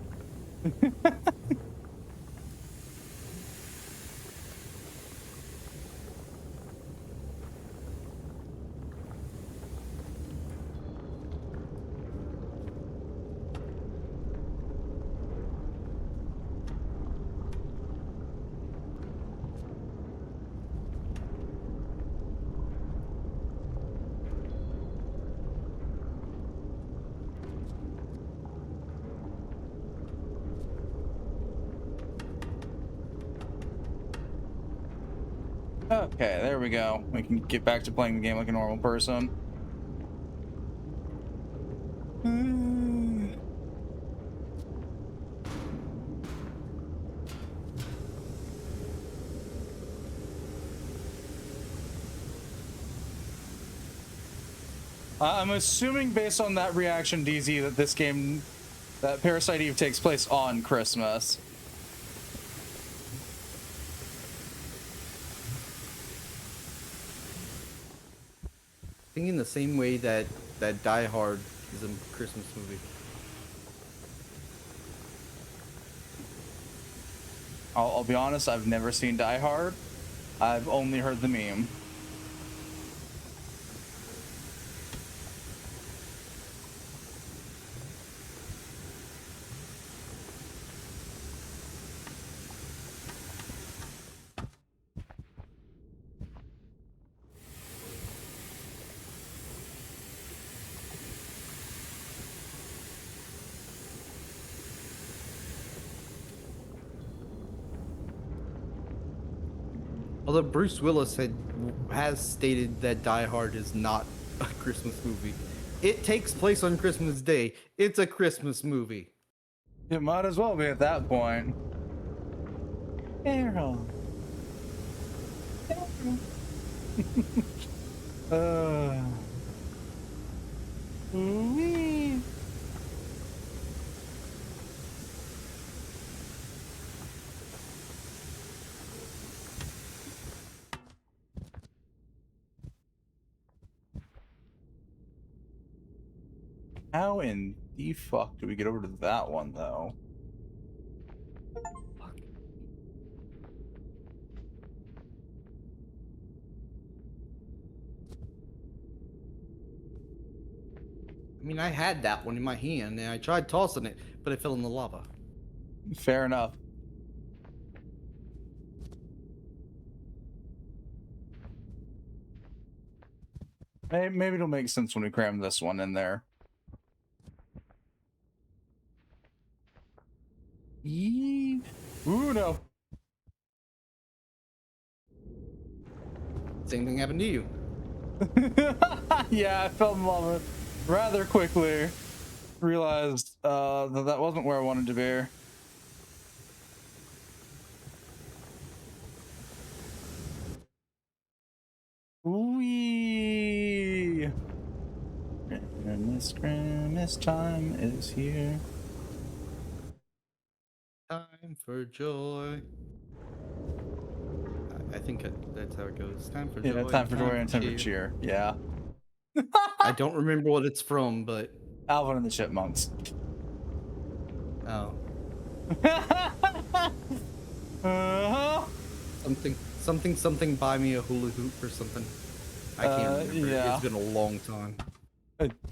[SPEAKER 1] Okay, there we go. We can get back to playing the game like a normal person. I'm assuming based on that reaction, DZ, that this game, that Parasite Eve takes place on Christmas.
[SPEAKER 3] Thinking the same way that Die Hard is a Christmas movie.
[SPEAKER 1] I'll be honest, I've never seen Die Hard. I've only heard the meme.
[SPEAKER 3] Although Bruce Willis has stated that Die Hard is not a Christmas movie. It takes place on Christmas Day. It's a Christmas movie.
[SPEAKER 1] It might as well be at that point. Arrow. Ooh-wee. How in the fuck do we get over to that one, though?
[SPEAKER 3] I mean, I had that one in my hand, and I tried tossing it, but it fell in the lava.
[SPEAKER 1] Fair enough. Maybe it'll make sense when we cram this one in there. Ooh, no.
[SPEAKER 3] Same thing happened to you.
[SPEAKER 1] Yeah, I fell in lava rather quickly. Realized that wasn't where I wanted to be. Wee. Christmas time is here.
[SPEAKER 3] Time for joy. I think that's how it goes. Time for joy.
[SPEAKER 1] Yeah, time for joy and time for
[SPEAKER 3] cheer.
[SPEAKER 1] cheer. Yeah.
[SPEAKER 3] I don't remember what it's from, but
[SPEAKER 1] Alvin and the Chipmunks.
[SPEAKER 3] oh,
[SPEAKER 1] Uh-huh.
[SPEAKER 3] something. Buy me a hula hoop or something. I can't remember.
[SPEAKER 1] Yeah.
[SPEAKER 3] It's been a long time.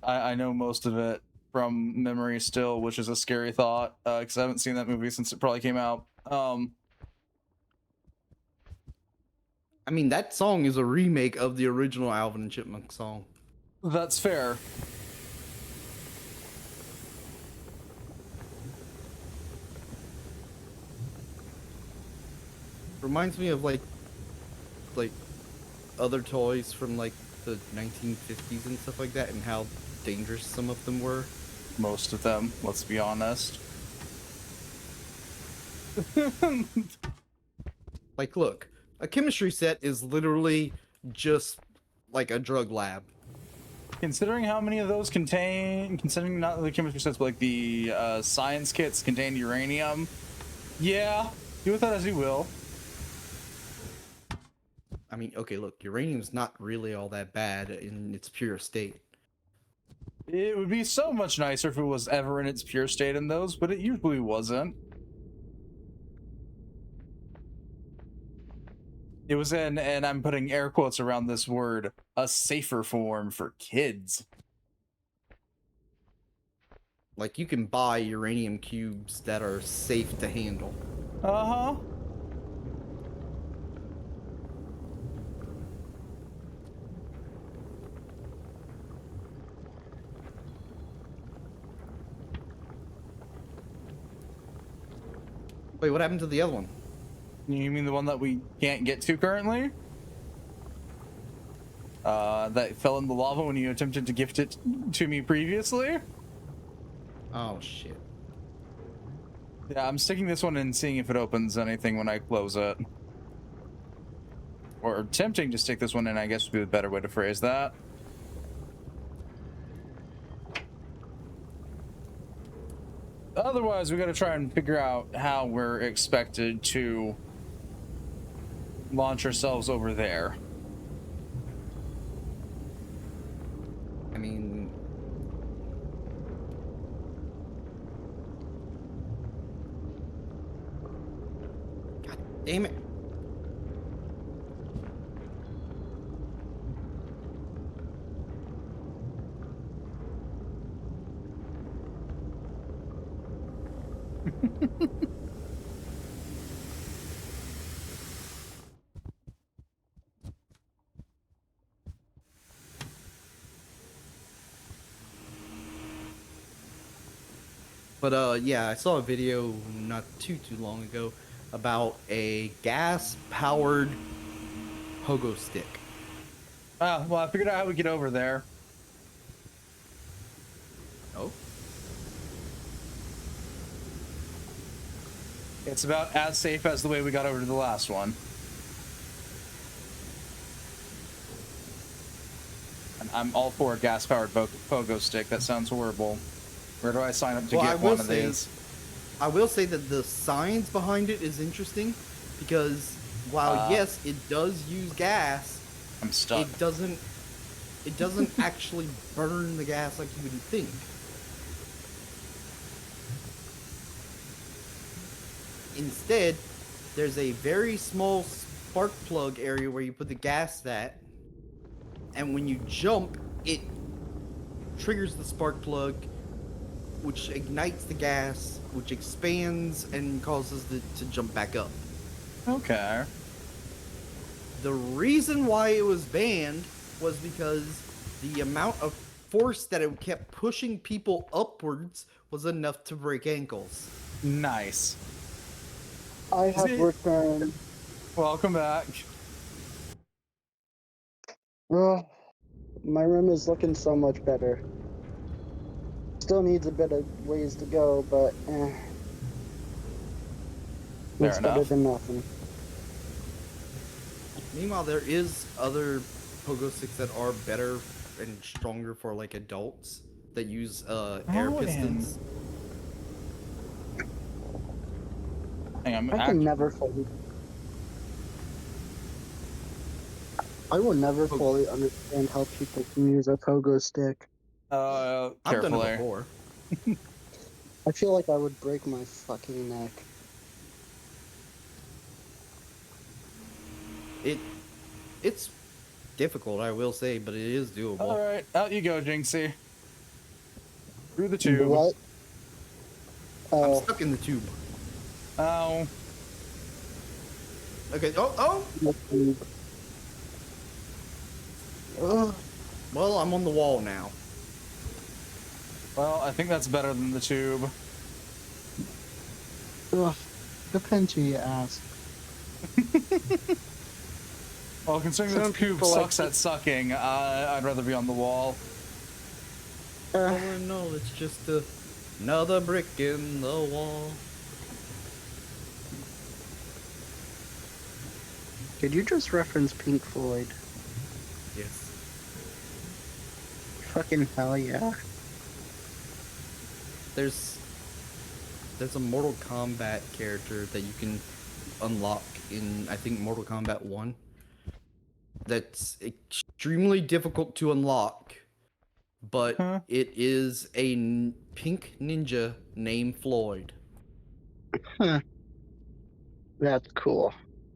[SPEAKER 1] I know most of it from memory still, which is a scary thought, because I haven't seen that movie since it probably came out.
[SPEAKER 3] I mean, that song is a remake of the original Alvin and Chipmunk song.
[SPEAKER 1] That's fair.
[SPEAKER 3] Reminds me of like other toys from like the 1950s and stuff like that, and how dangerous some of them were.
[SPEAKER 1] Most of them, let's be honest.
[SPEAKER 3] Like, look, a chemistry set is literally just like a drug lab.
[SPEAKER 1] Considering how many of those considering not the chemistry sets, but like the science kits contain uranium, yeah, do with that as you will.
[SPEAKER 3] I mean, okay, look, uranium's not really all that bad in its pure state.
[SPEAKER 1] It would be so much nicer if it was ever in its pure state in those, but it usually wasn't. It was in, and I'm putting air quotes around this word, a safer form for kids.
[SPEAKER 3] Like, you can buy uranium cubes that are safe to handle.
[SPEAKER 1] Uh-huh.
[SPEAKER 3] Wait, what happened to the other one?
[SPEAKER 1] You mean the one that we can't get to currently? That fell in the lava when you attempted to gift it to me previously?
[SPEAKER 3] Oh, shit.
[SPEAKER 1] Yeah, I'm sticking this one in, seeing if it opens anything when I close it. Or attempting to stick this one in, I guess would be the better way to phrase that. Otherwise, we gotta try and figure out how we're expected to launch ourselves over there.
[SPEAKER 3] I mean... God damn it. But yeah, I saw a video not too long ago about a gas-powered pogo stick.
[SPEAKER 1] Well, I figured out how we get over there.
[SPEAKER 3] Oh?
[SPEAKER 1] It's about as safe as the way we got over to the last one. I'm all for a gas-powered pogo stick. That sounds horrible. Where do I sign up to
[SPEAKER 3] Well,
[SPEAKER 1] get one of these?
[SPEAKER 3] I will say that the science behind it is interesting because while yes, it does use gas,
[SPEAKER 1] I'm stuck.
[SPEAKER 3] it doesn't actually burn the gas like you would think. Instead, there's a very small spark plug area where you put the gas at, and when you jump, it triggers the spark plug, which ignites the gas, which expands and causes it to jump back up.
[SPEAKER 1] Okay.
[SPEAKER 3] The reason why it was banned was because the amount of force that it kept pushing people upwards was enough to break ankles.
[SPEAKER 1] Nice.
[SPEAKER 5] I have
[SPEAKER 1] See?
[SPEAKER 5] returned.
[SPEAKER 1] Welcome back.
[SPEAKER 5] Well, my room is looking so much better. Still needs a bit of ways to go, but
[SPEAKER 1] Fair
[SPEAKER 5] it's better
[SPEAKER 1] enough.
[SPEAKER 5] than nothing.
[SPEAKER 3] Meanwhile, there is other pogo sticks that are better and stronger for like adults that use air
[SPEAKER 1] Oh,
[SPEAKER 3] pistons.
[SPEAKER 1] Hang on,
[SPEAKER 5] I can never fully. I will never fully understand how people can use a pogo stick.
[SPEAKER 3] I've done
[SPEAKER 1] carefully.
[SPEAKER 3] it before.
[SPEAKER 5] I feel like I would break my fucking neck.
[SPEAKER 3] It's difficult, I will say, but it is doable.
[SPEAKER 1] All right, out you go, Jinxie. Through the tube.
[SPEAKER 5] What?
[SPEAKER 3] I'm
[SPEAKER 5] Oh,
[SPEAKER 3] stuck in the tube.
[SPEAKER 1] Ow.
[SPEAKER 3] Okay. Oh.
[SPEAKER 5] the tube. Ugh.
[SPEAKER 3] Well, I'm on the wall now.
[SPEAKER 1] Well, I think that's better than the tube.
[SPEAKER 5] Ugh. Depends who you ask.
[SPEAKER 1] Well, considering
[SPEAKER 5] Some
[SPEAKER 1] this tube
[SPEAKER 5] people like
[SPEAKER 1] sucks at sucking, I'd rather be on the wall.
[SPEAKER 3] Oh no, it's just another brick in the wall.
[SPEAKER 5] Did you just reference Pink Floyd?
[SPEAKER 3] Yes.
[SPEAKER 5] Fucking hell yeah.
[SPEAKER 3] There's a Mortal Kombat character that you can unlock in, I think, Mortal Kombat 1. That's extremely difficult to unlock, but
[SPEAKER 1] Huh?
[SPEAKER 3] it is a pink ninja named Floyd.
[SPEAKER 5] Huh. That's cool.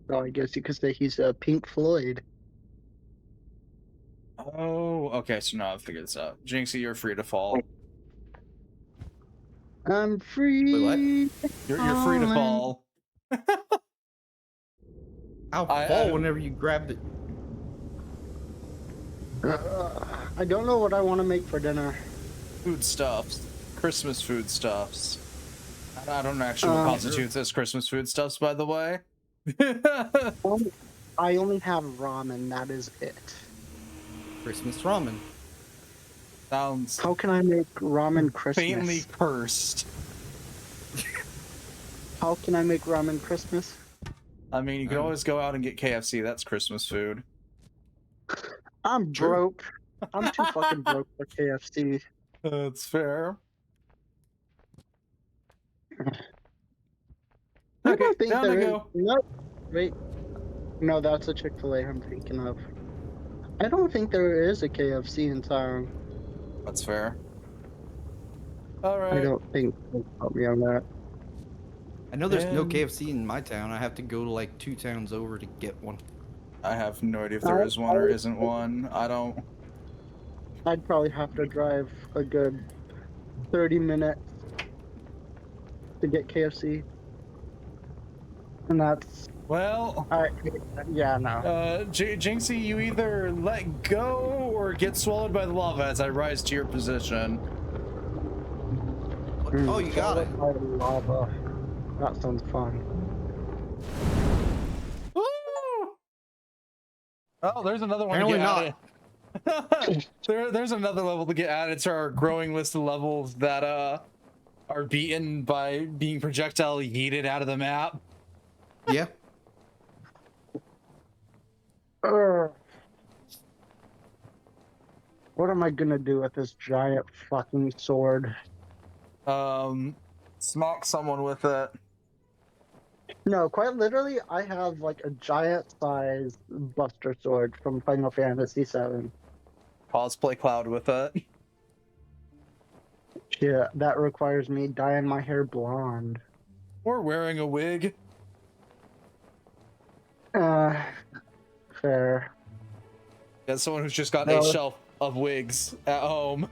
[SPEAKER 5] So I guess you could say he's a Pink Floyd.
[SPEAKER 1] Oh, okay, so now I've figured this out. Jinxie, you're free to fall.
[SPEAKER 5] I'm free.
[SPEAKER 3] Wait, what?
[SPEAKER 1] You're free to
[SPEAKER 5] falling.
[SPEAKER 1] fall.
[SPEAKER 3] I'll
[SPEAKER 1] I-
[SPEAKER 3] fall whenever you grab it.
[SPEAKER 5] I don't know what I want to make for dinner.
[SPEAKER 1] Foodstuffs. Christmas foodstuffs. I don't actually know what constitutes as Christmas foodstuffs, by the way.
[SPEAKER 5] I only have ramen, that is it.
[SPEAKER 3] Christmas ramen.
[SPEAKER 1] Sounds
[SPEAKER 5] How can I make ramen Christmas?
[SPEAKER 1] faintly cursed.
[SPEAKER 5] How can I make ramen Christmas?
[SPEAKER 1] I mean, you can always go out and get KFC. That's Christmas food.
[SPEAKER 5] I'm broke. I'm too fucking broke for KFC.
[SPEAKER 1] That's fair.
[SPEAKER 5] I
[SPEAKER 1] Okay,
[SPEAKER 5] don't think
[SPEAKER 1] down I
[SPEAKER 5] there is.
[SPEAKER 1] go.
[SPEAKER 5] No, wait. No, that's a Chick-fil-A I'm thinking of. I don't think there is a KFC in town.
[SPEAKER 1] That's fair. All
[SPEAKER 5] I
[SPEAKER 1] right.
[SPEAKER 5] don't think. Help me on that.
[SPEAKER 3] I know there's no
[SPEAKER 1] And-
[SPEAKER 3] KFC in my town. I have to go to like 2 towns over to get one.
[SPEAKER 1] I have no idea if there is one or isn't one. I don't.
[SPEAKER 5] I'd probably have to drive a good 30 minutes to get KFC. And that's.
[SPEAKER 1] Well,
[SPEAKER 5] Yeah, no.
[SPEAKER 1] Jinxie, you either let go or get swallowed by the lava as I rise to your position.
[SPEAKER 3] Oh, you got it.
[SPEAKER 5] By lava. That sounds fun.
[SPEAKER 1] Woo! Oh, there's another one
[SPEAKER 3] Apparently
[SPEAKER 1] to
[SPEAKER 3] not.
[SPEAKER 1] get added. There's another level to get added to our growing list of levels that are beaten by being projectile yeeted out of the map.
[SPEAKER 3] Yeah.
[SPEAKER 5] What am I gonna do with this giant fucking sword?
[SPEAKER 1] Smack someone with it.
[SPEAKER 5] No, quite literally, I have like a giant size Buster Sword from Final Fantasy VII.
[SPEAKER 1] Cosplay Cloud with it.
[SPEAKER 5] Yeah, that requires me dyeing my hair blonde.
[SPEAKER 1] Or wearing a wig.
[SPEAKER 5] Uh, fair.
[SPEAKER 1] As someone who's just got a
[SPEAKER 5] No,
[SPEAKER 1] shelf of wigs at home.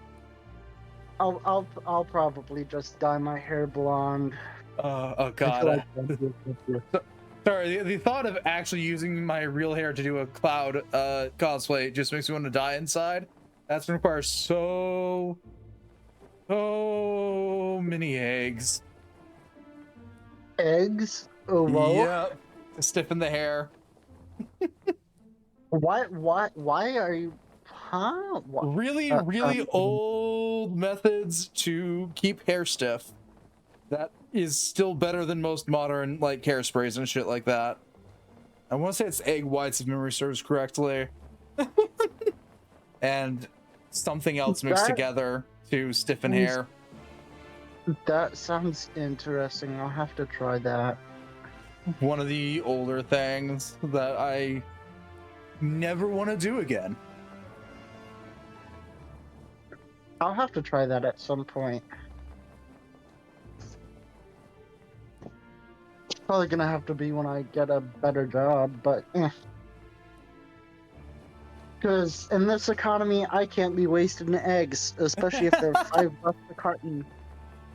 [SPEAKER 5] I'll probably just dye my hair blonde
[SPEAKER 1] Oh
[SPEAKER 5] until I
[SPEAKER 1] god.
[SPEAKER 5] graduate this year.
[SPEAKER 1] Sorry, the thought of actually using my real hair to do a Cloud cosplay just makes me want to die inside. That's gonna require so many eggs.
[SPEAKER 5] Eggs? Oh, whoa.
[SPEAKER 1] Yep. To stiffen the hair.
[SPEAKER 5] Why are you? Huh? What?
[SPEAKER 1] Really, really old methods to keep hair stiff. That is still better than most modern like hairsprays and shit like that. I want to say it's egg whites if memory serves correctly. And something else mixed
[SPEAKER 5] That-
[SPEAKER 1] together to stiffen
[SPEAKER 5] is-
[SPEAKER 1] hair.
[SPEAKER 5] That sounds interesting. I'll have to try that.
[SPEAKER 1] One of the older things that I never want to do again.
[SPEAKER 5] I'll have to try that at some point. Probably gonna have to be when I get a better job, but because in this economy, I can't be wasting eggs, especially if they're $5 a carton.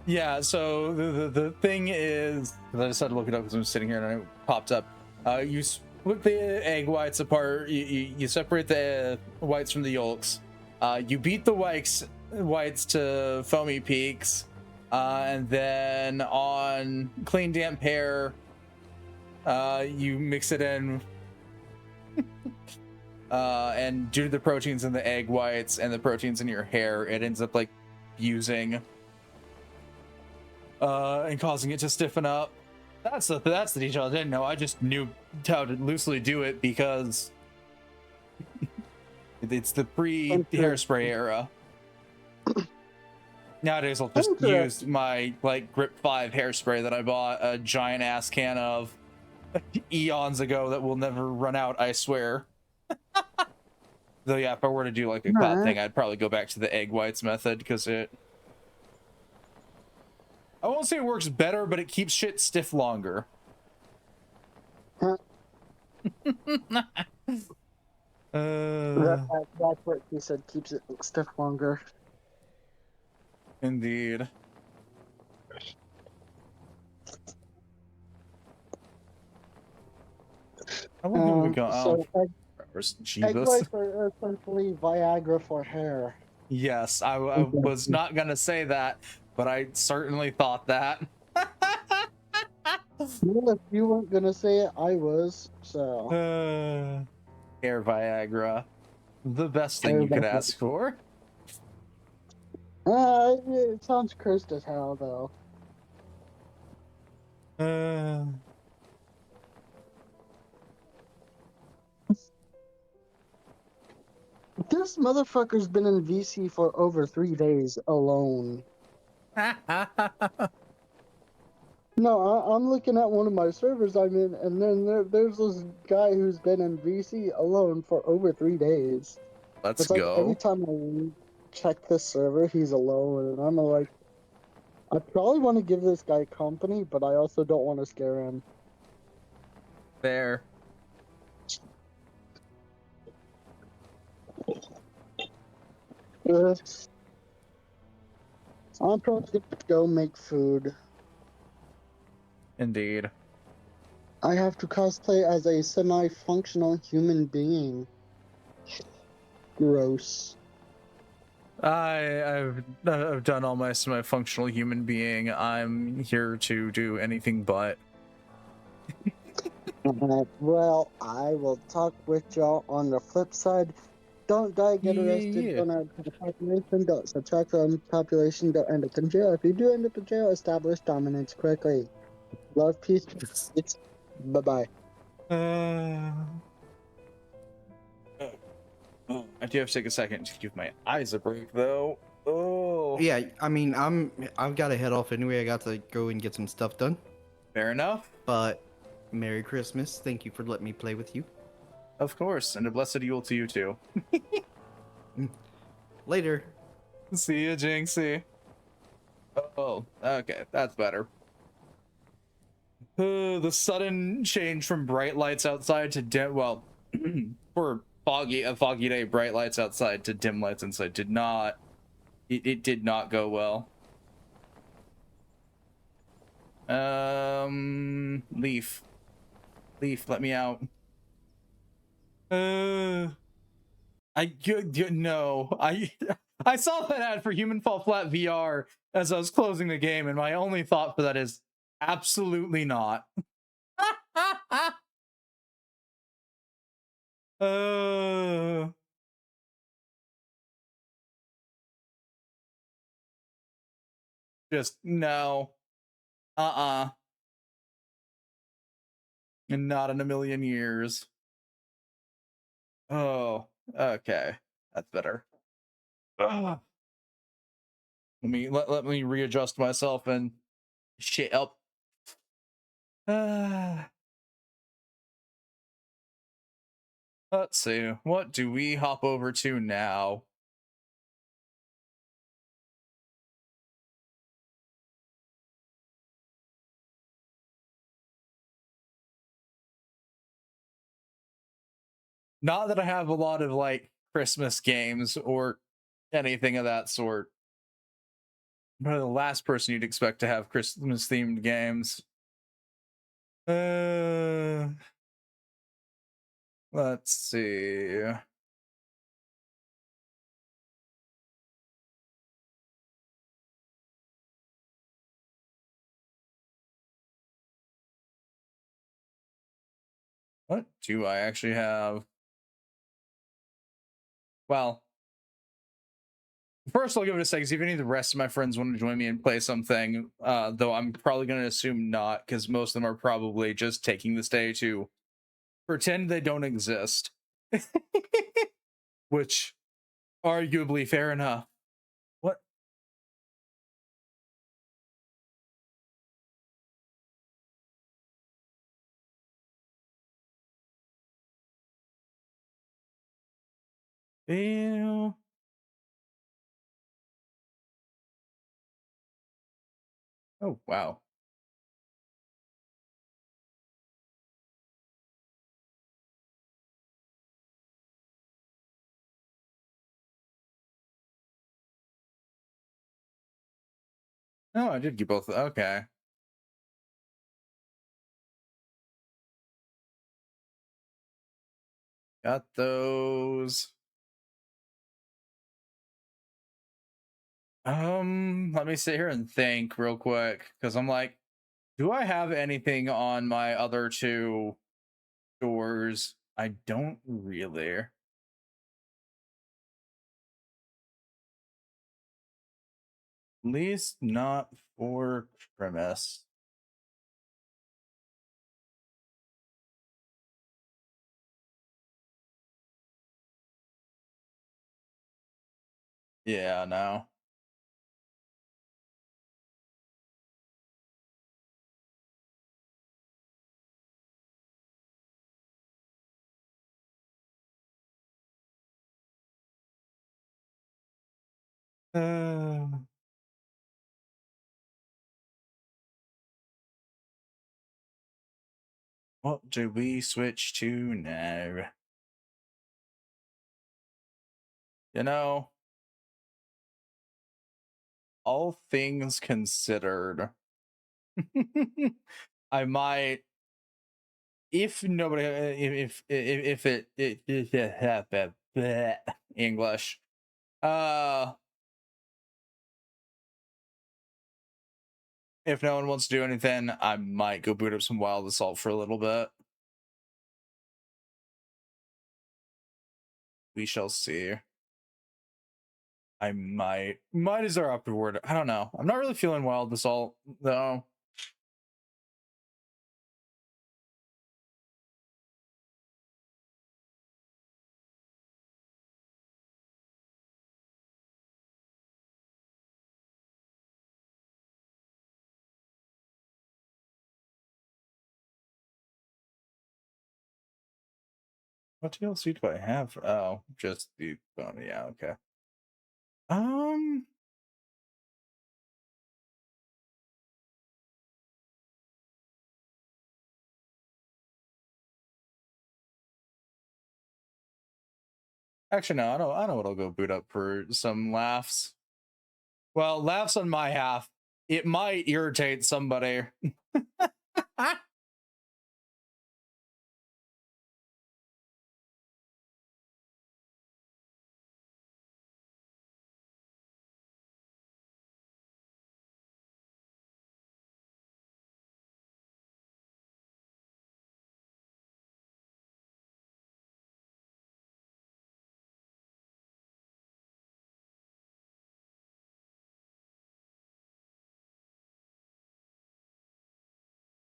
[SPEAKER 1] Yeah, so the thing is, 'cause I decided to look it up because I'm sitting here and it popped up. You split the egg whites apart. You separate the whites from the yolks. You beat the whites to foamy peaks, and then on clean damp hair, you mix it in. And due to the proteins in the egg whites and the proteins in your hair, it ends up like fusing. And causing it to stiffen up. That's the detail I didn't know. I just knew how to loosely do it because it's the pre-hairspray era. Nowadays, I'll just use my like Grip 5 hairspray that I bought a giant ass can of eons ago that will never run out, I swear. Though, yeah, if I were to do like a cloud thing, I'd probably go back to the egg whites method because I won't say it works better, but it keeps shit stiff longer.
[SPEAKER 5] That's what he said. Keeps it stiff longer.
[SPEAKER 1] Indeed. How long have we got?
[SPEAKER 5] So egg
[SPEAKER 1] Jesus.
[SPEAKER 5] whites are essentially Viagra for hair.
[SPEAKER 1] Yes, I was not gonna say that, but I certainly thought that.
[SPEAKER 5] Well, if you weren't gonna say it, I was. So
[SPEAKER 1] Hair Viagra, the best thing you could ask for.
[SPEAKER 5] it sounds cursed as hell, though. This motherfucker's been in VC for over 3 days alone. No, I'm looking at one of my servers I'm in, and then there's this guy who's been in VC alone for over 3 days.
[SPEAKER 1] Let's
[SPEAKER 5] It's like
[SPEAKER 1] go.
[SPEAKER 5] every time I check this server, he's alone, and I'm like, I probably want to give this guy company, but I also don't want to scare him.
[SPEAKER 1] There.
[SPEAKER 5] I'm probably gonna go make food.
[SPEAKER 1] Indeed.
[SPEAKER 5] I have to cosplay as a semi-functional human being. Gross.
[SPEAKER 1] I've done all my semi-functional human being. I'm here to do anything but.
[SPEAKER 5] Well, I will talk with y'all on the flip side. Don't die, get arrested,
[SPEAKER 1] Yeah.
[SPEAKER 5] don't add to the population, don't subtract from population, don't end up in jail. If you do end up in jail, establish dominance quickly. Love, peace, it's bye-bye.
[SPEAKER 1] I I do have to take a second to give my eyes a break, though. Oh,
[SPEAKER 3] Yeah, I mean, I've got to head off anyway. I got to go and get some stuff done.
[SPEAKER 1] fair enough.
[SPEAKER 3] But Merry Christmas. Thank you for letting me play with you.
[SPEAKER 1] Of course, and a blessed Yule to you too.
[SPEAKER 3] Later.
[SPEAKER 1] See ya, Jinxie. Oh, okay, that's better. The sudden change from bright lights outside to dim, well, for a foggy day, bright lights outside to dim lights inside did not, it did not go well. Leaf, let me out. No, I saw that ad for Human Fall Flat VR as I was closing the game, and my only thought for that is absolutely not. Just no. And not in a million years. Oh, okay. That's better. Ugh. Let me readjust myself and shit up. Let's see. What do we hop over to now? Not that I have a lot of like Christmas games or anything of that sort. But the last person you'd expect to have Christmas themed games. Let's see. What do I actually have? Well, first I'll give it a second. See if any of the rest of my friends want to join me and play something. Though I'm probably going to assume not, because most of them are probably just taking this day to pretend they don't exist. Which, arguably, fair enough. What? Ew. Oh, wow. Oh, I did get both. Okay. Got those. Let me sit here and think real quick, because I'm like, do I have anything on my other two doors? I don't really. At least not for premise. Yeah, no. Uh, what do we switch to now? You know, all things considered, I might, if nobody, if it English, if no one wants to do anything, I might go boot up some Wild Assault for a little bit. We shall see. I might as our afterward. I don't know. I'm not really feeling Wild Assault though. What DLC do I have? Oh, just the yeah, okay. Um Actually no, I know what I'll go boot up for some laughs. Well, laughs on my half. It might irritate somebody.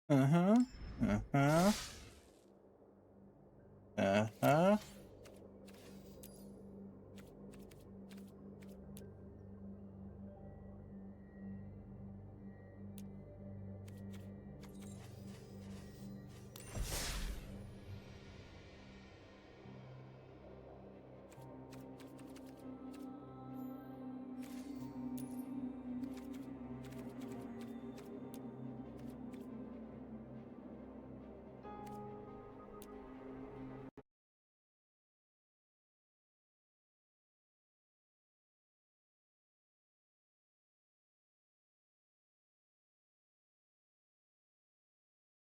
[SPEAKER 1] Uh-huh. Uh-huh. Uh-huh.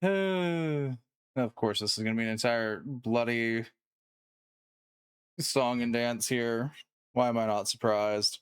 [SPEAKER 1] Of course, this is gonna be an entire bloody song and dance here. Why am I not surprised?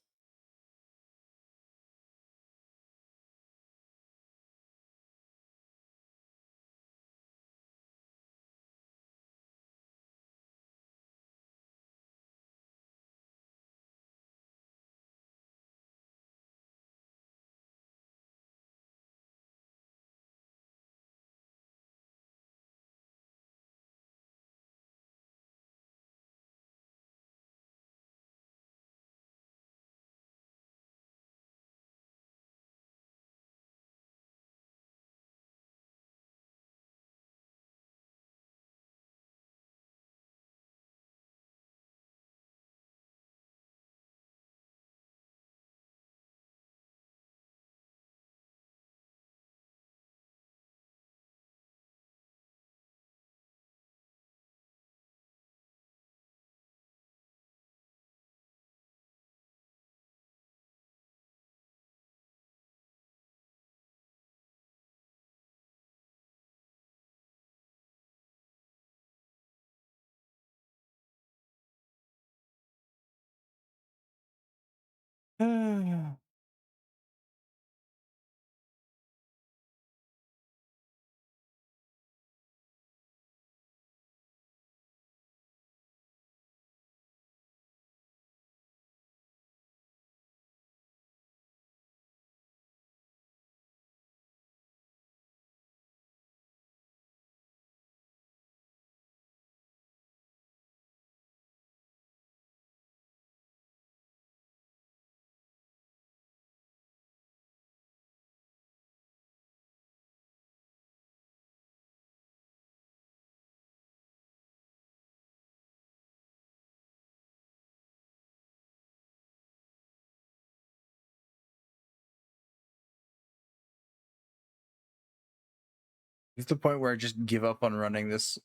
[SPEAKER 1] It's the point where I just give up on running this,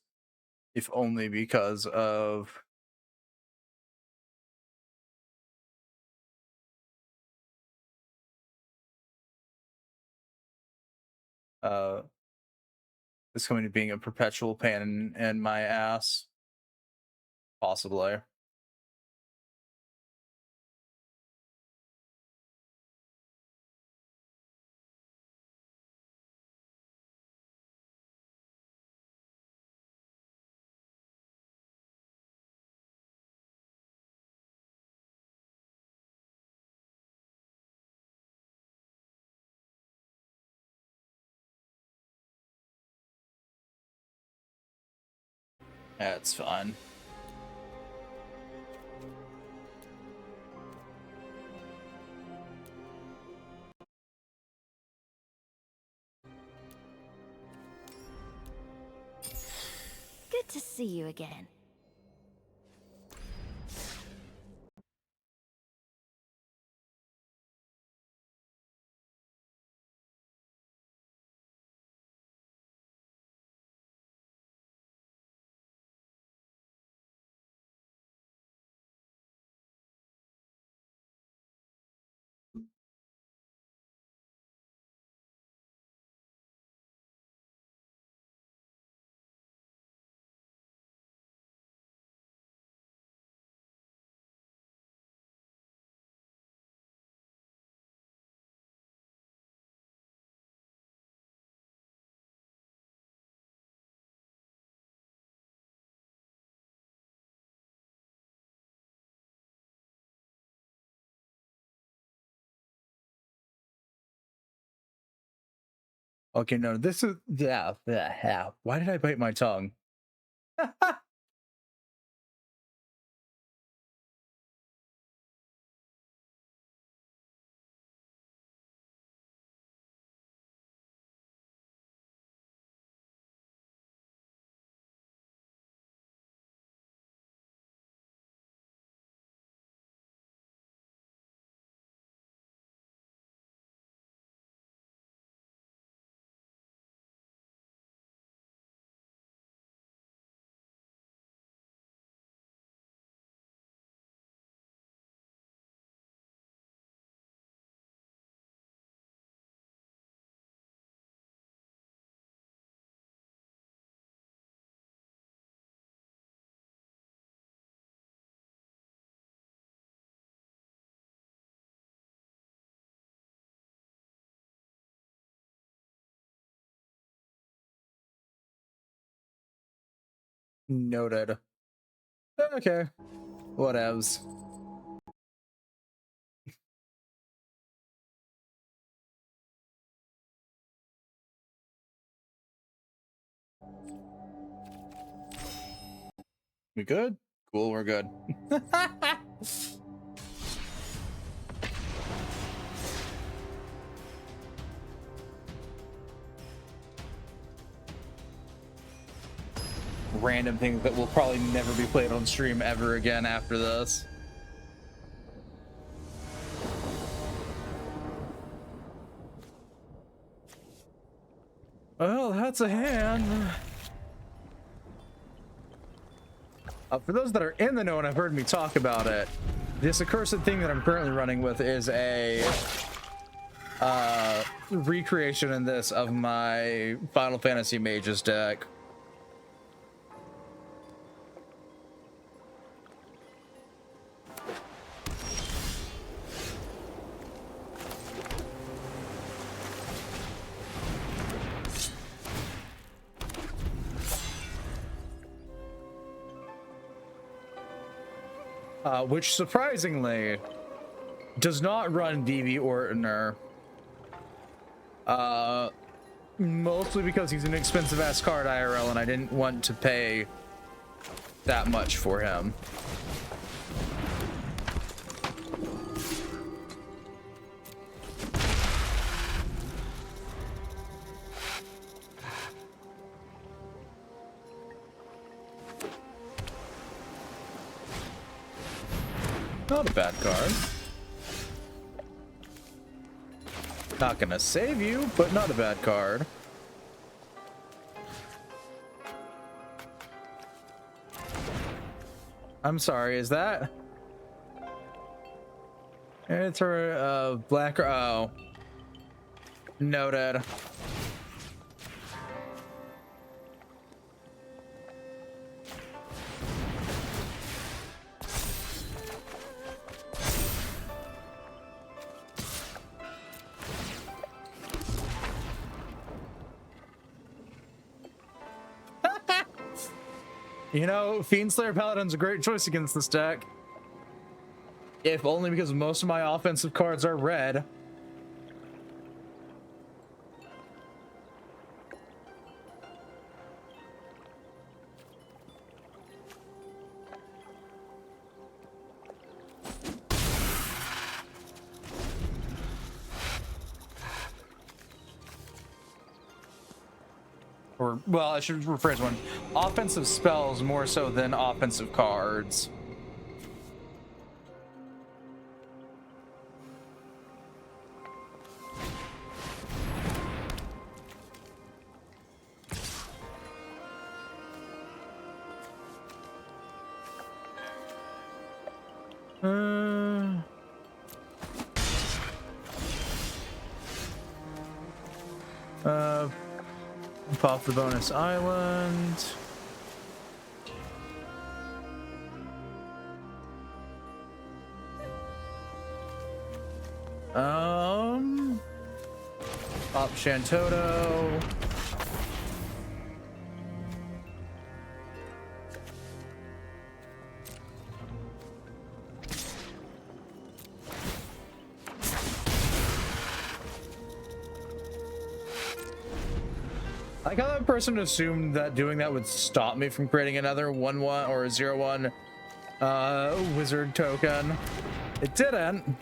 [SPEAKER 1] if only because of uh this coming to being a perpetual pain in my ass. Possibly. That's fine.
[SPEAKER 2] Good to see you again.
[SPEAKER 1] Okay, no, this is yeah. Why did I bite my tongue? Noted. Okay, whatevs. We good? Cool, we're good. Random things that will probably never be played on stream ever again after this. Well, that's a hand. For those that are in the know and have heard me talk about it, this accursed thing that I'm currently running with is a recreation in this of my Final Fantasy Mages deck. Which surprisingly does not run DV Ortner. Mostly because he's an expensive ass card IRL and I didn't want to pay that much for him. Not a bad card. Not gonna save you, but not a bad card. I'm sorry, is that? It's her black. Oh, noted. You know, Fiendslayer Paladin's a great choice against this deck. If only because most of my offensive cards are red. Or, well, I should rephrase one. Offensive spells more so than offensive cards. Pop the bonus island. Pop Shantoto. like how that person assumed that doing that would stop me from creating another 1/1 or 0/1 wizard token. It didn't.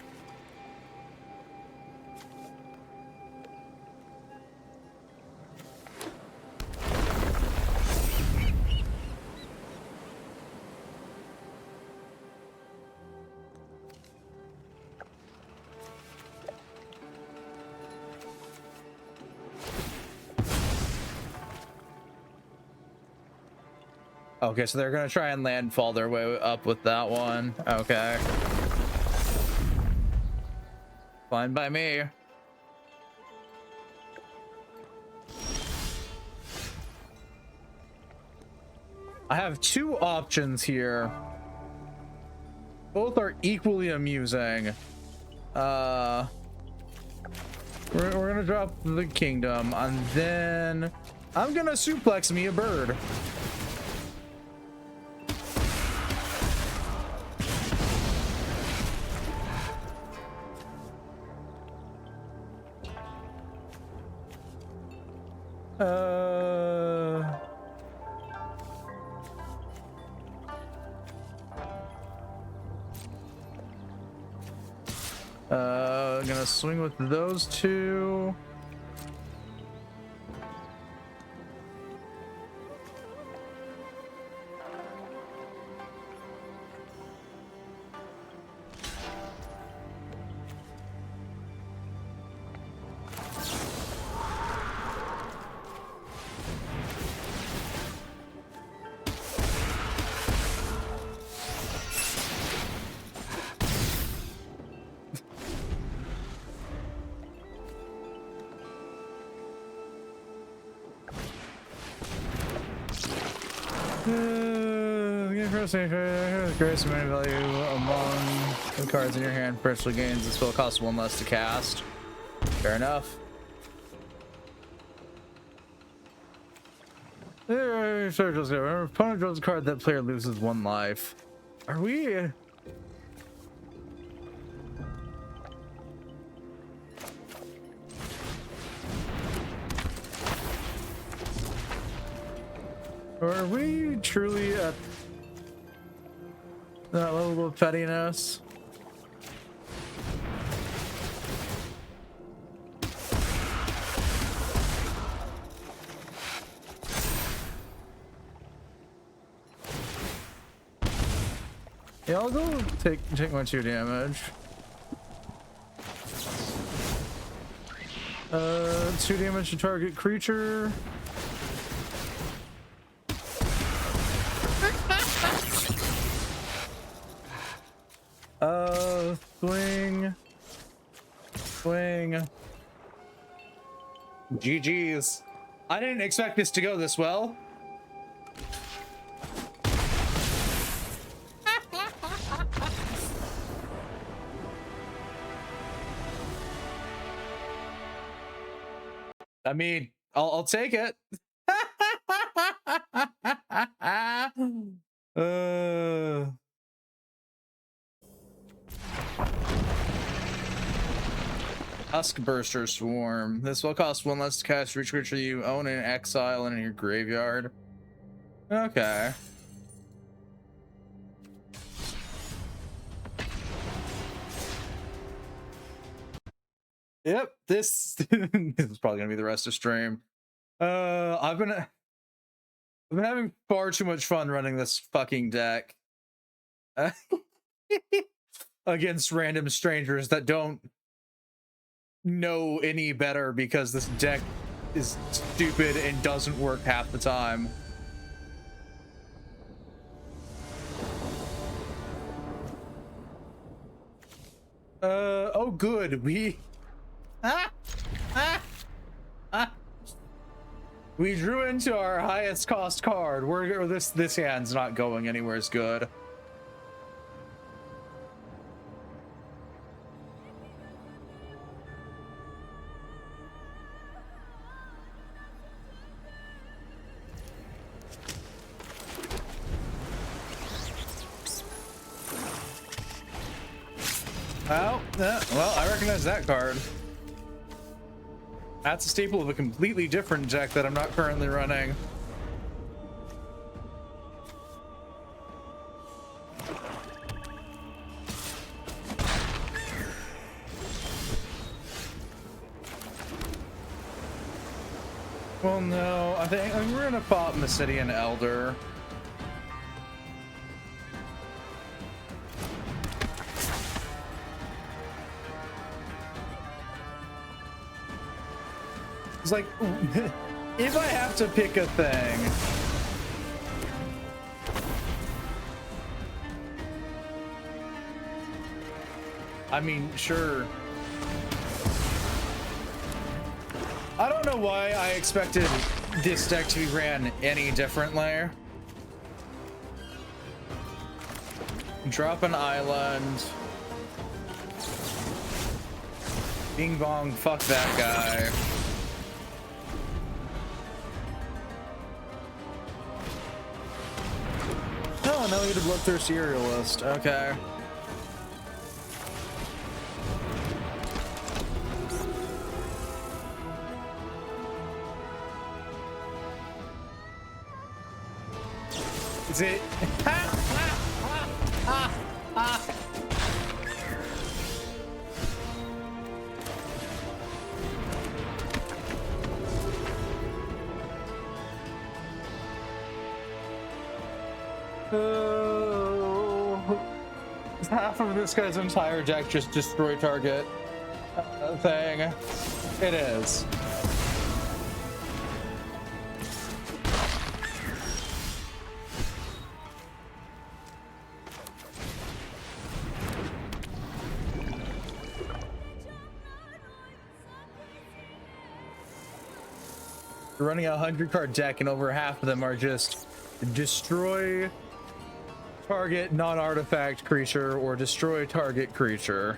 [SPEAKER 1] Okay, so they're gonna try and landfall their way up with that one. Okay. Fine by me. I have two options here. Both are equally amusing. We're gonna drop the kingdom, and then I'm gonna suplex me a bird. I'm gonna swing with those two. Greatest amount of value among the cards in your hand personally gains. This will cost one less to cast. Fair enough. Whenever opponent draws a card, that player loses one life. Are we? Are we truly at that level of pettiness? Yeah, I'll go take my 2 damage. 2 damage to target creature. Swing. GG's. I didn't expect this to go this well. I mean, I'll take it. Huskburster Swarm. This will cost 1 less to cast for each creature you own in exile and in your graveyard. Okay. Yep, this is probably gonna be the rest of stream. I've been having far too much fun running this fucking deck against random strangers that don't know any better, because this deck is stupid and doesn't work half the time. Oh good, we we drew into our highest cost card. This hand's not going anywhere as good. Well, I recognize that card. That's a staple of a completely different deck that I'm not currently running. Well, no, I think we're gonna pop Mesidian Elder. It's like, if I have to pick a thing, I mean, sure. I don't know why I expected this deck to be ran any differently. Drop an island. Bing bong, fuck that guy. Oh, now we get a bloodthirsty aerialist. Okay. Is it? Is half of this guy's entire deck just destroy target thing? It is. You're running a 100-card deck and over half of them are just destroy target non-artifact creature or destroy target creature.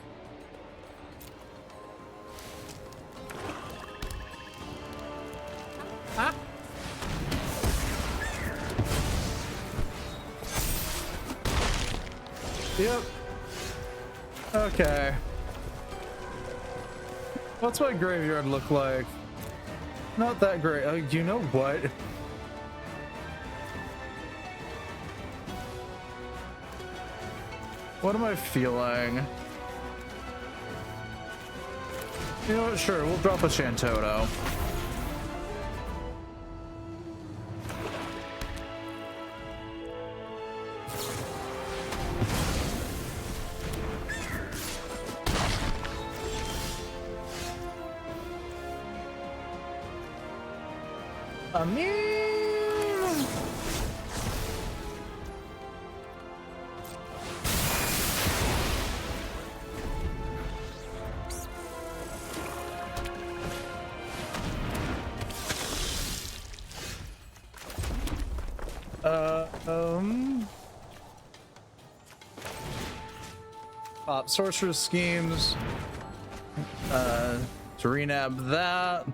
[SPEAKER 1] Ah. Yep. Okay. What's my graveyard look like? Not that great. You know what? What am I feeling? You know what? Sure, we'll drop a Shantoto. Pop sorcerer's schemes. To renab that.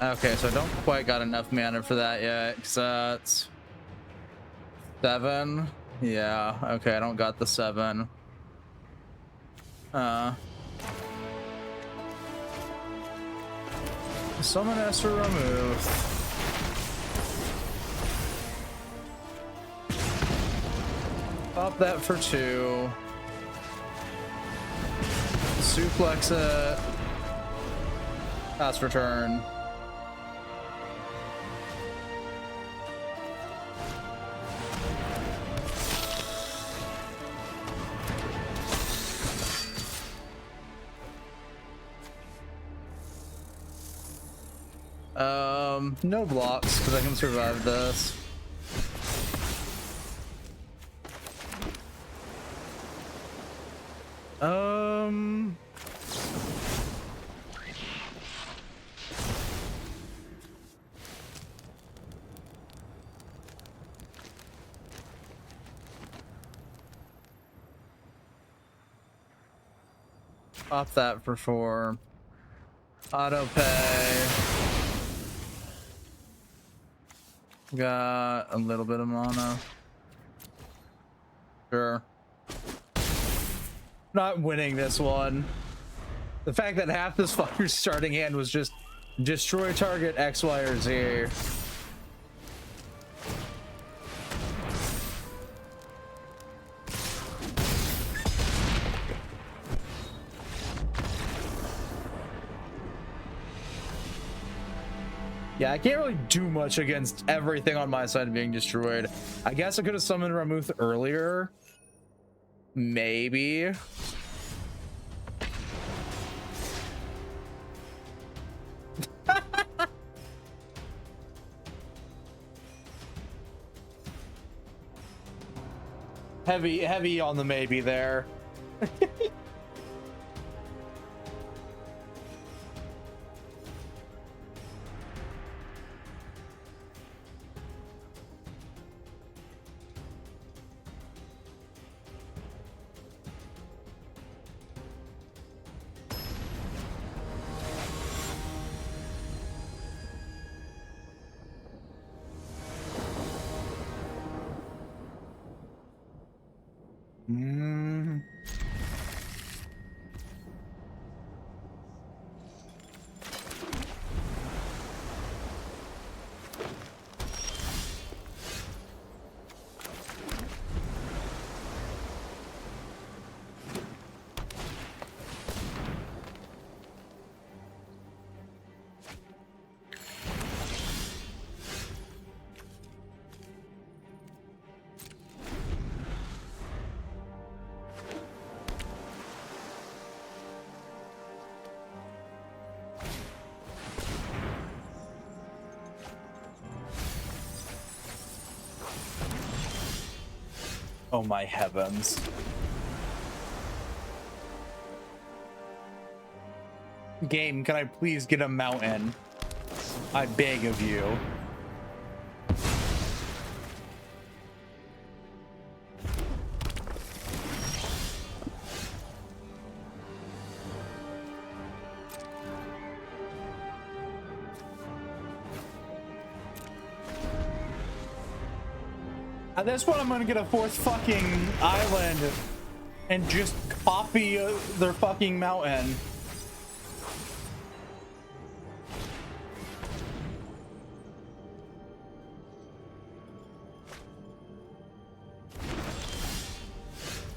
[SPEAKER 1] Okay, so I don't quite got enough mana for that yet, because that's 7. Yeah, okay, I don't got the 7. Summon Esther remove. Pop that for 2. Suplex it. Pass for turn. No blocks, because I can survive this. Um. Pop that for 4. Auto pay. Got a little bit of mana. Sure. Not winning this one. The fact that half this fucker's starting hand was just destroy target X, Y, or Z. Yeah, I can't really do much against everything on my side being destroyed. I guess I could have summoned Ramuth earlier. Maybe. Heavy on the maybe there. Mm. Oh my heavens. Game, can I please get a mountain? I beg of you. At this point, I'm gonna get a 4th fucking island and just copy their fucking mountain.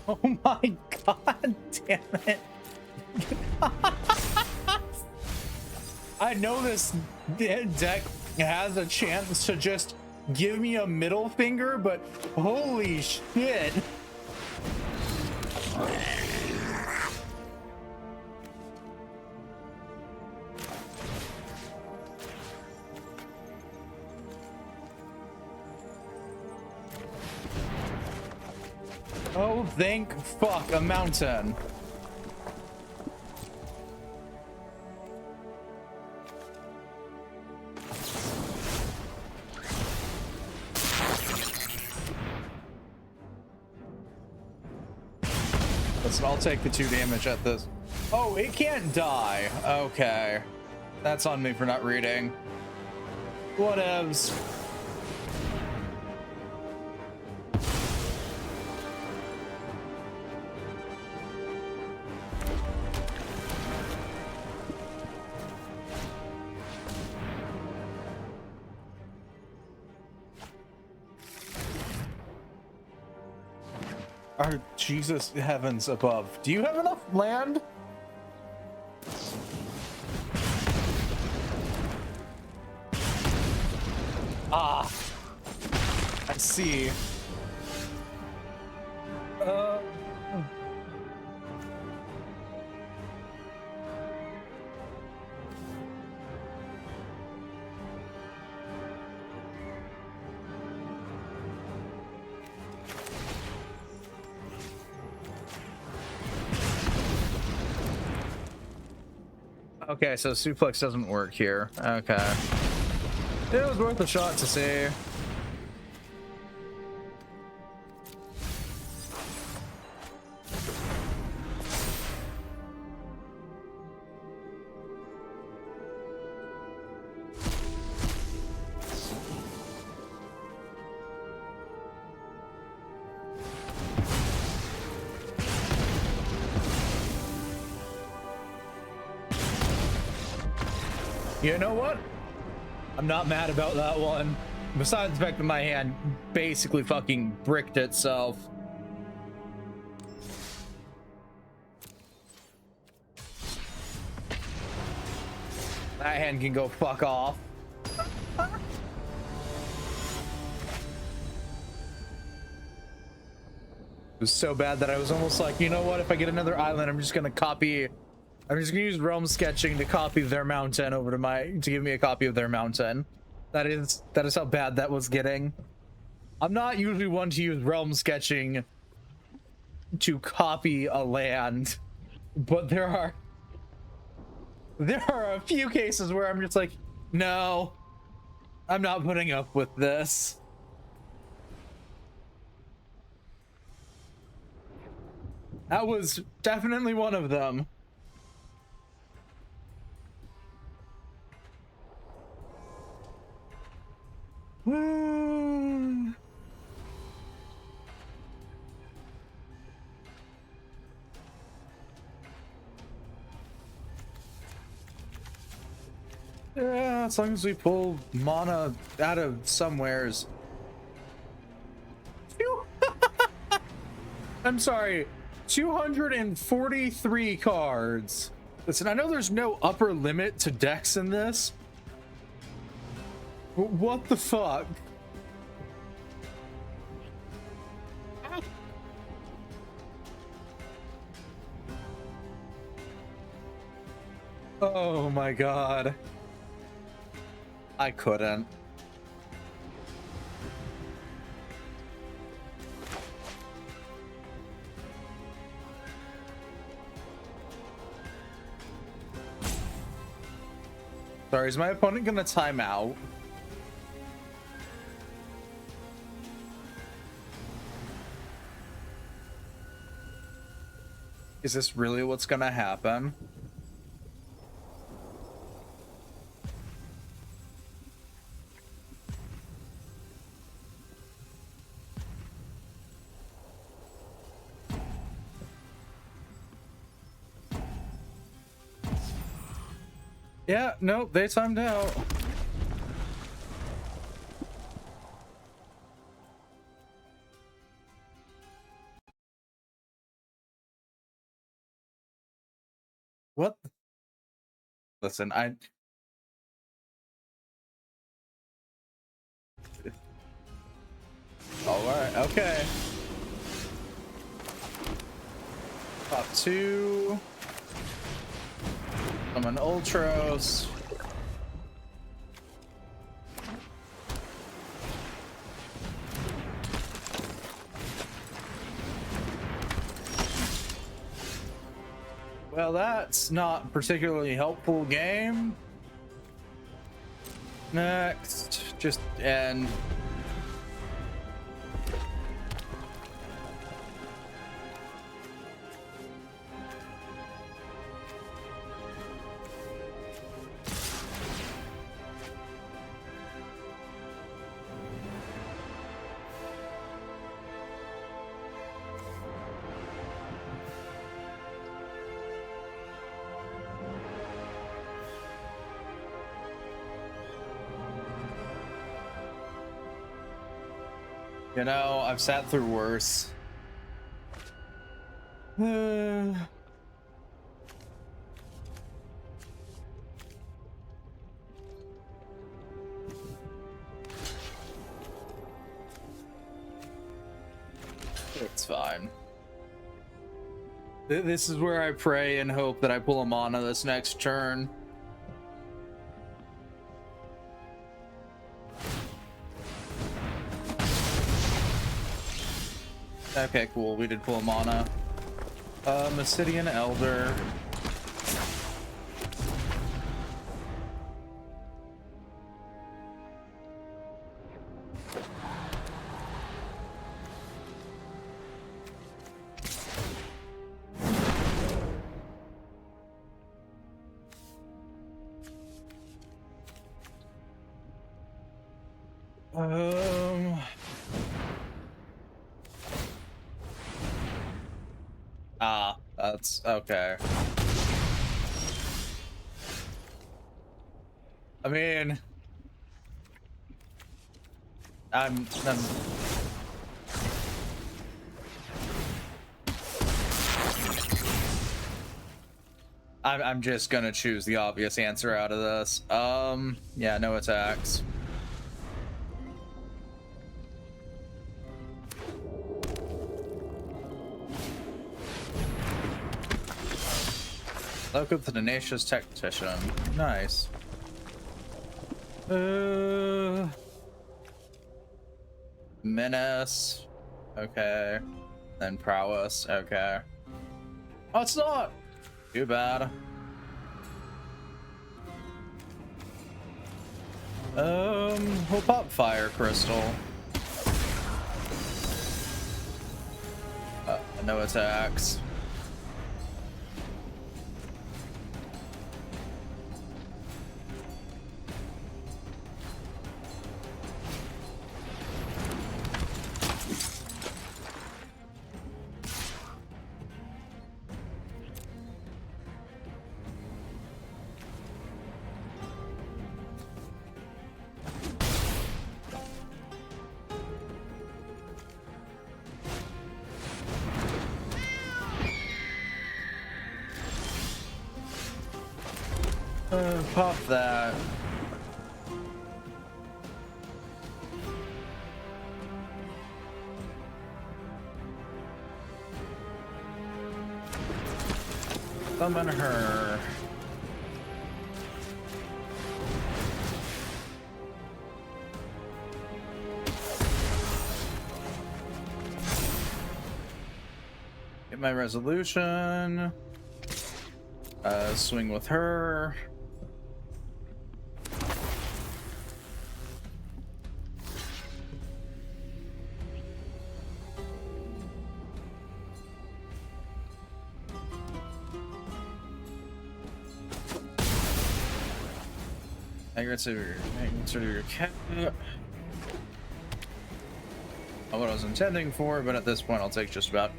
[SPEAKER 1] Oh my god, damn it. I know this deck has a chance to just give me a middle finger, but holy shit. Oh, thank fuck, a mountain. Listen, I'll take the 2 damage at this. Oh, it can't die. Okay. That's on me for not reading. Whatevs. Our Jesus heavens above. Do you have enough land? Ah, I see. Okay, so suplex doesn't work here. Okay. It was worth a shot to see. You know what? I'm not mad about that one. Besides the fact that my hand basically fucking bricked itself. That hand can go fuck off. It was so bad that I was almost like, you know what? If I get another island, I'm just gonna use realm sketching to copy their mountain over to give me a copy of their mountain. That is how bad that was getting. I'm not usually one to use realm sketching to copy a land, but there are a few cases where I'm just like, no, I'm not putting up with this. That was definitely one of them. Yeah, as long as we pull mana out of somewheres. I'm sorry, 243 cards. Listen, I know there's no upper limit to decks in this. But what the fuck? Oh my god. I couldn't. Sorry, is my opponent gonna time out? Is this really what's gonna happen? Yeah, nope, they timed out. What? Listen, Alright, okay. Top 2. I'm an Ultros. Well, that's not particularly helpful game. Next, just end. You know, I've sat through worse. It's fine. This is where I pray and hope that I pull a mana this next turn. Okay, cool. We did pull a mana. Massidian Elder. Um. That's okay. I mean, I'm just gonna choose the obvious answer out of this. Yeah, no attacks. Look up the tenacious tactician. Nice. Menace. Okay. Then prowess. Okay. Oh, it's not. Too bad. We'll pop fire crystal. No attacks. Pop that. Summon her. Get my resolution. Swing with her. Consider your cat. Not what I was intending for, but at this point I'll take just about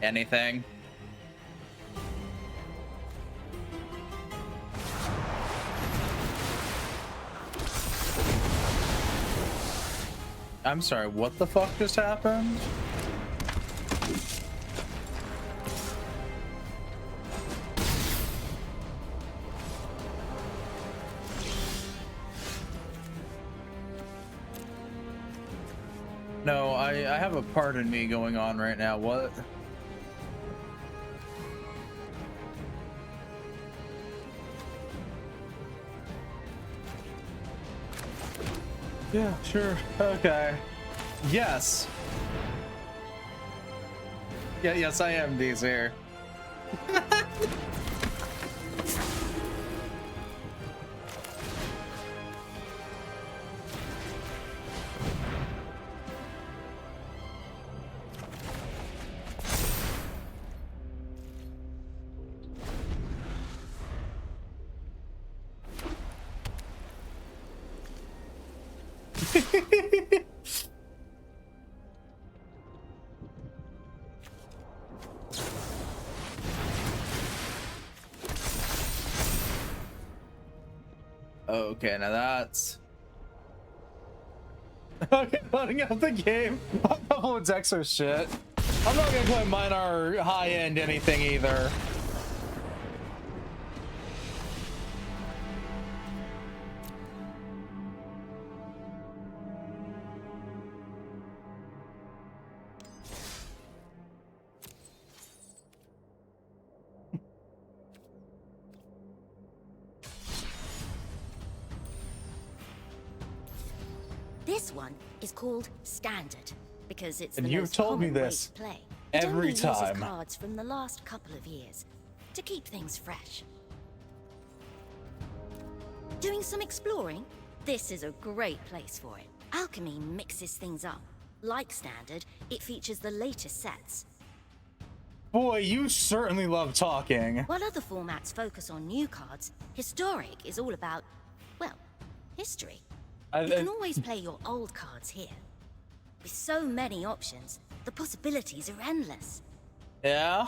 [SPEAKER 1] anything. I'm sorry, what the fuck just happened? No, I have a part in me going on right now. What? Yeah, sure. Okay. Yes. Yeah, yes, I am these here. Okay, now that's okay. Loading up the game. I'm couple with Exo shit. I'm not gonna play minor high end anything either.
[SPEAKER 6] This one is called Standard because it's
[SPEAKER 1] And
[SPEAKER 6] the
[SPEAKER 1] you've
[SPEAKER 6] most
[SPEAKER 1] told me
[SPEAKER 6] common way
[SPEAKER 1] this
[SPEAKER 6] to play.
[SPEAKER 1] every
[SPEAKER 6] It only
[SPEAKER 1] time.
[SPEAKER 6] uses cards from the last couple of years to keep things fresh. Doing some exploring? This is a great place for it. Alchemy mixes things up. Like Standard, it features the latest sets.
[SPEAKER 1] Boy, you certainly love talking.
[SPEAKER 6] While other formats focus on new cards, Historic is all about, well, history.
[SPEAKER 1] I,
[SPEAKER 6] You can always play your old cards here. With so many options, the possibilities are endless.
[SPEAKER 1] yeah.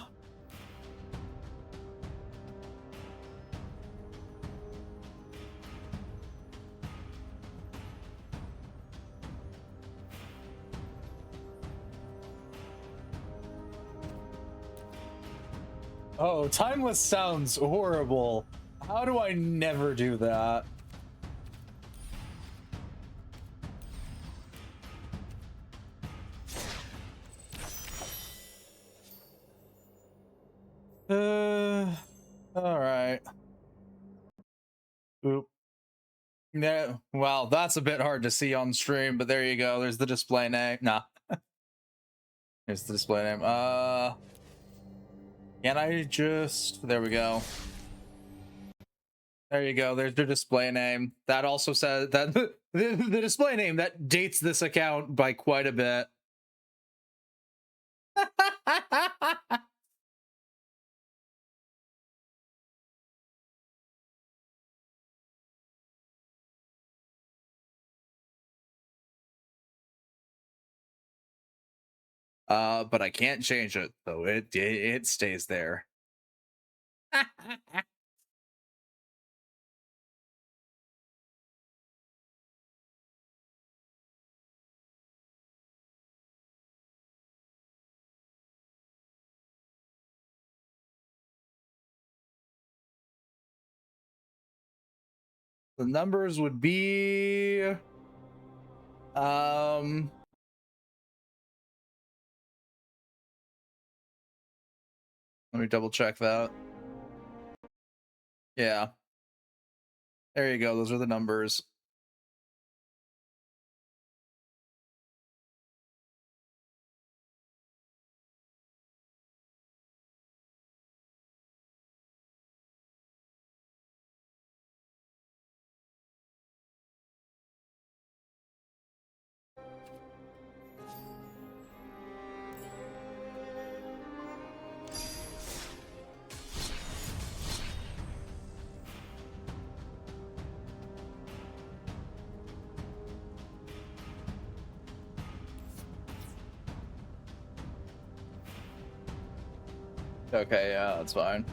[SPEAKER 1] Oh, timeless sounds horrible. How do I never do that? All right. Oop. Yeah, well, that's a bit hard to see on stream, but there you go. There's the display name. Nah. Here's the display name. Can I just... There we go. There you go. There's the display name. That also says that the display name that dates this account by quite a bit. But I can't change it, so it stays there. The numbers would be let me double check that. Yeah. There you go. Those are the numbers. Okay, yeah, that's fine.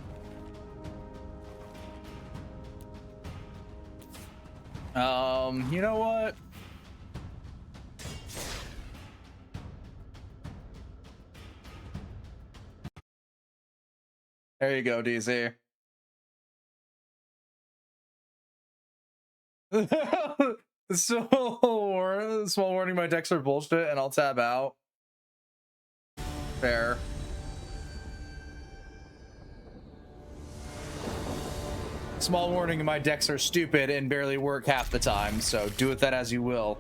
[SPEAKER 1] You know what? There you go, DZ. So, small warning, my decks are bullshit, and I'll tab out. Fair. Small warning, my decks are stupid and barely work half the time, so do with that as you will.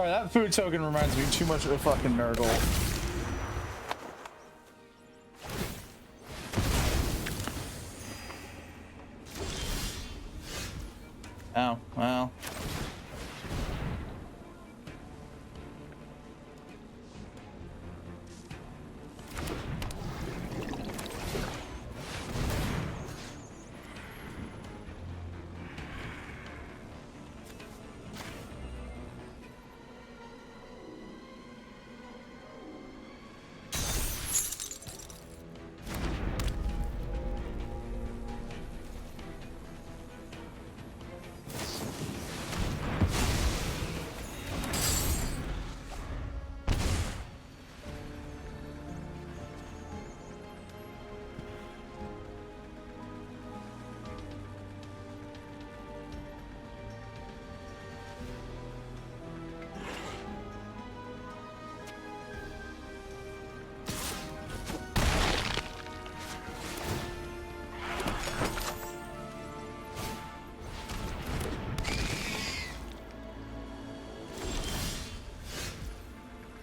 [SPEAKER 1] Sorry, that food token reminds me too much of a fucking Nurgle. Oh, well.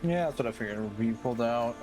[SPEAKER 1] Yeah, that's what I figured would be pulled out.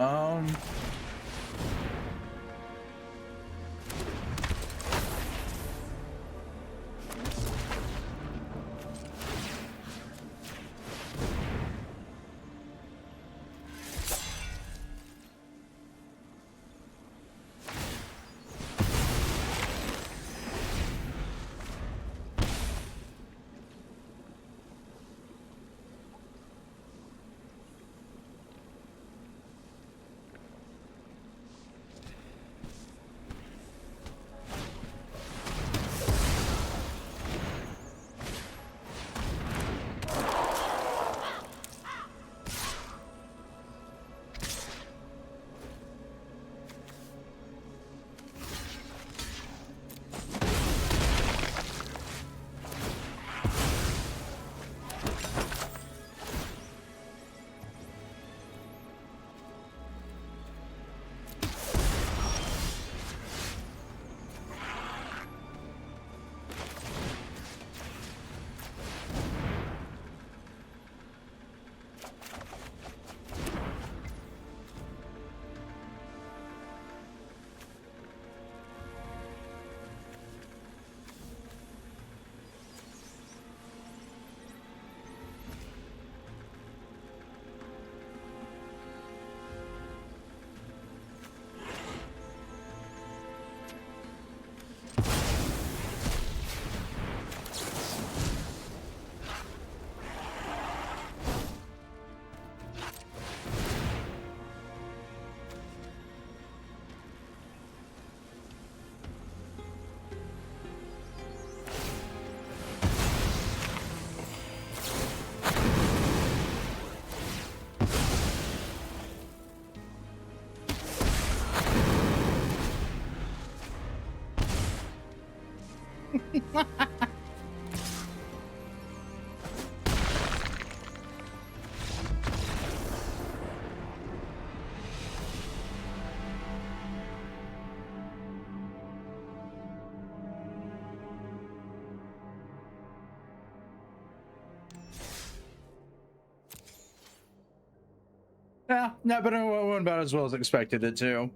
[SPEAKER 1] Yeah, no, but it went about as well as expected it to.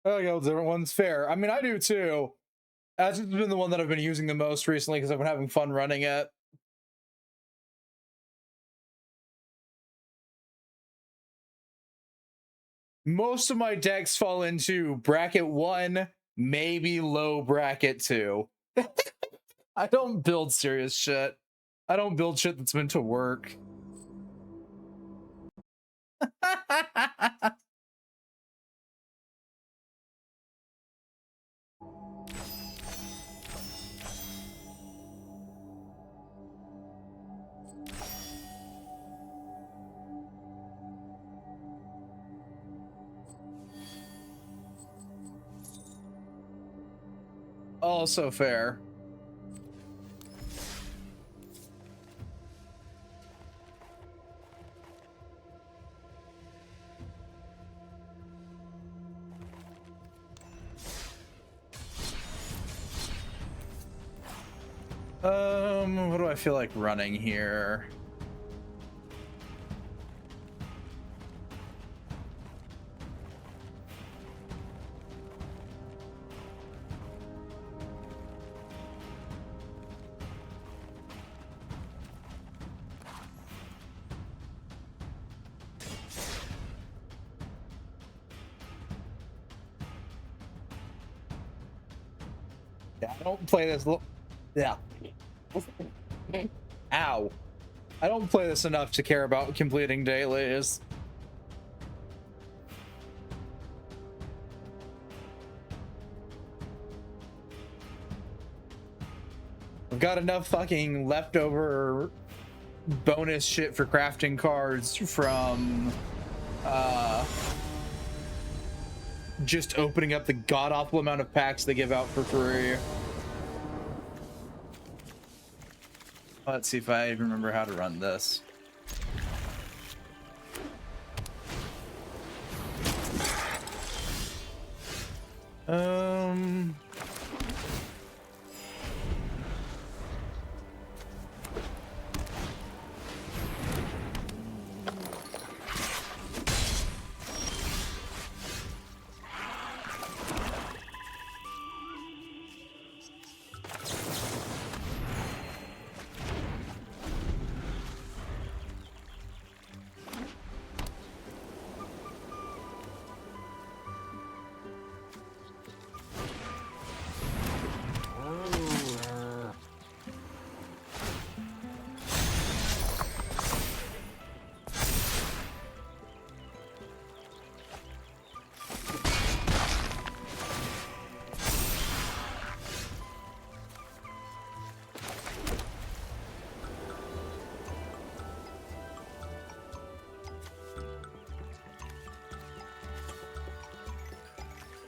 [SPEAKER 1] Oh, yeah, different ones. Fair. I mean, I do too. As it's been the one that I've been using the most recently because I've been having fun running it. Most of my decks fall into bracket 1, maybe low bracket 2. I don't build serious shit. I don't build shit that's meant to work. Also fair. What do I feel like running here? Yeah, I don't play this. Yeah. Ow. I don't play this enough to care about completing dailies. I've got enough fucking leftover bonus shit for crafting cards from just opening up the god-awful amount of packs they give out for free. Let's see if I even remember how to run this.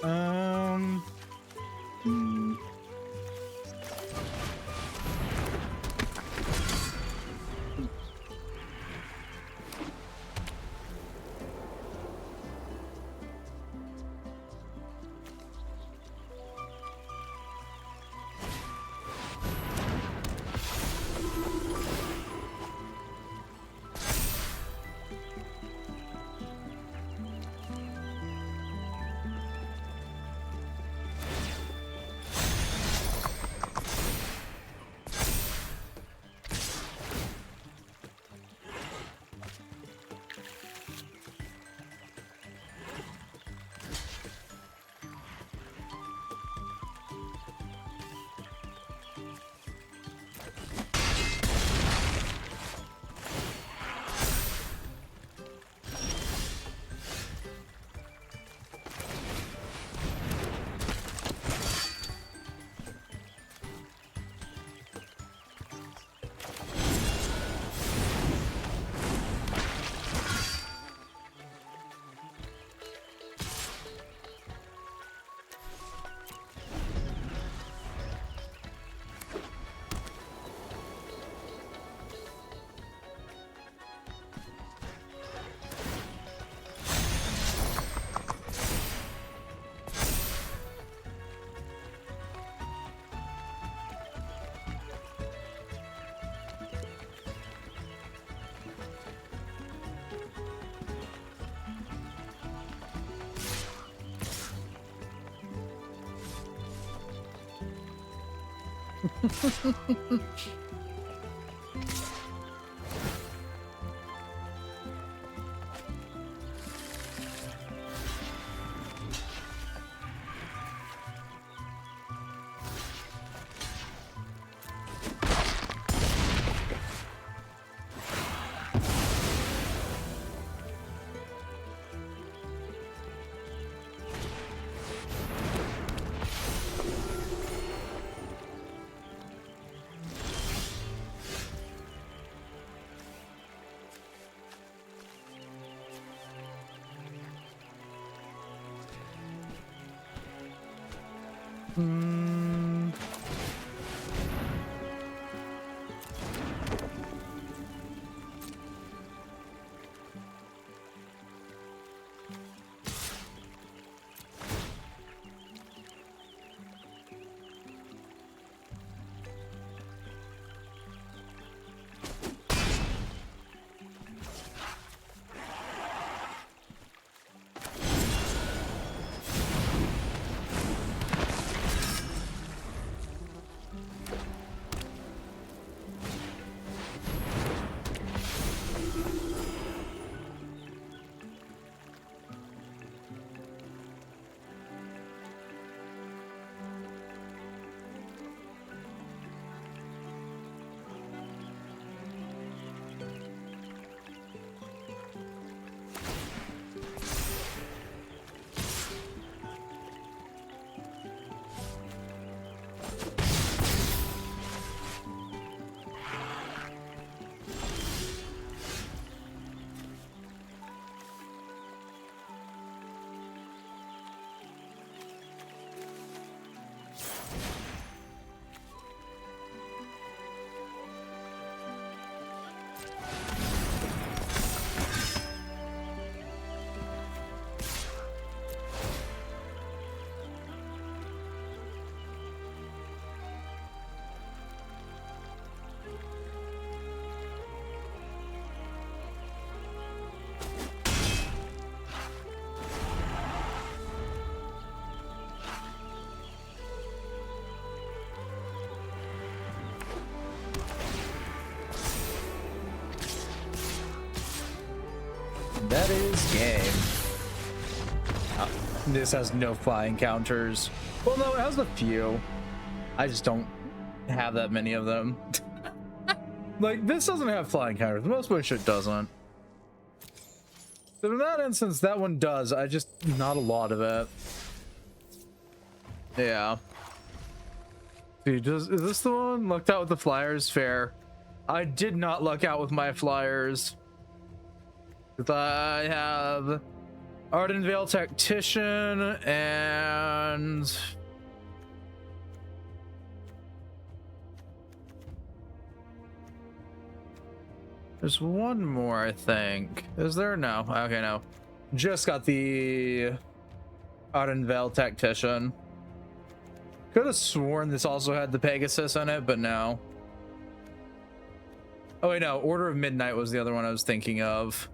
[SPEAKER 1] Hmm. Hmm. that is game. This has no flying counters. Well, no, it has a few. I just don't have that many of them. Like, this doesn't have flying counters. Most of my shit doesn't. So in that instance, that one does. I just, not a lot of it. Yeah. Dude, is this the one? Lucked out with the flyers? Fair. I did not luck out with my flyers. I have Ardenvale Tactician and there's one more, I think. Is there? No. Okay, no. Just got the Ardenvale Tactician. Could have sworn this also had the Pegasus in it, but no. Oh wait, no. Order of Midnight was the other one I was thinking of.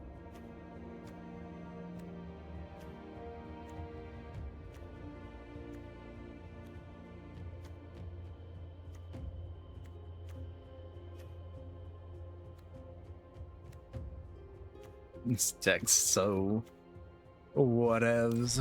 [SPEAKER 1] This deck's so whatevs.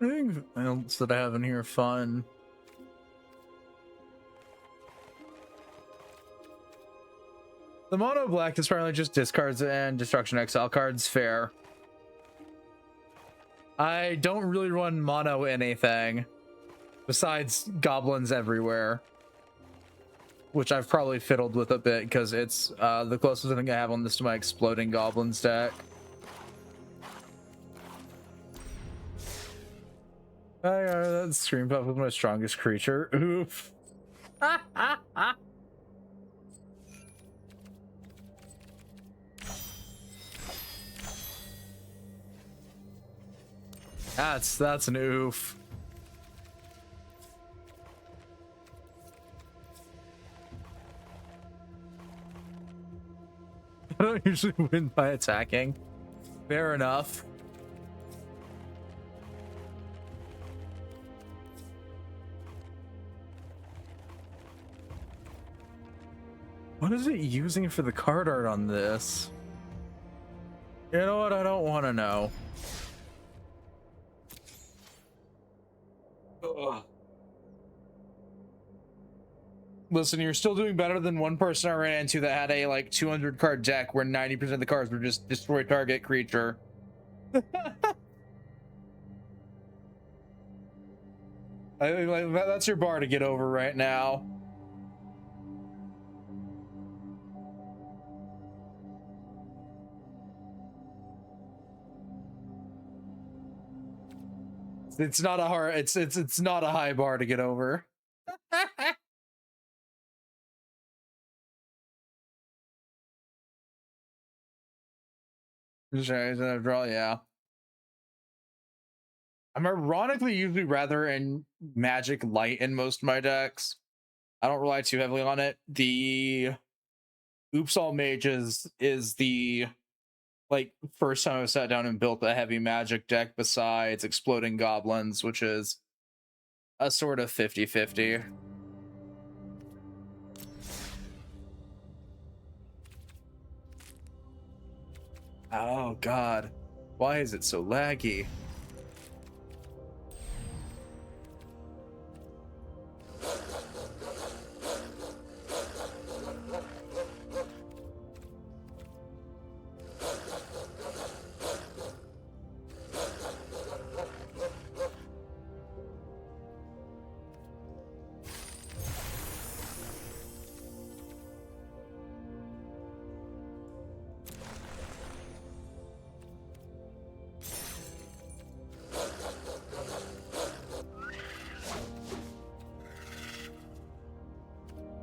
[SPEAKER 1] Anything else that I have in here fun? The mono black is apparently just discards and destruction exile cards. Fair. I don't really run mono anything besides goblins everywhere, which I've probably fiddled with a bit because it's the closest thing I have on this to my exploding goblins deck. That Scream Puff was my strongest creature. Oof. That's an oof. I don't usually win by attacking. Fair enough. What is it using for the card art on this? You know what? I don't want to know. Ugh. Listen, you're still doing better than one person I ran into that had a like 200 card deck where 90% of the cards were just destroy target creature. I think like, that's your bar to get over right now. It's not a hard. It's not a high bar to get over. Draw, yeah. I'm ironically usually rather in Magic Light in most of my decks. I don't rely too heavily on it. The Oops All Mages is the like first time I sat down and built a heavy Magic deck besides Exploding Goblins, which is a sort of 50-50. Oh god, why is it so laggy?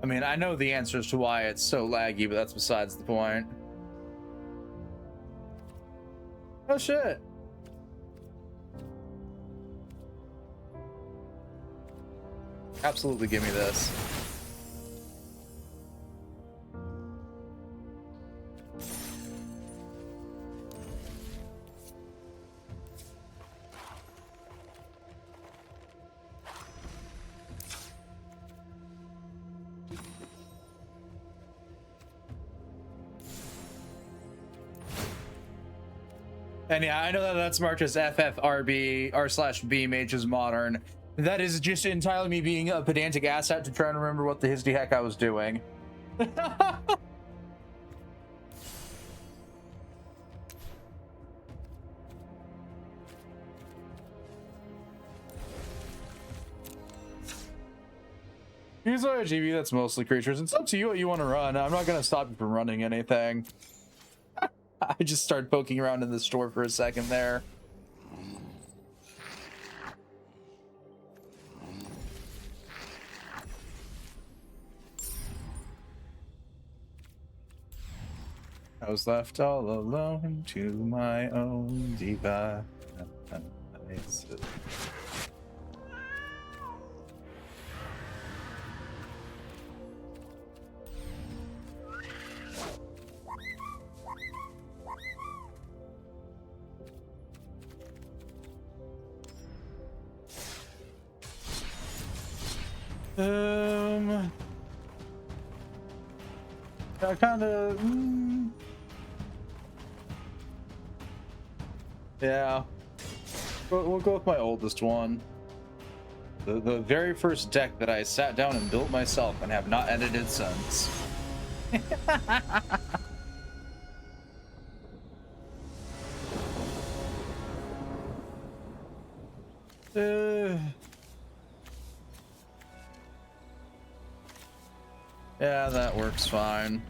[SPEAKER 1] I mean, I know the answers to why it's so laggy, but that's besides the point. Oh shit. Absolutely give me this. And yeah, I know that that's marked as FFRB r/B mages modern. That is just entirely me being a pedantic asset to try and remember what the histy heck I was doing. Use IGV, that's mostly creatures. It's up to you what you want to run. I'm not going to stop you from running anything. I just started poking around in the store for a second there. I was left all alone to my own devices. I kind of. Yeah. We'll go with my oldest one. The very first deck that I sat down and built myself and have not edited since. Yeah, that works fine.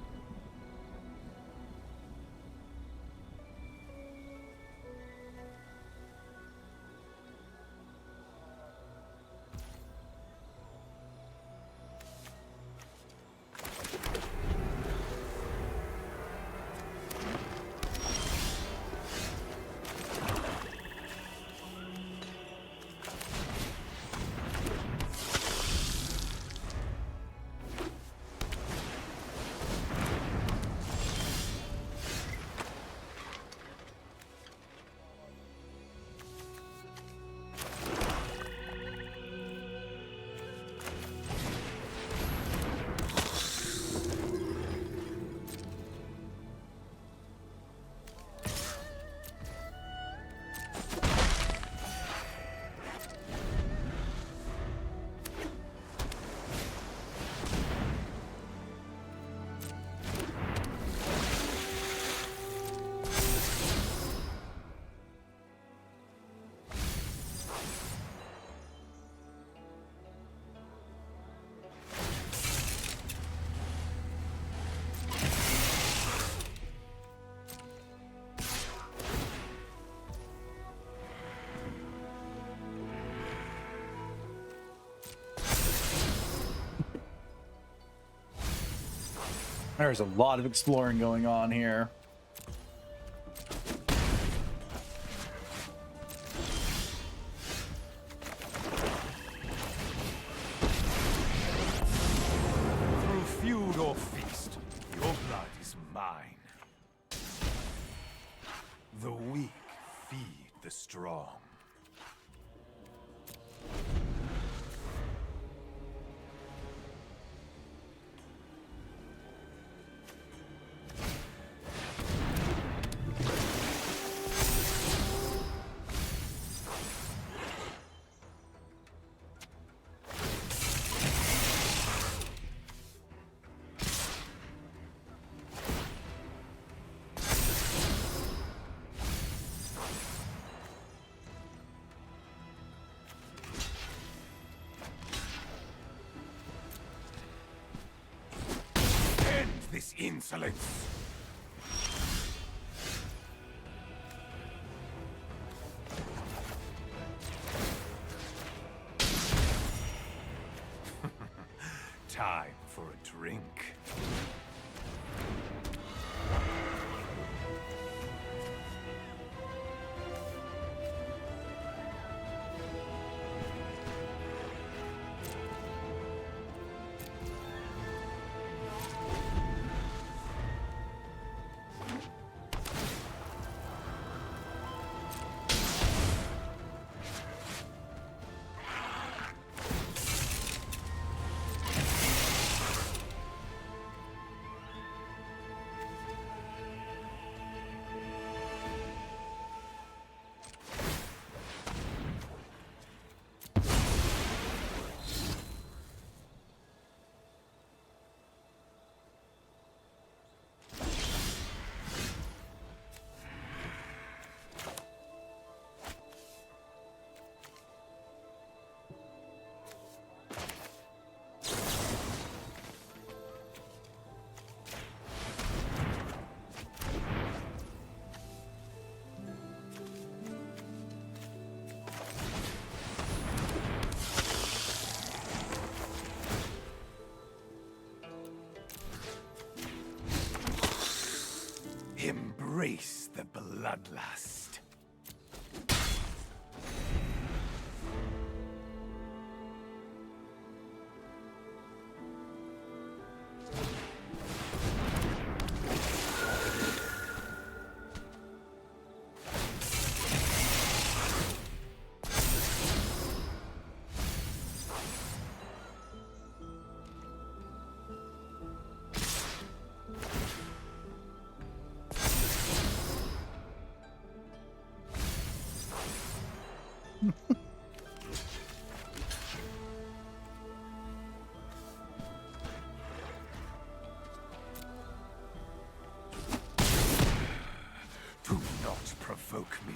[SPEAKER 1] There's a lot of exploring going on here.
[SPEAKER 7] Through feud or feast, your blood is mine. The weak feed the strong. This insolence. Time for a drink. Embrace the bloodlust. Do not provoke me.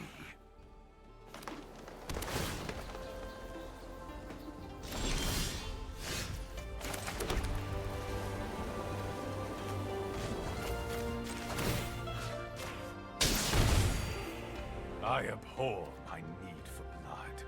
[SPEAKER 7] I abhor my need for blood.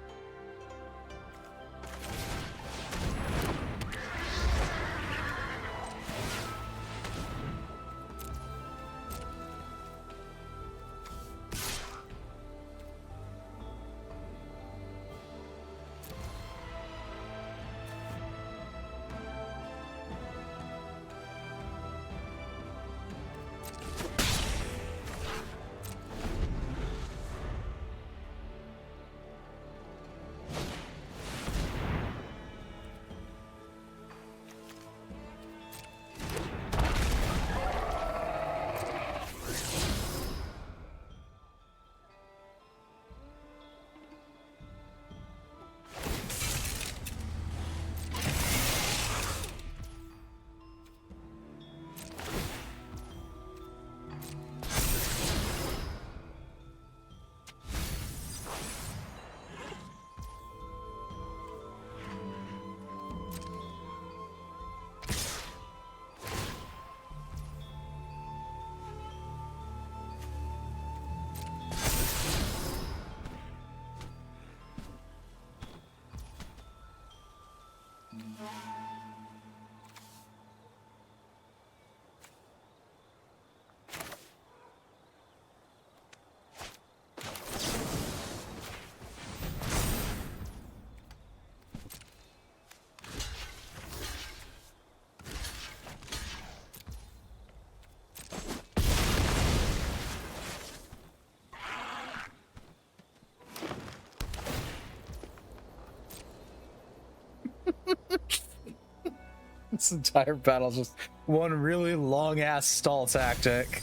[SPEAKER 1] This entire battle is just one really long ass stall tactic.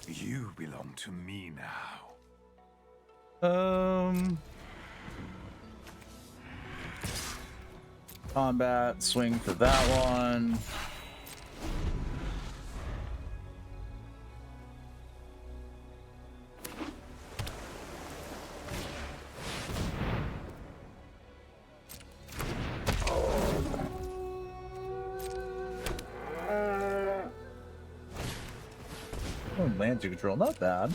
[SPEAKER 7] You belong to me now.
[SPEAKER 1] Combat, swing for that one. Oh, land to control, not bad.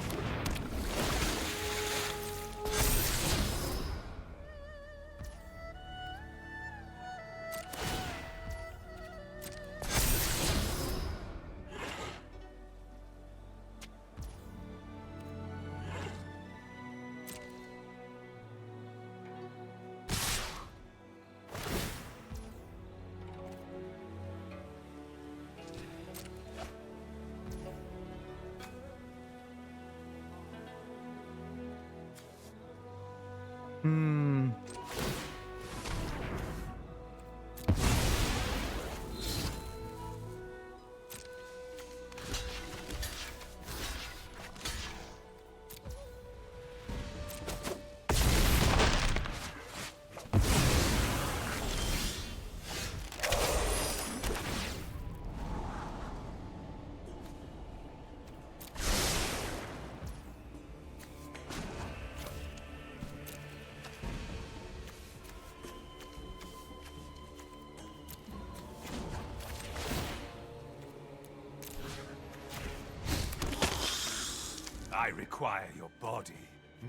[SPEAKER 7] I require your body,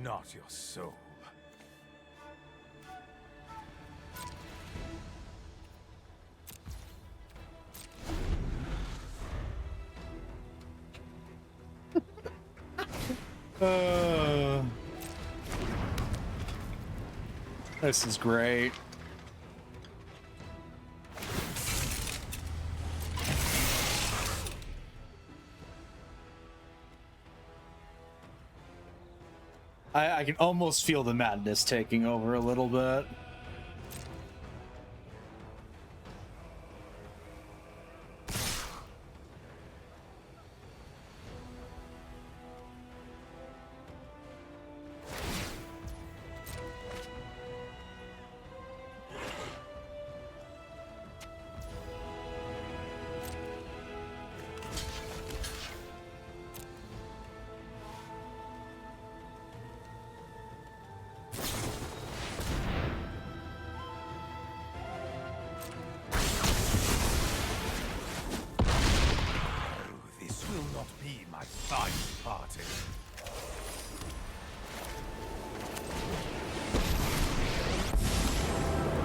[SPEAKER 7] not your soul.
[SPEAKER 1] This is great. I can almost feel the madness taking over a little bit.
[SPEAKER 7] This will not be my final party.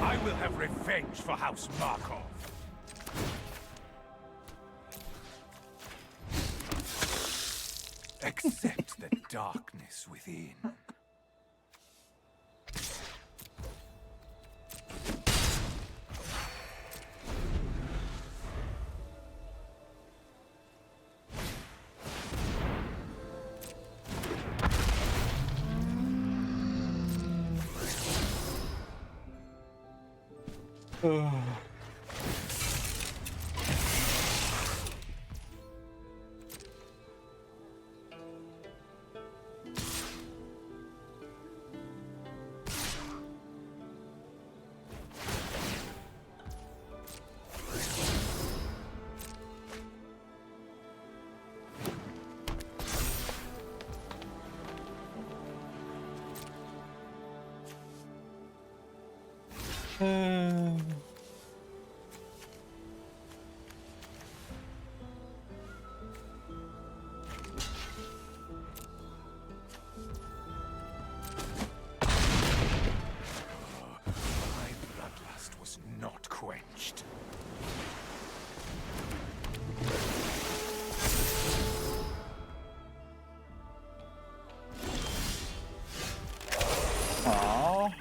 [SPEAKER 7] I will have revenge for House Markov. Accept the darkness within. My bloodlust was not quenched.
[SPEAKER 1] Aww.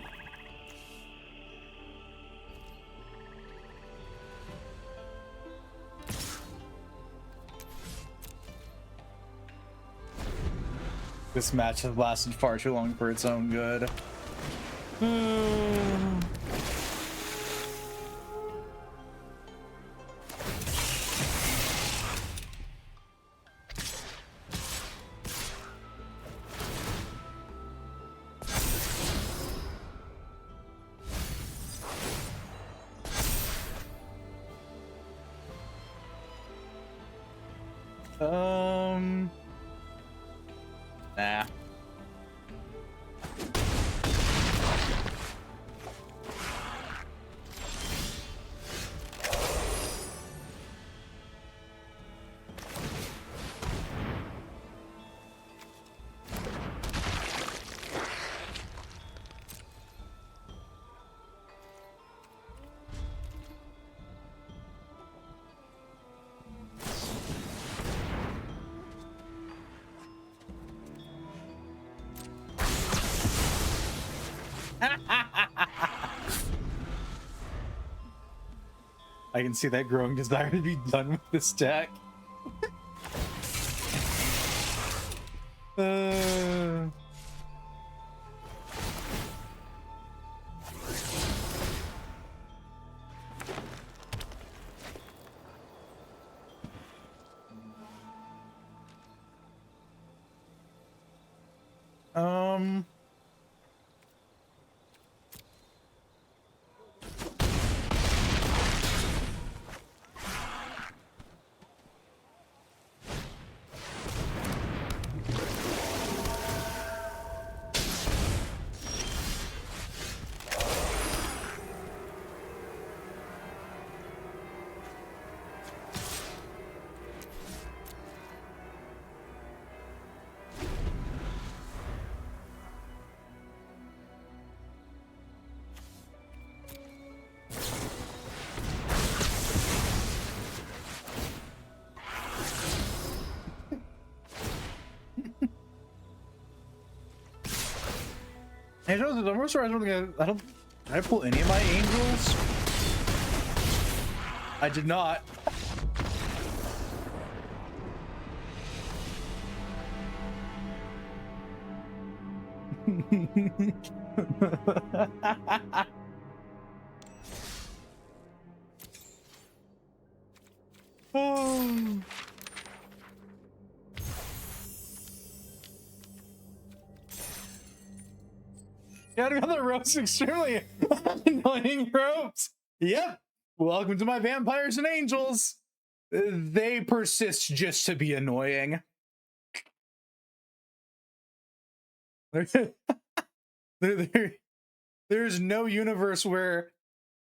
[SPEAKER 1] This match has lasted far too long for its own good. Nah. I can see that growing desire to be done with this deck. Um. Hey, Joseph, I'm sorry. I don't. Did I pull any of my angels? I did not. Oh. Yeah, the ropes extremely annoying ropes. Yep. Welcome to my vampires and angels. They persist just to be annoying. There's no universe where,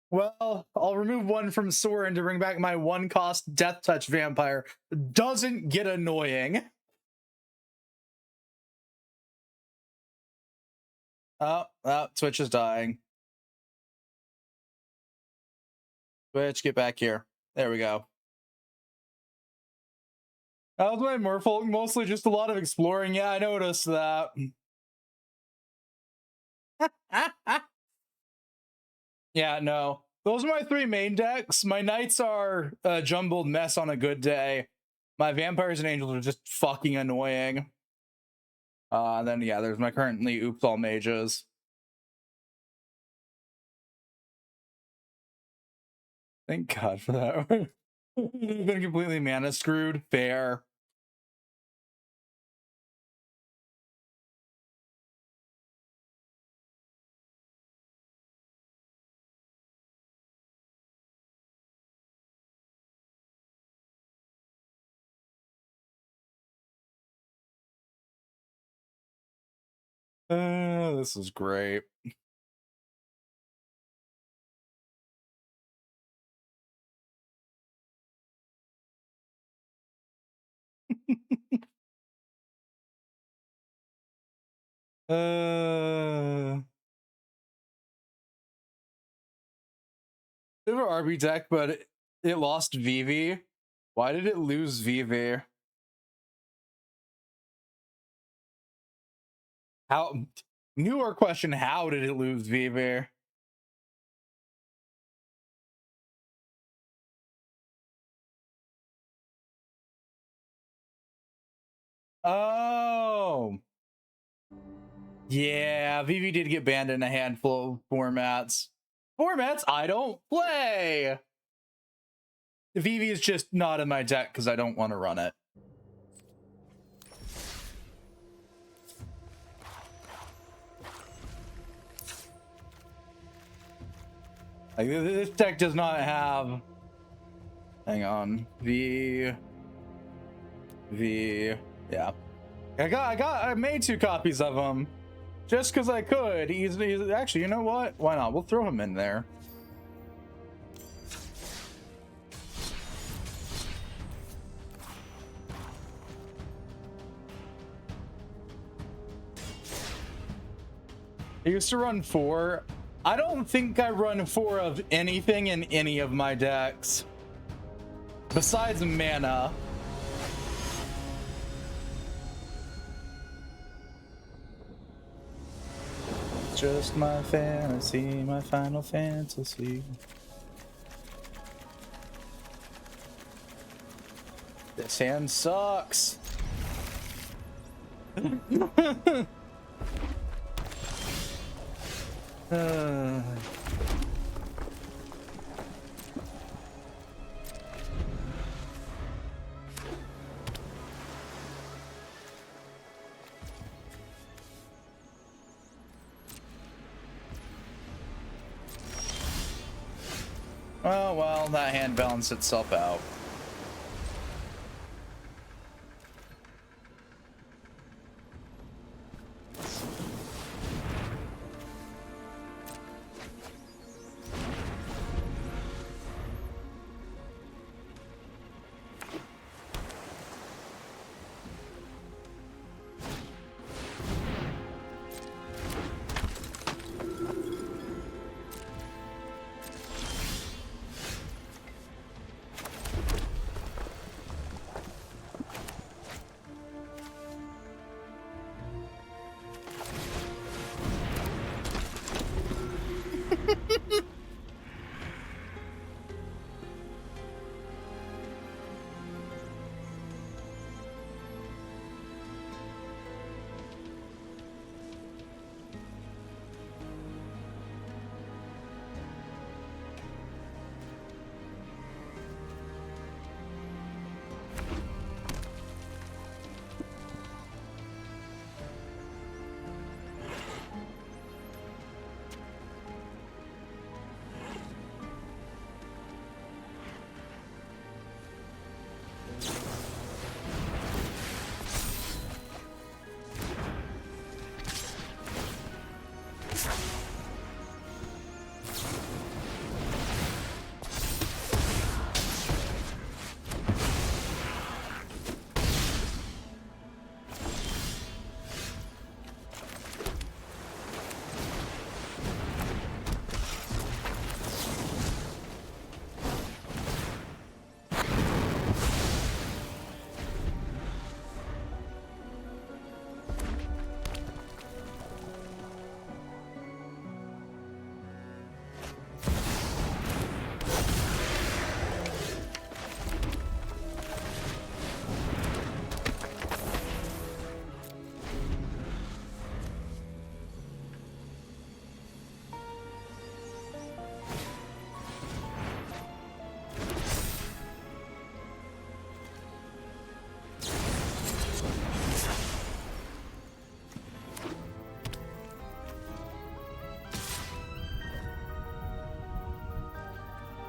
[SPEAKER 1] well, I'll remove one from Soren to bring back my one cost death touch vampire. Doesn't get annoying. Oh, Twitch is dying. Twitch, get back here. There we go. That was my merfolk, mostly just a lot of exploring. Yeah, I noticed that. Yeah, no. Those are my three main decks. My knights are a jumbled mess on a good day. My vampires and angels are just fucking annoying. And then, yeah, there's my currently oops all mages. Thank God for that. Been completely mana screwed. Fair. This is great. They have an RB deck, but it lost Vivi. Why did it lose Vivi? How? Newer question, how did it lose Vivi? Oh. Yeah, Vivi did get banned in a handful of formats. Formats I don't play! Vivi is just not in my deck because I don't want to run it. Like, this deck does not have... Hang on. V... Yeah. I made 2 copies of him. Just because I could. He's actually, you know what? Why not? We'll throw him in there. I used to run 4. I don't think I run 4 of anything in any of my decks. Besides mana. Just my fantasy, my final fantasy. This hand sucks. Oh, well, that hand balanced itself out.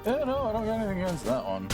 [SPEAKER 1] Yeah, no, I don't got anything against that one.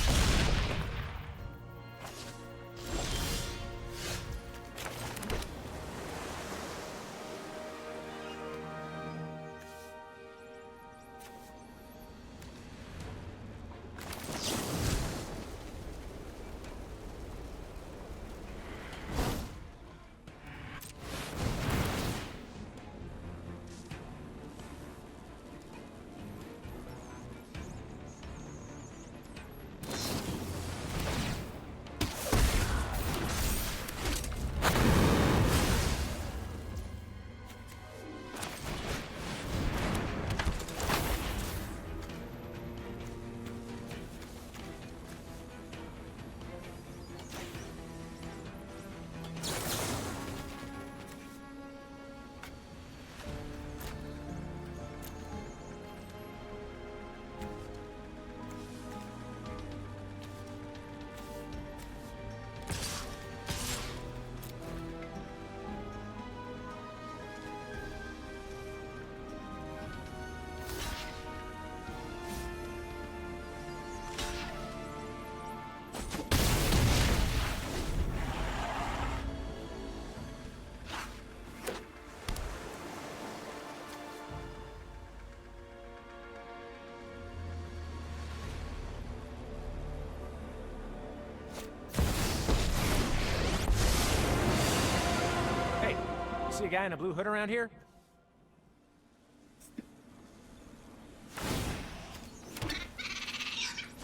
[SPEAKER 8] Hey, you see a guy in a blue hood around here?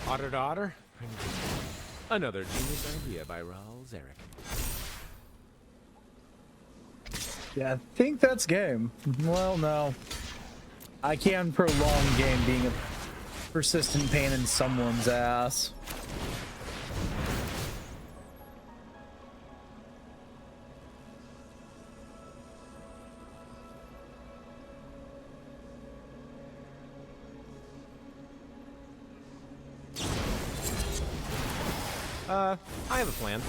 [SPEAKER 8] Otter to otter? Another genius idea by Raul Zarek.
[SPEAKER 1] Yeah, I think that's game. Well, no. I can prolong game being a persistent pain in someone's ass.
[SPEAKER 8] I have a plan.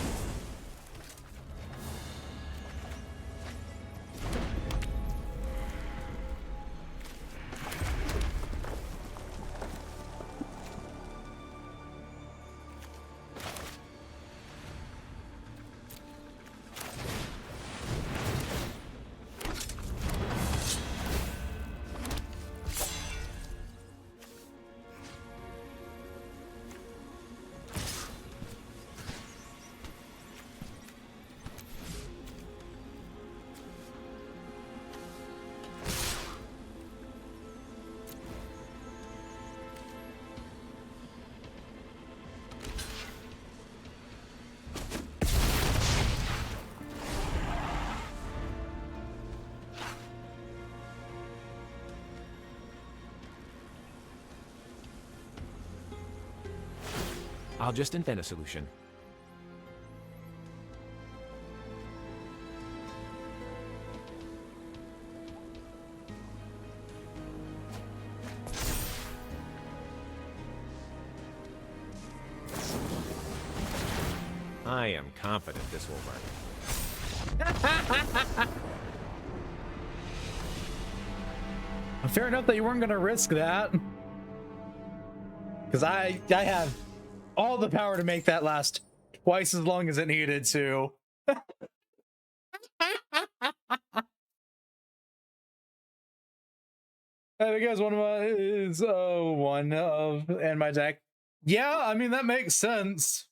[SPEAKER 8] I'll just invent a solution. I am confident this will work.
[SPEAKER 1] Fair enough that you weren't going to risk that. Because I have all the power to make that last twice as long as it needed to. Because one of my is one of and my deck. Yeah, I mean that makes sense.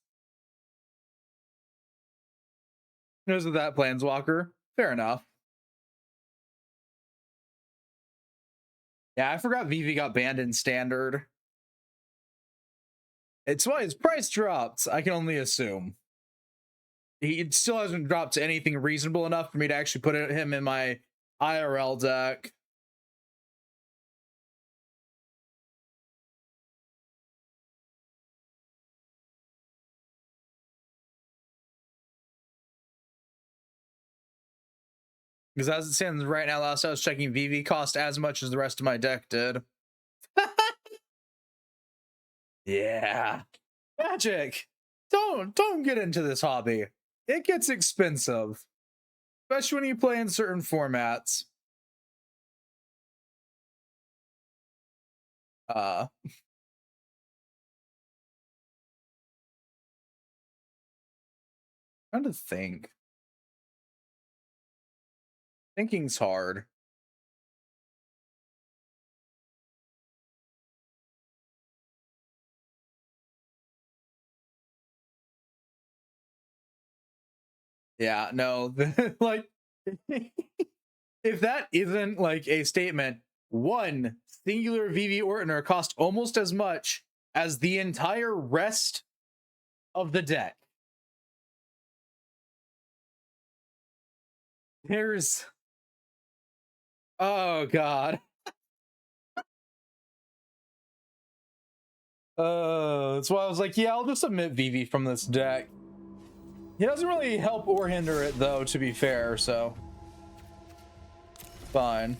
[SPEAKER 1] Knows with that Planeswalker. Fair enough. Yeah, I forgot Vivi got banned in standard. It's why his price dropped. I can only assume. He still hasn't dropped to anything reasonable enough for me to actually put him in my IRL deck. Because as it stands right now, last I was checking, VV cost as much as the rest of my deck did. Yeah. Magic. Don't get into this hobby. It gets expensive. Especially when you play in certain formats. trying to think. Thinking's hard. Yeah, no, like if that isn't like a statement, one singular VV Ortner cost almost as much as the entire rest of the deck. There's, oh god. That's why I was like, yeah, I'll just omit VV from this deck. He doesn't really help or hinder it though, to be fair, so fine.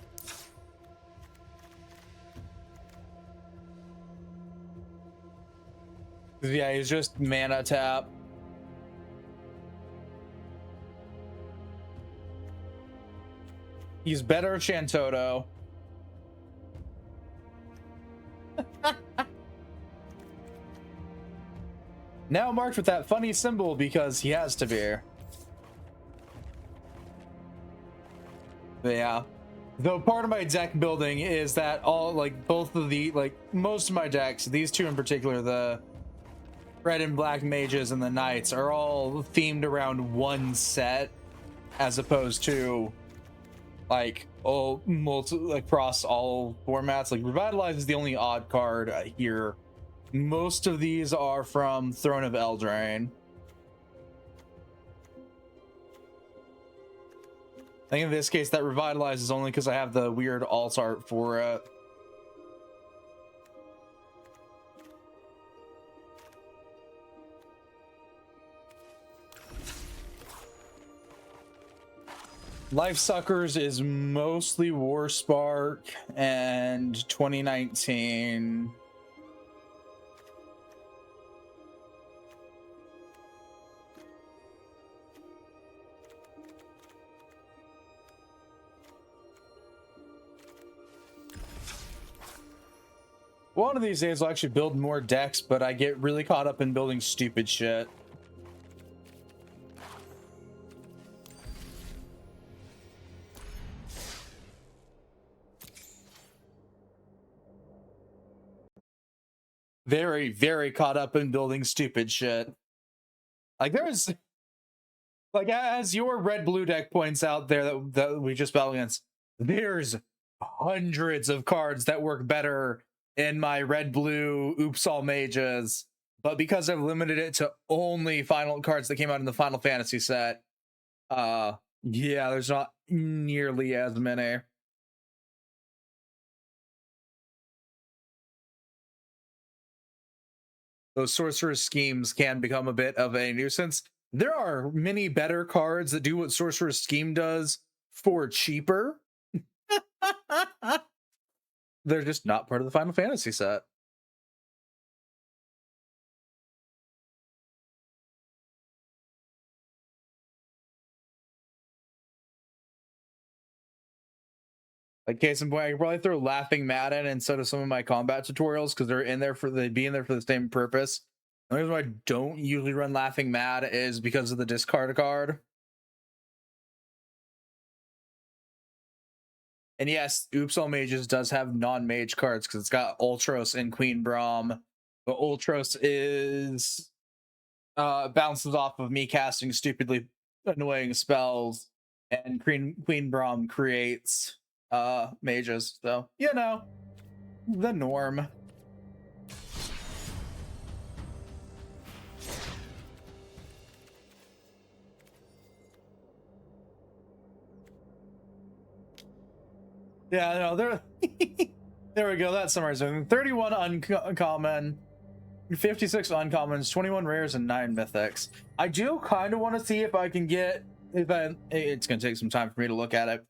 [SPEAKER 1] Yeah, he's just mana tap. He's better Shantoto. Now marked with that funny symbol because he has to be. But yeah. Though part of my deck building is that all, like, both of the, like, most of my decks, these two in particular, the red and black mages and the knights, are all themed around one set as opposed to, like, all across all formats. Like, Revitalize is the only odd card here. Most of these are from Throne of Eldraine. I think in this case that Revitalize is only because I have the weird alt art for it. Life Suckers is mostly War Spark and 2019. One of these days I'll actually build more decks, but I get really caught up in building stupid shit. Very, very caught up in building stupid shit. Like there's, like as your red-blue deck points out there that we just battled against, there's hundreds of cards that work better in my red-blue Oops All Mages, but because I've limited it to only final cards that came out in the Final Fantasy set, yeah, there's not nearly as many. Those sorcerer schemes can become a bit of a nuisance. There are many better cards that do what Sorcerer Scheme does for cheaper. They're just not part of the Final Fantasy set. Like case in point, I could probably throw Laughing Mad in instead of some of my combat tutorials because they'd be in there for the same purpose. The reason why I don't usually run Laughing Mad is because of the discard card. And yes, Oops All Mages does have non-mage cards because it's got Ultros and Queen Braum. But Ultros is bounces off of me casting stupidly annoying spells, and Queen Braum creates mages. So, you know, the norm. Yeah, no, there there we go. That summarizes 31 uncommon, 56 uncommons, 21 rares, and 9 mythics. I do kind of want to see if I can get, it's going to take some time for me to look at it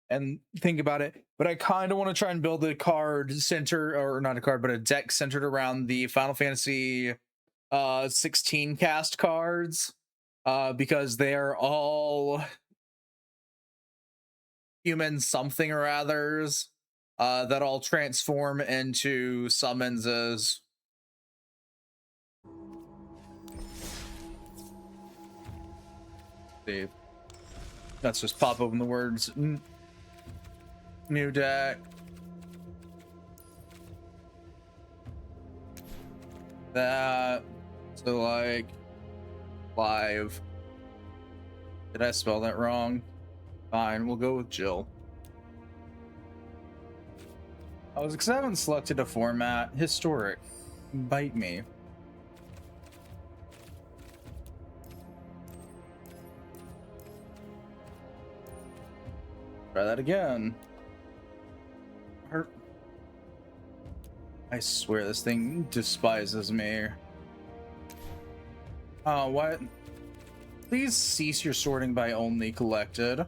[SPEAKER 1] and think about it, but I kind of want to try and build a card center, or not a card, but a deck centered around the Final Fantasy 16 cast cards, because they're all human something or others that all transform into summons as See. Let's just pop open the words. New deck. That. So like live. Did I spell that wrong? Fine, we'll go with Jill. I was because I haven't selected a format. Historic. Bite me. Try that again. I swear this thing despises me. Oh, what? Please cease your sorting by only collected.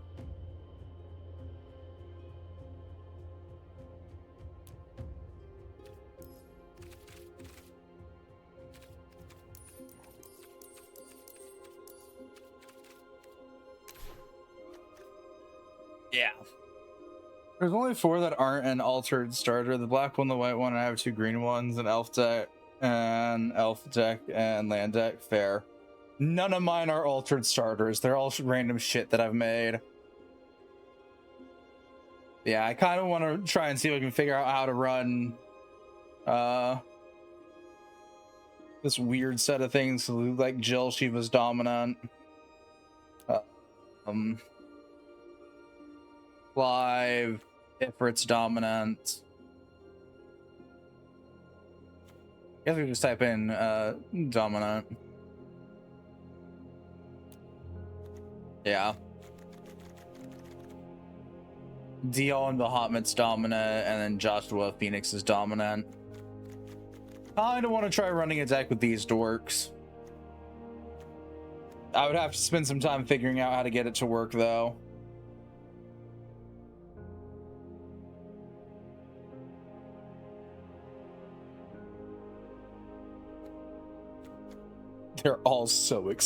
[SPEAKER 1] Yeah. There's only 4 that aren't an altered starter. The black one, the white one, and I have 2 green ones, an elf deck and land deck. Fair. None of mine are altered starters. They're all random shit that I've made. Yeah, I kind of want to try and see if I can figure out how to run this weird set of things. Like Jill, she was dominant. Clive, Ifrit's dominant. I guess we just type in dominant. Yeah. Dion Bahamut's dominant, and then Joshua Phoenix is dominant. I don't want to try running a deck with these dorks. I would have to spend some time figuring out how to get it to work, though. They're all so expensive. Have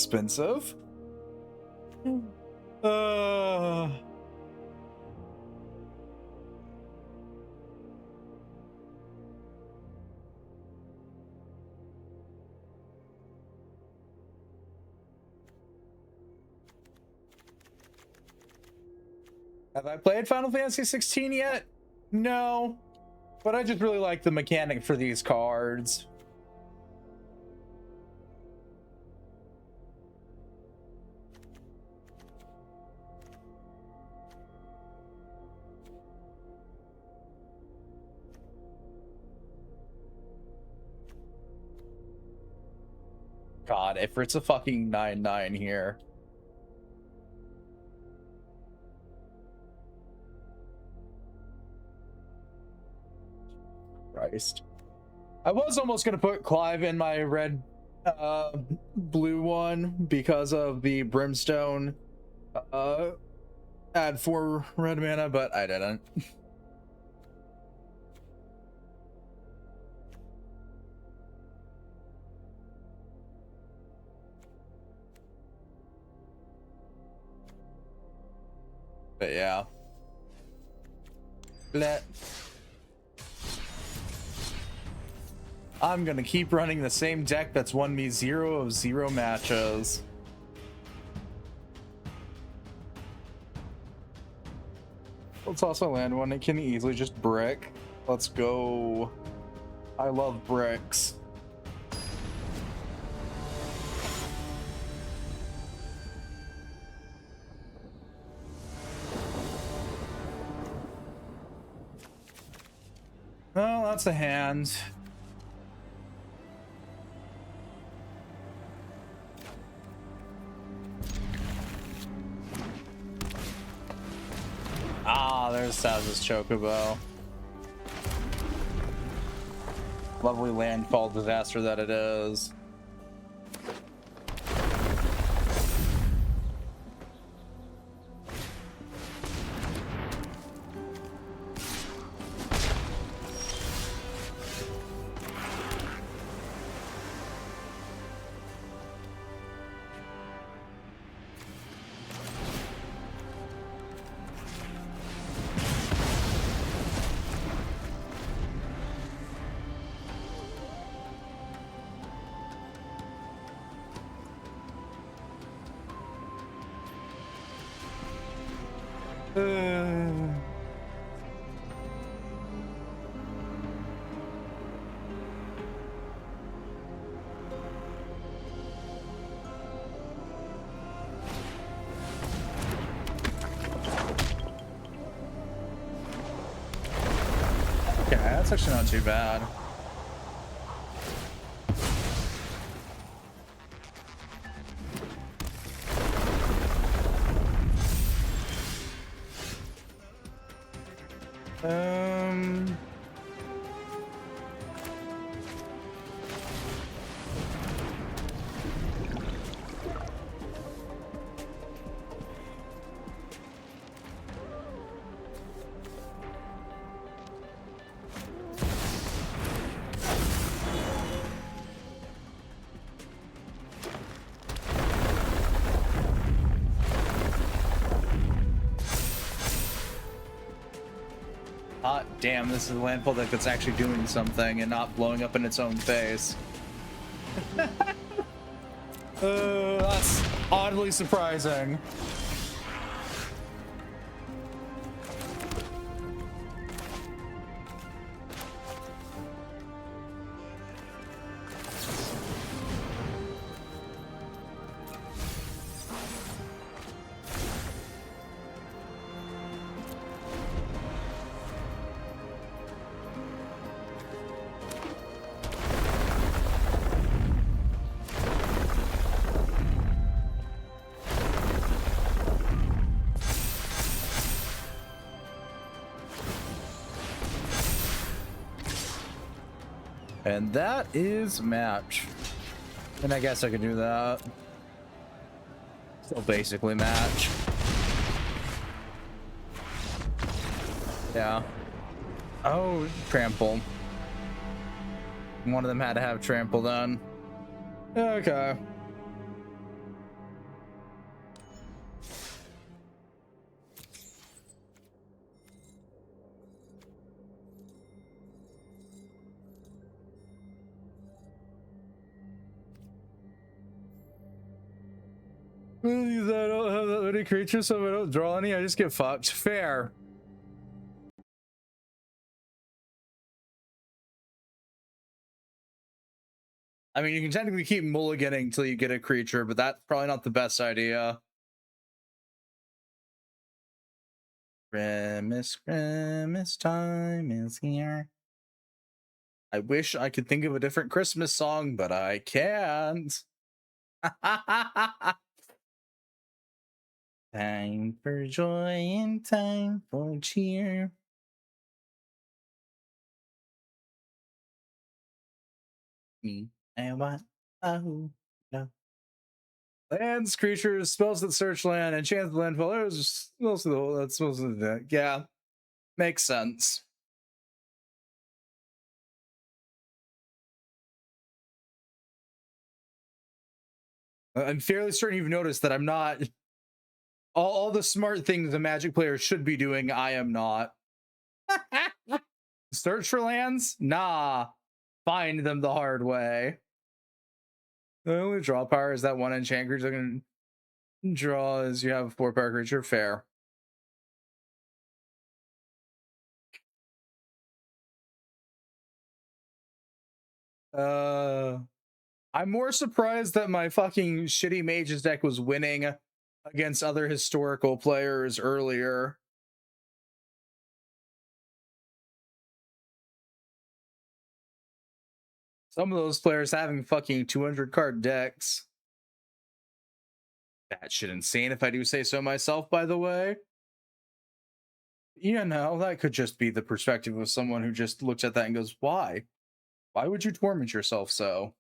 [SPEAKER 1] I played Final Fantasy 16 yet? No, but I just really like the mechanic for these cards. God, if it's a fucking 9/9 here. Christ. I was almost gonna put Clive in my red blue one because of the Brimstone add 4 red mana, but I didn't. But yeah. I'm gonna keep running the same deck that's won me 0 of 0 matches. Let's also land one. It can easily just brick. Let's go. I love bricks. Well, that's a hand. Ah, there's Saz's Chocobo. Lovely landfall disaster that it is. Uh, okay, that's actually not too bad. Um, hot damn, this is a landfall that's actually doing something and not blowing up in its own face. That's oddly surprising. And that is match. And I guess I could do that. Still basically match. Yeah. Oh, trample. One of them had to have trample then. Okay. I don't have that many creatures, so if I don't draw any, I just get fucked. Fair. I mean, you can technically keep mulliganing until you get a creature, but that's probably not the best idea. Christmas time is here. I wish I could think of a different Christmas song, but I can't. Time for joy and time for cheer. Me, I want oh no. Lands, creatures, spells that search land, enchant the landfall. There's most of the whole. That's most of the deck. Yeah, makes sense. I'm fairly certain you've noticed that I'm not all the smart things a Magic player should be doing. I am not. Search for lands? Nah. Find them the hard way. The only draw power is that one enchant creature that can draw as you have a 4-power creature. Fair. I'm more surprised that my fucking shitty mages deck was winning against other historical players earlier. Some of those players having fucking 200 card decks. That shit insane if I do say so myself, by the way. You know, that could just be the perspective of someone who just looks at that and goes, why? Why would you torment yourself so?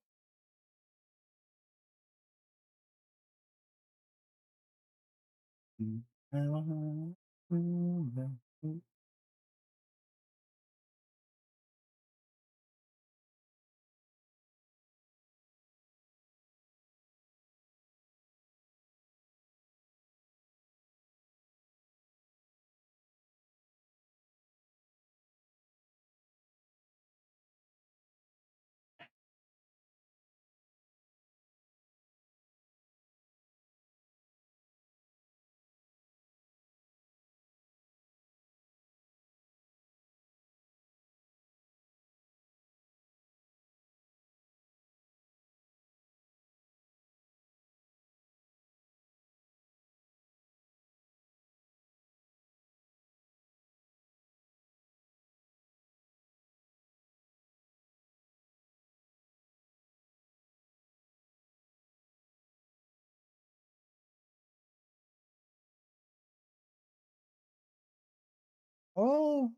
[SPEAKER 1] Oh.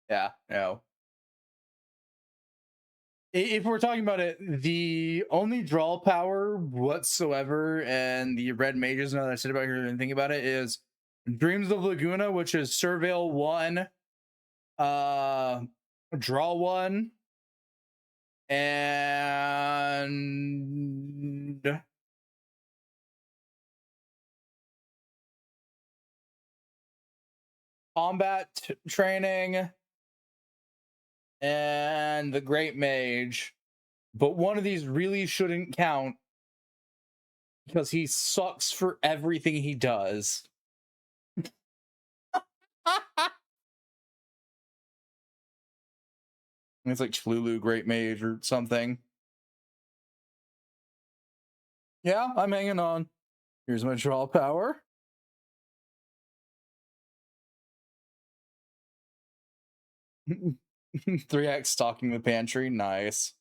[SPEAKER 1] Yeah, no. If we're talking about it, the only draw power whatsoever and the red mages, now that I said about here and think about it, is Dreams of Laguna, which is Surveil 1, Draw 1, and Combat Training, and the Great Mage. But one of these really shouldn't count because he sucks for everything he does. It's like Chlulu Great Mage or something. Yeah, I'm hanging on. Here's my draw power. Three X stalking the pantry. Nice.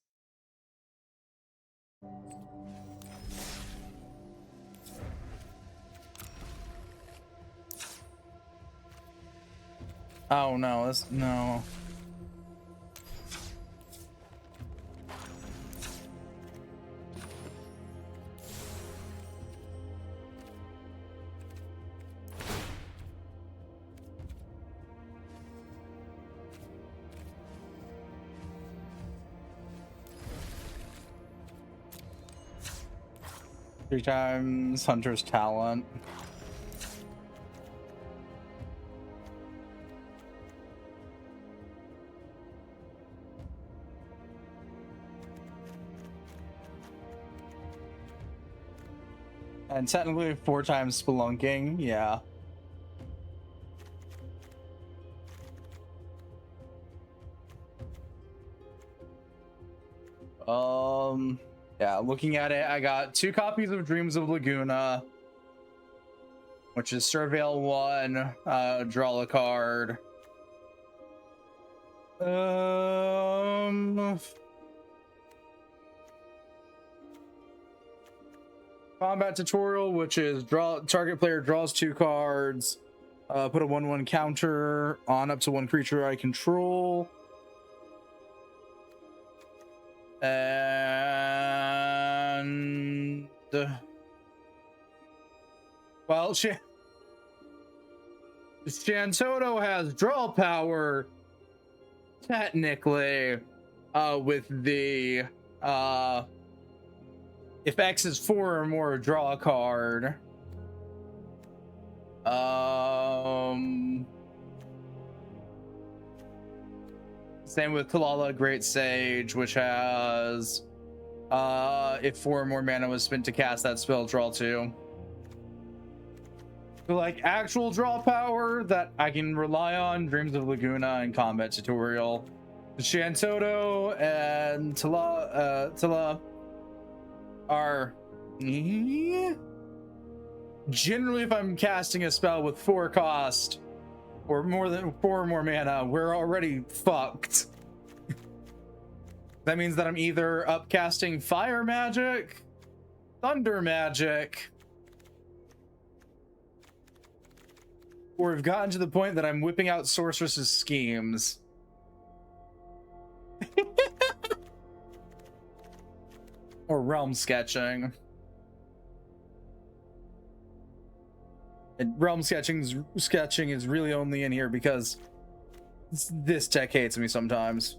[SPEAKER 1] Oh no, that's no. Three times Hunter's Talent. And technically 4 times Spelunking, yeah. Yeah, looking at it, I got 2 copies of Dreams of Laguna, which is Surveil 1, draw a card. Combat Tutorial, which is target player draws 2 cards, put a 1/1 counter on up to 1 creature I control. And well, Shantoto has draw power technically, with the if X is 4 or more, draw a card. Same with Kalala Great Sage, which has if 4 or more mana was spent to cast that spell, draw 2. So like actual draw power that I can rely on, Dreams of Laguna and Combat Tutorial. Shantoto and Tala are generally, if I'm casting a spell with 4 cost or more than 4 or more mana, we're already fucked. That means that I'm either upcasting fire magic, thunder magic, or we've gotten to the point that I'm whipping out sorceress's schemes. Or realm sketching. And realm sketching is really only in here because this tech hates me sometimes.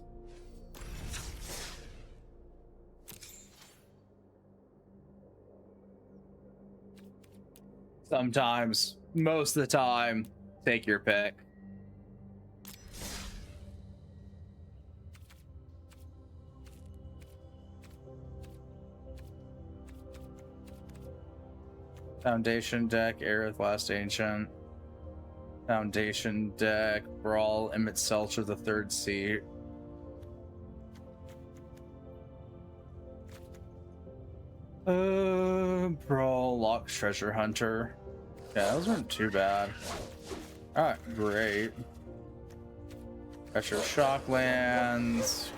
[SPEAKER 1] Sometimes. Most of the time. Take your pick. Foundation deck, Aerith Last Ancient. Foundation deck, Brawl, Emmett Selcher, the 3rd seat. Brawl, Lock's Treasure Hunter. Yeah, those weren't too bad. Alright, great. Pressure Shocklands.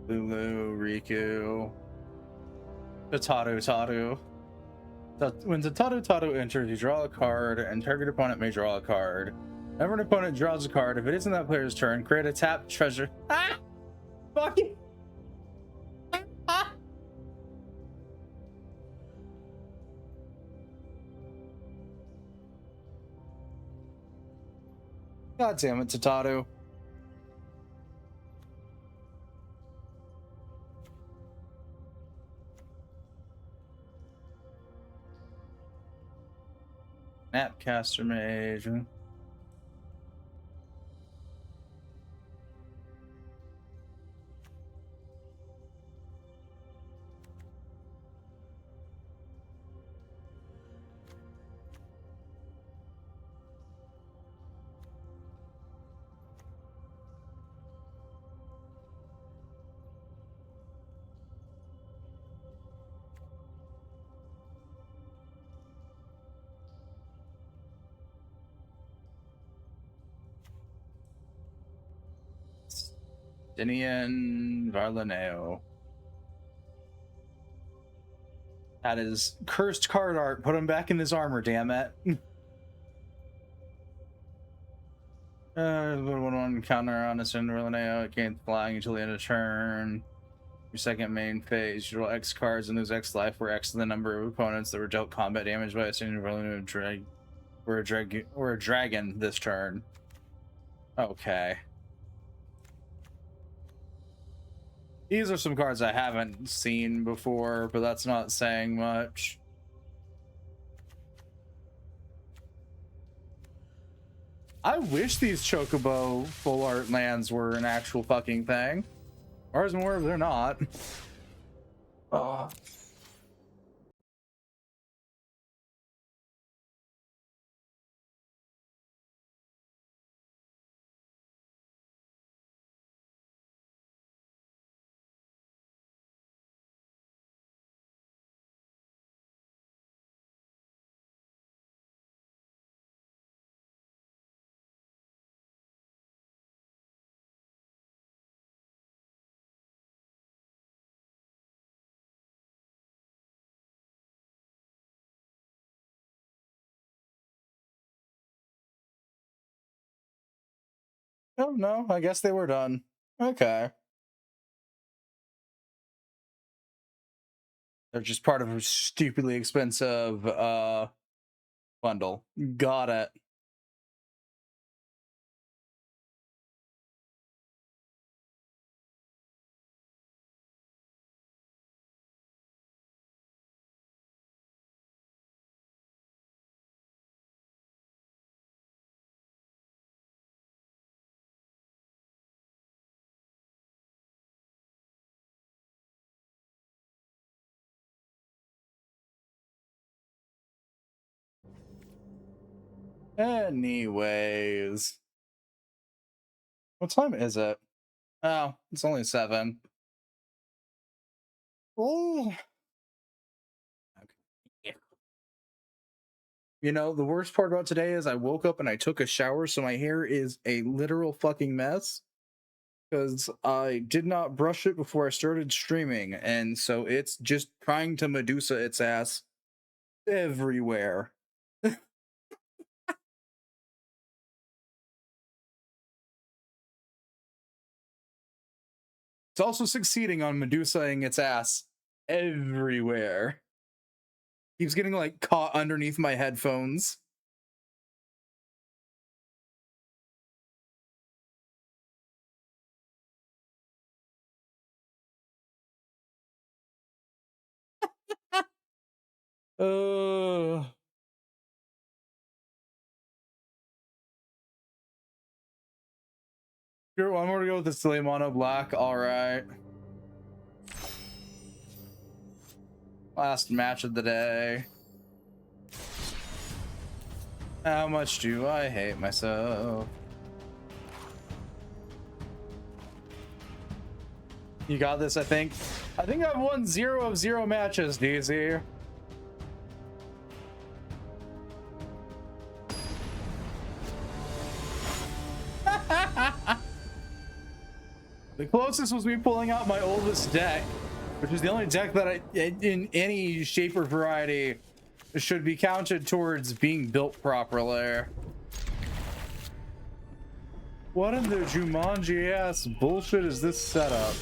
[SPEAKER 1] Lulu, Riku, Tataru. When Tataru enters, you draw a card, and target opponent may draw a card. Whenever an opponent draws a card, if it isn't that player's turn, create a tap treasure. Ah! Fucking. Ah! God damn it, Tataru. Snapcaster Mage. Dinian Varlaneo. That is cursed card art. Put him back in his armor, damn it. 1/1 counter on a Varlaneo. It gains flying until the end of turn. Your second main phase, you roll X cards and lose X life, where X is the number of opponents that were dealt combat damage by a single Varlaneo or a dragon this turn. Okay. These are some cards I haven't seen before, but that's not saying much. I wish these Chocobo full art lands were an actual fucking thing. Ours more, they're not. Oh. Oh no, I guess they were done. Okay. They're just part of a stupidly expensive bundle. Got it. Anyways. What time is it? Oh, it's only 7. Oh. Okay. You know, the worst part about today is I woke up and I took a shower, so my hair is a literal fucking mess. Because I did not brush it before I started streaming, and so it's just trying to Medusa its ass everywhere. It's also succeeding on Medusaing its ass everywhere. Keeps getting like caught underneath my headphones. Uh, sure, I'm gonna go with the silly mono black. All right. Last match of the day. How much do I hate myself? You got this, I think. I think I've won 0 of 0 matches, DZ. The closest was me pulling out my oldest deck, which is the only deck that I, in any shape or variety, should be counted towards being built properly. What in the Jumanji ass bullshit is this setup?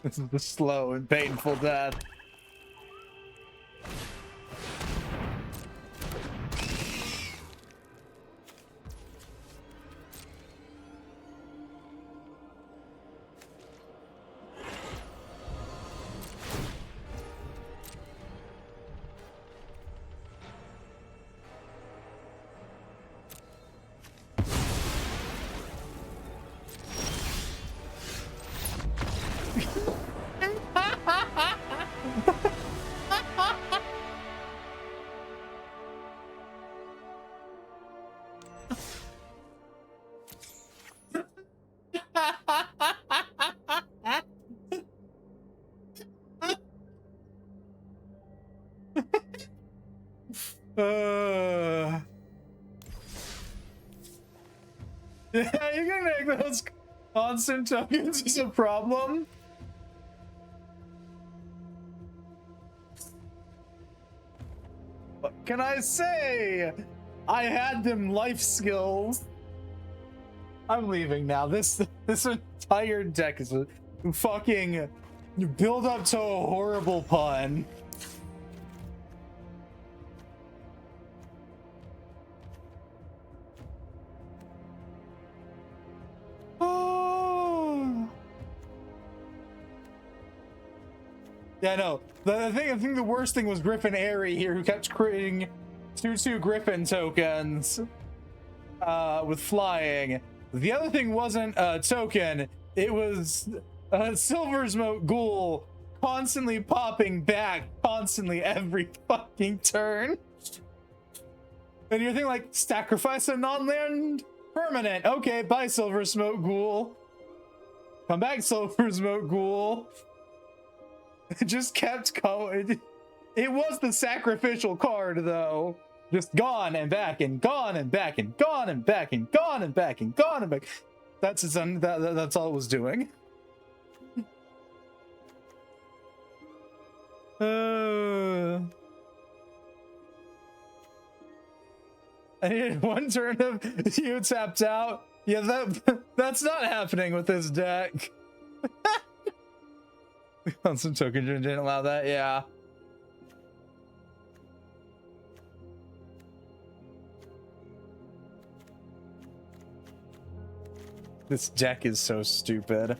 [SPEAKER 1] This is the slow and painful death. Yeah, you can make those constant tokens is a problem. What can I say? I had them life skills. I'm leaving now. This entire deck is a fucking build up to a horrible pun. Oh. Yeah, no. I think the worst thing was Griffin Airy here, who kept creating 2/2 Griffin tokens with flying. The other thing wasn't a token, it was a Silver Smoke Ghoul constantly popping back, constantly every fucking turn. And you're thinking like, sacrifice a non-land permanent. Okay, bye Silver Smoke Ghoul. Come back, Silver Smoke Ghoul. It just kept going. It was the sacrificial card, though. Just gone and back and gone and back and gone and back and gone and back and gone and back. That's its that's all it was doing. I needed one turn of you tapped out. Yeah, that's not happening with this deck. Constant token didn't allow that. Yeah. This deck is so stupid.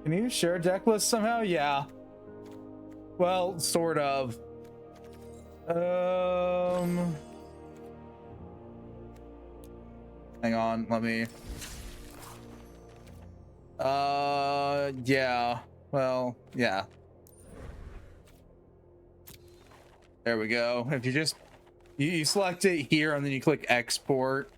[SPEAKER 1] Can you share a deck list somehow? Yeah. Well, sort of. Hang on, let me. Yeah. Well, yeah. There we go. If you just you select it here and then you click export.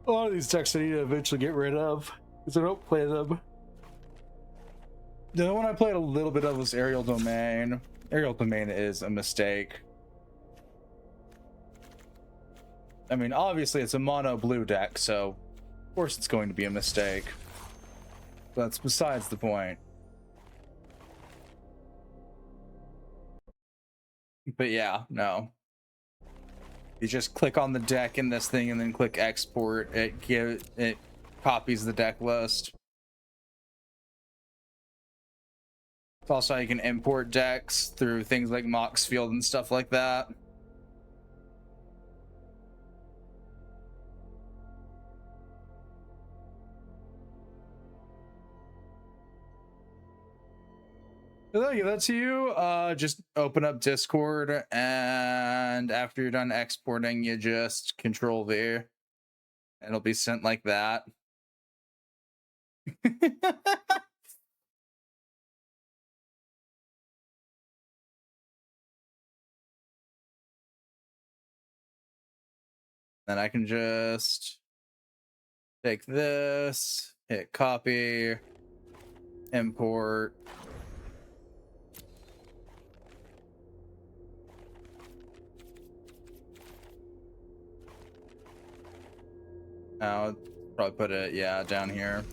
[SPEAKER 1] A lot of these decks I need to eventually get rid of because I don't play them. The one I played a little bit of was Aerial Domain. Aerial Domain is a mistake. I mean, obviously it's a mono blue deck, so of course it's going to be a mistake. But that's besides the point. But yeah, no. You just click on the deck in this thing and then click export. It copies the deck list. It's also how you can import decks through things like Moxfield and stuff like that. I'll give that to you. Just open up Discord, and after you're done exporting, you just Control V. And it'll be sent like that. Then I can just take this, hit copy, import. I'll probably put it, yeah, down here.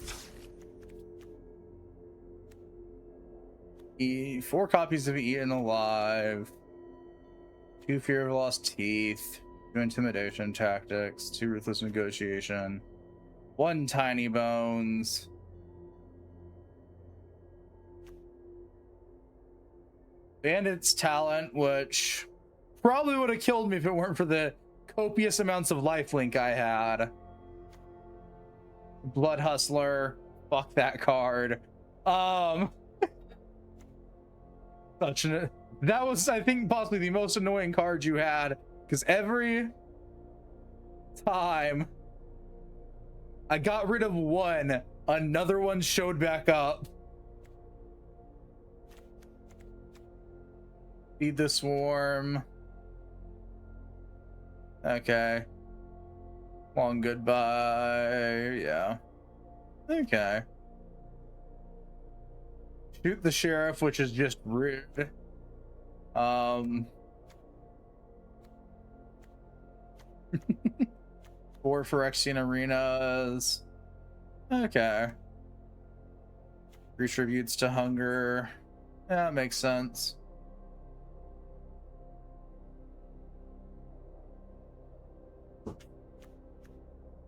[SPEAKER 1] 4 copies of Eaten Alive, 2 Fear of Lost Teeth, 2 Intimidation Tactics, 2 Ruthless Negotiation, 1 Tiny Bones, Bandit's Talent, which probably would have killed me if it weren't for the copious amounts of lifelink I had. Blood Hustler, fuck that card. That was, I think, possibly the most annoying card you had, because every time I got rid of one, another one showed back up. Feed the Swarm. Okay. Long goodbye. Yeah. Okay. Shoot the Sheriff, which is just rude. 4 Phyrexian Arenas. Okay. Retributes to Hunger. Yeah, that makes sense.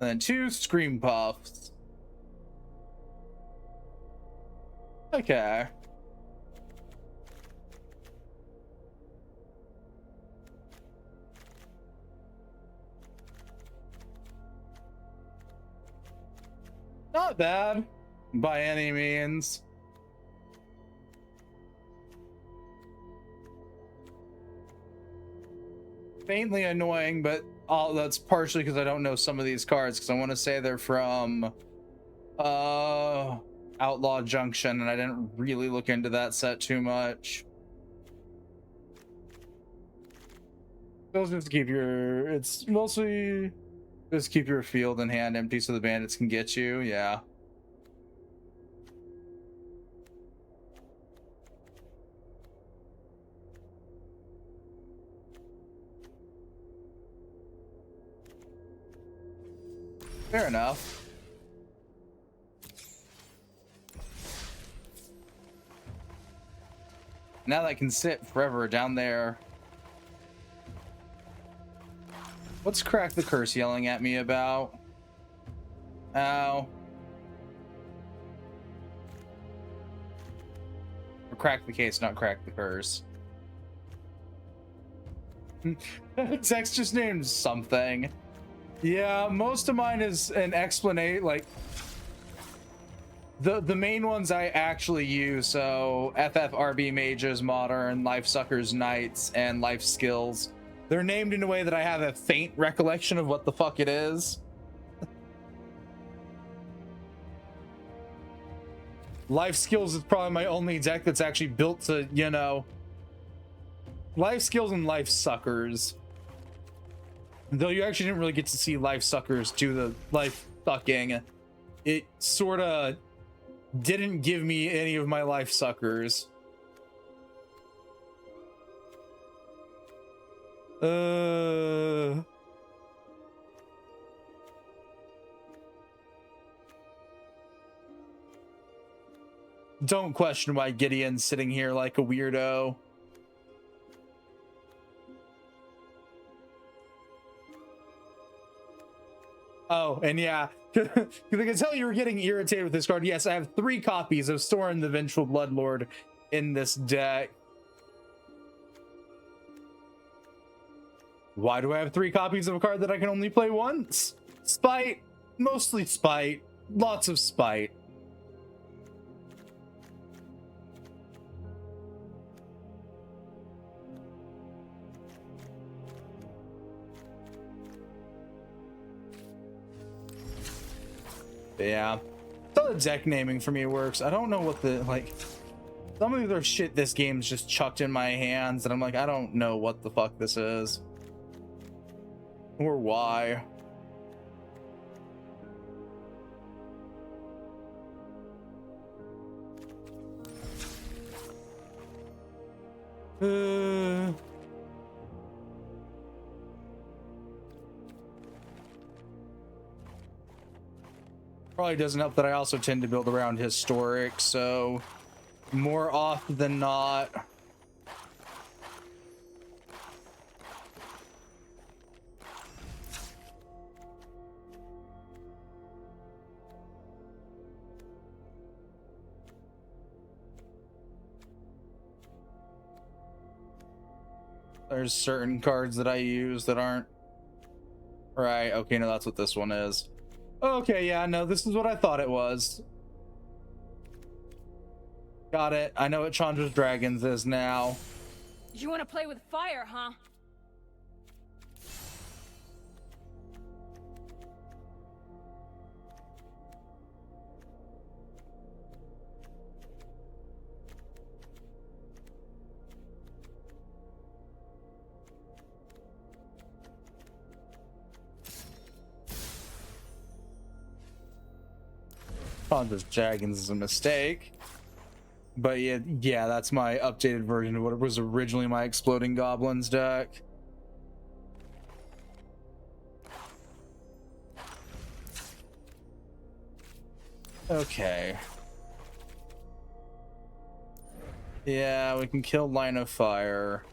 [SPEAKER 1] And then 2 Scream Puffs. Okay. Not bad by any means. Faintly annoying, but that's partially because I don't know some of these cards, because I want to say they're from Outlaw Junction, and I didn't really look into that set too much. Just keep your, it's mostly just keep your field and hand empty so the bandits can get you. Yeah. Fair enough. Now that can sit forever down there. What's Crack the Curse yelling at me about? Ow. Or Crack the Case, not Crack the Curse. Text just named something. Yeah, most of mine is an explanation, like the main ones I actually use. So FFRB Mages, Modern, Life Suckers, Knights, and Life Skills. They're named in a way that I have a faint recollection of what the fuck it is. Life Skills is probably my only deck that's actually built to, you know, Life Skills and Life Suckers. Though you actually didn't really get to see Life Suckers do the life sucking. It sort of didn't give me any of my Life Suckers. Don't question why Gideon's sitting here like a weirdo. Oh, and yeah, I can tell you were getting irritated with this card. Yes, I have 3 copies of Sorin the Vengeful Bloodlord in this deck. Why do I have 3 copies of a card that I can only play once? Spite. Mostly spite. Lots of spite. Yeah. So the deck naming for me works. I don't know what the, like, some of the other shit this game's just chucked in my hands, and I'm like, I don't know what the fuck this is. Or why. Probably doesn't help that I also tend to build around historic, so more often than not. There's certain cards that I use that aren't right. Okay, no, that's what this one is. Okay, yeah, no, this is what I thought it was. Got it. I know what Chandra's Dragons is now.
[SPEAKER 2] You want to play with fire, huh?
[SPEAKER 1] Chandra's Dragons is a mistake. But yeah, that's my updated version of what was originally my Exploding Goblins deck. Okay. Yeah, we can kill Line of Fire.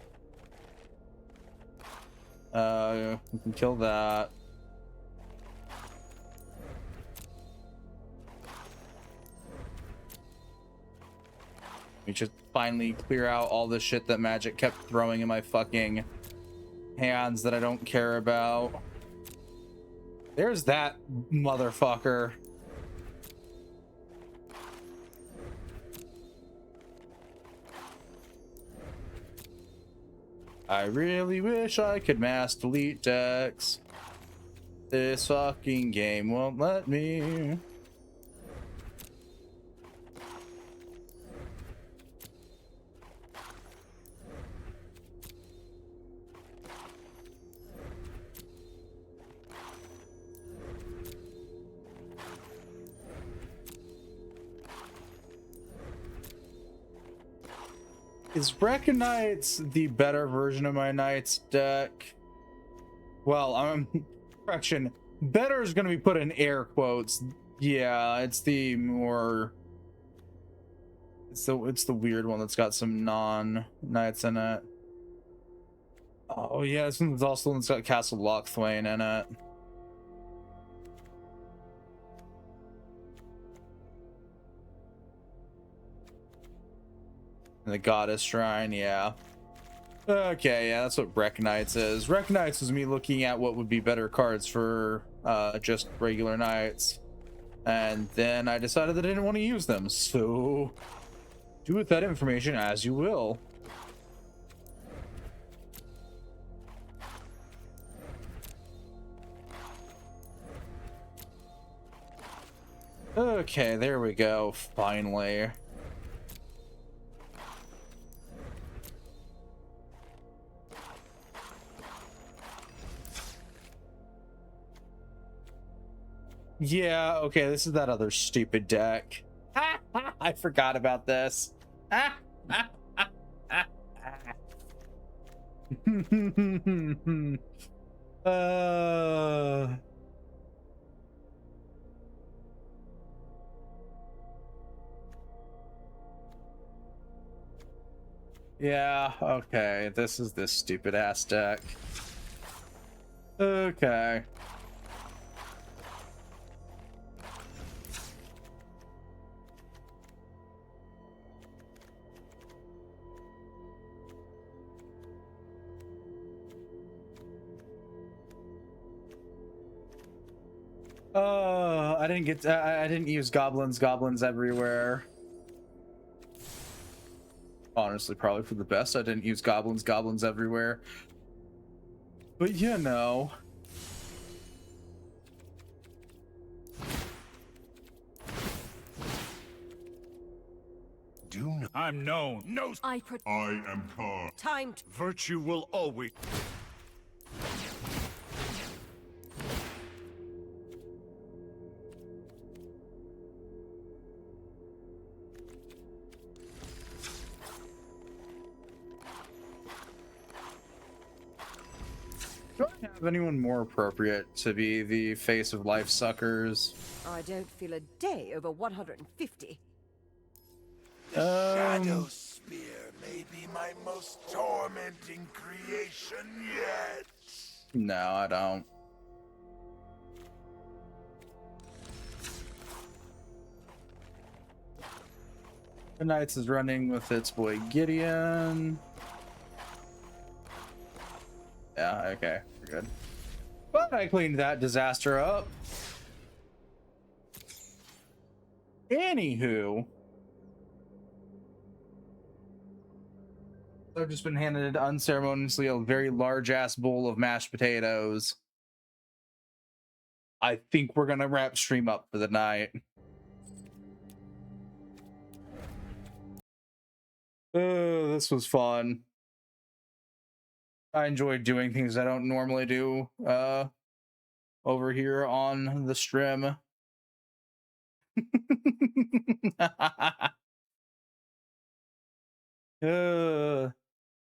[SPEAKER 1] We can kill that. Let me just finally clear out all the shit that magic kept throwing in my fucking hands that I don't care about. There's that motherfucker. I really wish I could mass delete decks. This fucking game won't let me. Is Recognites the better version of my Knights deck? Well, correction. Better is going to be put in air quotes. Yeah, it's the more... It's the weird one that's got some non-Knights in it. Oh yeah, this one's also the one that's got Castle Lochthwain in it. And the Goddess Shrine, yeah. Okay, yeah, that's what Recognites is. Recognites is me looking at what would be better cards for just regular Knights. And then I decided that I didn't want to use them, so do with that information as you will. Okay, there we go, finally. Yeah, okay, this is that other stupid deck. I forgot about this. uh... Yeah, okay, this is this stupid ass deck. Okay. I didn't use goblins everywhere. Honestly, probably for the best. I didn't use goblins everywhere. But you know.
[SPEAKER 7] Do not. I'm known. No.
[SPEAKER 2] I
[SPEAKER 7] am Kar.
[SPEAKER 2] time to
[SPEAKER 7] Virtue will always.
[SPEAKER 1] Do I have anyone more appropriate to be the face of life suckers?
[SPEAKER 2] I don't feel a day over 150.
[SPEAKER 9] Shadow Spear may be my most tormenting creation yet.
[SPEAKER 1] No, I don't. The Knights is running with its boy Gideon. Yeah, okay, we're good. But I cleaned that disaster up. Anywho, I've just been handed unceremoniously a very large ass bowl of mashed potatoes. I think we're gonna wrap stream up for the night. This was fun. I enjoyed doing things I don't normally do over here on the stream.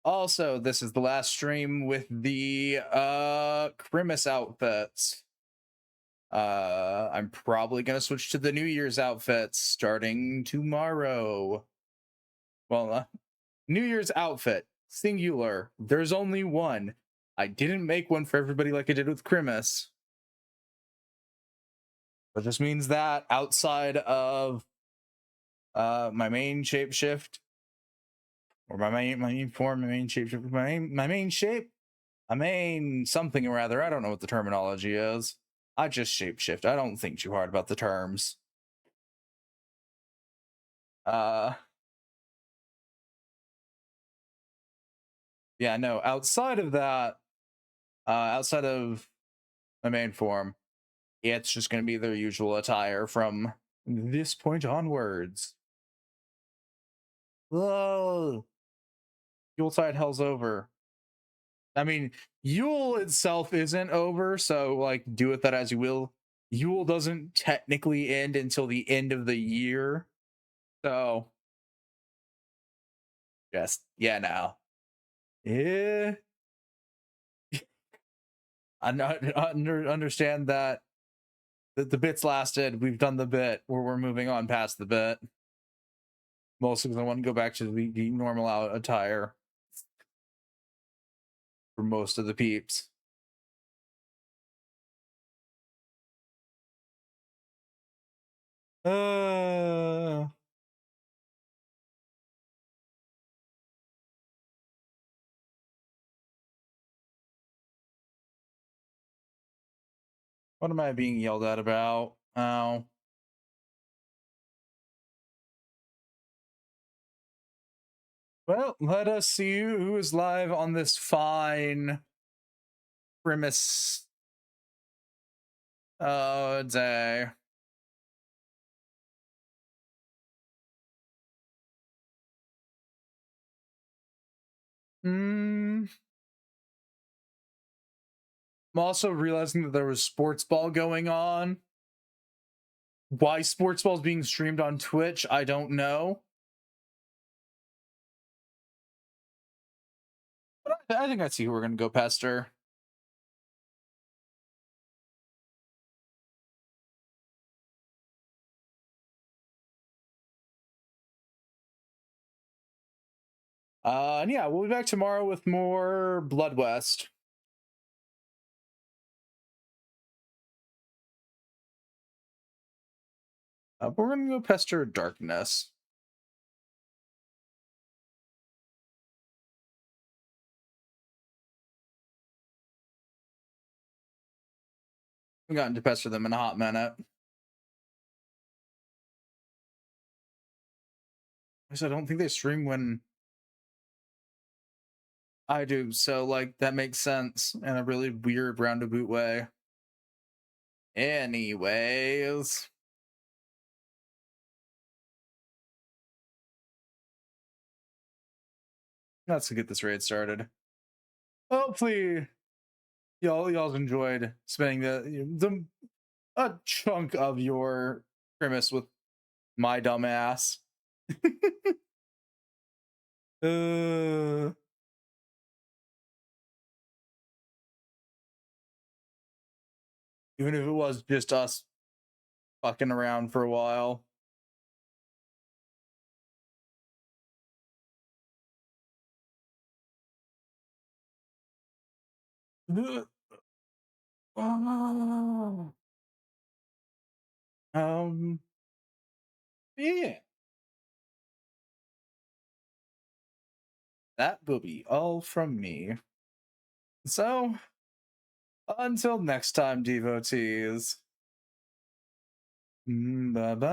[SPEAKER 1] Also, this is the last stream with the Grimace outfits. I'm probably gonna switch to the New Year's outfits starting tomorrow. Well, New Year's outfit, singular. There's only one. I didn't make one for everybody like I did with Grimace. But this means that outside of my main shapeshift or my main form, my main shape, my main shape, my main something or rather. I don't know what the terminology is. I just shapeshift. I don't think too hard about the terms. Yeah, no, outside of that, outside of my main form, it's just going to be their usual attire from this point onwards. Whoa! Yuletide hell's over. I mean, Yule itself isn't over, so like do with that as you will. Yule doesn't technically end until the end of the year. So just yeah, now. Yeah. I understand that the bits lasted. We've done the bit. We're moving on past the bit. Mostly because I want to go back to the normal attire for most of the peeps. What am I being yelled at about? Oh. Well, let us see who is live on this fine premise day. I'm also realizing that there was sports ball going on. Why sports ball is being streamed on Twitch, I don't know. But I think I see who we're gonna go pester. And yeah, we'll be back tomorrow with more Blood West. We're gonna go pester Darkness. We gotten to pester them in a hot minute. I don't think they stream when I do, so like that makes sense in a really weird roundabout way. Anyways. Let's get this raid started. Hopefully y'all's enjoyed spending a chunk of your premise with my dumb ass. Even if it was just us fucking around for a while. Yeah. That will be all from me. So, until next time, devotees. Bye-bye.